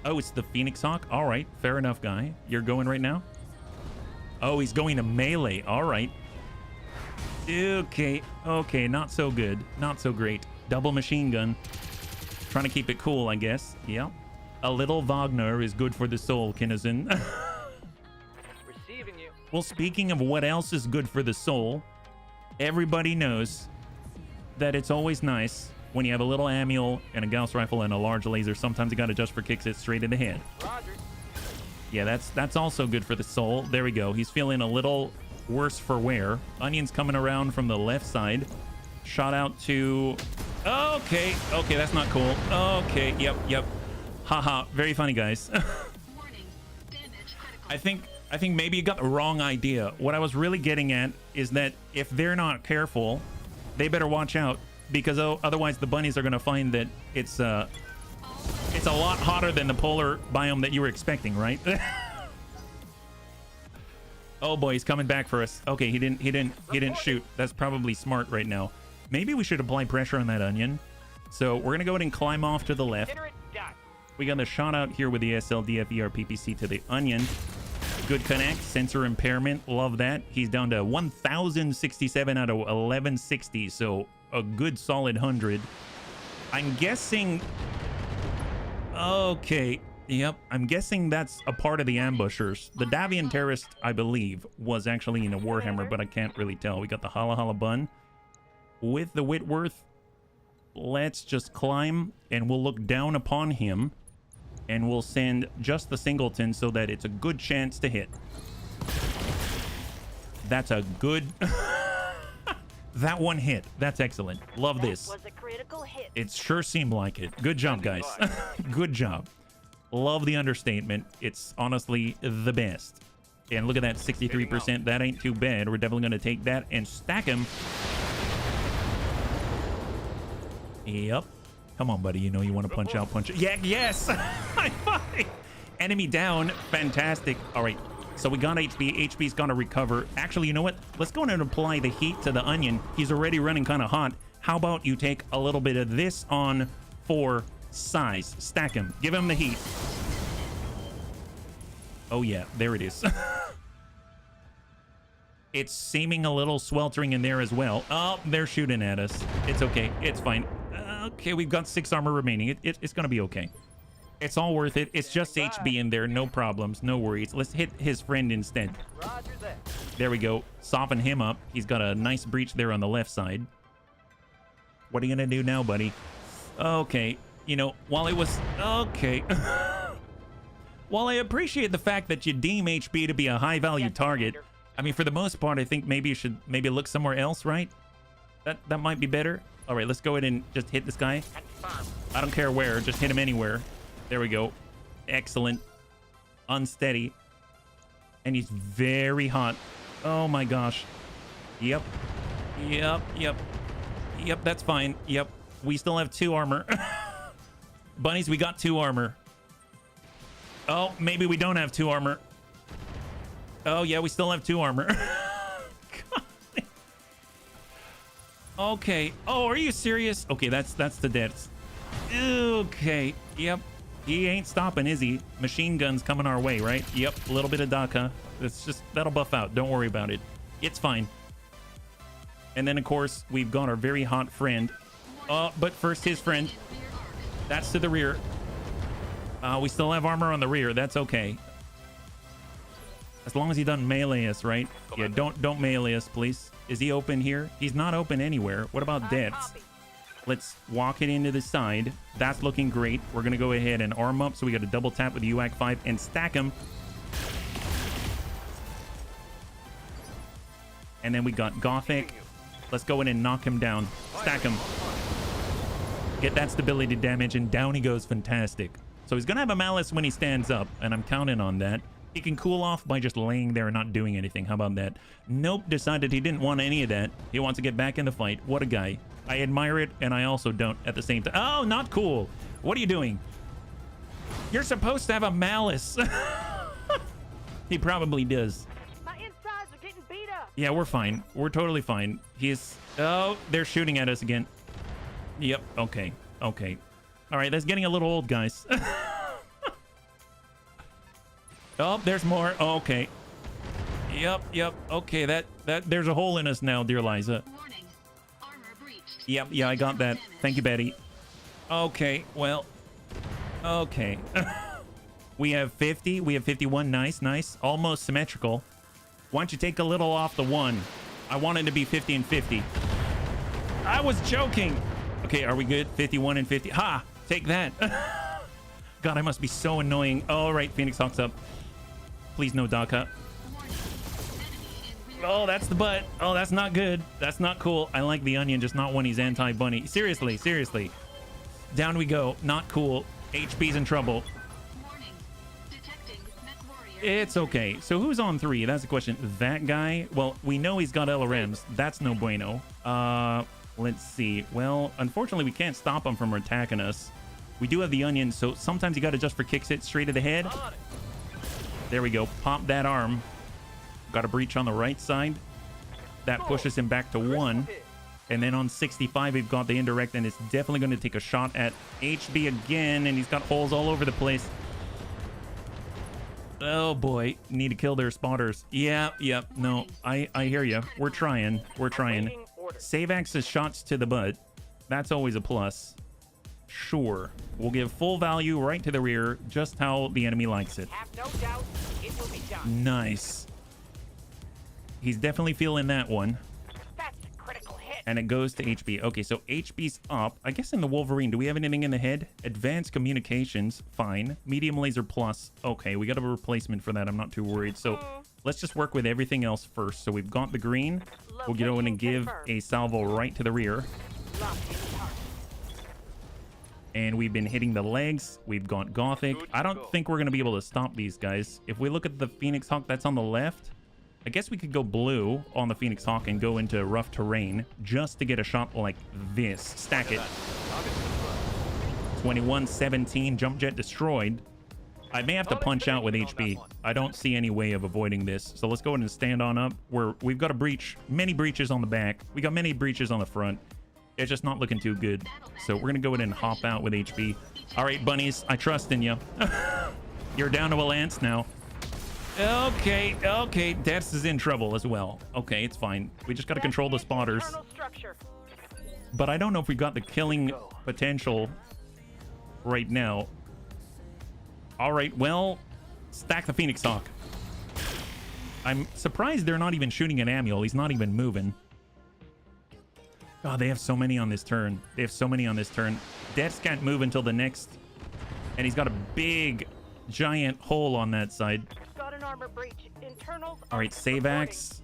Speaker 1: Oh, it's the Phoenix Hawk. All right, fair enough, guy. You're going right now? Oh, he's going to melee. All right. Okay, not so good. Not so great. Double machine gun. Trying to keep it cool, I guess. Yeah. A little Wagner is good for the soul, Kinnison.
Speaker 15: Receiving you.
Speaker 1: Well, speaking of what else is good for the soul, everybody knows that it's always nice when you have a little Amiel and a Gauss rifle and a large laser. Sometimes you got to just for kicks it straight in the head.
Speaker 15: Roger.
Speaker 1: Yeah, that's also good for the soul. There we go. He's feeling a little worse for wear. Onion's coming around from the left side. Shot out to... Okay, that's not cool. Okay, yep. Haha, very funny, guys. I think maybe you got the wrong idea. What I was really getting at is that if they're not careful, they better watch out, because otherwise the bunnies are going to find that it's a lot hotter than the polar biome that you were expecting, right? Oh boy, he's coming back for us. Okay, he didn't shoot. That's probably smart right now. Maybe we should apply pressure on that onion. So we're gonna go ahead and climb off to the left. We got a shot out here with the SLDFER PPC to the onion. Good connect, sensor impairment, love that. He's down to 1,067 out of 1160, so a good solid 100. I'm guessing... Okay, yep, I'm guessing that's a part of the ambushers. The Davian terrorist, I believe, was actually in a Warhammer, but I can't really tell. We got the Hala Hala Bun with the Whitworth. Let's just climb, and we'll look down upon him, and we'll send just the singleton so that it's a good chance to hit. That's a good... That one hit. That's excellent. Love this.
Speaker 15: Was a critical hit.
Speaker 1: It sure seemed like it. Good job, guys. Good job. Love the understatement. It's honestly the best. And look at that, 63%. That ain't too bad. We're definitely going to take that and stack him. Yep. Come on, buddy. You know you want to punch out, punch it. Yeah, yes. High five. Enemy down. Fantastic. All right. So we got HP. HP's gonna recover. Actually, you know what? Let's go in and apply the heat to the onion. He's already running kind of hot. How about you take a little bit of this on for size? Stack him. Give him the heat. Oh yeah, there it is. It's seeming a little sweltering in there as well. Oh, they're shooting at us. It's okay. It's fine. Okay, we've got 6 armor remaining. It's gonna be okay. It's all worth it. It's just HB in there. No problems. No worries. Let's hit his friend instead.
Speaker 15: Roger that.
Speaker 1: There we go. Soften him up. He's got a nice breach there on the left side. What are you gonna do now, buddy? Okay. You know, while it was... Okay. While I appreciate the fact that you deem HB to be a high-value target, I mean, for the most part, I think maybe you should look somewhere else, right? That might be better. All right, let's go ahead and just hit this guy. I don't care where. Just hit him anywhere. There we go. Excellent. Unsteady. And he's very hot. Oh, my gosh. Yep. Yep, yep. Yep, that's fine. Yep. We still have 2 armor. Bunnies, we got 2 armor. Oh, maybe we don't have 2 armor. Oh, yeah, we still have 2 armor. Okay. Oh, are you serious? Okay, that's the deaths. Okay. Yep. He ain't stopping, is he? Machine guns coming our way, right? Yep. A little bit of DACA. It's just, that'll buff out. Don't worry about it. It's fine. And then, of course, we've got our very hot friend. But first, his friend. That's to the rear. We still have armor on the rear. That's okay. As long as he doesn't melee us, right? Yeah, don't melee us, please. Is he open here? He's not open anywhere. What about deaths? Let's walk it into the side. That's looking great. We're going to go ahead and arm up. So we got a double tap with the UAC 5 and stack him. And then we got Gothic. Let's go in and knock him down. Stack him. Get that stability damage, and down he goes. Fantastic. So he's going to have a malice when he stands up, and I'm counting on that. He can cool off by just laying there and not doing anything. How about that? Nope, decided he didn't want any of that. He wants to get back in the fight. What a guy. I admire it, and I also don't at the same time. Oh, not cool. What are you doing? You're supposed to have a malice. He probably does.
Speaker 15: My insides are getting beat up.
Speaker 1: Yeah, we're fine. We're totally fine. He's... Oh, they're shooting at us again. Yep, okay. Okay. All right, that's getting a little old, guys. Oh, there's more. Oh, okay. Yep. Okay, that there's a hole in us now, dear Liza.
Speaker 13: Warning. Armor breached.
Speaker 1: Yep, yeah, I got that. Thank you, Betty. Okay, well. Okay. We have 50. We have 51. Nice. Almost symmetrical. Why don't you take a little off the 1? I wanted to be 50 and 50. I was joking. Okay, are we good? 51 and 50. Ha! Take that. God, I must be so annoying. All right, Phoenix Hawk's up. Please no DACA. Oh, that's the butt. Oh, that's not good. That's not cool. I like the onion, just not when he's anti-bunny. Seriously. Down we go. Not cool. HP's in trouble. It's okay. So who's on 3? That's the question. That guy? Well, we know he's got LRMs. That's no bueno. Let's see. Well, unfortunately, we can't stop him from attacking us. We do have the onion, so sometimes you got to just for kicks it straight to the head. There we go. Pop that arm. Got a breach on the right side. That pushes him back to 1. And then on 65, we've got the indirect, and it's definitely going to take a shot at HB again, and he's got holes all over the place. Oh boy, need to kill their spotters. Yep. No, I hear you. We're trying. Save access shots to the butt. That's always a plus. Sure. We'll give full value right to the rear, just how the enemy likes it.
Speaker 15: Have no doubt it will be done.
Speaker 1: Nice. He's definitely feeling that one.
Speaker 15: That's a critical hit.
Speaker 1: And it goes to HB. Okay, so HB's up. I guess in the Wolverine, do we have anything in the head? Advanced communications, fine. Medium laser plus. Okay, we got a replacement for that. I'm not too worried. So let's just work with everything else first. So we've got the green. We'll go in and give a salvo right to the rear. And we've been hitting the legs. We've got Gothic. I don't think we're going to be able to stop these guys. If we look at the Phoenix Hawk that's on the left, I guess we could go blue on the Phoenix Hawk and go into rough terrain just to get a shot like this. Stack it. 21-17. Jump jet destroyed. I may have to punch out with HB. I don't see any way of avoiding this. So let's go ahead and stand on up. We've got a breach. Many breaches on the back. We got many breaches on the front. It's just not looking too good. So we're going to go ahead and hop out with HB. All right, bunnies. I trust in you. You're down to a lance now. Okay. Deaths is in trouble as well. Okay, it's fine. We just got to control the spotters. But I don't know if we got the killing potential right now. All right, well, stack the Phoenix Hawk. I'm surprised they're not even shooting at Amiel. He's not even moving. God, they have so many on this turn. They have so many on this turn. Deaths can't move until the next. And he's got a big, giant hole on that side.
Speaker 15: Got an armor breach. Internals.
Speaker 1: All right, save axe.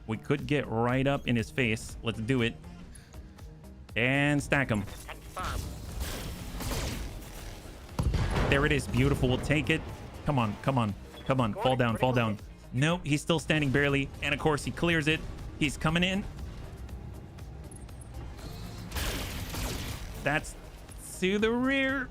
Speaker 1: We could get right up in his face. Let's do it. And stack him.
Speaker 15: Confirm.
Speaker 1: There it is. Beautiful. We'll take it. Come on. Come on. Come on. Fall down. Fall down. Nope. He's still standing barely. And of course, he clears it. He's coming in. That's to the rear.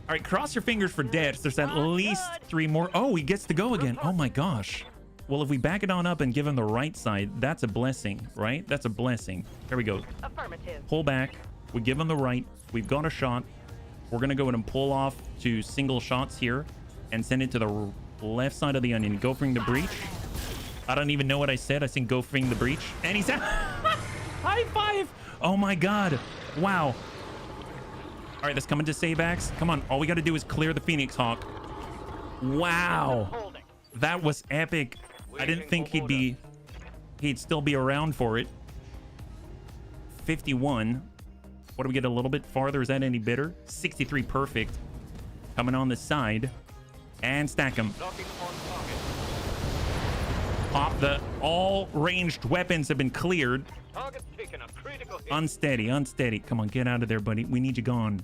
Speaker 1: All right. Cross your fingers for deaths. There's at least 3 more. Oh, he gets to go again. Oh, my gosh. Well, if we back it on up and give him the right side, that's a blessing, right? That's a blessing. There we go.
Speaker 15: Affirmative.
Speaker 1: Pull back. We give him the right. We've got a shot. We're going to go ahead and pull off to single shots here and send it to the left side of the onion. Gophering the breach. I don't even know what I said. I think gophering the breach. And he's out. High five. Oh, my God. Wow. All right, let's come into save axe. Come on. All we got to do is clear the Phoenix Hawk. Wow. That was epic. I didn't think he'd still be around for it. 51. What do we get a little bit farther? Is that any better? 63 perfect. Coming on the side. And stack him. Pop the all ranged weapons have been cleared. Unsteady, unsteady. Come on, get out of there, buddy. We need you gone.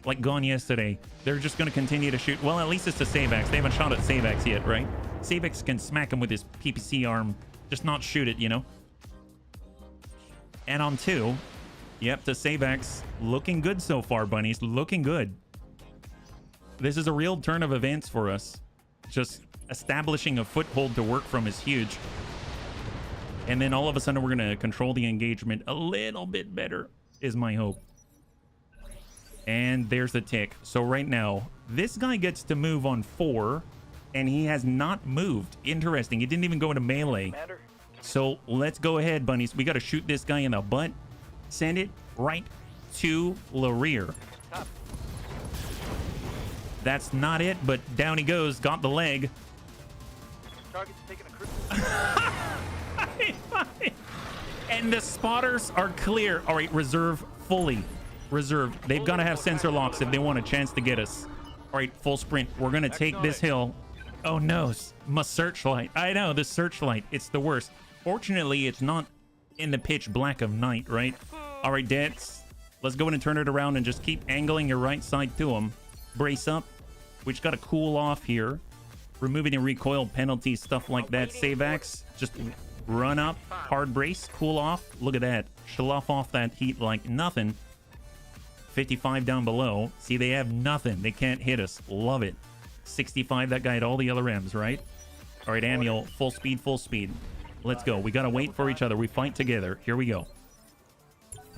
Speaker 1: Like gone yesterday. They're just going to continue to shoot. Well, at least it's a save axe. They haven't shot at save axe yet, right? Save axe can smack him with his PPC arm. Just not shoot it, you know? And on 2. Yep, to save axe. Looking good so far, bunnies. Looking good. This is a real turn of events for us. Just establishing a foothold to work from is huge. And then all of a sudden we're going to control the engagement a little bit better, is my hope. And there's the tick. So right now, this guy gets to move on 4, and he has not moved. Interesting. He didn't even go into melee. So let's go ahead, bunnies. We got to shoot this guy in the butt. Send it right to the rear. That's not it, but down he goes. Got the leg.
Speaker 15: Target's taking a
Speaker 1: And the spotters are clear. All right, reserve fully. Reserved. They've got to have sensor locks if they want a chance to get us. All right, full sprint. We're going to take this hill. Oh, no. My searchlight. I know, the searchlight. It's the worst. Fortunately, it's not in the pitch black of night, right? All right, Dets. Let's go in and turn it around and just keep angling your right side to them. Brace up. We just got to cool off here. Removing the recoil penalties, stuff like that. Save axe. Just run up. Hard brace. Cool off. Look at that. Slough off that heat like nothing. 55 down below. See, they have nothing. They can't hit us. Love it. 65. That guy had all the other M's, right? All right, Amiel. Full speed, full speed. Let's go. We got to wait for each other. We fight together. Here we go.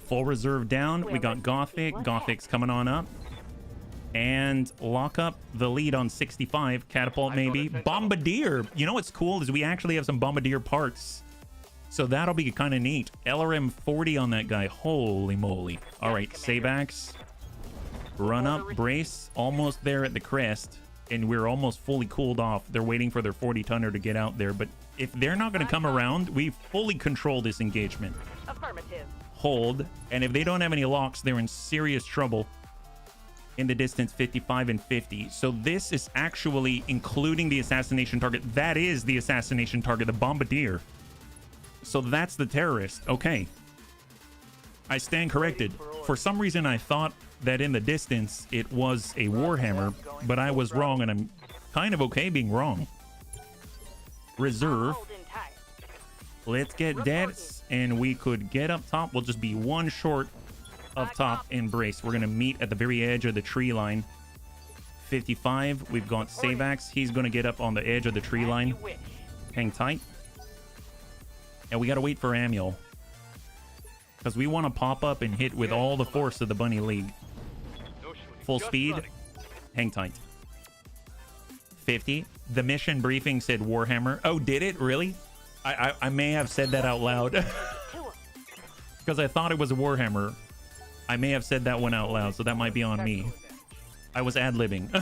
Speaker 1: Full reserve down. We got Gothic. Gothic's coming on up. And lock up the lead on 65. Catapult, maybe. Bombardier. You know what's cool is we actually have some Bombardier parts. So that'll be kind of neat. LRM 40 on that guy. Holy moly. All right, save axe. Run up, brace. Almost there at the crest. And we're almost fully cooled off. They're waiting for their 40-tonner to get out there. But if they're not going to come around, we fully control this engagement.
Speaker 15: Affirmative.
Speaker 1: Hold. And if they don't have any locks, they're in serious trouble. In the distance, 55 and 50. So this is actually including the assassination target. That is the assassination target, the Bombardier. So that's the terrorist. Okay. I stand corrected. For some reason, I thought that in the distance, it was a Warhammer, but I was wrong, and I'm kind of okay being wrong. Reserve. Let's get Dets, and we could get up top. We'll just be one short of top and brace. We're going to meet at the very edge of the tree line. 55. We've got Save Axe. He's going to get up on the edge of the tree line. Hang tight. And we got to wait for Amiel. Because we want to pop up and hit with all the force of the Bunny League. Full speed. Hang tight. 50. The mission briefing said Warhammer. Oh, did it? Really? I may have said that out loud. Because I thought it was a Warhammer. I may have said that one out loud, so that might be on me. I was ad-libbing.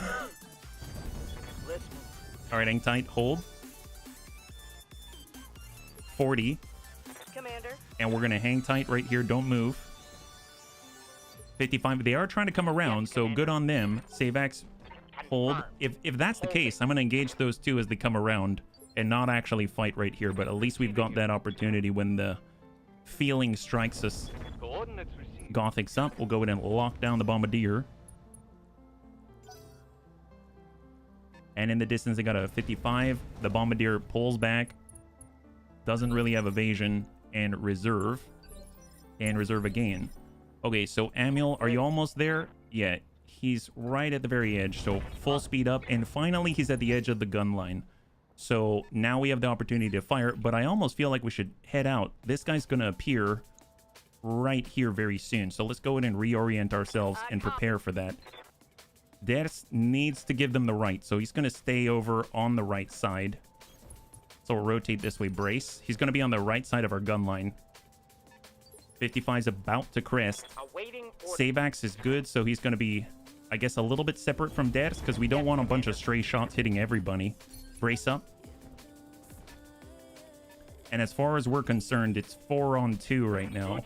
Speaker 1: All All right, hang tight. Hold. 40.
Speaker 15: Commander.
Speaker 1: And we're going to hang tight right here. Don't move. 55. They are trying to come around, so good on them. Savax, hold. If that's the case, I'm going to engage those two as they come around and not actually fight right here. But at least we've got that opportunity when the feeling strikes us. Gothic's up. We'll go in and lock down the Bombardier. And in the distance, they got a 55. The Bombardier pulls back. Doesn't really have evasion and reserve. And reserve again. Okay, so Amiel, are you almost there? Yeah, he's right at the very edge. So full speed up. And finally, he's at the edge of the gun line. So now we have the opportunity to fire. But I almost feel like we should head out. This guy's going to appear right here very soon. So let's go in and reorient ourselves and prepare for that. Ders needs to give them the right. So he's going to stay over on the right side. So we'll rotate this way. Brace. He's going to be on the right side of our gun line. 55 is about to crest. Savax is good, so he's going to be, I guess, a little bit separate from Ders because we don't want a bunch of stray shots hitting everybody. Brace up. And as far as we're concerned, it's 4-on-2 right now.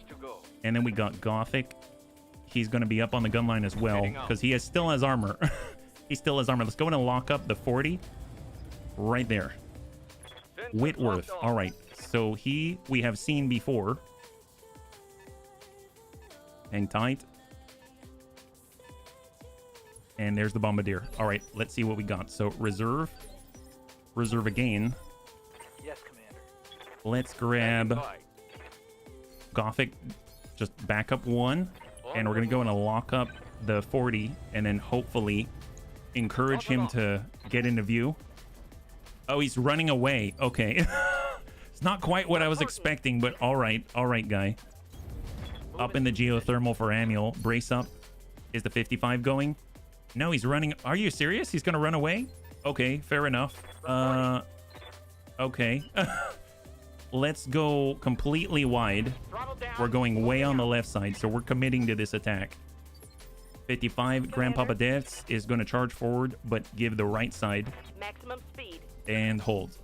Speaker 1: And then we got Gothic. He's going to be up on the gun line as well because he still has armor. He still has armor. Let's go in and lock up the 40 right there. Whitworth. All right. So we have seen before. Hang tight. And there's the Bombardier. All right, let's see what we got. So reserve. Reserve again.
Speaker 15: Yes, Commander.
Speaker 1: Let's grab Gothic. Just back up one. And we're going to go in and lock up the 40. And then hopefully encourage him to get into view. Oh, he's running away. Okay. It's not quite what I was expecting, but all right. All right, guy. Up in the geothermal for Amiel. Brace up. Is the 55 going? No, he's running. Are you serious? He's going to run away? Okay, fair enough. Okay. Let's go completely wide. We're going way on the left side, so we're committing to this attack. 55, Grandpapa Deaths is going to charge forward, but give the right side.
Speaker 15: Maximum speed.
Speaker 1: And hold.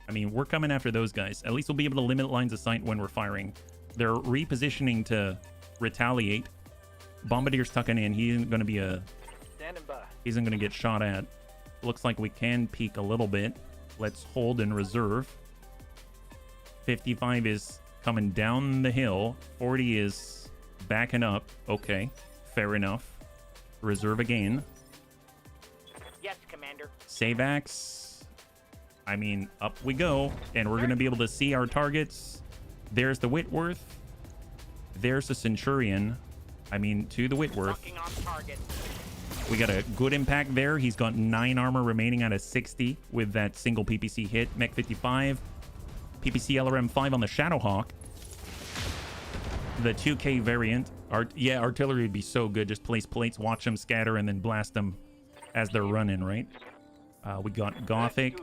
Speaker 1: I mean, we're coming after those guys. At least we'll be able to limit lines of sight when we're firing. They're repositioning to retaliate. Bombardier's tucking in. He isn't going to be he isn't going to get shot at. Looks like we can peek a little bit. Let's hold and reserve. 55 is coming down the hill. 40 is backing up. Okay, fair enough. Reserve again.
Speaker 15: Yes, Commander.
Speaker 1: Savax. I mean, up we go. And we're going to be able to see our targets. There's the Whitworth. There's the Centurion. I mean, to the Whitworth. We got a good impact there. He's got 9 armor remaining out of 60 with that single PPC hit. Mech 55. PPC LRM 5 on the Shadowhawk. The 2K variant. Artillery would be so good. Just place plates, watch them scatter, and then blast them as they're running, right? We got Gothic.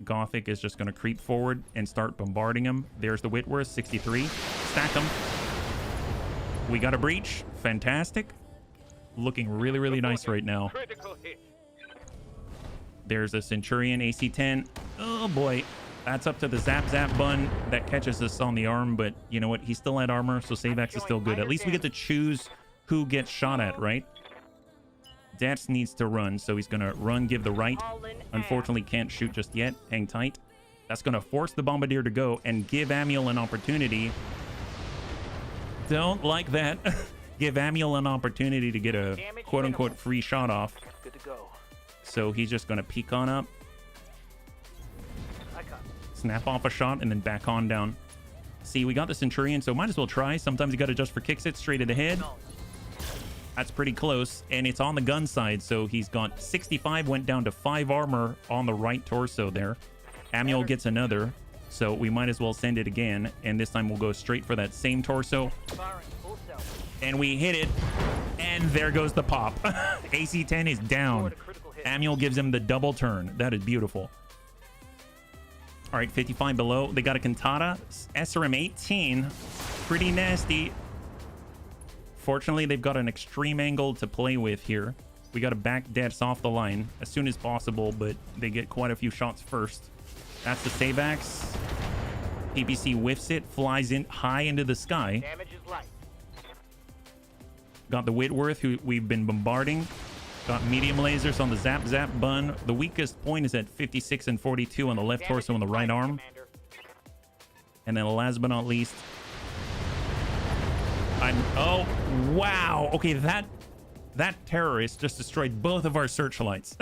Speaker 1: Gothic is just going to creep forward and start bombarding him. There's the Whitworth, 63. Stack them. We got a breach. Fantastic. Looking really, really nice right now. There's a Centurion, AC-10. Oh, boy. That's up to the Zap Zap bun that catches us on the arm. But you know what? He still had armor, so Savax is still good. At least we get to choose who gets shot at, right? Dats needs to run, so he's going to run, give the right. Unfortunately, can't shoot just yet. Hang tight. That's going to force the Bombardier to go and give Amiel an opportunity. Don't like that. Give Amiel an opportunity to get a quote-unquote free shot off.
Speaker 15: Good to go.
Speaker 1: So he's just going to peek on up. Snap off a shot and then back on down. See, we got the Centurion, so might as well try. Sometimes you got to adjust for kicks it straight to the head. That's pretty close, and it's on the gun side, so he's got 65, went down to 5 armor on the right torso there. Amiel gets another, so we might as well send it again, and this time we'll go straight for that same torso. And we hit it, and there goes the pop. AC-10 is down. Amiel gives him the double turn. That is beautiful. All right, 55 below. They got a Cantata. SRM 18. Pretty nasty. Fortunately, they've got an extreme angle to play with here. We got to back Deaths off the line as soon as possible, but they get quite a few shots first. That's the save axe. PPC whiffs it, flies in high into the sky.
Speaker 15: Damage is light.
Speaker 1: Got the Whitworth, who we've been bombarding. Got medium lasers on the Zap Zap bun. The weakest point is at 56 and 42 on the left torso and the right arm.
Speaker 15: Commander.
Speaker 1: And then last but not least, oh, wow. Okay, that terrorist just destroyed both of our searchlights.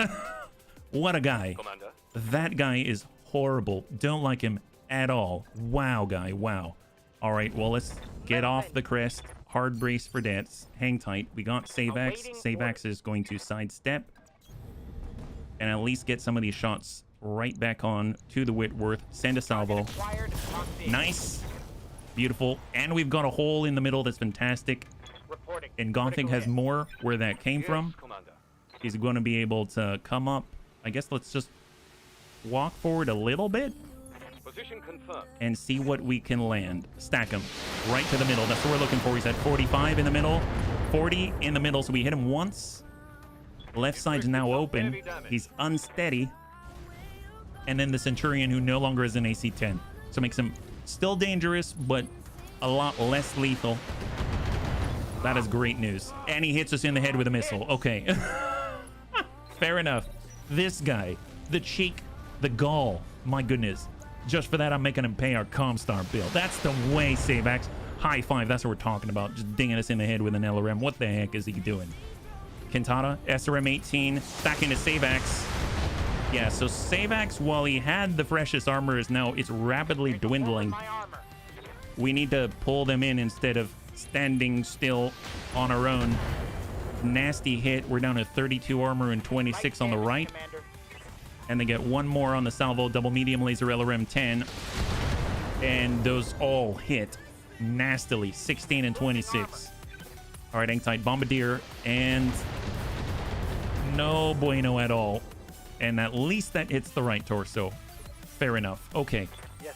Speaker 1: What a guy.
Speaker 15: Commander.
Speaker 1: That guy is horrible. Don't like him at all. Wow, guy. Wow. All right, well, let's get off the crest. Hard brace for deaths. Hang tight. We got Save Axe. Save Axe is going to sidestep. And at least get some of these shots right back on to the Whitworth. Send a salvo. Nice. Beautiful. And we've got a hole in the middle that's fantastic. And Gothic has more where that came from. He's going to be able to come up. I guess let's just walk forward a little bit.
Speaker 15: Position confirmed.
Speaker 1: And see what we can land. Stack him right to the middle. That's what we're looking for. He's at 45 in the middle, 40 in the middle. So we hit him once. Left side's now open. He's unsteady. And then the Centurion, who no longer is an AC-10. So makes him still dangerous, but a lot less lethal. That is great news. And he hits us in the head with a missile. Okay. Fair enough. This guy, the cheek, the gall. My goodness. Just for that, I'm making him pay our Comstar bill. That's the way, Save Axe. High five. That's what we're talking about. Just dinging us in the head with an LRM. What the heck is he doing? Kintata, SRM 18, back into Save Axe. Yeah, so Save Axe, while he had the freshest armor, is now, it's rapidly dwindling. We need to pull them in instead of standing still on our own. Nasty hit. We're down to 32 armor and 26 on the right. And they get one more on the salvo, double medium laser LRM 10. And those all hit nastily, 16 and 26. All right, hang tight, Bombardier, and no bueno at all. And at least that hits the right torso. Fair enough. Okay.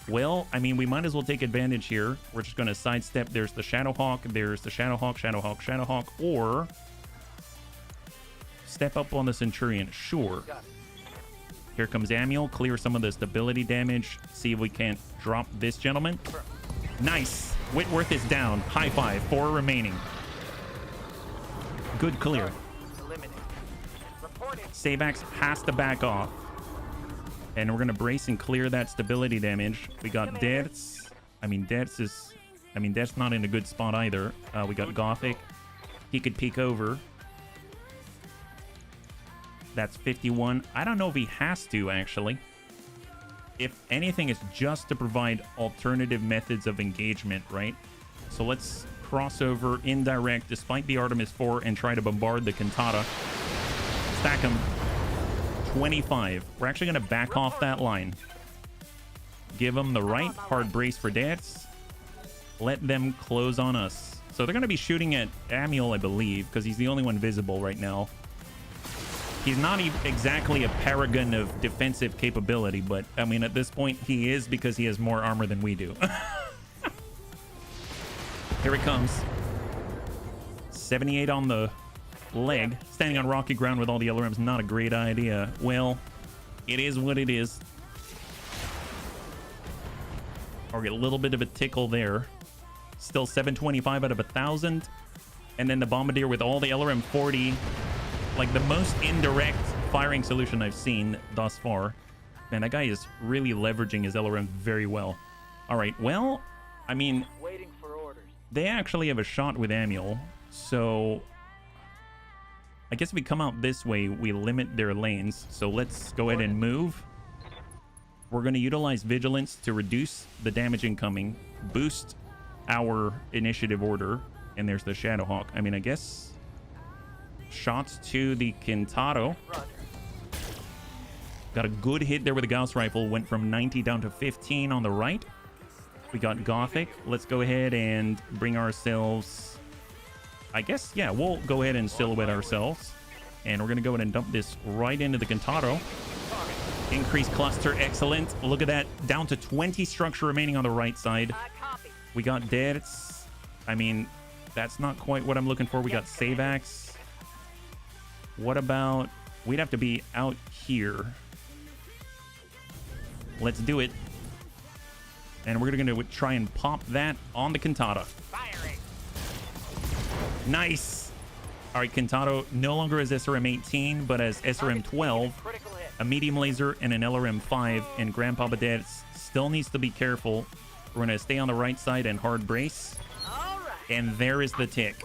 Speaker 1: Well, I mean, we might as well take advantage here. We're just going to sidestep. There's the Shadowhawk. There's the Shadowhawk, Shadowhawk, Shadowhawk. Or step up on the Centurion. Sure. Here comes Amiel. Clear some of the stability damage. See if we can't drop this gentleman. Nice. Whitworth is down. High five. 4 remaining. Good clear. Save Axe has to back off. And we're going to brace and clear that stability damage. We got Deaths. Death's not in a good spot either. We got Gothic. He could peek over. That's 51. I don't know if he has to, actually. If anything, it's just to provide alternative methods of engagement, right? So let's cross over indirect despite the Artemis 4 and try to bombard the Kintata. Stack him. 25. We're actually going to back off that line. Give them the right hard brace for deaths. Let them close on us. So they're going to be shooting at Amiel, I believe, because he's the only one visible right now. He's not exactly a paragon of defensive capability, but I mean, at this point, he is because he has more armor than we do. Here it comes. 78 on the leg. Standing on rocky ground with all the LRMs, not a great idea. Well, it is what it is. Or get a little bit of a tickle there. Still 725 out of 1,000. And then the Bombardier with all the LRM 40. Like the most indirect firing solution I've seen thus far. Man, that guy is really leveraging his LRM very well. All right, well, I mean,
Speaker 15: Waiting for orders.
Speaker 1: they actually have a shot with Amiel. So I guess if we come out this way, we limit their lanes. So let's go ahead and move. We're going to utilize Vigilance to reduce the damage incoming, boost our initiative order. And there's the Shadowhawk. I mean, I guess shots to the Kintaro. Got a good hit there with the Gauss rifle. Went from 90 down to 15 on the right. We got Gothic. Let's go ahead and bring ourselves... I guess, yeah, we'll go ahead and silhouette ourselves. And we're going to go ahead and dump this right into the Kintaro. Increase cluster. Excellent. Look at that. Down to 20 structure remaining on the right side. We got deaths. I mean, that's not quite what I'm looking for. We got Save Axe. What about... We'd have to be out here. Let's do it. And we're going to try and pop that on the Cantata. Nice. All right, Cantata no longer as SRM-18, but as SRM-12, a medium laser and an LRM-5, and Grandpapa Dad still needs to be careful. We're going to stay on the right side and hard brace. And there is the tick.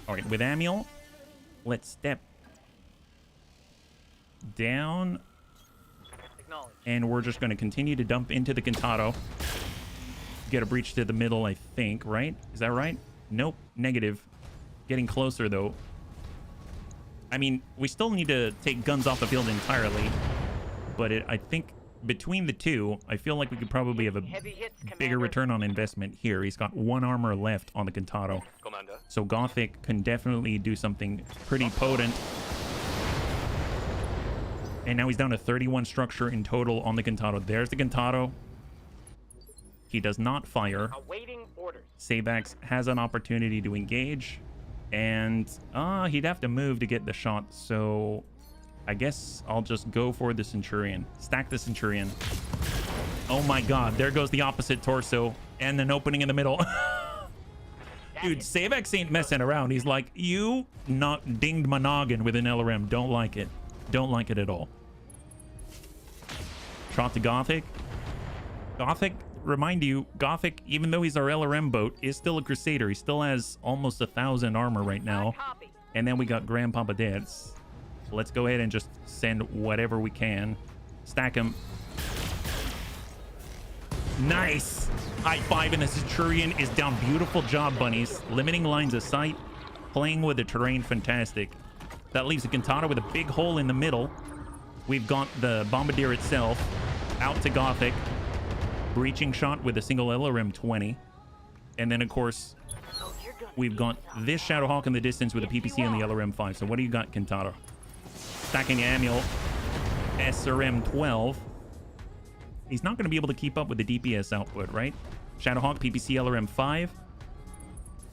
Speaker 1: All right, with Amiel, let's step down. And we're just going to continue to dump into the Cantata. Get a breach to the middle, I think, right? Is that right? Nope, negative. Getting closer, though. I mean, we still need to take guns off the field entirely. But I think between the two, I feel like we could probably have a bigger return on investment here. He's got 1 armor left on the Cantata. So Gothic can definitely do something pretty potent. And now he's down to 31 structure in total on the Cantata. There's the Cantata. He does not fire. Sabax has an opportunity to engage. And he'd have to move to get the shot. So I guess I'll just go for the Centurion. Stack the Centurion. Oh my god, there goes the opposite torso. And an opening in the middle. Dude, Sabax ain't messing around. He's like, you not dinged my noggin with an LRM. Don't like it. Don't like it at all. Trot to Gothic. Gothic, remind you, Gothic, even though he's our LRM boat, is still a Crusader. He still has almost 1,000 armor right now. And then we got Grandpapa Dads. So let's go ahead and just send whatever we can. Stack him. Nice! High five, and the Centurion is down. Beautiful job, bunnies. Limiting lines of sight. Playing with the terrain, fantastic. That leaves the Cantata with a big hole in the middle. We've got the Bombardier itself out to Gothic. Breaching shot with a single LRM-20. And then, of course, we've got this Shadowhawk in the distance with a PPC and the LRM-5. So what do you got, Cantata? Stacking Amiel. SRM-12. He's not going to be able to keep up with the DPS output, right? Shadowhawk, PPC, LRM-5.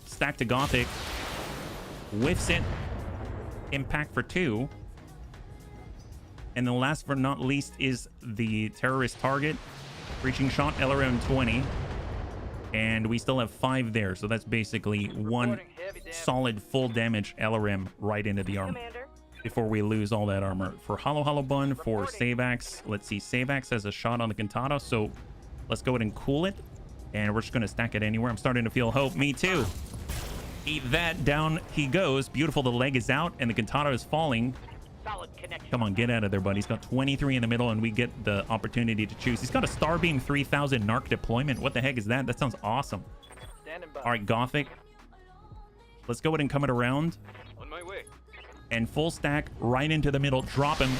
Speaker 1: Stack to Gothic. Whiffs it. Impact for 2. And then last but not least is the terrorist target. Breaching shot, LRM-20. And we still have 5 there. So that's basically 1 solid full damage LRM right into the armor. Before we lose all that armor. For Hollow Bun, for Sabax. Let's see, Sabax has a shot on the Cantata. So let's go ahead and cool it. And we're just going to stack it anywhere. I'm starting to feel hope. Me too. Eat that. Down he goes. Beautiful. The leg is out and the Cantata is falling. Come on, get out of there, buddy. He's got 23 in the middle and we get the opportunity to choose. He's got a Starbeam 3000 narc deployment. What the heck is that? That sounds awesome. All right, Gothic. Let's go ahead and come it around.
Speaker 15: On my way.
Speaker 1: And full stack right into the middle. Drop him.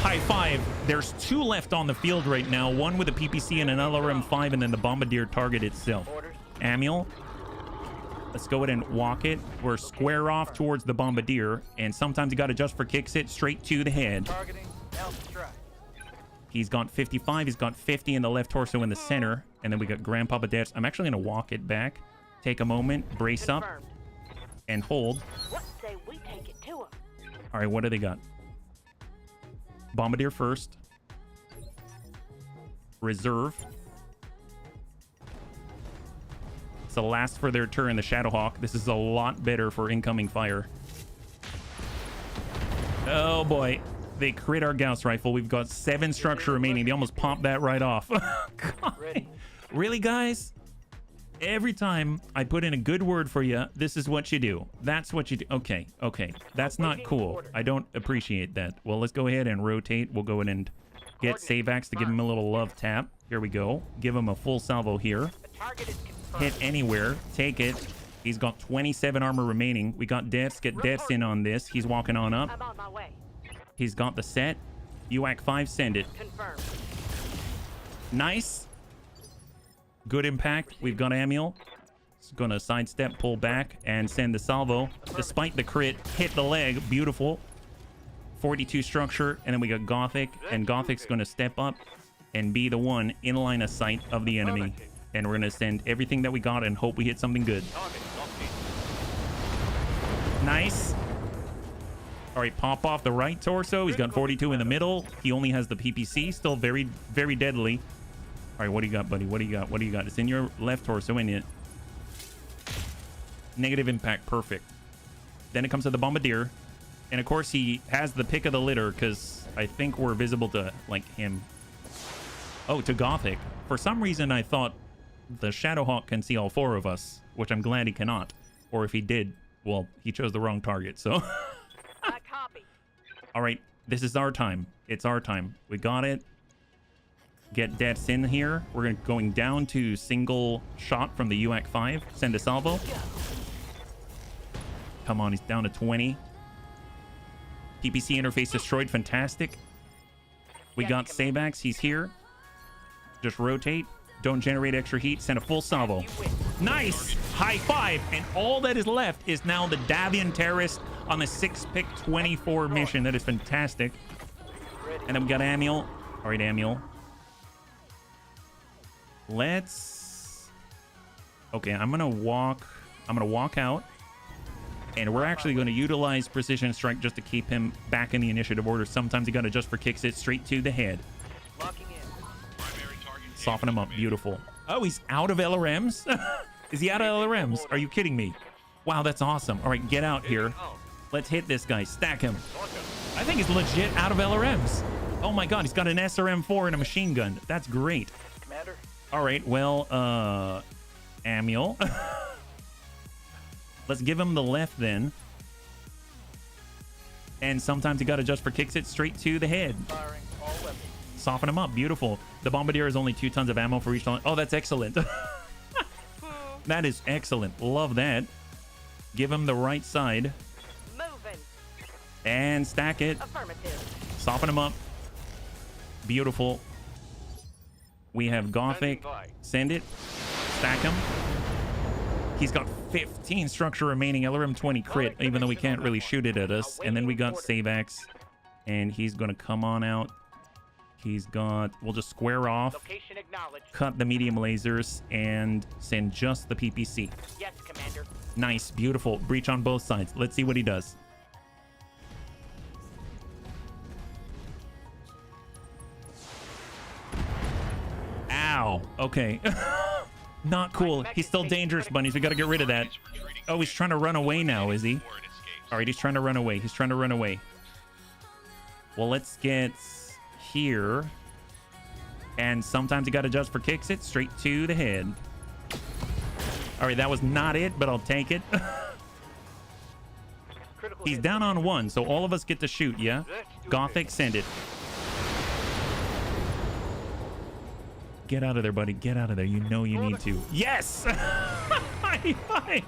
Speaker 1: High five. There's 2 left on the field right now. 1 with a PPC and an LRM-5 and then the Bombardier target itself. Amiel. Let's go ahead and walk it. We're square off towards the Bombardier. And sometimes you got to adjust for kicks it straight to the head. He's got 55. He's got 50 in the left torso in the center. And then we got Grandpapa Dash. I'm actually going to walk it back. Take a moment. Brace up. And hold.
Speaker 17: What say we take it to him?
Speaker 1: All right, what do they got? Bombardier first. Reserve. It's the last for their turn, the Shadowhawk. This is a lot better for incoming fire. Oh boy. They crit our Gauss rifle. We've got 7 structure remaining. They almost popped that right off. God. Really, guys? Every time I put in a good word for you, this is what you do. That's what you do. Okay, okay. That's not cool. I don't appreciate that. Well, let's go ahead and rotate. We'll go in and get Sabax to give him a little love tap. Here we go. Give him a full salvo here. Hit anywhere. Take it. He's got 27 armor remaining. We got Deaths. Get Deaths in on this. He's walking on up.
Speaker 17: I'm on my way.
Speaker 1: He's got the set. UAC 5, send it.
Speaker 17: Confirmed.
Speaker 1: Nice. Good impact. We've got Amiel. He's going to sidestep, pull back, and send the salvo. Despite the crit, hit the leg. Beautiful. 42 structure. And then we got Gothic. And Gothic's going to step up and be the one in line of sight of the enemy. And we're going to send everything that we got and hope we hit something good. Nice. All right, pop off the right torso. He's got 42 in the middle. He only has the PPC. Still very, very deadly. All right, what do you got, buddy? What do you got? What do you got? It's in your left torso, ain't it? Negative impact. Perfect. Then it comes to the Bombardier. And, of course, he has the pick of the litter because I think we're visible to, like, him. Oh, to Gothic. For some reason, I thought the Shadowhawk can see all 4 of us, which I'm glad he cannot. Or if he did, well, he chose the wrong target, so... All right, this is our time. It's our time. We got it. Get deaths in here. We're going down to single shot from the UAC 5. Send a salvo. Come on, he's down to 20. PPC interface destroyed. Fantastic. We got Sabax. He's here. Just rotate. Don't generate extra heat. Send a full salvo. Nice. High five. And all that is left is now the Davian terrorist on the 6-pick 24 mission. That is fantastic. And then we got Amiel. All right, Amiel. Let's... Okay, I'm going to walk out. And we're actually going to utilize Precision Strike just to keep him back in the initiative order. Sometimes you got to just for kicks it straight to the head. Soften him up. Beautiful. Oh, he's out of LRMs? Is he out of LRMs? Are you kidding me? Wow, that's awesome. All right, get out here. Let's hit this guy. Stack him. I think he's legit out of LRMs. Oh my god, he's got an SRM-4 and a machine gun. That's great.
Speaker 15: Commander?
Speaker 1: All right, well, Amiel. Let's give him the left then. And sometimes you got to just for kicks it straight to the head.
Speaker 15: Firing all weapons.
Speaker 1: Soften him up. Beautiful. The Bombardier is only 2 tons of ammo for each line. Oh, that's excellent. That is excellent. Love that. Give him the right side.
Speaker 17: Moving.
Speaker 1: And stack it.
Speaker 17: Affirmative.
Speaker 1: Soften him up. Beautiful. We have Gothic. Send it. Stack him. He's got 15 structure remaining. LRM 20 crit, even though he can't really shoot it at us. And then we got Sabax. And he's going to come on out. He's got... We'll just square off.
Speaker 15: Location acknowledged.
Speaker 1: Cut the medium lasers and send just the PPC.
Speaker 15: Yes, Commander.
Speaker 1: Nice. Beautiful. Breach on both sides. Let's see what he does. Ow. Okay. Not cool. He's still dangerous, bunnies. We got to get rid of that. Oh, he's trying to run away now, is he? All right, he's trying to run away. He's trying to run away. Well, let's get here. And sometimes you got to adjust for kicks it straight to the head. All right, that was not it, but I'll take it. He's down on 1, so all of us get to shoot, yeah? Gothic, send it. Get out of there, buddy. Get out of there. You know you need to. Yes! High five!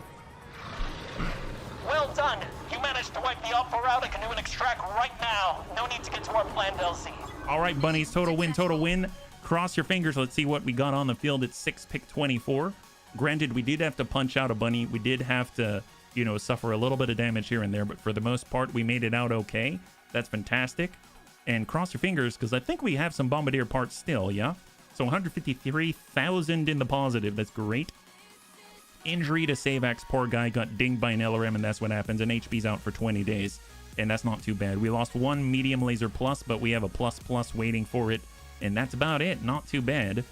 Speaker 16: Well done. You managed to wipe the Alpha route. I can do an extract right now. No need to get to our planned LZ.
Speaker 1: All right, bunnies. Total win, total win. Cross your fingers. Let's see what we got on the field at 6-pick 24. Granted, we did have to punch out a bunny. We did have to, you know, suffer a little bit of damage here and there. But for the most part, we made it out okay. That's fantastic. And cross your fingers, because I think we have some Bombardier parts still, yeah? So 153,000 in the positive. That's great. Injury to Sabax. Poor guy got dinged by an LRM, and that's what happens. And HP's out for 20 days. And that's not too bad. We lost 1 medium laser plus, but we have a plus waiting for it. And that's about it. Not too bad.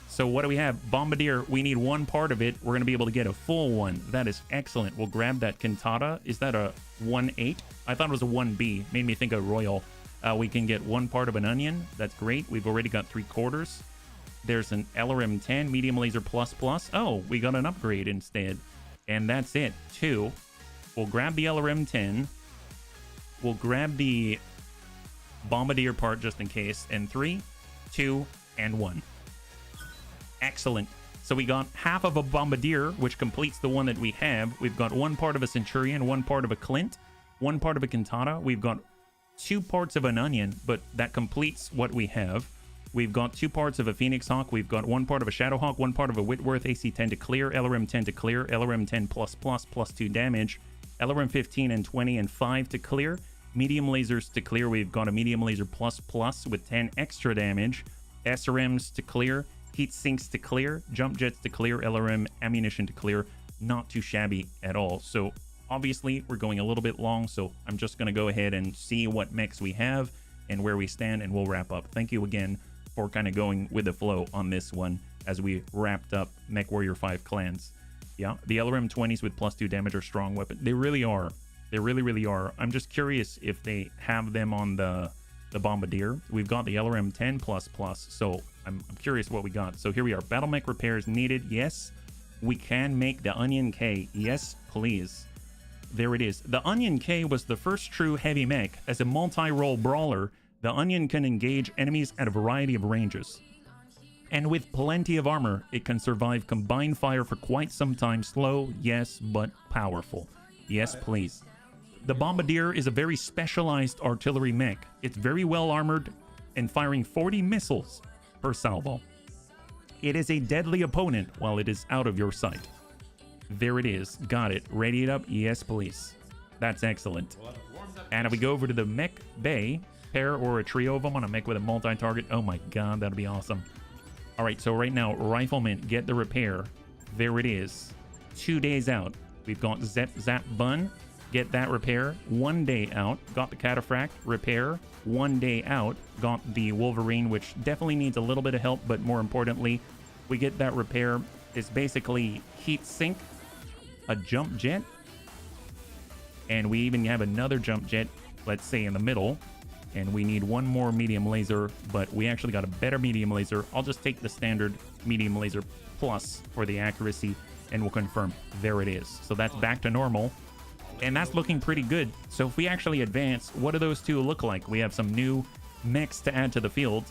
Speaker 1: So what do we have? Bombardier, we need 1 part of it. We're going to be able to get a full one. That is excellent. We'll grab that Cantata. Is that a 1-8? I thought it was a 1B. Made me think of Royal. We can get 1 part of an onion. That's great. We've already got 3/4. There's an LRM 10, medium laser plus. Oh, we got an upgrade instead. And that's it. 2. We'll grab the LRM 10. We'll grab the Bombardier part just in case. And 3, 2, and 1. Excellent. So we got half of a Bombardier, which completes the one that we have. We've got 1 part of a Centurion, 1 part of a Clint, 1 part of a Cantata. We've got 2 parts of an Onion, but that completes what we have. We've got 2 parts of a Phoenix Hawk. We've got 1 part of a Shadowhawk, 1 part of a Whitworth, AC 10 to clear, LRM 10 to clear, LRM 10 plus 2 damage, LRM 15 and 20 and 5 to clear, medium lasers to clear. We've got a medium laser plus with 10 extra damage, SRMs to clear, heat sinks to clear, jump jets to clear, LRM ammunition to clear. Not too shabby at all. So Obviously, we're going a little bit long, so I'm just going to go ahead and see what mechs we have and where we stand, and we'll wrap up. Thank you again for kind of going with the flow on this one as we wrapped up Mechwarrior 5 clans. Yeah, the LRM-20s with +2 damage are strong weapon. They really are. They really, really are. I'm just curious if they have them on the Bombardier. We've got the LRM-10++, so I'm curious what we got. So here we are. Battle mech repairs needed. Yes, we can make the Onion K. Yes, please. There it is. The Onion K was the first true heavy mech. As a multi-role brawler, the Onion can engage enemies at a variety of ranges. And with plenty of armor, it can survive combined fire for quite some time. Slow, yes, but powerful. Yes, please. The Bombardier is a very specialized artillery mech. It's very well armored and firing 40 missiles per salvo. It is a deadly opponent while it is out of your sight. There it is. Got it. Ready it up? Yes, please. That's excellent. And if we go over to the mech bay, pair or a trio of them on a mech with a multi-target. Oh my god, that'd be awesome. All right, so right now, Rifleman, get the repair. There it is. 2 days out. We've got Zap Bun. Get that repair. 1 day out. Got the Cataphract. Repair. 1 day out. Got the Wolverine, which definitely needs a little bit of help, but more importantly, we get that repair. It's basically Heat Sink, a Jump Jet, and we even have another Jump Jet, let's say in the middle. And we need one more medium laser, but we actually got a better medium laser. I'll just take the standard medium laser plus for the accuracy, and we'll confirm. There it is. So that's back to normal, and that's looking pretty good. So if we actually advance, what do those two look like? We have some new mechs to add to the field,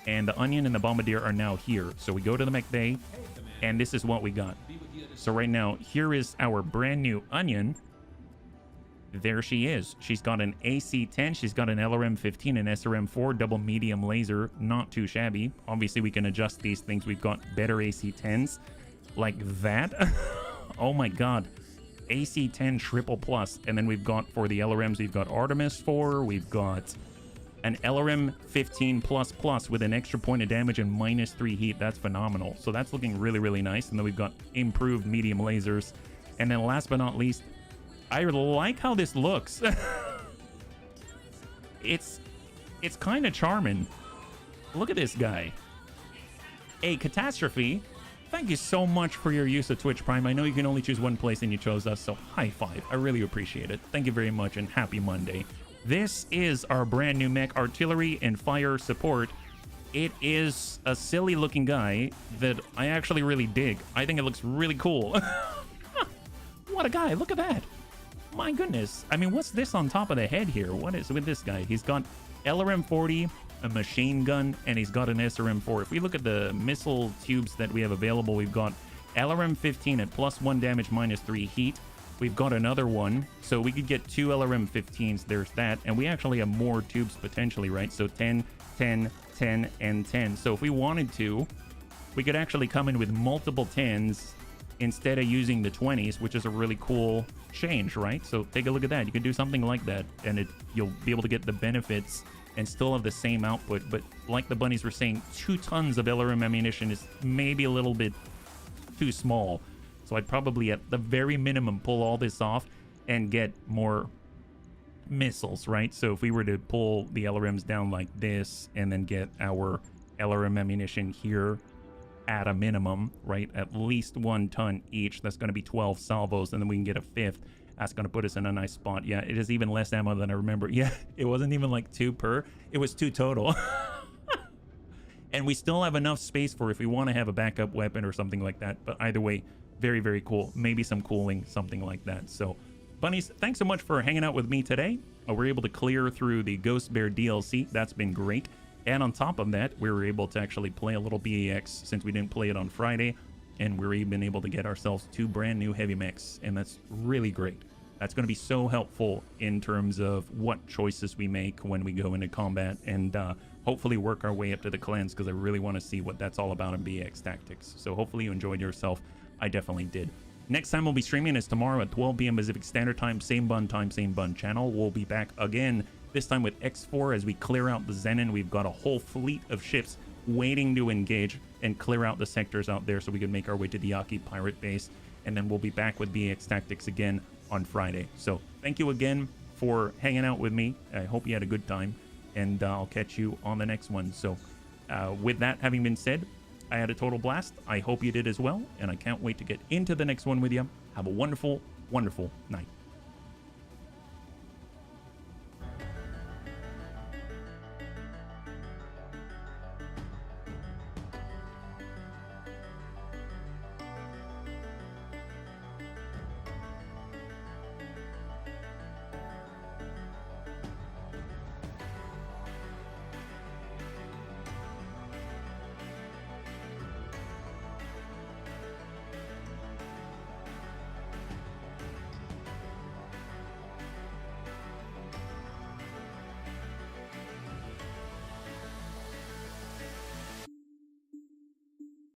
Speaker 1: and the Onion and the Bombardier are now here. So we go to the mech bay, and this is what we got. So right now, here is our brand new Onion. There she is. She's got an AC-10. She's got an LRM-15 and SRM-4 double medium laser. Not too shabby. Obviously, we can adjust these things. We've got better AC-10s like that. Oh my god. AC-10 triple plus. And then we've got for the LRMs, we've got Artemis 4. We've got an LRM-15++ with an extra point of damage and -3 heat. That's phenomenal. So that's looking really, really nice. And then we've got improved medium lasers. And then last but not least, I like how this looks. It's kind of charming. Look at this guy. A Catastrophe. Thank you so much for your use of Twitch Prime. I know you can only choose one place and you chose us, so high five. I really appreciate it. Thank you very much and happy Monday. This is our brand new mech, artillery and fire support. It is a silly looking guy that I actually really dig. I think it looks really cool. What a guy. Look at that. My goodness. I mean, what's this on top of the head here? What is with this guy? He's got LRM-40, a machine gun, and he's got an SRM-4. If we look at the missile tubes that we have available, we've got LRM-15 at +1 damage, -3 heat. We've got another one, so we could get 2 LRM-15s. There's that, and we actually have more tubes potentially, right? So 10, 10, 10, and 10. So if we wanted to, we could actually come in with multiple 10s instead of using the 20s, which is a really cool change, right? So take a look at that. You can do something like that, and you'll be able to get the benefits and still have the same output. But like the bunnies were saying, 2 tons of LRM ammunition is maybe a little bit too small. So I'd probably, at the very minimum, pull all this off and get more missiles, right? So if we were to pull the LRMs down like this and then get our LRM ammunition here at a minimum, right? At least 1 ton each. That's going to be 12 salvos, and then we can get a 5th. That's going to put us in a nice spot. Yeah, it is even less ammo than I remember. Yeah, it wasn't even like 2 per. It was 2 total. And we still have enough space for if we want to have a backup weapon or something like that. But either way, very, very cool. Maybe some cooling, something like that. So, bunnies, thanks so much for hanging out with me today. We're able to clear through the Ghost Bear DLC. That's been great. And on top of that, we were able to actually play a little BAX since we didn't play it on Friday. And we're even able to get ourselves 2 brand new heavy mechs. And that's really great. That's going to be so helpful in terms of what choices we make when we go into combat. And hopefully work our way up to the clans, because I really want to see what that's all about in BX Tactics. So hopefully you enjoyed yourself. I definitely did. Next time we'll be streaming is tomorrow at 12 p.m. Pacific Standard Time. Same bun time, same bun channel. We'll be back again, this time with X4 as we clear out the Zenon. We've got a whole fleet of ships waiting to engage and clear out the sectors out there so we can make our way to the Yaki pirate base. And then we'll be back with BX Tactics again on Friday. So thank you again for hanging out with me. I hope you had a good time, and I'll catch you on the next one. So with that having been said, I had a total blast. I hope you did as well, and I can't wait to get into the next one with you. Have a wonderful, wonderful night.